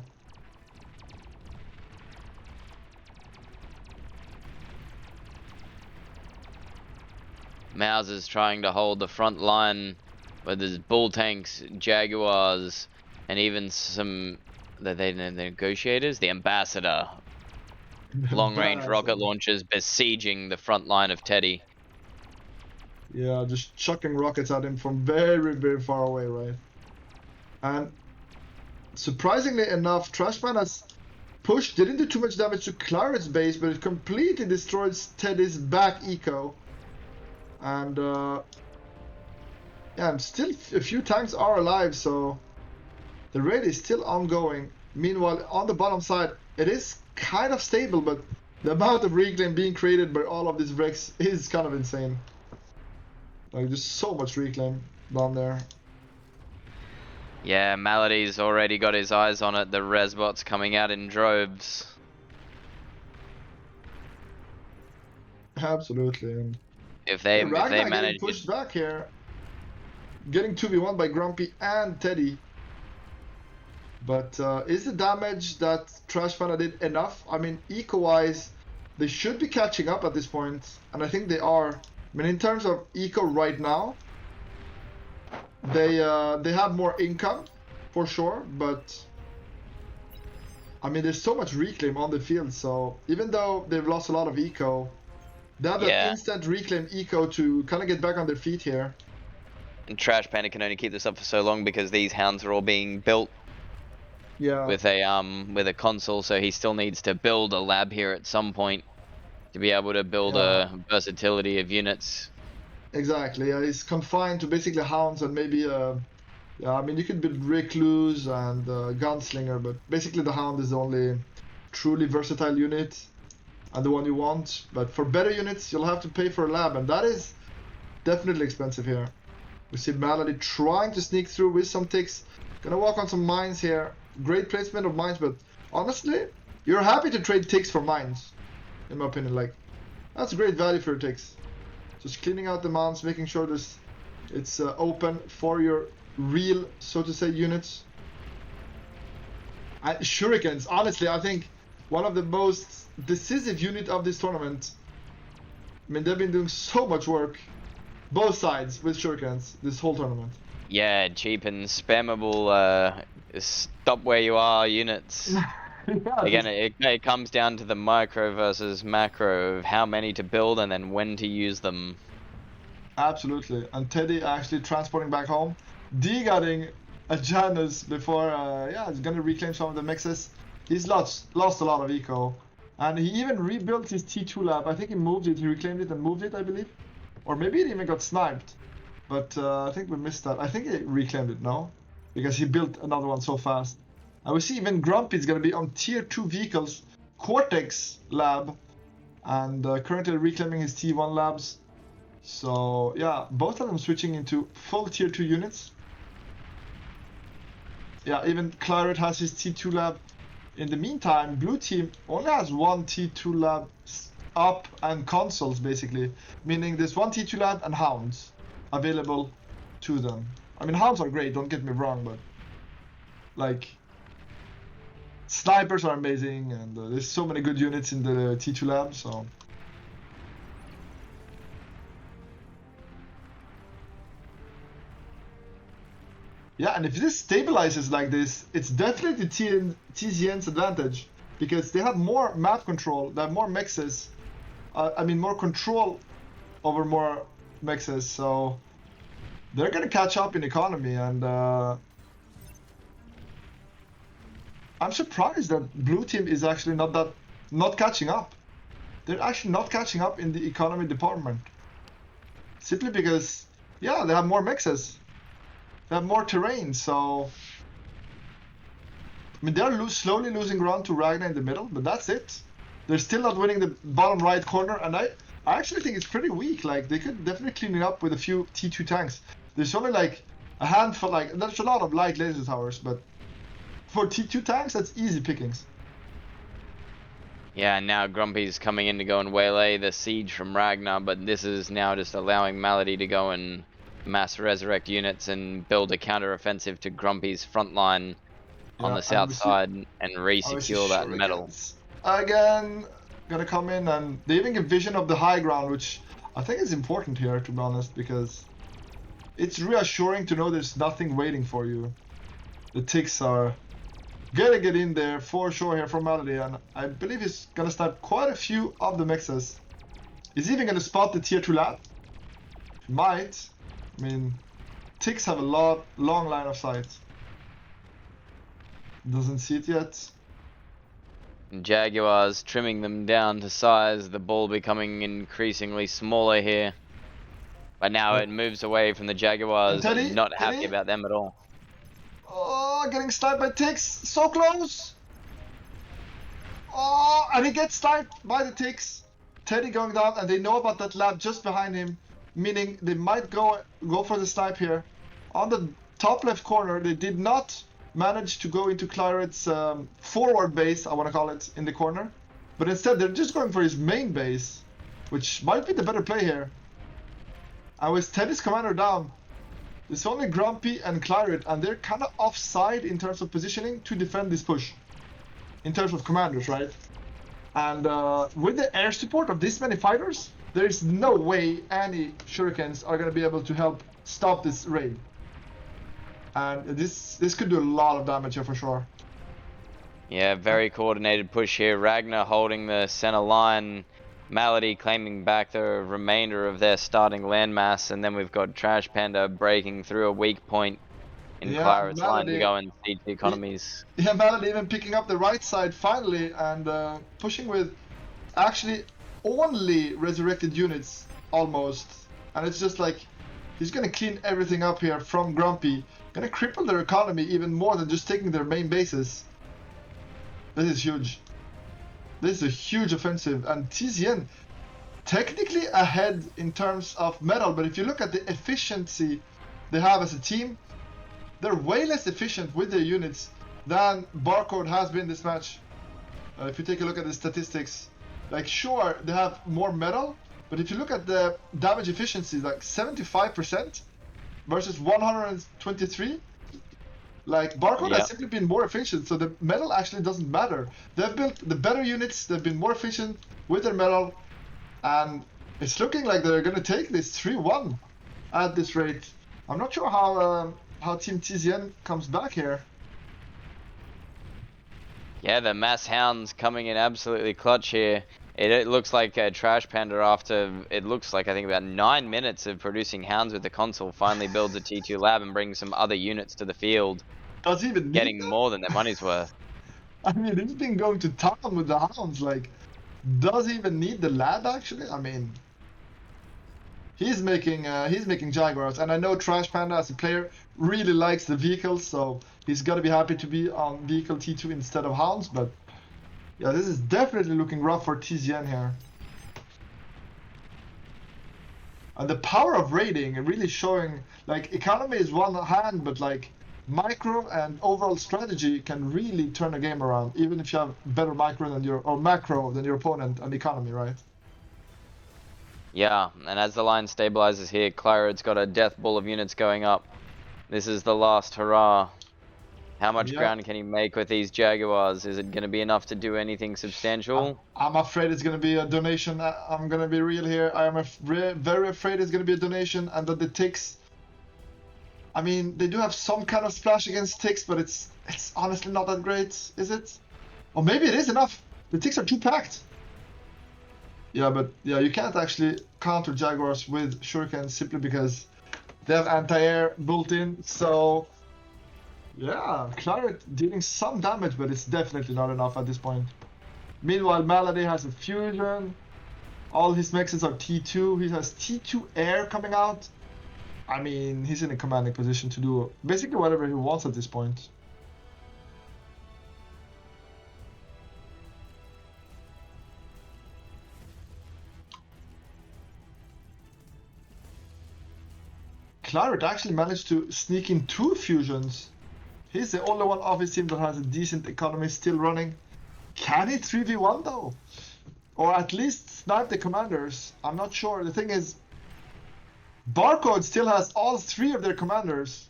F: Mauser's trying to hold the front line where there's bull tanks, jaguars, and even some the negotiators, the ambassador, long-range rocket launchers besieging the front line of Teddy.
B: Yeah, just chucking rockets at him from very, very far away, right? And surprisingly enough, Trashman has didn't do too much damage to Claret's base, but it completely destroys Teddy's back eco. And yeah, and still a few tanks are alive, so the raid is still ongoing. Meanwhile, on the bottom side, it is kind of stable, but the amount of reclaim being created by all of these wrecks is kind of insane. Like, there's so much reclaim down there.
F: Yeah, Malady's already got his eyes on it. The resbots coming out in droves.
B: Absolutely. And
F: if they manage
B: to push back here, getting 2v1 by Grumpy and Teddy. But is the damage that Trash Panda did enough? I mean, eco-wise, they should be catching up at this point, and I think they are. I mean, in terms of eco right now, they have more income, for sure, but I mean, there's so much reclaim on the field, so even though they've lost a lot of eco, they have that instant reclaim eco to kind of get back on their feet here.
F: And Trash Panda can only keep this up for so long because these hounds are all being built with a console, so he still needs to build a lab here at some point to be able to build a versatility of units.
B: Exactly, he's confined to basically hounds and maybe yeah, I mean, you could build Recluse and Gunslinger, but basically the hound is the only truly versatile unit and the one you want. But for better units, you'll have to pay for a lab, and that is definitely expensive here. We see Malady trying to sneak through with some ticks. Gonna walk on some mines here. Great placement of mines, but honestly, you're happy to trade ticks for mines, in my opinion. Like, that's great value for your ticks. Just cleaning out the mounds, making sure it's open for your real, so to say, units. And shurikens, honestly, I think one of the most decisive unit of this tournament. I mean, they've been doing so much work, both sides, with shurikens this whole tournament.
F: Yeah, cheap and spammable, stop where you are units. Again, it comes down to the micro versus macro of how many to build and then when to use them.
B: Absolutely, and Teddy actually transporting back home, de-gutting a Janus before, yeah, he's gonna reclaim some of the mixes. He's lost a lot of eco, and he even rebuilt his T2 lab. I think he moved it, he reclaimed it and moved it, I believe. Or maybe it even got sniped, but I think we missed that. I think he reclaimed it, no? Because he built another one so fast. And we see even Grumpy is going to be on tier 2 vehicles, Cortex lab, and currently reclaiming his T1 labs. So yeah, both of them switching into full tier 2 units. Yeah, even Claret has his T2 lab. In the meantime, blue team only has one T2 lab up and consoles, basically. Meaning there's one T2 lab and hounds available to them. I mean, hounds are great, don't get me wrong, but like, snipers are amazing, and there's so many good units in the T2 lab, so. Yeah, and if this stabilizes like this, it's definitely TZN's advantage, because they have more map control, they have more mixes, I mean more control over more mixes, so they're gonna catch up in economy, and I'm surprised that blue team is actually not catching up. They're actually not catching up in the economy department. Simply because, yeah, they have more mixes. They have more terrain, so I mean, they're slowly losing ground to Ragnar in the middle, but that's it. They're still not winning the bottom right corner, and I actually think it's pretty weak. Like, they could definitely clean it up with a few T2 tanks. There's only like a handful, like, there's a lot of light laser towers, but for T2 tanks, that's easy pickings.
F: Yeah, now Grumpy's coming in to go and waylay the siege from Ragnar, but this is now just allowing Malady to go and mass resurrect units and build a counter-offensive to Grumpy's front line on the south side and re-secure that metal.
B: Again, gonna come in, and they even get vision of the high ground, which I think it's important here, to be honest, because it's reassuring to know there's nothing waiting for you. The ticks are gonna get in there for sure here from Melody, and I believe he's gonna start quite a few of the mixes. He's even gonna spot the tier 2 lab. Might. I mean, ticks have a long line of sight. Doesn't see it yet.
F: Jaguars trimming them down to size, the ball becoming increasingly smaller here. But now it moves away from the Jaguars,
B: Teddy,
F: and not happy
B: Teddy?
F: about them at all.
B: Oh, getting sniped by ticks. So close. Oh, and he gets sniped by the ticks. Teddy going down, and they know about that lab just behind him, meaning they might go for the snipe here. On the top left corner, they did not manage to go into Claret's forward base, I want to call it, in the corner. But instead, they're just going for his main base, which might be the better play here. And with Teddy's commander down, it's only Grumpy and Claret, and they're kind of offside in terms of positioning to defend this push. In terms of commanders, right? And with the air support of this many fighters, there is no way any shurikens are going to be able to help stop this raid. And this could do a lot of damage here for sure.
F: Yeah, very coordinated push here. Ragnar holding the center line. Malady claiming back the remainder of their starting landmass, and then we've got Trash Panda breaking through a weak point in Claret's line to go and see the economies.
B: Yeah, Malady even picking up the right side finally, and pushing with actually only resurrected units almost. And it's just like he's gonna clean everything up here from Grumpy, gonna cripple their economy even more than just taking their main bases. This is huge. This is a huge offensive, and TZN technically ahead in terms of metal, but if you look at the efficiency they have as a team, they're way less efficient with their units than BARcode has been this match. If you take a look at the statistics, like sure, they have more metal, but if you look at the damage efficiency, like 75% versus 123, like BARcode has simply been more efficient, so the metal actually doesn't matter. They've built the better units, they've been more efficient with their metal, and it's looking like they're gonna take this 3-1 at this rate. I'm not sure how Team TZN comes back here.
F: Yeah, the mass hounds coming in absolutely clutch here. It looks like Trash Panda, after it looks like I think about 9 minutes of producing hounds with the console, finally builds a T2 lab and brings some other units to the field.
B: Does he even
F: getting more than their money's worth.
B: I mean, he's been going to town with the hounds. Like, does he even need the lab actually? I mean, he's making Jaguars, and I know Trash Panda as a player really likes the vehicles, so he's got to be happy to be on vehicle T2 instead of hounds. But yeah, this is definitely looking rough for TZN here. And the power of raiding really showing, like, economy is one hand, but like micro and overall strategy can really turn a game around, even if you have better micro than macro than your opponent and economy, right?
F: Yeah, and as the line stabilizes here, Claret's got a death ball of units going up. This is the last hurrah. How much ground can he make with these Jaguars? Is it going to be enough to do anything substantial?
B: I'm afraid it's going to be a donation. I'm going to be real here. I am very afraid it's going to be a donation, and that the ticks, I mean, they do have some kind of splash against ticks, but it's honestly not that great, is it? Or maybe it is enough. The ticks are too packed. Yeah, but yeah, you can't actually counter Jaguars with shurikens simply because they have anti-air built in. So yeah, Claret dealing some damage, but it's definitely not enough at this point. Meanwhile, Malady has a fusion. All his mexes are T2. He has T2 air coming out. I mean, he's in a commanding position to do basically whatever he wants at this point. Claret actually managed to sneak in 2 fusions. He's the only one of his team that has a decent economy still running. Can he 3v1 though? Or at least snipe the commanders? I'm not sure. The thing is, BARcode still has all 3 of their commanders.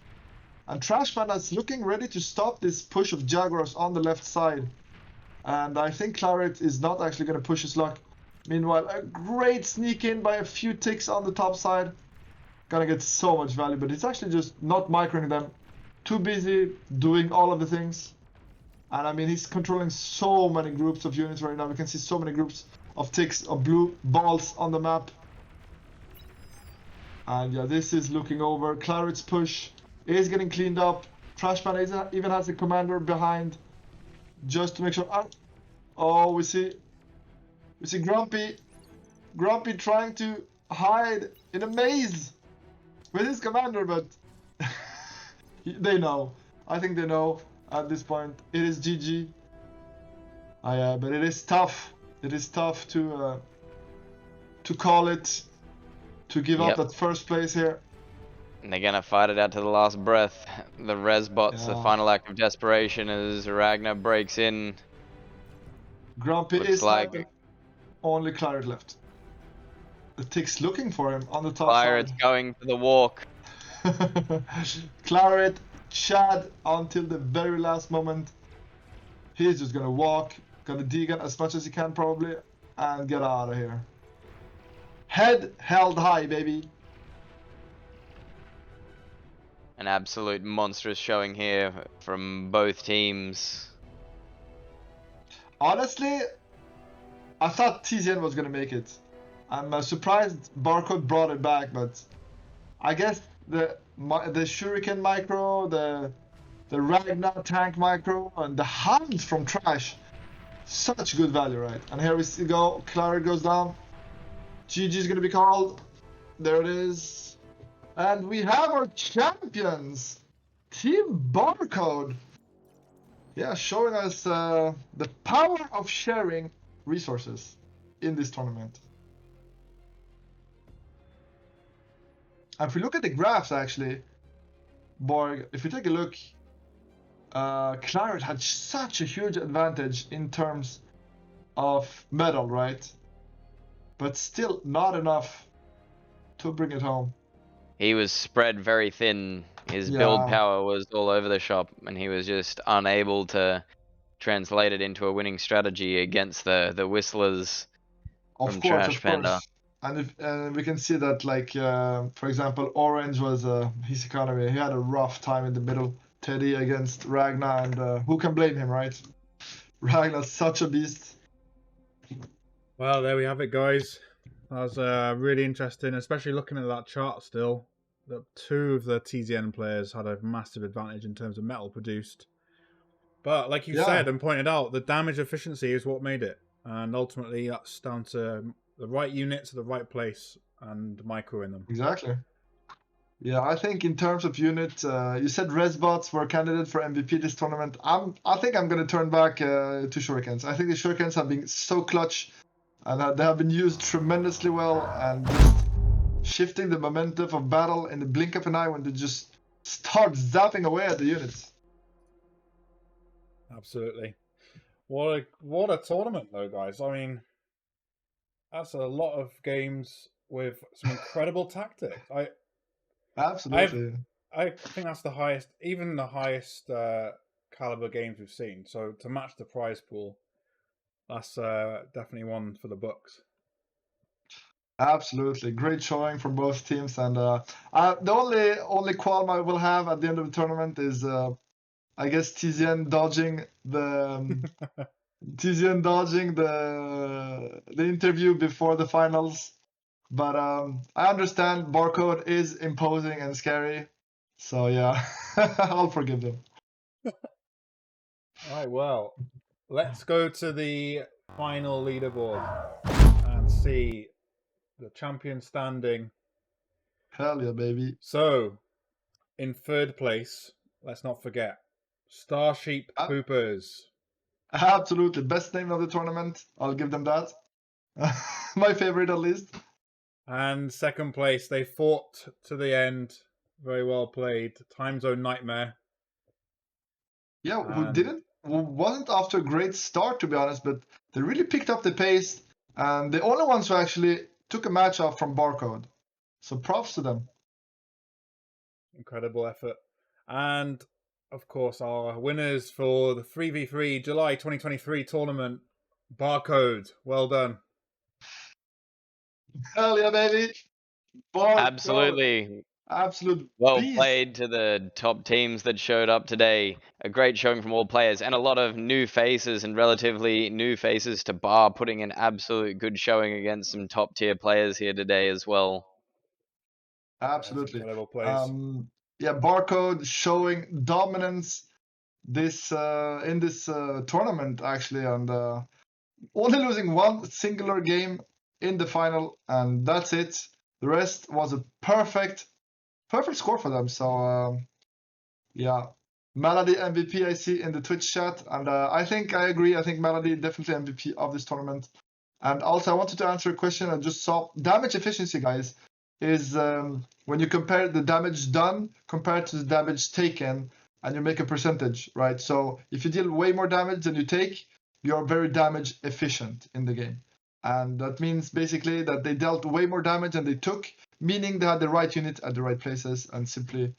B: And Trash Panda is looking ready to stop this push of Jaguars on the left side. And I think Claret is not actually going to push his luck Meanwhile, a great sneak in by a few ticks on the top side. Gonna get so much value, but he's actually just not microing them. Too busy doing all of the things. And I mean, he's controlling so many groups of units right now. We can see so many groups of ticks, of blue balls on the map. And yeah, this is looking over. Claret's push is getting cleaned up. Trashman even has a commander behind, just to make sure. Oh, we see Grumpy trying to hide in a maze with his commander, but they know. I think they know at this point. It is GG. But it is tough. It is tough to call it, to give up that first place here.
F: And they're gonna fight it out to the last breath. The res bots, the final act of desperation as Ragnar breaks in.
B: Grumpy is like only Claret left. The tick's looking for him on the top
F: Claret's
B: side.
F: going for the walk.
B: Claret, Chad until the very last moment. He's just gonna walk, gonna degun as much as he can probably, and get out of here. Head held high, baby.
F: An absolute monstrous showing here from both teams.
B: Honestly, I thought TZN was gonna make it. I'm surprised BARcode brought it back, but I guess the Shuriken micro, the Ragnar tank micro, and the Hounds from Trash, such good value, right? And here we go, Claret goes down. GG is gonna be called. There it is. And we have our champions, Team BARcode. Yeah, showing us the power of sharing resources in this tournament. And if we look at the graphs, actually, Borg, if we take a look, Claret had such a huge advantage in terms of medal, right? But still not enough to bring it home.
F: He was spread very thin. His build power was all over the shop, and he was just unable to translate it into a winning strategy against the Whistlers from Trash Panda.
B: And we can see that, like, for example, Orange was his economy. He had a rough time in the middle. Teddy against Ragnar, and who can blame him, right? Ragnar's such a beast.
G: Well, there we have it, guys. That was really interesting, especially looking at that chart still. That two of the TZN players had a massive advantage in terms of metal produced. But like you said and pointed out, the damage efficiency is what made it. And ultimately, that's down to the right units at the right place and microing them.
B: Exactly. Yeah, I think in terms of unit, you said Resbots were a candidate for MVP this tournament. I think I'm going to turn back to Shurikens. I think the Shurikens have been so clutch, and they have been used tremendously well, and just shifting the momentum of battle in the blink of an eye when they just start zapping away at the units.
G: Absolutely. What a tournament, though, guys. I mean, that's a lot of games with some incredible tactics.
B: Absolutely.
G: I think that's the highest, even the highest caliber games we've seen. So to match the prize pool, that's definitely one for the books.
B: Absolutely, great showing from both teams, and the only qualm I will have at the end of the tournament is, I guess, TZN dodging the the interview before the finals. But I understand BARcode is imposing and scary, so yeah, I'll forgive them.
G: All right, well, let's go to the final leaderboard and see the champion standing.
B: Hell yeah, baby.
G: So, in third place, let's not forget, StarSheep Poopers.
B: Absolutely, best name of the tournament. I'll give them that. My favorite, at least.
G: And second place, they fought to the end. Very well played. Time Zone Nightmare.
B: Yeah, who wasn't off to a great start, to be honest, but they really picked up the pace, and the only ones who actually took a match off from BARcode. So props to them.
G: Incredible effort. And of course, our winners for the 3v3 July 2023 tournament, BARcode. Well done.
B: Hell yeah, baby! BARcode,
F: Absolutely.
B: absolute
F: Well
B: beast.
F: played to the top teams that showed up today. A great showing from all players and a lot of new faces and relatively new faces to Bar, putting an absolute good showing against some top tier players here today as well.
B: Absolutely.
G: Incredible plays.
B: Yeah, BARcode showing dominance this in this tournament actually, and only losing one singular game in the final, and that's it. The rest was a perfect score for them. So yeah, Melody MVP I see in the Twitch chat, and I think I agree. I think Melody definitely MVP of this tournament. And also, I wanted to answer a question I just saw. Damage efficiency, guys, is when you compare the damage done compared to the damage taken, and you make a percentage, right? So if you deal way more damage than you take, you're very damage efficient in the game. And that means basically that they dealt way more damage than they took, meaning they had the right unit at the right places, and simply,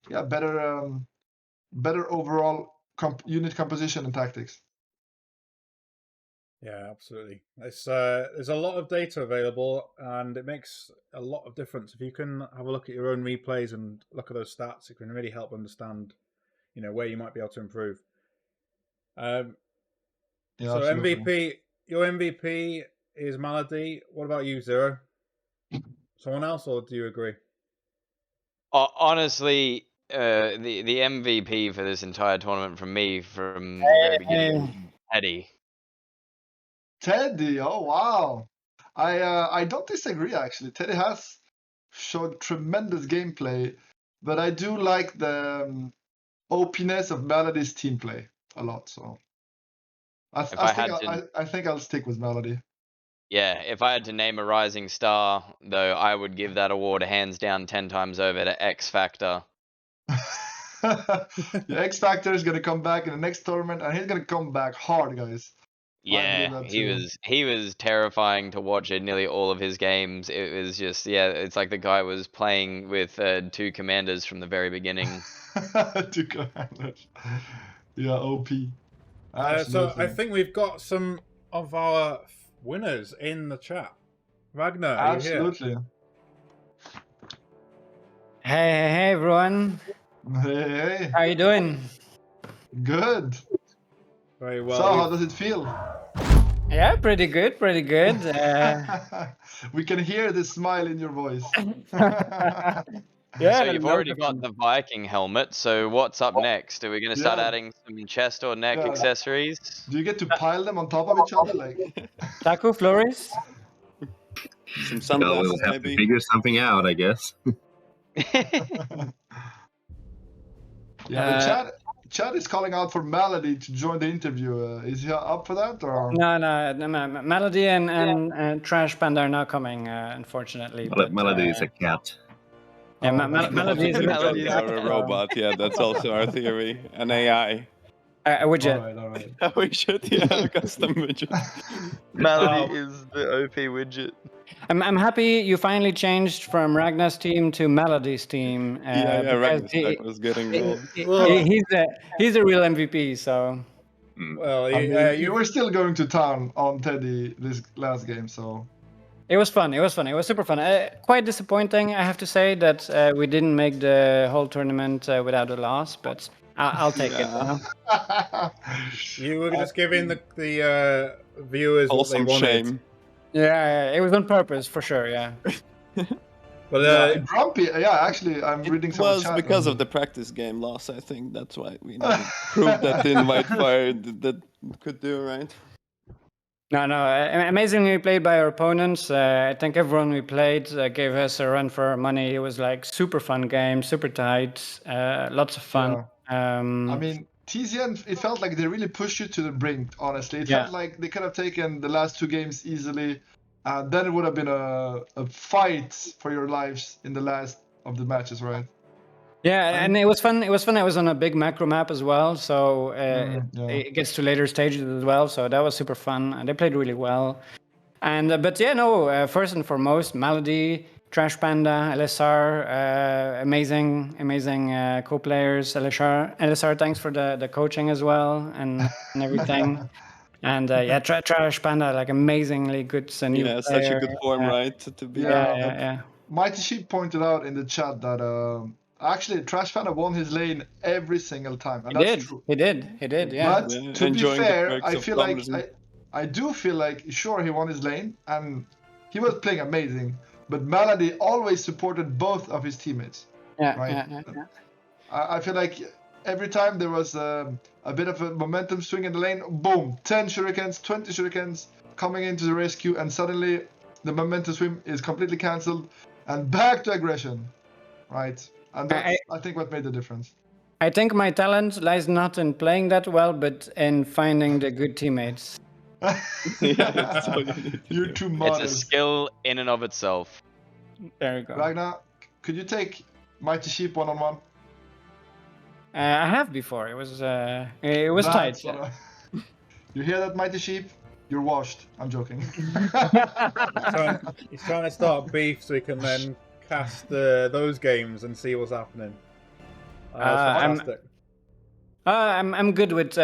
B: yeah, better overall unit composition and tactics.
G: Yeah, absolutely. It's there's a lot of data available, and it makes a lot of difference. If you can have a look at your own replays and look at those stats, it can really help understand, where you might be able to improve.
B: Yeah,
G: so
B: absolutely.
G: MVP, your MVP is Melody. What about you, Zero? Someone else, or do you agree?
F: Honestly, the MVP for this entire tournament from me from the very beginning, Eddie.
B: Teddy, oh wow. I don't disagree actually. Teddy has showed tremendous gameplay, but I do like the opiness of Melody's team play a lot. So I think I'll stick with Melody.
F: Yeah, if I had to name a rising star, though, I would give that award hands down 10 times over to X Factor.
B: The X Factor is gonna come back in the next tournament, and he's gonna come back hard, guys.
F: Yeah, he was terrifying to watch in nearly all of his games. It was just, yeah, it's like the guy was playing with two commanders from the very beginning.
B: Two commanders. Yeah, OP.
G: So I think we've got some of our winners in the chat. Ragnar, are you here?
B: Absolutely.
H: Hey, everyone.
B: Hey.
H: How you doing?
B: Good.
G: Very well.
B: So, how does it feel?
H: Yeah, pretty good, pretty good.
B: We can hear the smile in your voice.
H: Yeah,
F: so you've already got the Viking helmet, so what's up next? Are we going to start adding some chest or neck accessories?
B: Do you get to pile them on top of each other? Like
H: Taco Flores?
I: Some sunglasses,
E: we'll have
I: maybe?
E: to figure something out, I guess.
B: Yeah, Chad is calling out for Melody to join the interview. Is he up for that? Or?
H: No, Melody and Trash Panda are not coming, unfortunately.
E: Melody is a cat.
H: Yeah, Melody is
I: a robot. Yeah, that's also our theory. An AI.
H: A widget.
B: All right.
I: A widget, yeah, a custom widget.
F: Melody is the OP widget.
H: I'm happy you finally changed from Ragnar's team to Melody's team.
I: Ragnar was getting gold.
H: He's a real MVP, so.
G: Well,
B: you were still going to town on Teddy this last game, so.
H: It was fun. It was super fun. Quite disappointing, I have to say, that we didn't make the whole tournament without a loss, but I'll take it.
G: You were just giving the viewers what they wanted.
I: Shame.
H: Yeah, it was on purpose for sure. Yeah.
B: But grumpy. Yeah, actually, I'm reading some.
I: It was because of the practice game loss. I think that's why we need to prove that in Whitefire that could do, right?
H: No, amazingly played by our opponents. I think everyone we played gave us a run for our money. It was like super fun game, super tight, lots of fun.
B: Yeah. I mean, TZN, it felt like they really pushed you to the brink, honestly. It felt like they could have taken the last two games easily. Then it would have been a fight for your lives in the last of the matches, right?
H: Yeah, and it was fun. It was on a big macro map as well, so it gets to later stages as well. So that was super fun, and they played really well. And first and foremost, Melody, Trash Panda, LSR, amazing co-players. LSR, thanks for the coaching as well and everything. And yeah, Trash Panda, like amazingly good new
I: Yeah,
H: player.
I: such a good form, right? To be
H: Yeah.
B: Mighty Sheep pointed out in the chat that actually Trash Panda won his lane every single time, and that's true.
H: He did, yeah.
B: But
I: Yeah,
B: to be
I: enjoying the
B: fair,
I: perks
B: I
I: of
B: feel like
I: Plumber's.
B: I do feel like sure he won his lane and he was playing amazing, but Malady always supported both of his teammates.
H: Yeah,
B: right?
H: yeah.
B: I feel like every time there was a bit of a momentum swing in the lane, boom, 10 shurikens, 20 shurikens coming into the rescue, and suddenly the momentum swing is completely cancelled and back to aggression, right? And that's, I think, what made the difference.
H: I think my talent lies not in playing that well, but in finding the good teammates.
I: Yeah, that's all you need to
B: You're
I: do.
B: too
F: It's
B: modest.
F: a skill in and of itself.
H: There you go.
B: Ragnar, could you take Mighty Sheep one-on-one?
H: I have before. It was tight.
B: That's what You hear that, Mighty Sheep? You're washed. I'm joking.
G: He's trying to start beef so he can then cast those games and see what's happening. That's fantastic.
H: I'm good with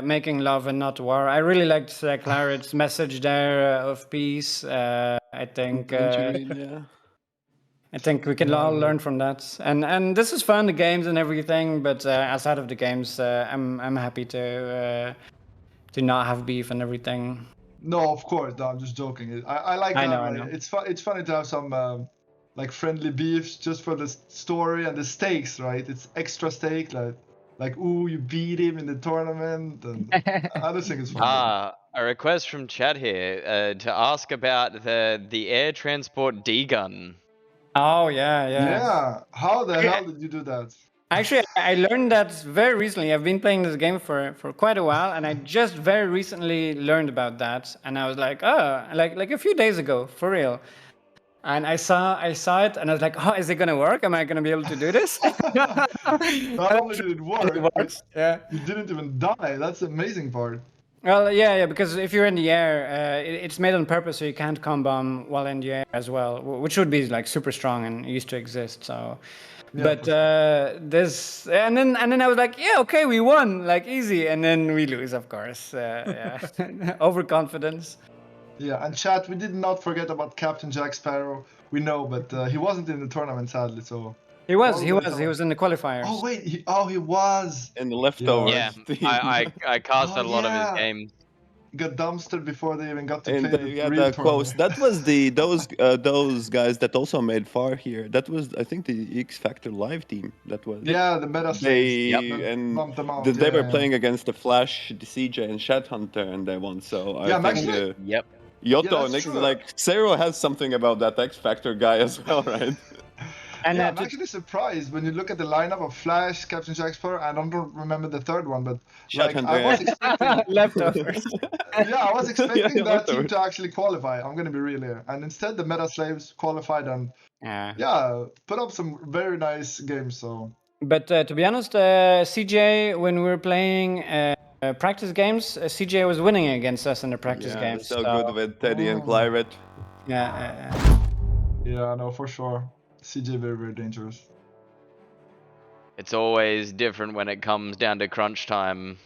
H: making love and not war. I really liked Claret's message there of peace. I think I think we can all learn from that. And this is fun, the games and everything. But outside of the games, I'm happy to not have beef and everything.
B: No, of course. No, I'm just joking. I like that.
H: I know.
B: It's fun. It's funny to have some like friendly beefs just for the story and the stakes, right? It's extra stake, like ooh, you beat him in the tournament, and I just think it's fun.
F: A request from chat here to ask about the air transport D gun.
H: Oh yeah.
B: Yeah. How the hell did you do that?
H: Actually, I learned that very recently. I've been playing this game for quite a while, and I just very recently learned about that. And I was like, oh, like a few days ago, for real. And I saw it, and I was like, oh, is it gonna work? Am I gonna be able to do this?
B: Not only did it work,
H: It works. Yeah.
B: you didn't even die. That's the amazing part.
H: Well, yeah, because if you're in the air, it's made on purpose, so you can't comb bomb while in the air as well, which would be like super strong and used to exist. So,
B: Yeah,
H: but this, and then I was like, yeah, okay, we won, like easy, and then we lose, of course. Yeah, overconfidence.
B: Yeah, and chat, we did not forget about Captain Jack Sparrow. We know, but he wasn't in the tournament, sadly. So
H: He was in the qualifiers.
B: Oh wait, he was
I: in the leftovers.
F: Yeah, I casted a lot of his games.
B: He got dumpstered before they even got to
I: And
B: play the real
I: quotes.
B: tournament.
I: That was those guys that also made far here. That was, I think, the X Factor live team. That was
B: the meta
I: and they were playing against the Flash, the CJ, and Shadhunter, and they won. So I think Yotto, Nick, like Zero has something about that X Factor guy as well, right?
H: And
B: I'm actually surprised when you look at the lineup of Flash, Captain Jack Sparrow, and I don't remember the third one, but like, I was expecting
H: leftovers.
B: I was expecting that team to actually qualify. I'm gonna be real here, and instead the Meta Slaves qualified and put up some very nice games. So,
H: but to be honest, CJ, when we were playing practice games, CJ was winning against us in the practice games.
I: So good with Teddy and Claret.
B: Yeah, no, for sure. CJ very, very dangerous.
F: It's always different when it comes down to crunch time.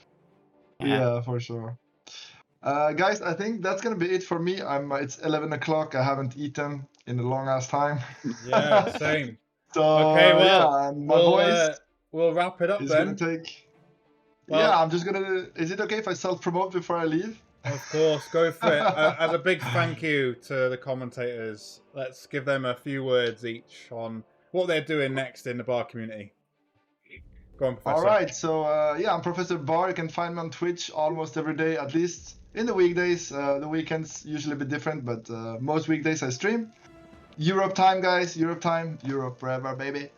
B: Yeah, for sure. Guys, I think that's gonna be it for me. It's 11 o'clock. I haven't eaten in a long ass time.
G: Yeah, same.
B: So
G: okay, well,
B: and my voice
G: we'll wrap it up then.
B: I'm just gonna. Is it okay if I self-promote before I leave?
G: Of course, go for it. As a big thank you to the commentators, let's give them a few words each on what they're doing next in the bar community. Go on, Professor.
B: All right, so I'm Professor Bar. You can find me on Twitch almost every day, at least in the weekdays. The weekends usually a bit different, but most weekdays I stream. Europe time, guys. Europe time. Europe forever, baby.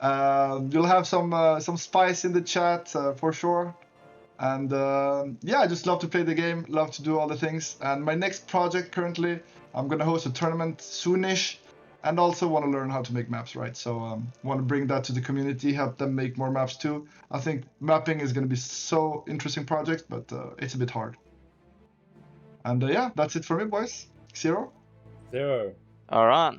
B: You'll have some spice in the chat for sure. And I just love to play the game, love to do all the things. And my next project currently, I'm gonna host a tournament soonish, and also want to learn how to make maps, right? So want to bring that to the community, help them make more maps too. I think mapping is gonna be so interesting project, but it's a bit hard. And that's it for me, boys. Zero.
F: All right.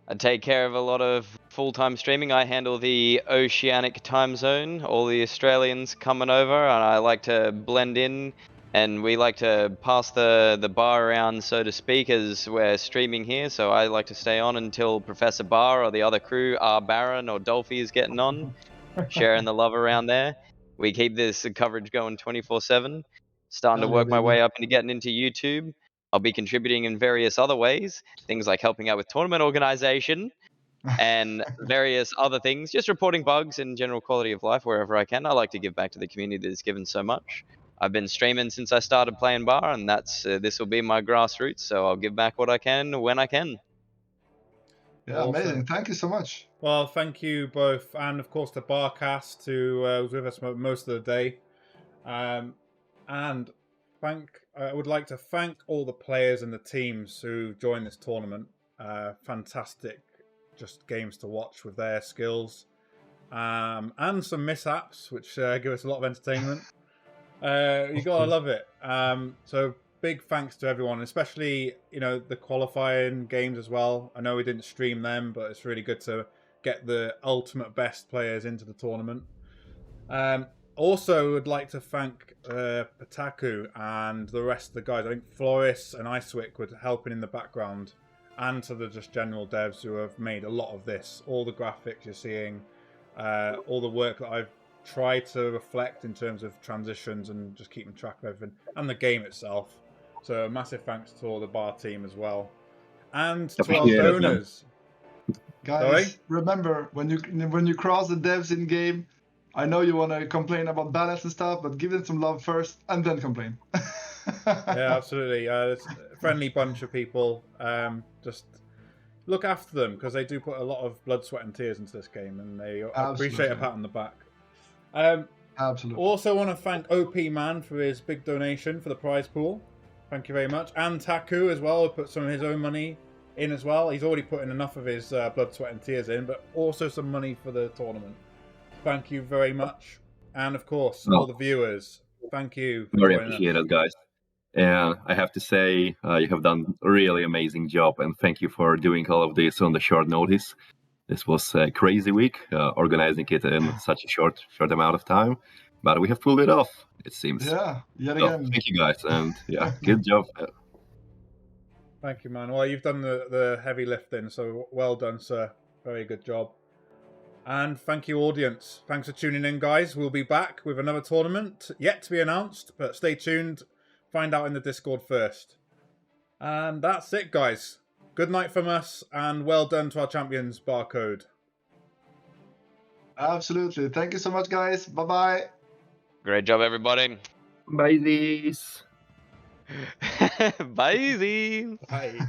F: I take care of a lot of full-time streaming. I handle the oceanic time zone, all the Australians coming over, and I like to blend in and we like to pass the bar around, so to speak, as we're streaming here. So I like to stay on until Professor Bar or the other crew, Baron or Dolphy, is getting on, sharing the love around there. We keep this coverage going 24/7. Starting to work my way up into getting into YouTube. I'll be contributing in various other ways, things like helping out with tournament organization and various other things, just reporting bugs and general quality of life wherever I can. I like to give back to the community that's given so much. I've been streaming since I started playing Bar, and that's this will be my grassroots, so I'll give back what I can when I can.
B: Yeah, awesome. Amazing. Thank you so much.
G: Well, thank you both, and of course the BARcast, who was with us most of the day. And I would like to thank all the players and the teams who joined this tournament. Fantastic, just games to watch with their skills, and some mishaps, which give us a lot of entertainment. You gotta love it. So big thanks to everyone, especially the qualifying games as well. I know we didn't stream them, but it's really good to get the ultimate best players into the tournament. Also, would like to thank Pataku and the rest of the guys. I think Floris and Icewick were helping in the background, and to the just general devs who have made a lot of this. All the graphics you're seeing, all the work that I've tried to reflect in terms of transitions and just keeping track of everything, and the game itself. So massive thanks to all the Bar team as well, and to our donors.
B: Guys, remember when you cross the devs in game, I know you want to complain about balance and stuff, but give them some love first and then complain.
G: Yeah, absolutely. It's a friendly bunch of people. Just look after them, because they do put a lot of blood, sweat, and tears into this game, and they appreciate a pat on the back.
B: Absolutely.
G: Also want to thank OP Man for his big donation for the prize pool. Thank you very much. And Taku as well, who put some of his own money in as well. He's already put in enough of his blood, sweat, and tears in, but also some money for the tournament. Thank you very much. And of course, all the viewers, thank you.
E: Very appreciated, guys. And I have to say, you have done a really amazing job, and thank you for doing all of this on the short notice. This was a crazy week, organizing it in such a short amount of time, but we have pulled it off, it seems.
B: Yeah, yet again.
E: Thank you, guys, and yeah, good job.
G: Thank you, man. Well, you've done the heavy lifting, so well done, sir. Very good job. And thank you, audience. Thanks for tuning in, guys. We'll be back with another tournament, yet to be announced, but stay tuned. Find out in the Discord first. And that's it, guys. Good night from us, and well done to our champions, BARcode.
B: Absolutely. Thank you so much, guys. Bye-bye.
F: Great job, everybody.
E: Bye-sies.
F: Bye-sies.
G: Bye.